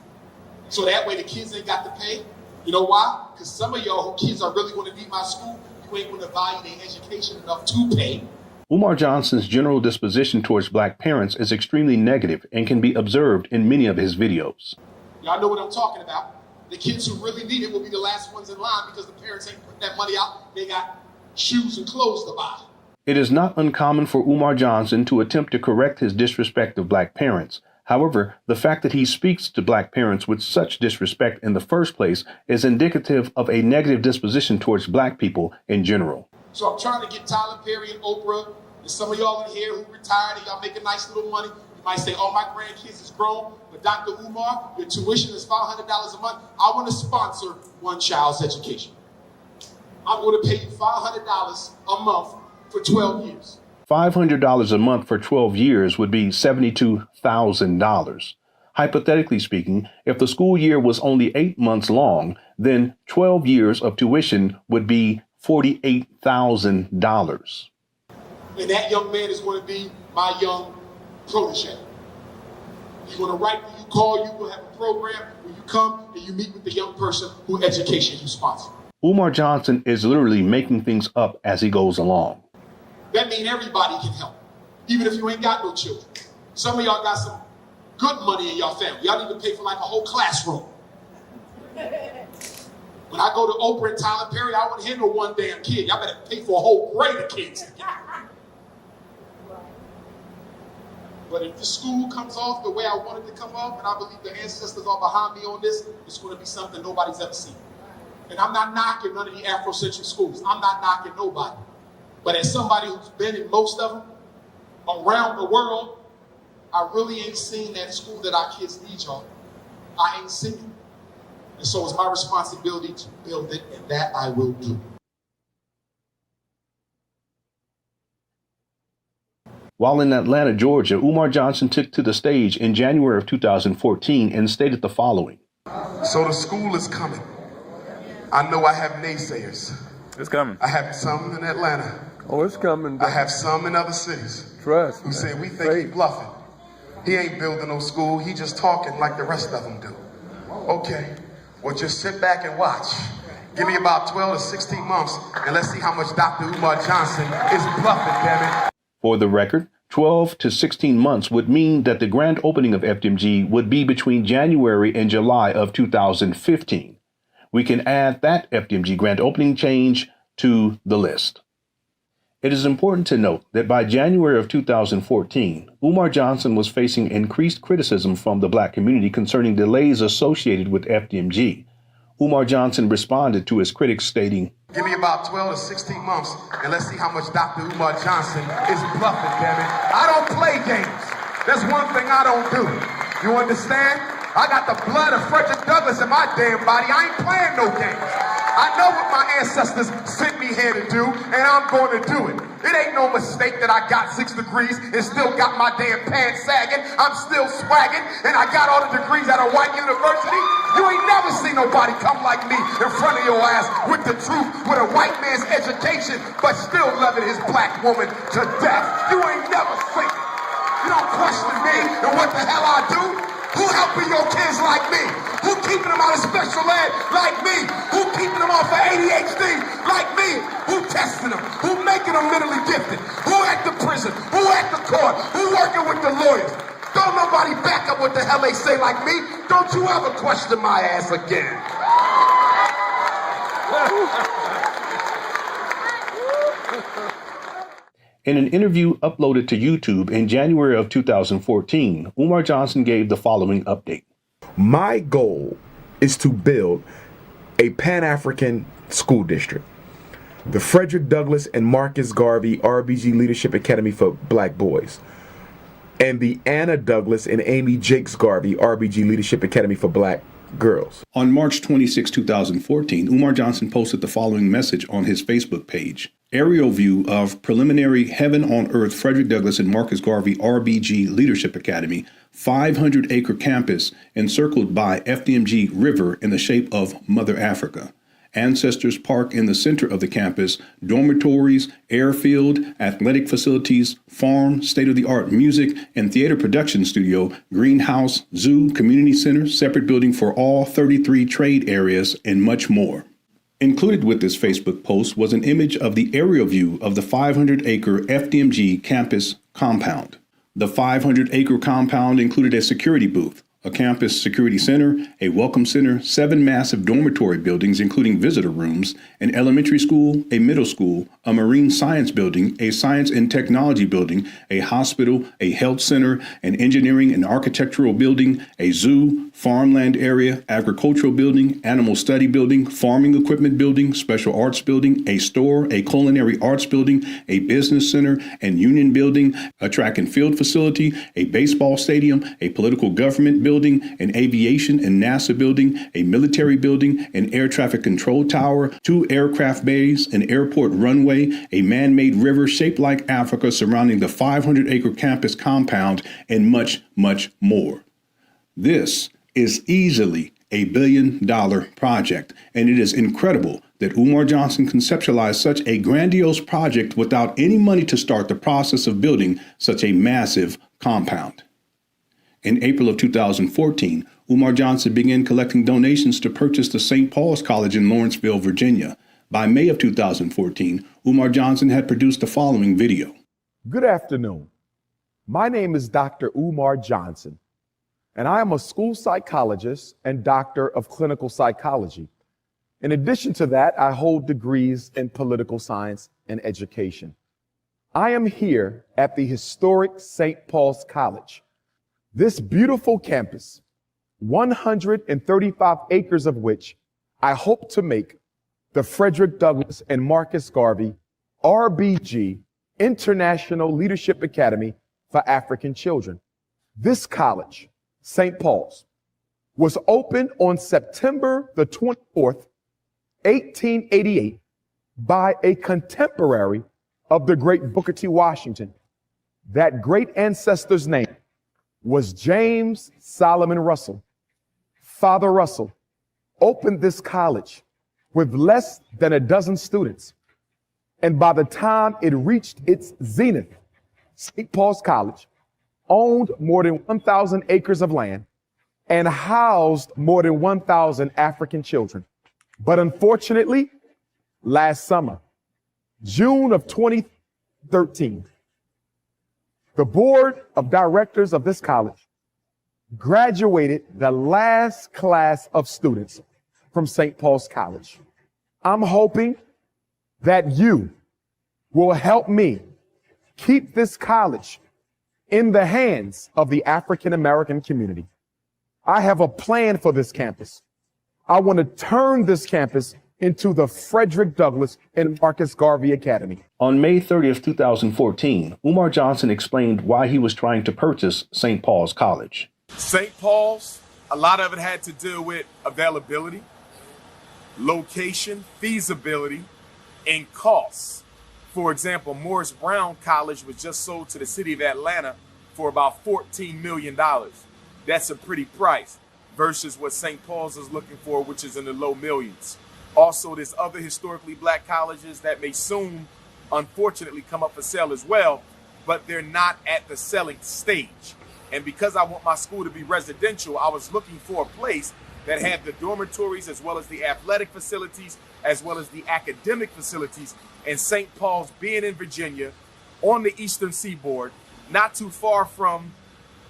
so that way the kids ain't got to pay. You know why? Because some of y'all who kids are really going to need my school, you ain't going to value their education enough to pay. Umar Johnson's general disposition towards Black parents is extremely negative and can be observed in many of his videos. Y'all know what I'm talking about. The kids who really need it will be the last ones in line because the parents ain't putting that money out. They got shoes and clothes to buy. It is not uncommon for Umar Johnson to attempt to correct his disrespect of Black parents. However, the fact that he speaks to Black parents with such disrespect in the first place is indicative of a negative disposition towards Black people in general. So I'm trying to get Tyler Perry and Oprah and some of y'all in here who retired and y'all making nice little money. You might say, oh, my grandkids is grown, but Dr. Umar, your tuition is $500 a month. I want to sponsor one child's education. I'm going to pay you $500 a month for 12 years. $500 a month for 12 years would be $72,000. Hypothetically speaking, if the school year was only 8 months long, then 12 years of tuition would be $48,000. And that young man is going to be my young protege. He's going to write when you call, you will have a program where you come and you meet with the young person whose education you sponsor. Umar Johnson is literally making things up as he goes along. That means everybody can help, even if you ain't got no children. Some of y'all got some good money in your family. Y'all need to pay for like a whole classroom. When I go to Oprah and Tyler Perry, I wouldn't handle one damn kid. Y'all better pay for a whole grade of kids. But if the school comes off the way I want it to come off, and I believe the ancestors are behind me on this, it's going to be something nobody's ever seen. And I'm not knocking none of the Afrocentric schools. I'm not knocking nobody. But as somebody who's been in most of them around the world, I really ain't seen that school that our kids need, y'all. I ain't seen it. And so it's my responsibility to build it, and that I will do. While in Atlanta, Georgia, Umar Johnson took to the stage in January of 2014 and stated the following. So the school is coming. I know I have naysayers. It's coming. I have some in Atlanta. Oh, it's coming. I have some in other cities. Trust. Who say we think he's bluffing. He ain't building no school. He just talking like the rest of them do. Okay. Well, just sit back and watch. Give me about 12 to 16 months, and let's see how much Dr. Umar Johnson is bluffing, damn it. For the record, 12 to 16 months would mean that the grand opening of FDMG would be between January and July of 2015. We can add that FDMG grand opening change to the list. It is important to note that by January of 2014, Umar Johnson was facing increased criticism from the Black community concerning delays associated with FDMG. Umar Johnson responded to his critics stating, give me about 12 to 16 months, and let's see how much Dr. Umar Johnson is bluffing, damn it. I don't play games. That's one thing I don't do. You understand? I got the blood of Frederick Douglass in my damn body. I ain't playing no games. I know what my ancestors sent me here to do, and I'm going to do it. It ain't no mistake that I got 6 degrees and still got my damn pants sagging. I'm still swagging, and I got all the degrees at a white university. You ain't never seen nobody come like me in front of your ass with the truth, with a white man's education, but still loving his black woman to death. You ain't never seen it. You don't question me and what the hell I do. Who helping your kids like me? Who keeping them out of special ed like me? Who keeping them off of ADHD like me? Who testing them? Who making them mentally gifted? Who at the prison? Who at the court? Who working with the lawyers? Don't nobody back up what the hell they say like me. Don't you ever question my ass again. In an interview uploaded to YouTube in January of 2014, Umar Johnson gave the following update. My goal is to build a Pan African school district. The Frederick Douglass and Marcus Garvey RBG Leadership Academy for Black boys. And the Anna Douglas and Amy Jakes Garvey RBG Leadership Academy for Black girls. On March 26, 2014, Umar Johnson posted the following message on his Facebook page. Aerial view of preliminary Heaven on Earth Frederick Douglass and Marcus Garvey RBG Leadership Academy 500-acre campus encircled by FDMG River in the shape of Mother Africa. Ancestors Park in the center of the campus, dormitories, airfield, athletic facilities, farm, state-of-the-art music and theater production studio, greenhouse, zoo, community center, separate building for all 33 trade areas, and much more. Included with this Facebook post was an image of the aerial view of the 500-acre FDMG campus compound. The 500-acre compound included a security booth, a campus security center, a welcome center, 7 massive dormitory buildings, including visitor rooms, an elementary school, a middle school, a marine science building, a science and technology building, a hospital, a health center, an engineering and architectural building, a zoo, farmland area, agricultural building, animal study building, farming equipment building, special arts building, a store, a culinary arts building, a business center and union building, a track and field facility, a baseball stadium, a political government building, an aviation and NASA building, a military building, an air traffic control tower, 2 aircraft bays, an airport runway, a man-made river shaped like Africa surrounding the 500-acre campus compound, and much, much more. This is easily a $1 billion project, and it is incredible that Umar Johnson conceptualized such a grandiose project without any money to start the process of building such a massive compound. In April of 2014, Umar Johnson began collecting donations to purchase the St. Paul's College in Lawrenceville, Virginia. By May of 2014, Umar Johnson had produced the following video. Good afternoon. My name is Dr. Umar Johnson, and I am a school psychologist and doctor of clinical psychology. In addition to that, I hold degrees in political science and education. I am here at the historic St. Paul's College. This beautiful campus, 135 acres of which I hope to make the Frederick Douglass and Marcus Garvey RBG International Leadership Academy for African Children. This college, St. Paul's, was opened on September the 24th, 1888 by a contemporary of the great Booker T. Washington. That great ancestor's name was James Solomon Russell. Father Russell opened this college with less than a dozen students. And by the time it reached its zenith, St. Paul's College owned more than 1,000 acres of land and housed more than 1,000 African children. But unfortunately, last summer, June of 2013, the board of directors of this college graduated the last class of students from St. Paul's College. I'm hoping that you will help me keep this college in the hands of the African American community. I have a plan for this campus. I want to turn this campus into the Frederick Douglass and Marcus Garvey Academy. On May 30th, 2014, Umar Johnson explained why he was trying to purchase St. Paul's College. St. Paul's, a lot of it had to do with availability, location, feasibility, and costs. For example, Morris Brown College was just sold to the city of Atlanta for about $14 million. That's a pretty price versus what St. Paul's is looking for, which is in the low millions. Also, there's other historically black colleges that may soon, unfortunately, come up for sale as well, but they're not at the selling stage. And because I want my school to be residential, I was looking for a place that had the dormitories as well as the athletic facilities, as well as the academic facilities. And St. Paul's being in Virginia on the Eastern Seaboard, not too far from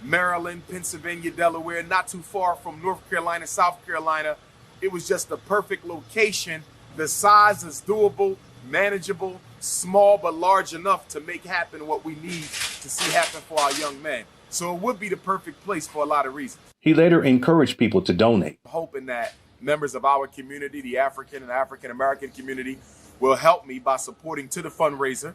Maryland, Pennsylvania, Delaware, not too far from North Carolina, South Carolina. It was just the perfect location. The size is doable, manageable, small, but large enough to make happen what we need to see happen for our young men. So it would be the perfect place for a lot of reasons. He later encouraged people to donate. Hoping that members of our community, the African and African American community, will help me by supporting to the fundraiser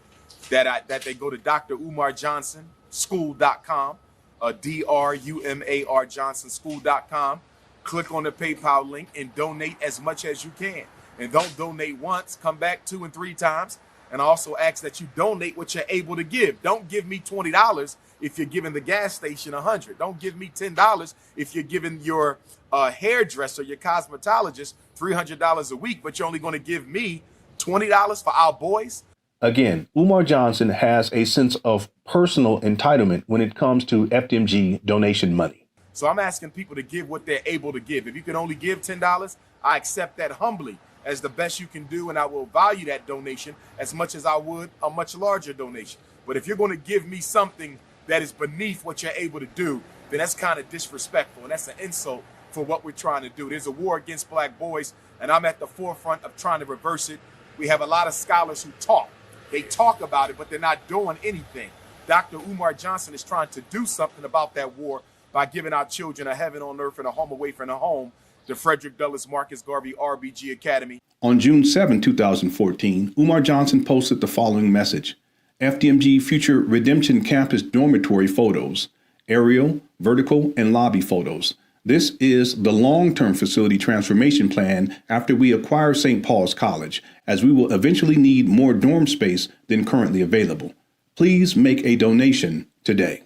that they go to drumarjohnsonschool.com, DRUMAR Johnsonschool.com. Click on the PayPal link and donate as much as you can. And don't donate once, come back 2 and 3 times. And I also ask that you donate what you're able to give. Don't give me $20 if you're giving the gas station $100. Don't give me $10 if you're giving your hairdresser, your cosmetologist, $300 a week, but you're only going to give me $20 for our boys. Again, Umar Johnson has a sense of personal entitlement when it comes to FDMG donation money. So I'm asking people to give what they're able to give. If you can only give $10, I accept that humbly as the best you can do, and I will value that donation as much as I would a much larger donation. But if you're going to give me something that is beneath what you're able to do, then that's kind of disrespectful, and that's an insult for what we're trying to do. There's a war against black boys, and I'm at the forefront of trying to reverse it. We have a lot of scholars who talk. They talk about it, but they're not doing anything. Dr. Umar Johnson is trying to do something about that war by giving our children a heaven on earth and a home away from the home, the Frederick Douglass Marcus Garvey RBG Academy. On June 7, 2014, Umar Johnson posted the following message: FDMG Future Redemption Campus Dormitory Photos, aerial, vertical, and lobby photos. This is the long-term facility transformation plan after we acquire St. Paul's College, as we will eventually need more dorm space than currently available. Please make a donation today.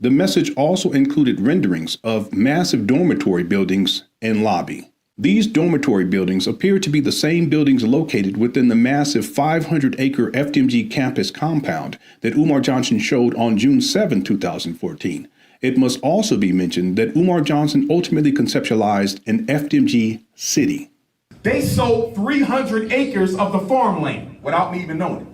The message also included renderings of massive dormitory buildings and lobby. These dormitory buildings appear to be the same buildings located within the massive 500-acre FDMG campus compound that Umar Johnson showed on June 7, 2014. It must also be mentioned that Umar Johnson ultimately conceptualized an FDMG city. They sold 300 acres of the farmland without me even knowing it.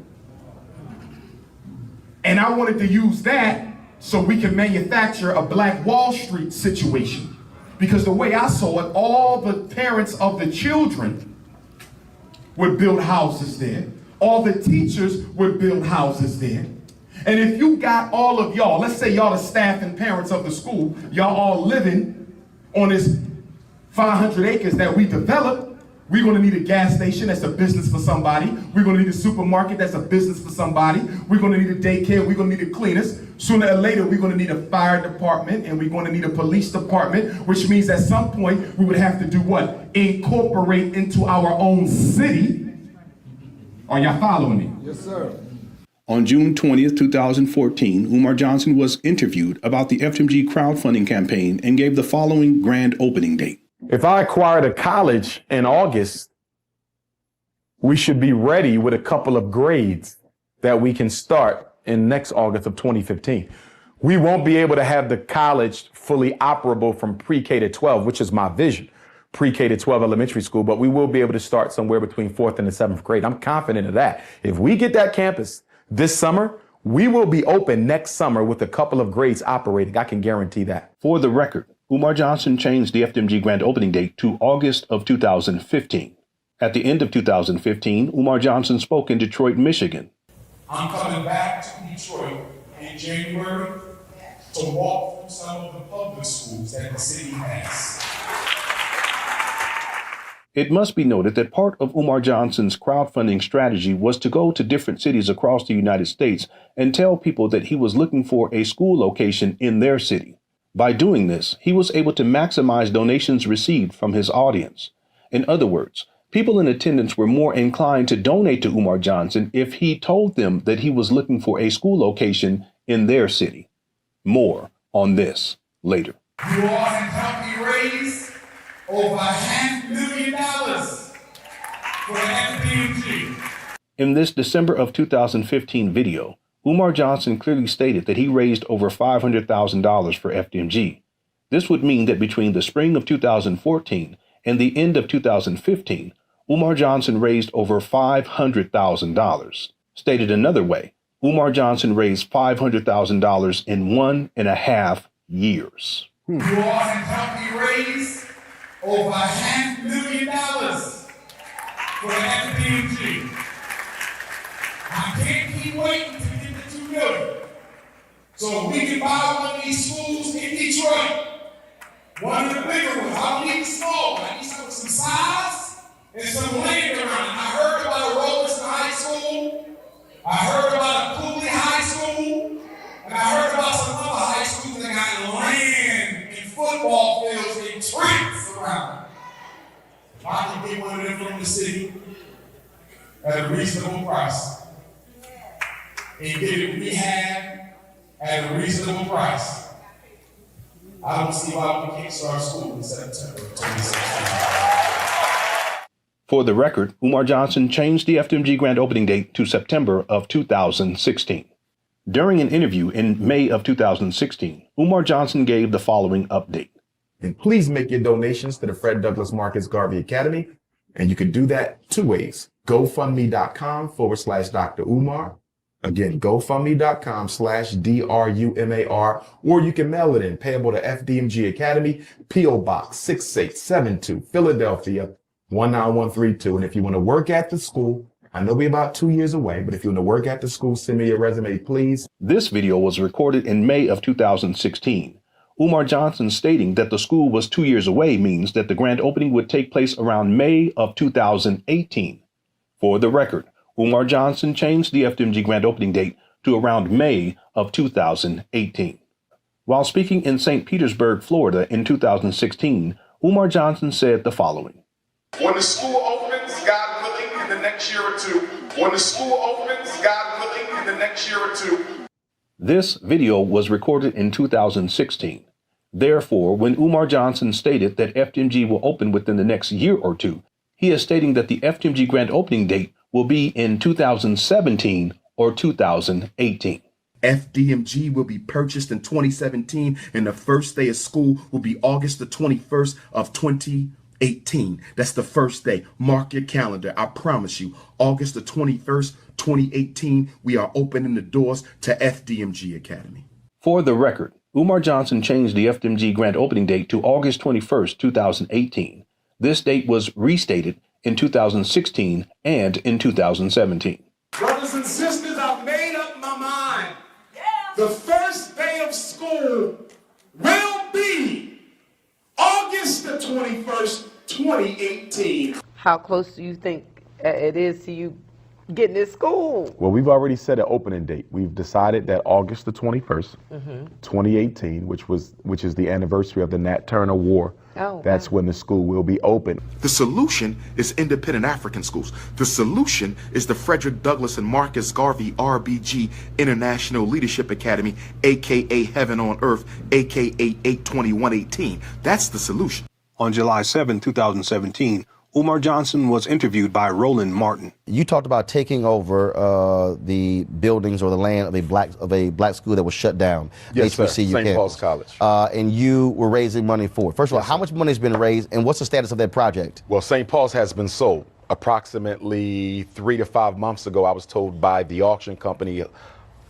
And I wanted to use that so we can manufacture a Black Wall Street situation. Because the way I saw it, all the parents of the children would build houses there. All the teachers would build houses there. And if you got all of y'all, let's say y'all the staff and parents of the school, y'all all living on this 500 acres that we developed, we're gonna need a gas station, that's a business for somebody. We're gonna need a supermarket, that's a business for somebody. We're gonna need a daycare, we're gonna need a cleaners. Sooner or later, we're gonna need a fire department and we're gonna need a police department, which means at some point, we would have to do what? Incorporate into our own city. Are y'all following me? Yes, sir. On June 20th, 2014, Umar Johnson was interviewed about the FDMG crowdfunding campaign and gave the following grand opening date. If I acquired a college in August, we should be ready with a couple of grades that we can start in next August of 2015. We won't be able to have the college fully operable from pre-K to 12, which is my vision, pre-K to 12 elementary school, but we will be able to start somewhere between 4th and the 7th grade. I'm confident of that. If we get that campus this summer, we will be open next summer with a couple of grades operating. I can guarantee that. For the record, Umar Johnson changed the FDMG grand opening date to August of 2015. At the end of 2015, Umar Johnson spoke in Detroit, Michigan. I'm coming back to Detroit in January to walk through some of the public schools that the city has. It must be noted that part of Umar Johnson's crowdfunding strategy was to go to different cities across the United States and tell people that he was looking for a school location in their city. By doing this, he was able to maximize donations received from his audience. In other words, people in attendance were more inclined to donate to Umar Johnson if he told them that he was looking for a school location in their city. More on this later. You all have helped me raise over $500,000 for the FDMG. In this December of 2015 video, Umar Johnson clearly stated that he raised over $500,000 for FDMG. This would mean that between the spring of 2014 and the end of 2015, Umar Johnson raised over $500,000. Stated another way, Umar Johnson raised $500,000 in 1.5 years. You all have helped me raise over $500,000 for the FDMG. I can't keep waiting to get to $2 million. So we can buy one of these schools in Detroit. One of the bigger ones. I don't need the small one. I need some size and some land around it. I heard about a Robertson High School. I heard about a Cooley High School. And I heard about some other high schools that got land and football fields and tracks around it. If I can get one of them from the city at a reasonable price and get it rehab at a reasonable price, I don't see why we can't start school in September 2016. For the record, Umar Johnson changed the FDMG grand opening date to September of 2016. During an interview in May of 2016, Umar Johnson gave the following update. And please make your donations to the Fred Douglass Marcus Garvey Academy. And you can do that two ways. GoFundMe.com/Dr. Umar, Again, GoFundMe.com/DRUMAR, or you can mail it in, payable to FDMG Academy, P.O. Box 6872, Philadelphia, 19132. And if you want to work at the school, I know we're about 2 years away, but if you want to work at the school, send me your resume, please. This video was recorded in May of 2016. Umar Johnson stating that the school was 2 years away means that the grand opening would take place around May of 2018. For the record, Umar Johnson changed the FDMG grand opening date to around May of 2018. While speaking in St. Petersburg, Florida in 2016, Umar Johnson said the following. When the school opens, God willing, in the next year or two. When the school opens, God willing, in the next year or two. This video was recorded in 2016. Therefore, when Umar Johnson stated that FDMG will open within the next year or two, he is stating that the FDMG grand opening date will be in 2017 or 2018. FDMG will be purchased in 2017, and the first day of school will be August the 21st of 2018. That's the first day. Mark your calendar. I promise you, August the 21st, 2018, we are opening the doors to FDMG Academy. For the record, Umar Johnson changed the FDMG grand opening date to August 21st, 2018. This date was restated in 2016 and in 2017. Brothers and sisters, I've made up my mind. The first day of school will be August the 21st, 2018. How close do you think it is to you getting to school? Well, we've already set an opening date. We've decided that August the 21st, 2018, which is the anniversary of the Nat Turner War. That's when the school will be open. The solution is independent African schools. The solution is the Frederick Douglass and Marcus Garvey RBG International Leadership Academy, a.k.a. Heaven on Earth, a.k.a. 82118. That's the solution. On July 7, 2017, Umar Johnson was interviewed by Roland Martin. You talked about taking over the buildings or the land of a black school that was shut down. Yes, sir. HBCU St. campus. Paul's College. And you were raising money for it. First of all, how much money has been raised, and what's the status of that project? Well, St. Paul's has been sold. Approximately 3 to 5 months ago, I was told by the auction company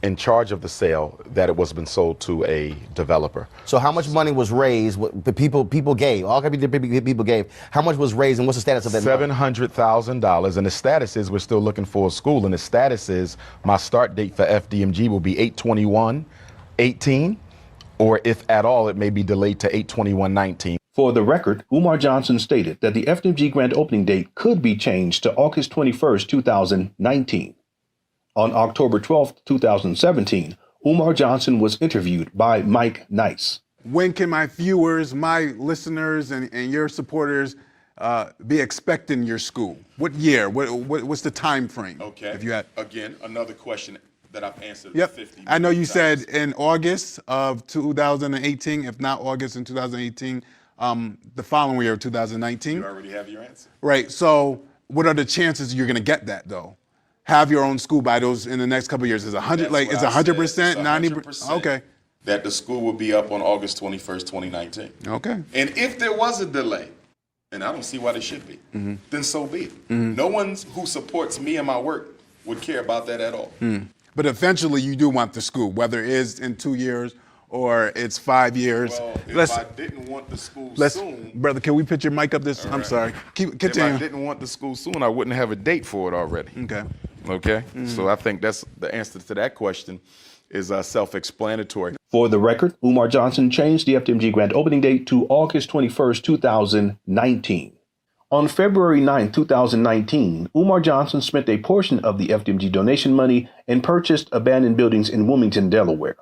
in charge of the sale that it was been sold to a developer. So how much money was raised? What the people gave? All kinds of people gave. How much was raised, and what's the status of that money? $700,000, and the status is we're still looking for a school, and the status is my start date for FDMG will be 8/21/18, or if at all, it may be delayed to 8/21/19. For the record, Umar Johnson stated that the FDMG grand opening date could be changed to August 21st, 2019. On October 12th, 2017, Umar Johnson was interviewed by Mike Nice. When can my viewers, my listeners, and your supporters be expecting your school? What year? What's the time frame? Okay. If you had Again, another question that I've answered. Yep. 50 I know you times. said in August of 2018, if not August in 2018, the following year of 2019. You already have your answer. Right. So what are the chances you're going to get that though? Have your own school by those in the next couple of years? Is 100 like is 100%, 90%? Okay. That the school will be up on August 21st, 2019. Okay. And if there was a delay, and I don't see why there should be, then so be it. No one who supports me and my work would care about that at all. But eventually you do want the school, whether it is in 2 years or it's 5 years. Well, if I didn't want the school soon. Brother, can we put your mic up this? I'm sorry. Continue. If I didn't want the school soon, I wouldn't have a date for it already. Okay. So I think that's the answer to that question is self-explanatory. For the record, Umar Johnson changed the FDMG grand opening date to August 21st, 2019. On February 9, 2019, Umar Johnson spent a portion of the FDMG donation money and purchased abandoned buildings in Wilmington, Delaware.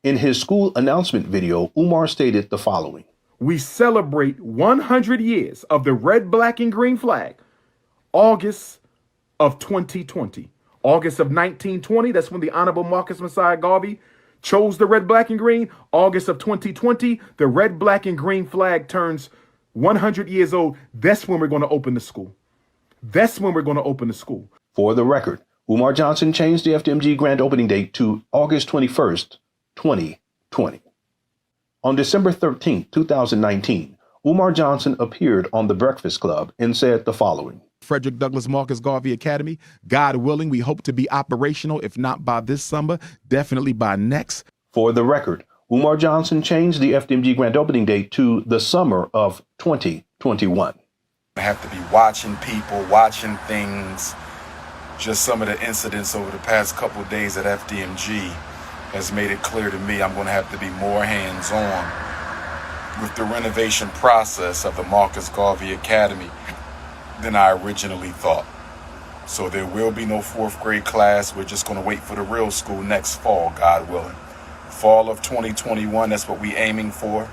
In his school announcement video, Umar stated the following. We celebrate 100 years of the red, black, and green flag, August of 2020. August of 1920, that's when the Honorable Marcus Messiah Garvey chose the red, black, and green. August of 2020, the red, black, and green flag turns 100 years old. That's when we're going to open the school. That's when we're going to open the school. For the record, Umar Johnson changed the FDMG grand opening date to August 21st, 2020. On December 13, 2019, Umar Johnson appeared on The Breakfast Club and said the following. Frederick Douglass Marcus Garvey Academy. God willing, we hope to be operational, if not by this summer, definitely by next. For the record, Umar Johnson changed the FDMG grand opening date to the summer of 2021. I have to be watching people, watching things. Just some of the incidents over the past couple of days at FDMG has made it clear to me I'm going to have to be more hands-on with the renovation process of the Marcus Garvey Academy than I originally thought. So there will be no 4th grade class. We're just going to wait for the real school next fall, God willing. Fall of 2021, that's what we're aiming for.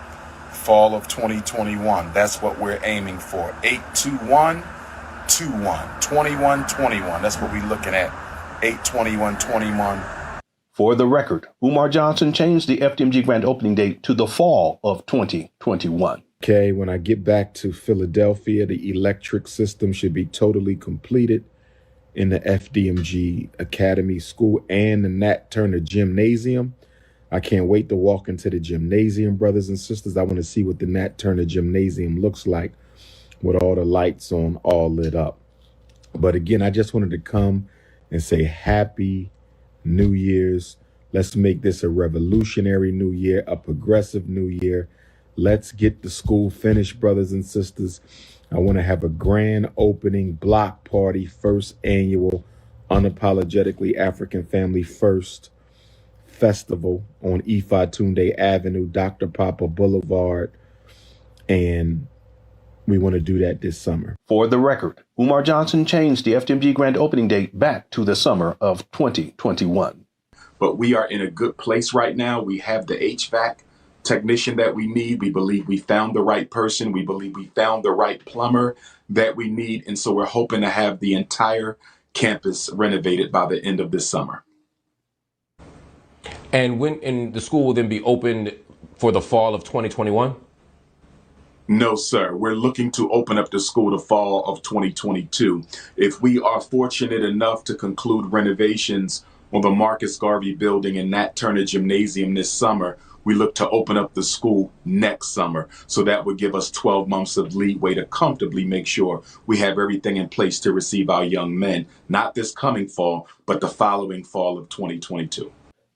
Fall of 2021, that's what we're aiming for. 821-21, 21-21, that's what we're looking at. 821-21. For the record, Umar Johnson changed the FDMG grand opening date to the fall of 2021. Okay, when I get back to Philadelphia, the electric system should be totally completed in the FDMG Academy School and the Nat Turner Gymnasium. I can't wait to walk into the gymnasium, brothers and sisters. I want to see what the Nat Turner Gymnasium looks like with all the lights on, all lit up. But again, I just wanted to come and say Happy New Year's. Let's make this a revolutionary new year, a progressive new year. Let's get the school finished, brothers and sisters. I want to have a grand opening block party, first annual Unapologetically African Family First Festival on Ifatunde Avenue, Dr. Papa Boulevard. And we want to do that this summer. For the record, Umar Johnson changed the FDMG grand opening date back to the summer of 2021. But we are in a good place right now. We have the HVAC technician that we need. We believe we found the right person. We believe we found the right plumber that we need. And so we're hoping to have the entire campus renovated by the end of this summer. And the school will then be opened for the fall of 2021? No, sir. We're looking to open up the school the fall of 2022. If we are fortunate enough to conclude renovations on the Marcus Garvey building and Nat Turner Gymnasium this summer, we look to open up the school next summer. So that would give us 12 months of leeway to comfortably make sure we have everything in place to receive our young men, not this coming fall, but the following fall of 2022.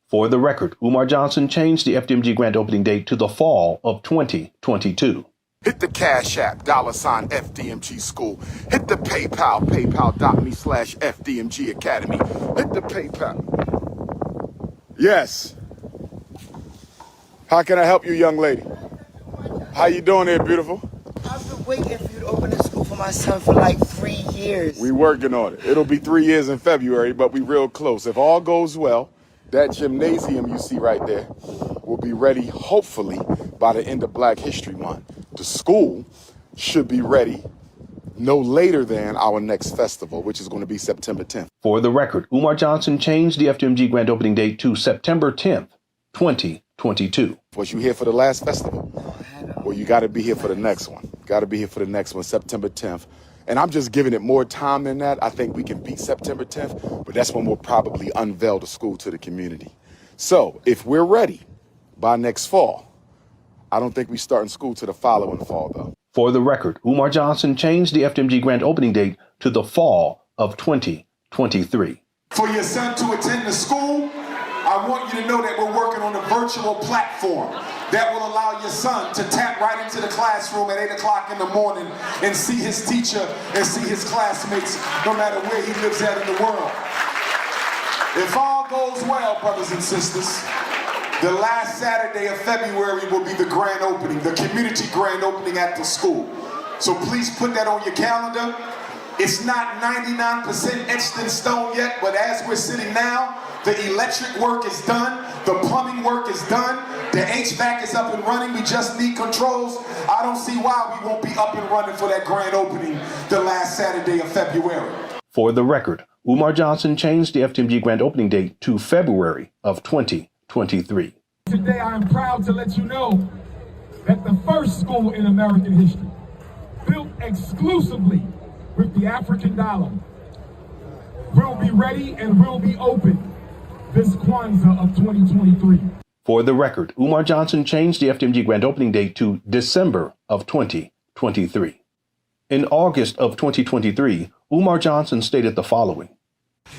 For the record, Umar Johnson changed the FDMG grand opening date to the fall of 2022. Hit the Cash App, $ FDMG School. Hit the PayPal, paypal.me/FDMG Academy. Hit the PayPal. Yes. How can I help you, young lady? How you doing there, beautiful? I've been waiting for you to open a school for my son for like 3 years. We working on it. It'll be 3 years in February, but we real close. If all goes well, that gymnasium you see right there will be ready, hopefully, by the end of Black History Month. The school should be ready no later than our next festival, which is going to be September 10th. For the record, Umar Johnson changed the FDMG grand opening date to September 10th, 2022. Was you here for the last festival? Well, you got to be here for the next one. Got to be here for the next one, September 10th. And I'm just giving it more time than that. I think we can beat September 10th, but that's when we'll probably unveil the school to the community. So if we're ready by next fall, I don't think we start in school to the following fall, though. For the record, Umar Johnson changed the FDMG grand opening date to the fall of 2023. For your son to attend the school, I want you to know that we're working on a virtual platform that will allow your son to tap right into the classroom at 8 o'clock in the morning and see his teacher and see his classmates no matter where he lives at in the world. If all goes well, brothers and sisters, the last Saturday of February will be the grand opening, the community grand opening at the school. So please put that on your calendar. It's not 99% etched in stone yet, but as we're sitting now, the electric work is done, the plumbing work is done, the HVAC is up and running, we just need controls. I don't see why we won't be up and running for that grand opening the last Saturday of February. For the record, Umar Johnson changed the FDMG grand opening date to February of 2023. Today I am proud to let you know that the first school in American history, built exclusively with the African dollar, will be ready and will be open this Kwanzaa of 2023. For the record, Umar Johnson changed the FDMG grand opening date to December of 2023. In August of 2023, Umar Johnson stated the following.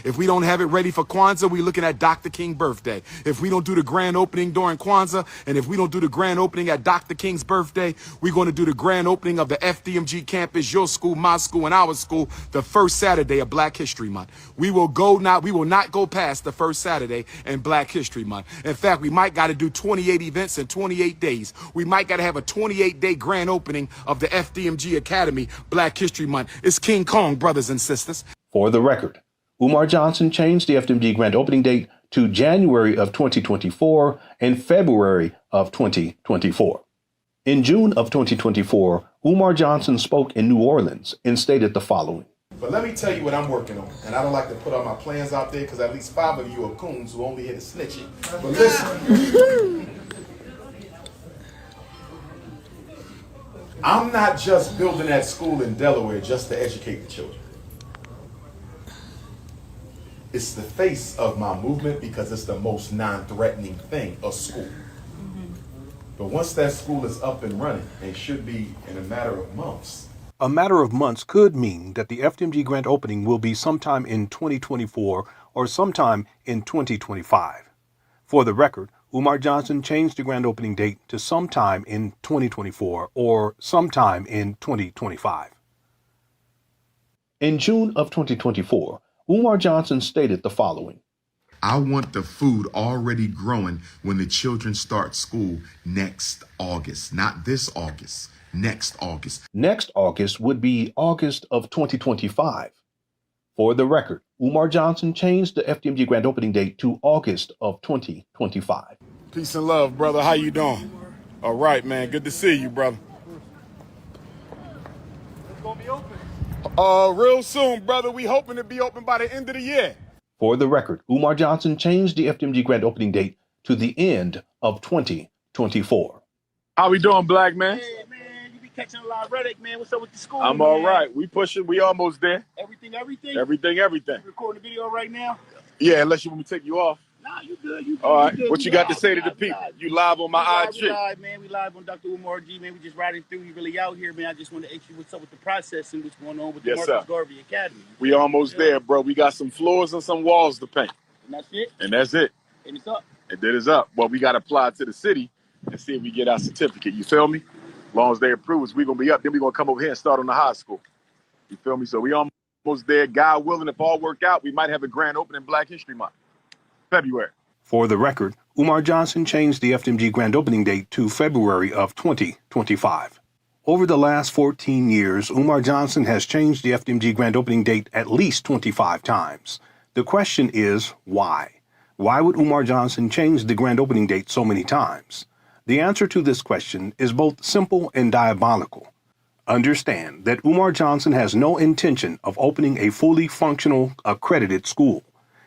If we don't have it ready for Kwanzaa, we're looking at Dr. King's birthday. If we don't do the grand opening during Kwanzaa, and if we don't do the grand opening at Dr. King's birthday, we're going to do the grand opening of the FDMG campus, your school, my school, and our school, the first Saturday of Black History Month. We will not go past the first Saturday in Black History Month. In fact, we might got to do 28 events in 28 days. We might got to have a 28-day grand opening of the FDMG Academy, Black History Month. It's King Kong, brothers and sisters. For the record, Umar Johnson changed the FDMG grand opening date to January of 2024 and February of 2024. In June of 2024, Umar Johnson spoke in New Orleans and stated the following. But let me tell you what I'm working on. And I don't like to put all my plans out there because at least 5 of you are coons who only hit a snitching. But listen, I'm not just building that school in Delaware just to educate the children. It's the face of my movement because it's the most non-threatening thing, a school. But once that school is up and running, it should be in a matter of months. A matter of months could mean that the FDMG grand opening will be sometime in 2024 or sometime in 2025. For the record, Umar Johnson changed the grand opening date to sometime in 2024 or sometime in 2025. In June of 2024, Umar Johnson stated the following. I want the food already growing when the children start school next August. Not this August, next August. Next August would be August of 2025. For the record, Umar Johnson changed the FDMG grand opening date to August of 2025. Peace and love, brother. How you doing? All right, man. Good to see you, brother. It's gonna be open. Real soon, brother. We hoping to be open by the end of the year. For the record, Umar Johnson changed the FDMG grand opening date to the end of 2024. How we doing, black man? Hey, man, you be catching a lot of rhetoric, man. What's up with the school, I'm man? all right. We pushing. We almost there. Everything? Everything. You recording the video right now? Yeah, unless you want me to take you off. Nah, you good. You good. All right. You good. What you got to say to the people? You live on my IG. We live, man. We live on Dr. Umar G, man. We just riding through. You really out here, man. I just want to ask you what's up with the process and what's going on with the Marcus Garvey Academy. We almost there, bro. We got some floors and some walls to paint. And that's it? And that's it. And it's up? And then it's up. Well, we got to apply to the city and see if we get our certificate. You feel me? As long as they approve us, we're going to be up. Then we're going to come over here and start on the high school. You feel me? So we almost there. God willing, if all work out, we might have a grand opening Black History Month, February. For the record, Umar Johnson changed the FDMG grand opening date to February of 2025. Over the last 14 years, Umar Johnson has changed the FDMG grand opening date at least 25 times. The question is, why? Why would Umar Johnson change the grand opening date so many times? The answer to this question is both simple and diabolical. Understand that Umar Johnson has no intention of opening a fully functional, accredited school.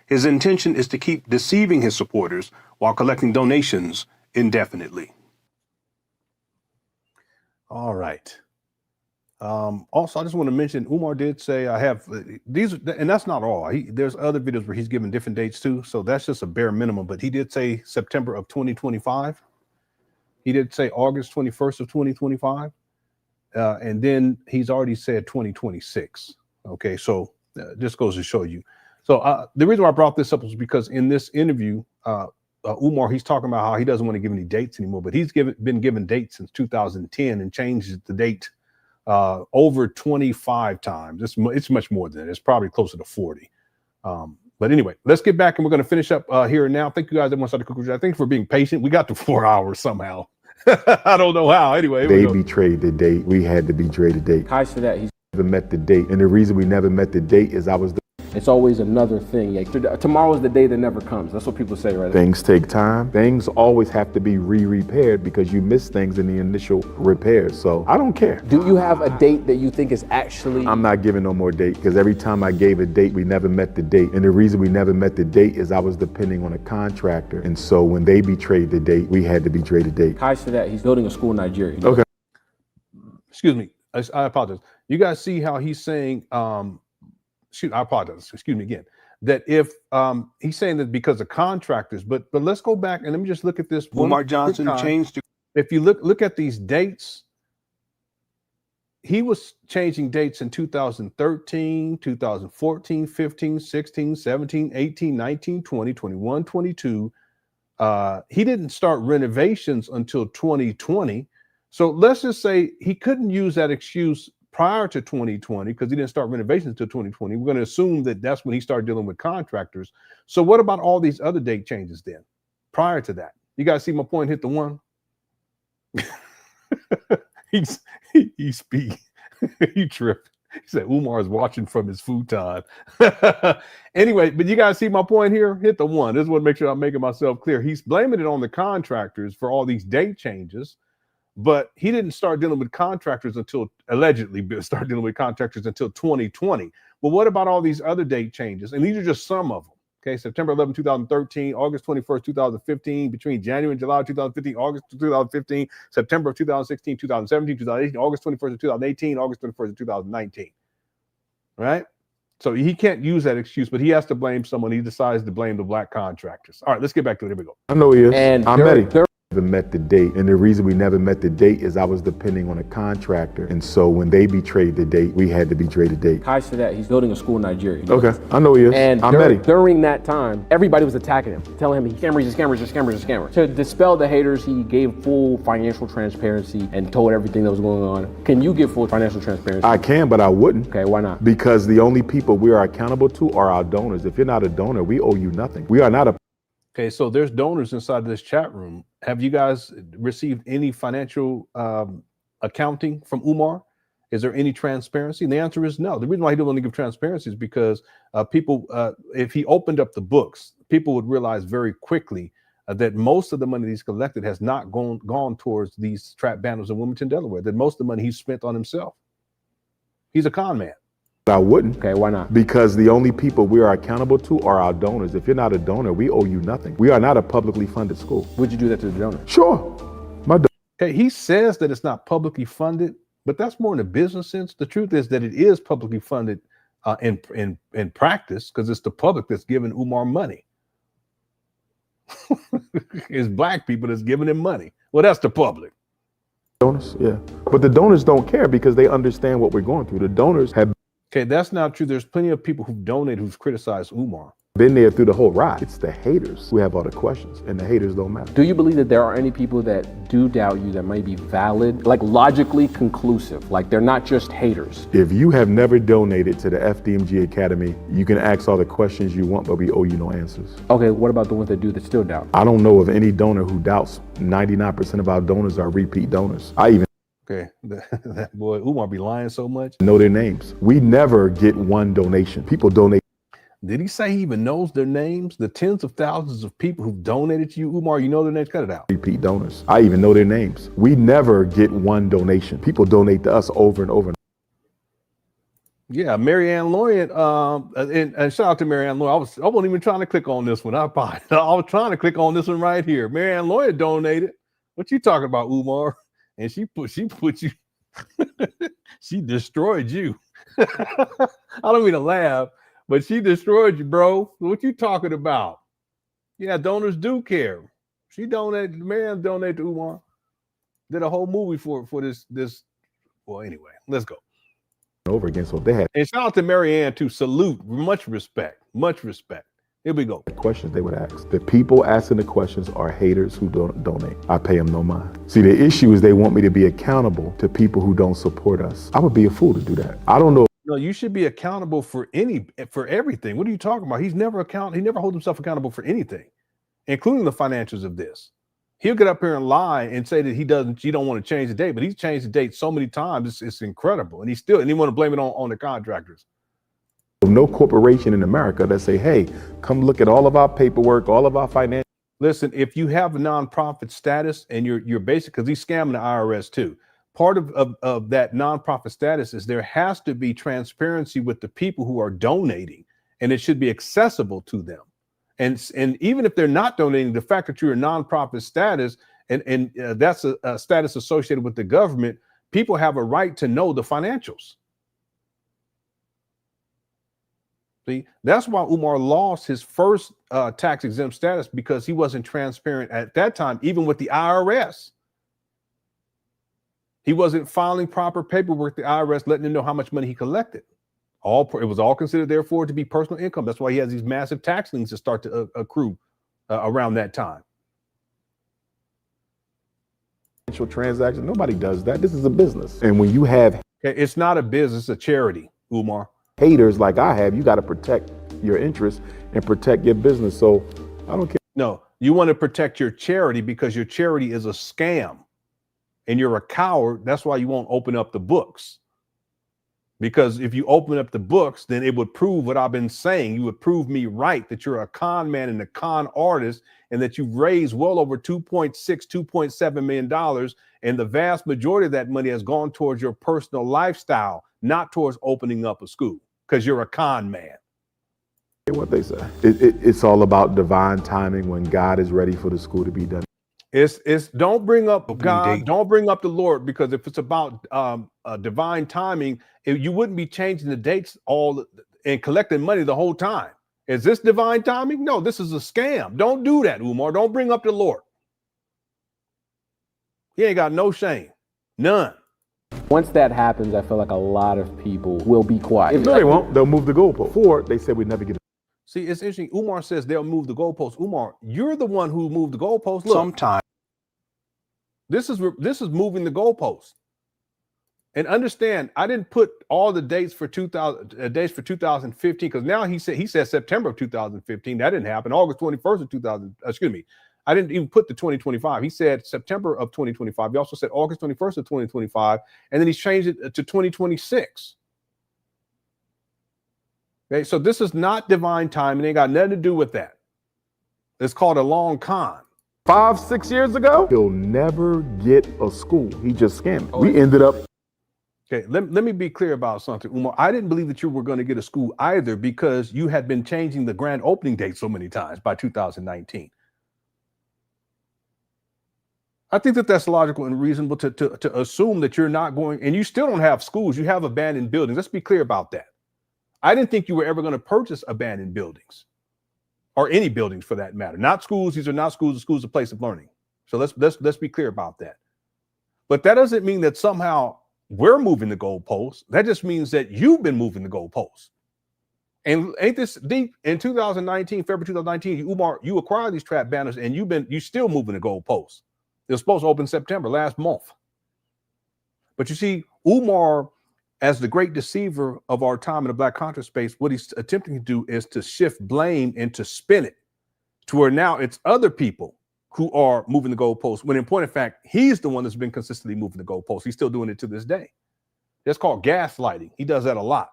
His intention is to keep deceiving his supporters while collecting donations indefinitely. All right. Also, I just want to mention, Umar did say I have these, and that's not all. There's other videos where he's given different dates too, so that's just a bare minimum. But he did say September of 2025. He did say August 21st of 2025, and then he's already said 2026. Okay, so just goes to show you. So the reason why I brought this up was because in this interview, Umar, he's talking about how he doesn't want to give any dates anymore, but he's been given dates since 2010 and changed the date over 25 times. It's much more than that. It's probably closer to 40. But anyway, let's get back and we're going to finish up here and now. Thank you guys everyone started the conclusion. I thank you for being patient. We got to 4 hours somehow. I don't know how. Anyway, they betrayed the date. We had to betray the date. Kai said that he's never met the date, and the reason we never met the date is I was the It's always another thing. Like, tomorrow's the day that never comes. That's what people say, right? Things take time. Things always have to be re-repaired because you miss things in the initial repairs. So I don't care. Do you have a date that you think is actually... I'm not giving no more date because every time I gave a date, we never met the date. And the reason we never met the date is I was depending on a contractor. And so when they betrayed the date, we had to betray the date. Kai said that he's building a school in Nigeria. Okay. Excuse me. I apologize. You guys see how he's saying... I apologize. Excuse me again. That if he's saying that because of contractors, but let's go back and let me just look at this. Umar Johnson changed. To, if you look at these dates, he was changing dates in 2013, 2014, 15, 16, 17, 18, 19, 20, 21, 22. He didn't start renovations until 2020. So let's just say he couldn't use that excuse prior to 2020 because he didn't start renovations until 2020. We're going to assume that that's when he started dealing with contractors. So what about all these other date changes then prior to that? You guys see my point? Hit the one. He's speak. He tripped. He said Umar is watching from his futon. Anyway, but you guys see my point here? Hit the one. This is what makes sure I'm making myself clear. He's blaming it on the contractors for all these date changes, but he didn't start dealing with contractors until allegedly start dealing with contractors until 2020. Well, what about all these other date changes? And these are just some of them. Okay, September 11, 2013, August 21st, 2015, between January and July 2015, August 2015, September of 2016, 2017, 2018, August 21st of 2018, August 21st of 2019. Right? So he can't use that excuse, but he has to blame someone. He decides to blame the black contractors. All right, let's get back to it. Here we go. I know he is. And I met him. Never met the date, and the reason we never met the date is I was depending on a contractor, and so when they betrayed the date, we had to betray the date. Ties to that, he's building a school in Nigeria. Okay, I know he is. And I met him. During that time, everybody was attacking him, telling him he's scammers, scammers. To dispel the haters, he gave full financial transparency and told everything that was going on. Can you give full financial transparency? I can, but I wouldn't. Okay, why not? Because the only people we are accountable to are our donors. If you're not a donor, we owe you nothing. We are not a. Okay, so there's donors inside this chat room. Have you guys received any financial accounting from Umar? Is there any transparency? And the answer is no. The reason why he doesn't want to give transparency is because people, if he opened up the books, people would realize very quickly that most of the money he's collected has not gone towards these trap banners in Wilmington, Delaware, that most of the money he's spent on himself. He's a con man. I wouldn't. Okay, why not? Because the only people we are accountable to are our donors. If you're not a donor, we owe you nothing. We are not a publicly funded school. Would you do that to the donor? Sure. Okay, he says that it's not publicly funded, but that's more in a business sense. The truth is that it is publicly funded in practice because it's the public that's giving Umar money. It's black people that's giving him money. Well, that's the public. Donors, yeah. But the donors don't care because they understand what we're going through. The donors have. Okay, that's not true. There's plenty of people who've donated who've criticized Umar. Been there through the whole ride. It's the haters who have all the questions, and the haters don't matter. Do you believe that there are any people that do doubt you that might be valid, like logically conclusive, like they're not just haters? If you have never donated to the FDMG Academy, you can ask all the questions you want, but we owe you no answers. Okay, what about the ones that do that still doubt? I don't know of any donor who doubts. 99% of our donors are repeat donors. Okay, that boy Umar be lying so much. Know their names. We never get one donation. People donate. Did he say he even knows their names? The tens of thousands of people who've donated to you, Umar, you know their names? Cut it out. Repeat donors. I even know their names. We never get one donation. People donate to us over and over. Yeah, Marianne Lloyd, and shout out to Marianne Lloyd. I wasn't even trying to click on this one. I was trying to click on this one right here. Marianne Lloyd donated. What you talking about, Umar? And she put you, she destroyed you. I don't mean to laugh, but she destroyed you, bro. What you talking about? Yeah, donors do care. She donated, Marianne donated to Umar. Did a whole movie for this. Well, anyway, let's go. Over again, so they had. And shout out to Marianne too. Salute, much respect, much respect. Here we go. The questions they would ask. The people asking the questions are haters who don't donate. I pay them no mind. See, the issue is they want me to be accountable to people who don't support us. I would be a fool to do that. I don't know. No, you should be accountable for everything. What are you talking about? He never holds himself accountable for anything, including the financials of this. He'll get up here and lie and say that you don't want to change the date, but he's changed the date so many times. It's incredible. And he want to blame it on the contractors. No corporation in America that say, hey, come look at all of our paperwork, all of our financial. Listen, if you have a nonprofit status and you're basic, because he's scamming the IRS too. Part of that nonprofit status is there has to be transparency with the people who are donating, and it should be accessible to them. And even if they're not donating, the fact that you're a nonprofit status and that's a status associated with the government, people have a right to know the financials. See, that's why Umar lost his first tax exempt status, because he wasn't transparent at that time, even with the IRS. He wasn't filing proper paperwork to the IRS, letting them know how much money he collected. It was all considered, therefore, to be personal income. That's why he has these massive tax liens that start to accrue around that time. Transaction. Nobody does that. This is a business. And when you have okay, it's not a business, it's a charity, Umar. Haters like I have, you got to protect your interests and protect your business. So I don't care. No, you want to protect your charity because your charity is a scam and you're a coward. That's why you won't open up the books. Because if you open up the books, then it would prove what I've been saying. You would prove me right, that you're a con man and a con artist, and that you've raised well over $2.7 million. And the vast majority of that money has gone towards your personal lifestyle, not towards opening up a school, because you're a con man. What they say. It's all about divine timing when God is ready for the school to be done. It's don't bring up God, don't bring up the Lord, because if it's about divine timing, you wouldn't be changing the dates and collecting money the whole time. Is this divine timing? No, this is a scam. Don't do that, Umar. Don't bring up the Lord. He ain't got no shame, none. Once that happens, I feel like a lot of people will be quiet. No, they won't. They'll move the goalpost. Before they said we'd never get. See, it's interesting. Umar says they'll move the goalposts. Umar, you're the one who moved the goalposts. Look, sometime. This is moving the goalposts. And understand, I didn't put all the dates for 2015 because now he said September of 2015. That didn't happen. August 21st of 2000. Excuse me. I didn't even put the 2025. He said September of 2025. He also said August 21st of 2025, and then he's changed it to 2026. Okay, so this is not divine time, and it ain't got nothing to do with that. It's called a long con. 5-6 years ago, he'll never get a school. He just scammed. We ended up. Okay, let me be clear about something, Umar. I didn't believe that you were going to get a school either because you had been changing the grand opening date so many times by 2019. I think that that's logical and reasonable to assume that you're not going, and you still don't have schools. You have abandoned buildings. Let's be clear about that. I didn't think you were ever going to purchase abandoned buildings or any buildings for that matter. Not schools. These are not schools. The schools are a place of learning. So let's be clear about that. But that doesn't mean that somehow we're moving the goalposts. That just means that you've been moving the goalposts. And ain't this deep? In 2019, February 2019, Umar, you acquired these trap banners and you still moving the goalposts. They're supposed to open September last month. But you see, Umar, as the great deceiver of our time in the Black conscious space, what he's attempting to do is to shift blame and to spin it to where now it's other people who are moving the goalposts, when in point of fact, he's the one that's been consistently moving the goalposts. He's still doing it to this day. That's called gaslighting. He does that a lot.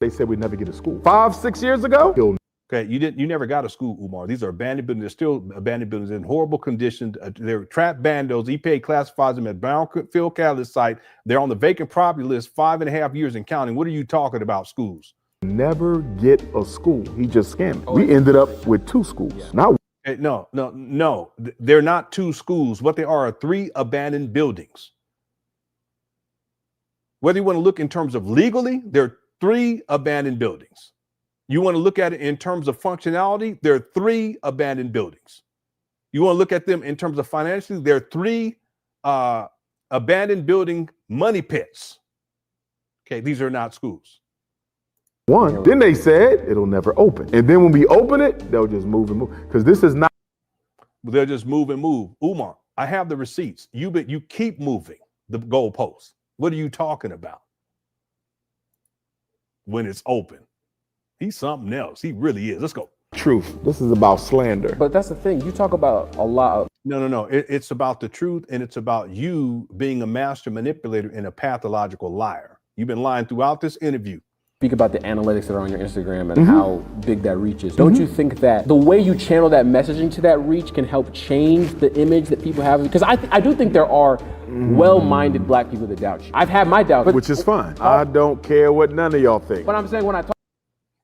They said we'd never get a school. 5-6 years ago, okay, you never got a school, Umar. These are abandoned buildings. They're still abandoned buildings in horrible conditions. They're trapped bandos. EPA classifies them as brownfield catalyst site. They're on the vacant property list 5.5 years and counting. What are you talking about, schools? Never get a school. He just scammed. We ended up with 2 schools. Not No. They're not 2 schools. What they are 3 abandoned buildings. Whether you want to look in terms of legally, there are 3 abandoned buildings. You want to look at it in terms of functionality, there are 3 abandoned buildings. You want to look at them in terms of financially, there are 3 abandoned building money pits. Okay, these are not schools. One, then they said it'll never open. And then when we open it, they'll just move and move. Because this is not. They'll just move and move. Umar, I have the receipts. You keep moving the goalposts. What are you talking about? When it's open. He's something else. He really is. Let's go. Truth. This is about slander. But that's the thing. You talk about a lot of. No. It's about the truth, and it's about you being a master manipulator and a pathological liar. You've been lying throughout this interview. Speak about the analytics that are on your Instagram and how big that reach is. Don't you think that the way you channel that messaging to that reach can help change the image that people have? Because I do think there are well-minded Black people that doubt you. I've had my doubts. Which is fine. I don't care what none of y'all think. But I'm saying when I talk.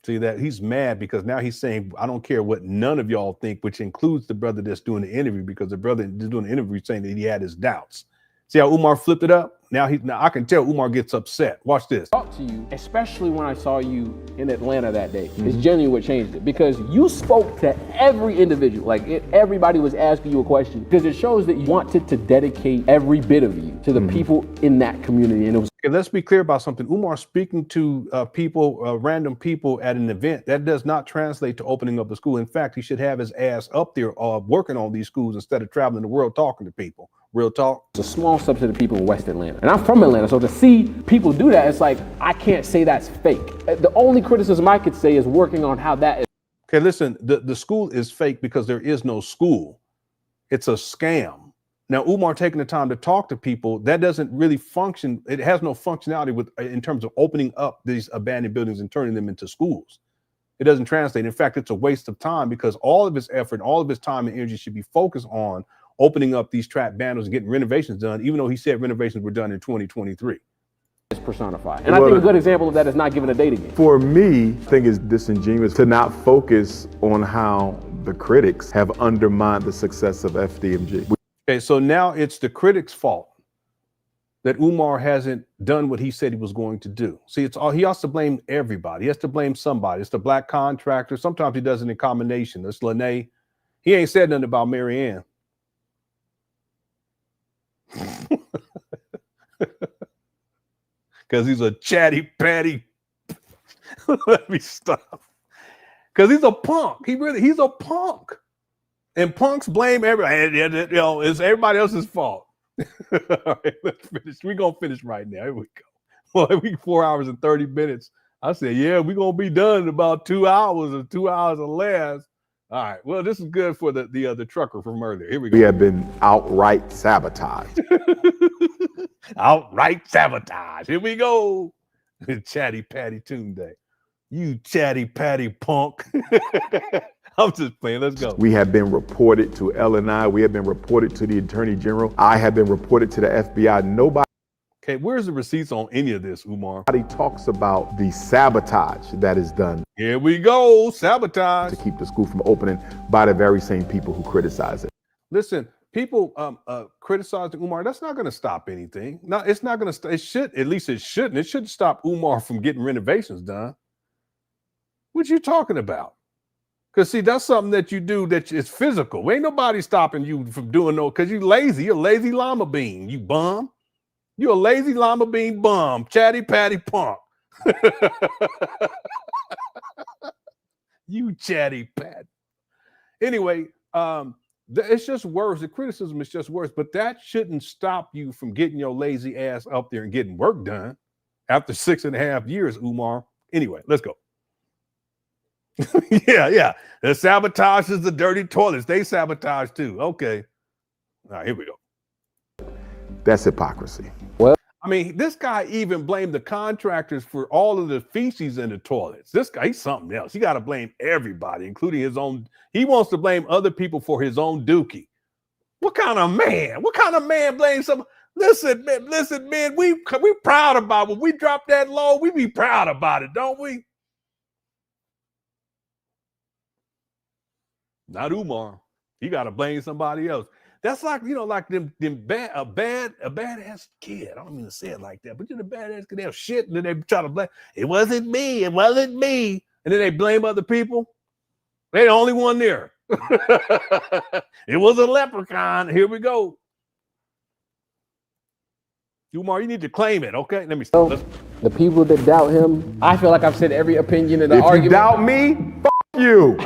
See that he's mad because now he's saying, I don't care what none of y'all think, which includes the brother that's doing the interview, because the brother that's doing the interview is saying that he had his doubts. See how Umar flipped it up? Now I can tell Umar gets upset. Watch this. Talk to you, especially when I saw you in Atlanta that day. It's genuinely what changed it, because you spoke to every individual. Like everybody was asking you a question, because it shows that you wanted to dedicate every bit of you to the people in that community. And it was. Okay, let's be clear about something. Umar speaking to people, random people at an event, that does not translate to opening up a school. In fact, he should have his ass up there working on these schools instead of traveling the world talking to people. Real talk. It's a small subset of people in West Atlanta. And I'm from Atlanta, so to see people do that, it's like, I can't say that's fake. The only criticism I could say is working on how that is. Okay, listen, the school is fake because there is no school. It's a scam. Now, Umar taking the time to talk to people, that doesn't really function. It has no functionality in terms of opening up these abandoned buildings and turning them into schools. It doesn't translate. In fact, it's a waste of time, because all of his effort, all of his time and energy should be focused on opening up these trap banners and getting renovations done, even though he said renovations were done in 2023. It's personified. And I think a good example of that is not giving a date again. For me, I think it's disingenuous to not focus on how the critics have undermined the success of FDMG. Okay, so now it's the critics' fault that Umar hasn't done what he said he was going to do. See, he has to blame everybody. He has to blame somebody. It's the black contractor. Sometimes he does it in combination. It's Lenon. He ain't said nothing about Marianne. Because he's a chatty patty. Let me stop. Because he's a punk. He's a punk. And punks blame everybody. It's everybody else's fault. All right, let's finish. We're gonna finish right now. Here we go. Well, we 4 hours and 30 minutes. I said, yeah, we're gonna be done in about 2 hours or 2 hours or less. All right. Well, this is good for the trucker from earlier. Here we go. We have been outright sabotaged. Outright sabotage. Here we go. Chatty Patty Tunde. You chatty patty punk. I'm just playing. Let's go. We have been reported to LNI. We have been reported to the Attorney General. I have been reported to the FBI. Nobody. Okay, where's the receipts on any of this, Umar? Nobody talks about the sabotage that is done. Here we go. Sabotage. To keep the school from opening by the very same people who criticize it. Listen, people criticizing Umar, that's not going to stop anything. No, it's not going to. It should, at least it shouldn't. It shouldn't stop Umar from getting renovations done. What you talking about? Because see, that's something that you do that is physical. Ain't nobody stopping you from doing no, because you lazy. You're a lazy llama bean, you bum. You're a lazy llama bean bum, chatty patty punk. You chatty pat. Anyway, it's just worse. The criticism is just worse, but that shouldn't stop you from getting your lazy ass up there and getting work done after 6.5 years, Umar. Anyway, let's go. yeah. The sabotages the dirty toilets. They sabotage too. Okay. All right, here we go. That's hypocrisy. Well, I mean, this guy even blamed the contractors for all of the feces in the toilets. This guy, he's something else. You got to blame everybody, including his own. He wants to blame other people for his own dookie. What kind of man? What kind of man blames some? Listen, man, we proud about when we drop that low. We be proud about it, don't we? Not Umar. You got to blame somebody else. That's like, like a badass kid. I don't mean to say it like that, but you're the badass kid. They have shit, and then they try to blame. It wasn't me. And then they blame other people. They're the only one there. It was a leprechaun. Here we go. Umar, you need to claim it, okay? Let me stop. The people that doubt him, I feel like I've said every opinion in the argument. If you doubt me, fuck you.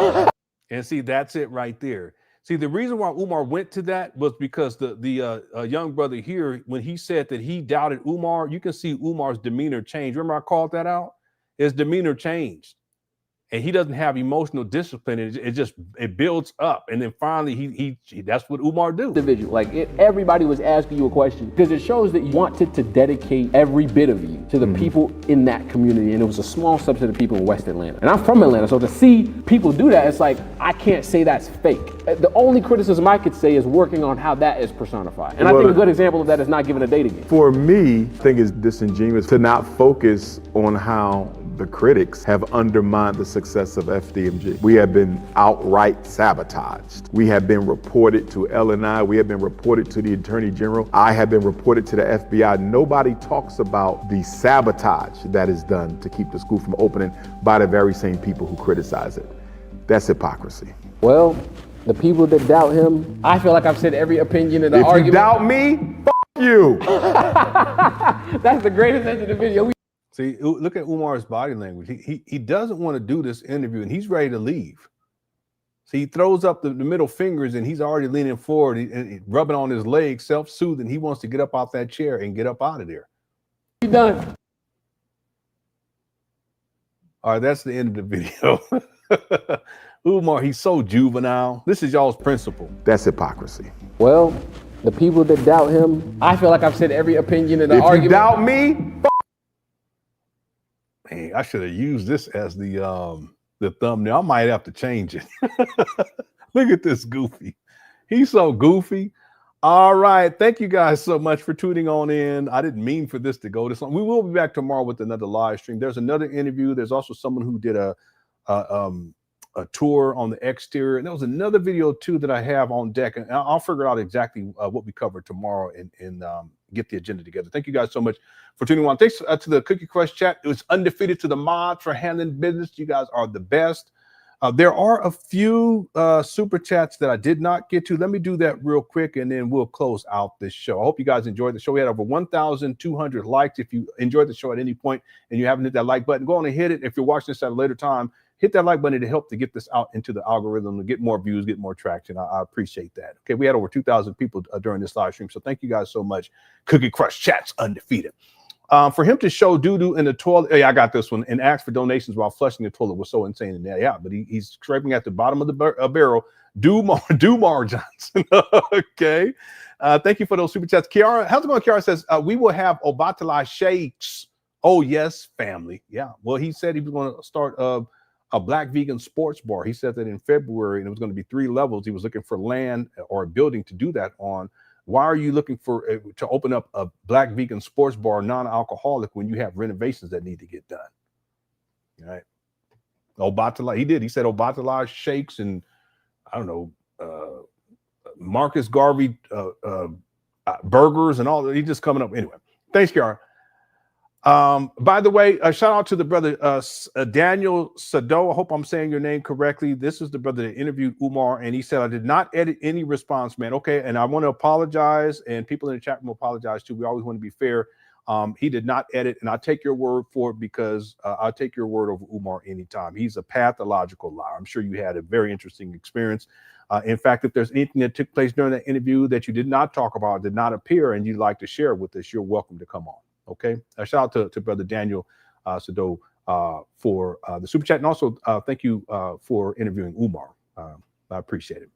And see, that's it right there. See, the reason why Umar went to that was because the young brother here, when he said that he doubted Umar, you can see Umar's demeanor change. Remember I called that out? His demeanor changed. And he doesn't have emotional discipline. It builds up. And then finally, he that's what Umar do. Individual, like everybody was asking you a question, because it shows that you wanted to dedicate every bit of you to the people in that community. And it was a small subset of people in West Atlanta. And I'm from Atlanta, so to see people do that, it's like, I can't say that's fake. The only criticism I could say is working on how that is personified. And I think a good example of that is not giving a date again. For me, I think it's disingenuous to not focus on how The critics have undermined the success of FDMG. We have been outright sabotaged. We have been reported to LNI. We have been reported to the Attorney General. I have been reported to the FBI. Nobody talks about the sabotage that is done to keep the school from opening by the very same people who criticize it. That's hypocrisy. Well, the people that doubt him, I feel like I've said every opinion in the argument. If you doubt me, you. That's the greatest end of the video. See, look at Umar's body language. He doesn't want to do this interview, and he's ready to leave. See, he throws up the middle fingers, and he's already leaning forward and rubbing on his legs, self-soothing. He wants to get up off that chair and get up out of there. You done? All right, that's the end of the video. Umar, he's so juvenile. This is y'all's principle. That's hypocrisy. Well, the people that doubt him, I feel like I've said every opinion in the argument. If you doubt me, man, I should have used this as the thumbnail. I might have to change it. Look at this goofy. He's so goofy. All right. Thank you guys so much for tuning on in. I didn't mean for this to go this long. We will be back tomorrow with another live stream. There's another interview. There's also someone who did a tour on the exterior. And there was another video too that I have on deck. And I'll figure out exactly what we cover tomorrow and get the agenda together. Thank you guys so much for tuning on. Thanks to the Cookie Crush chat. It was undefeated to the mods for handling business. You guys are the best. There are a few super chats that I did not get to. Let me do that real quick, and then we'll close out this show. I hope you guys enjoyed the show. We had over 1,200 likes. If you enjoyed the show at any point and you haven't hit that like button, go on and hit it. If you're watching this at a later time, hit that like button to help to get this out into the algorithm, to get more views, get more traction. I appreciate that. Okay, we had over 2,000 people during this live stream, so thank you guys so much. Cookie Crush chat's undefeated. For him to show doo-doo in the toilet, yeah, I got this one, and ask for donations while flushing the toilet was so insane in there. Yeah, but he's scraping at the bottom of the barrel. Umar Johnson. Okay. Thank you for those super chats. Kiara, how's it going? Kiara says, we will have Obatala shakes. Oh, yes, family. Yeah. Well, he said he was going to start a black vegan sports bar. He said that in February, and it was going to be 3 levels. He was looking for land or a building to do that on. Why are you looking for to open up a black vegan sports bar, non-alcoholic, when you have renovations that need to get done? All right. Obatala, he did. He said Obatala shakes and I don't know, Marcus Garvey burgers and all that. He's just coming up anyway. Thanks, Kiara. By the way, a shout out to the brother Daniel Sado. I hope I'm saying your name correctly. This is the brother that interviewed Umar, and he said, I did not edit any response, man. Okay, and I want to apologize, and people in the chat room apologize too. We always want to be fair. He did not edit, and I take your word for it because I'll take your word over Umar anytime. He's a pathological liar. I'm sure you had a very interesting experience. In fact, if there's anything that took place during that interview that you did not talk about, did not appear, and you'd like to share with us, you're welcome to come on. Okay, a shout out to brother Daniel Sado for the super chat, and also thank you for interviewing Umar. I appreciate it.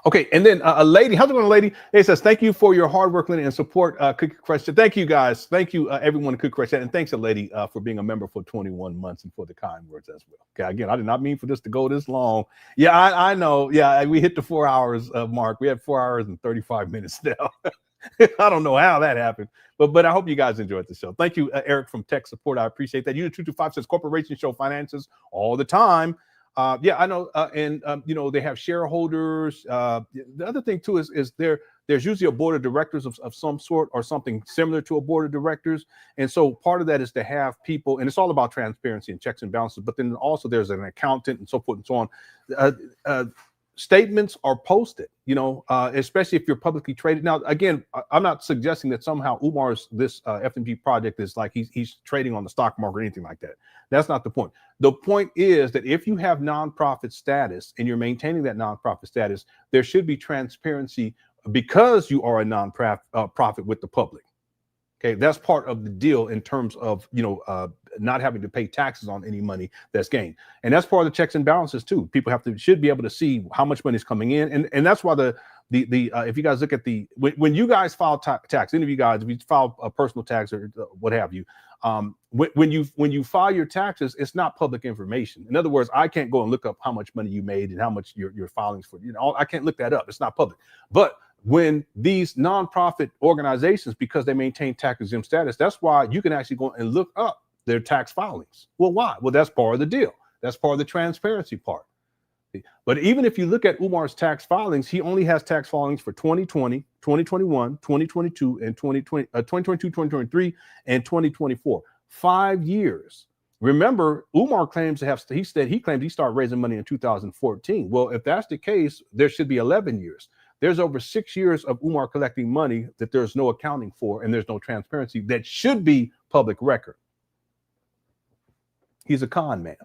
Okay, and then a lady, how's it going, lady? It says, thank you for your hard work, Lenon, and support Cookie Crush. Thank you, guys. Thank you, everyone at Cookie Crush, and thanks, a lady, for being a member for 21 months and for the kind words as well. Okay, again, I did not mean for this to go this long. Yeah, I know. Yeah, we hit the 4 hours mark. We had 4 hours and 35 minutes now. I don't know how that happened, but I hope you guys enjoyed the show. Thank you, Eric from Tech Support. I appreciate that. Unit 225 says corporations show finances all the time. Yeah, I know. And you know, they have shareholders. The other thing too is there's usually a board of directors of some sort or something similar to a board of directors. And so part of that is to have people, and it's all about transparency and checks and balances. But then also there's an accountant and so forth and so on. Statements are posted, you know, especially if you're publicly traded. Now, again, I'm not suggesting that somehow Umar's this FDMG project is like he's trading on the stock market or anything like that. That's not the point. The point is that if you have nonprofit status and you're maintaining that nonprofit status, there should be transparency because you are a nonprofit with the public. Okay, that's part of the deal in terms of, you know, not having to pay taxes on any money that's gained, and that's part of the checks and balances too. People should be able to see how much money is coming in, and that's why the if you guys look at when you guys file tax, any of you guys, if you file a personal tax or what have you, when you file your taxes, it's not public information. In other words, I can't go and look up how much money you made and how much your filings for. You know, I can't look that up. It's not public, but when these nonprofit organizations, because they maintain tax exempt status, that's why you can actually go and look up their tax filings. Well, why? Well, that's part of the deal. That's part of the transparency part. But even if you look at Umar's tax filings, he only has tax filings for 2020, 2021, 2022, and 2022, 2023, and 2024. 5 years. Remember, Umar claims to have, he claimed he started raising money in 2014. Well, if that's the case, there should be 11 years. There's over 6 years of Umar collecting money that there's no accounting for and there's no transparency that should be public record. He's a con man.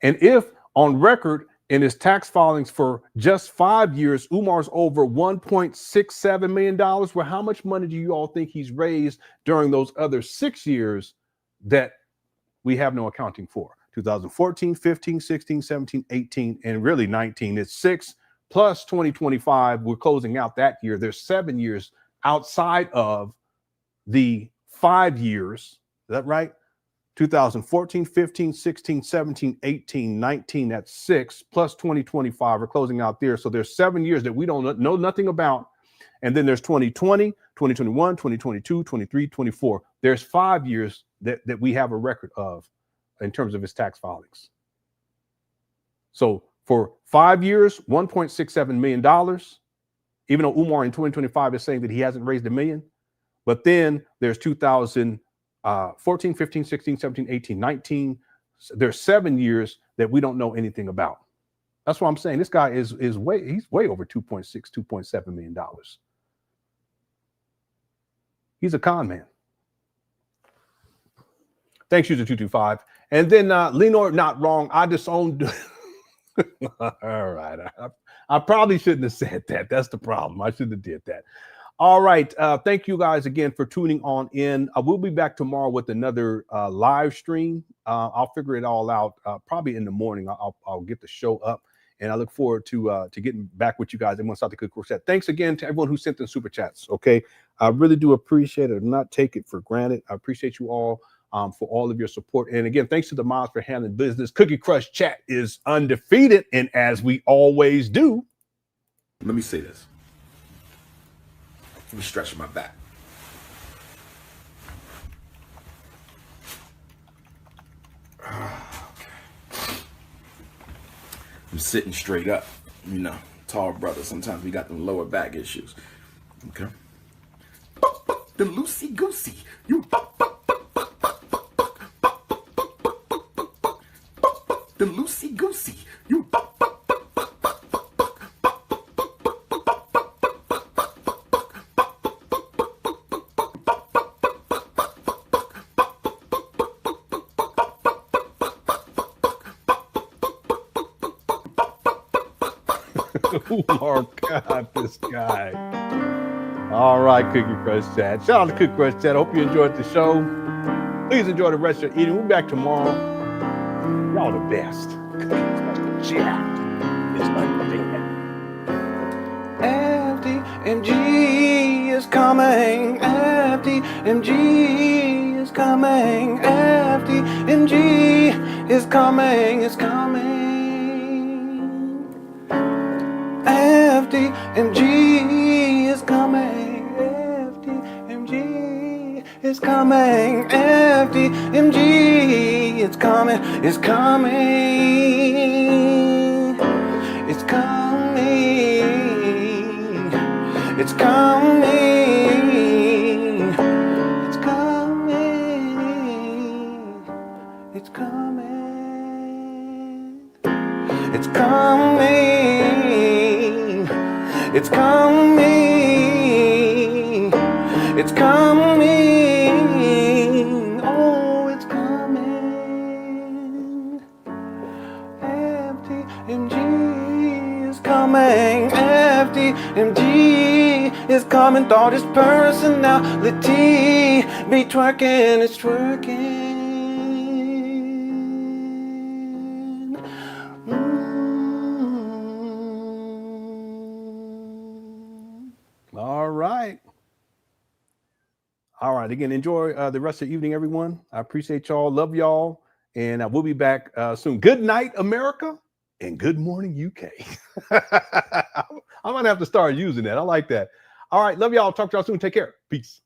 And if on record in his tax filings for just 5 years, Umar's over $1.67 million, well, how much money do you all think he's raised during those other 6 years that we have no accounting for? 2014, 15, 16, 17, 18, and really 19. It's 6 plus 2025. We're closing out that year. There's 7 years outside of the 5 years. Is that right? 2014, 15, 16, 17, 18, 19, that's 6 plus 2025. We're closing out there. So there's 7 years that we don't know nothing about. And then there's 2020, 2021, 2022, 23, 24. There's 5 years that we have a record of in terms of his tax filings. So for 5 years, $1.67 million, even though Umar in 2025 is saying that he hasn't raised $1 million. But then there's 2014, 15, 16, 17, 18, 19. There's 7 years that we don't know anything about. That's what I'm saying. This guy he's way over $2.7 million. He's a con man. Thanks, user 225. And then Lenon, not wrong. I disowned. All right. I probably shouldn't have said that. That's the problem. I shouldn't have did that. All right. Thank you guys again for tuning on in. I will be back tomorrow with another live stream. I'll figure it all out probably in the morning. I'll get the show up, and I look forward to getting back with you guys. Everyone start the Cook Set. Thanks again to everyone who sent in super chats. Okay, I really do appreciate it. I do not take it for granted. I appreciate you all for all of your support. And again, thanks to the Miles for handling business. Cookie Crush Chat is undefeated, and as we always do, Let me say this. Let me stretch my back. Okay. I'm sitting straight up. You know, tall brother. Sometimes we got them lower back issues. Okay. The loosey goosey. You the loosey goosey. You oh God, this guy. All right, Cookie Crush Chat. Shout out to Cookie Crush Chat. I hope you enjoyed the show. Please enjoy the rest of your eating. We'll be back tomorrow. Y'all the best. Cookie Crush Chat is undefeated. FDMG is coming. FDMG is coming. FDMG is coming. It's coming. FDMG is coming. FDMG is coming. FDMG is coming. It's coming. It's coming. It's coming. It's coming. It's coming. It's coming. It's coming. It's coming. Oh, it's coming. FDMG is coming. FDMG is coming. Thought his personality be twerking. It's twerking. All right. Again, enjoy the rest of the evening, everyone. I appreciate y'all. Love y'all. And we'll be back soon. Good night, America. And good morning, UK. I'm going to have to start using that. I like that. All right. Love y'all. Talk to y'all soon. Take care. Peace.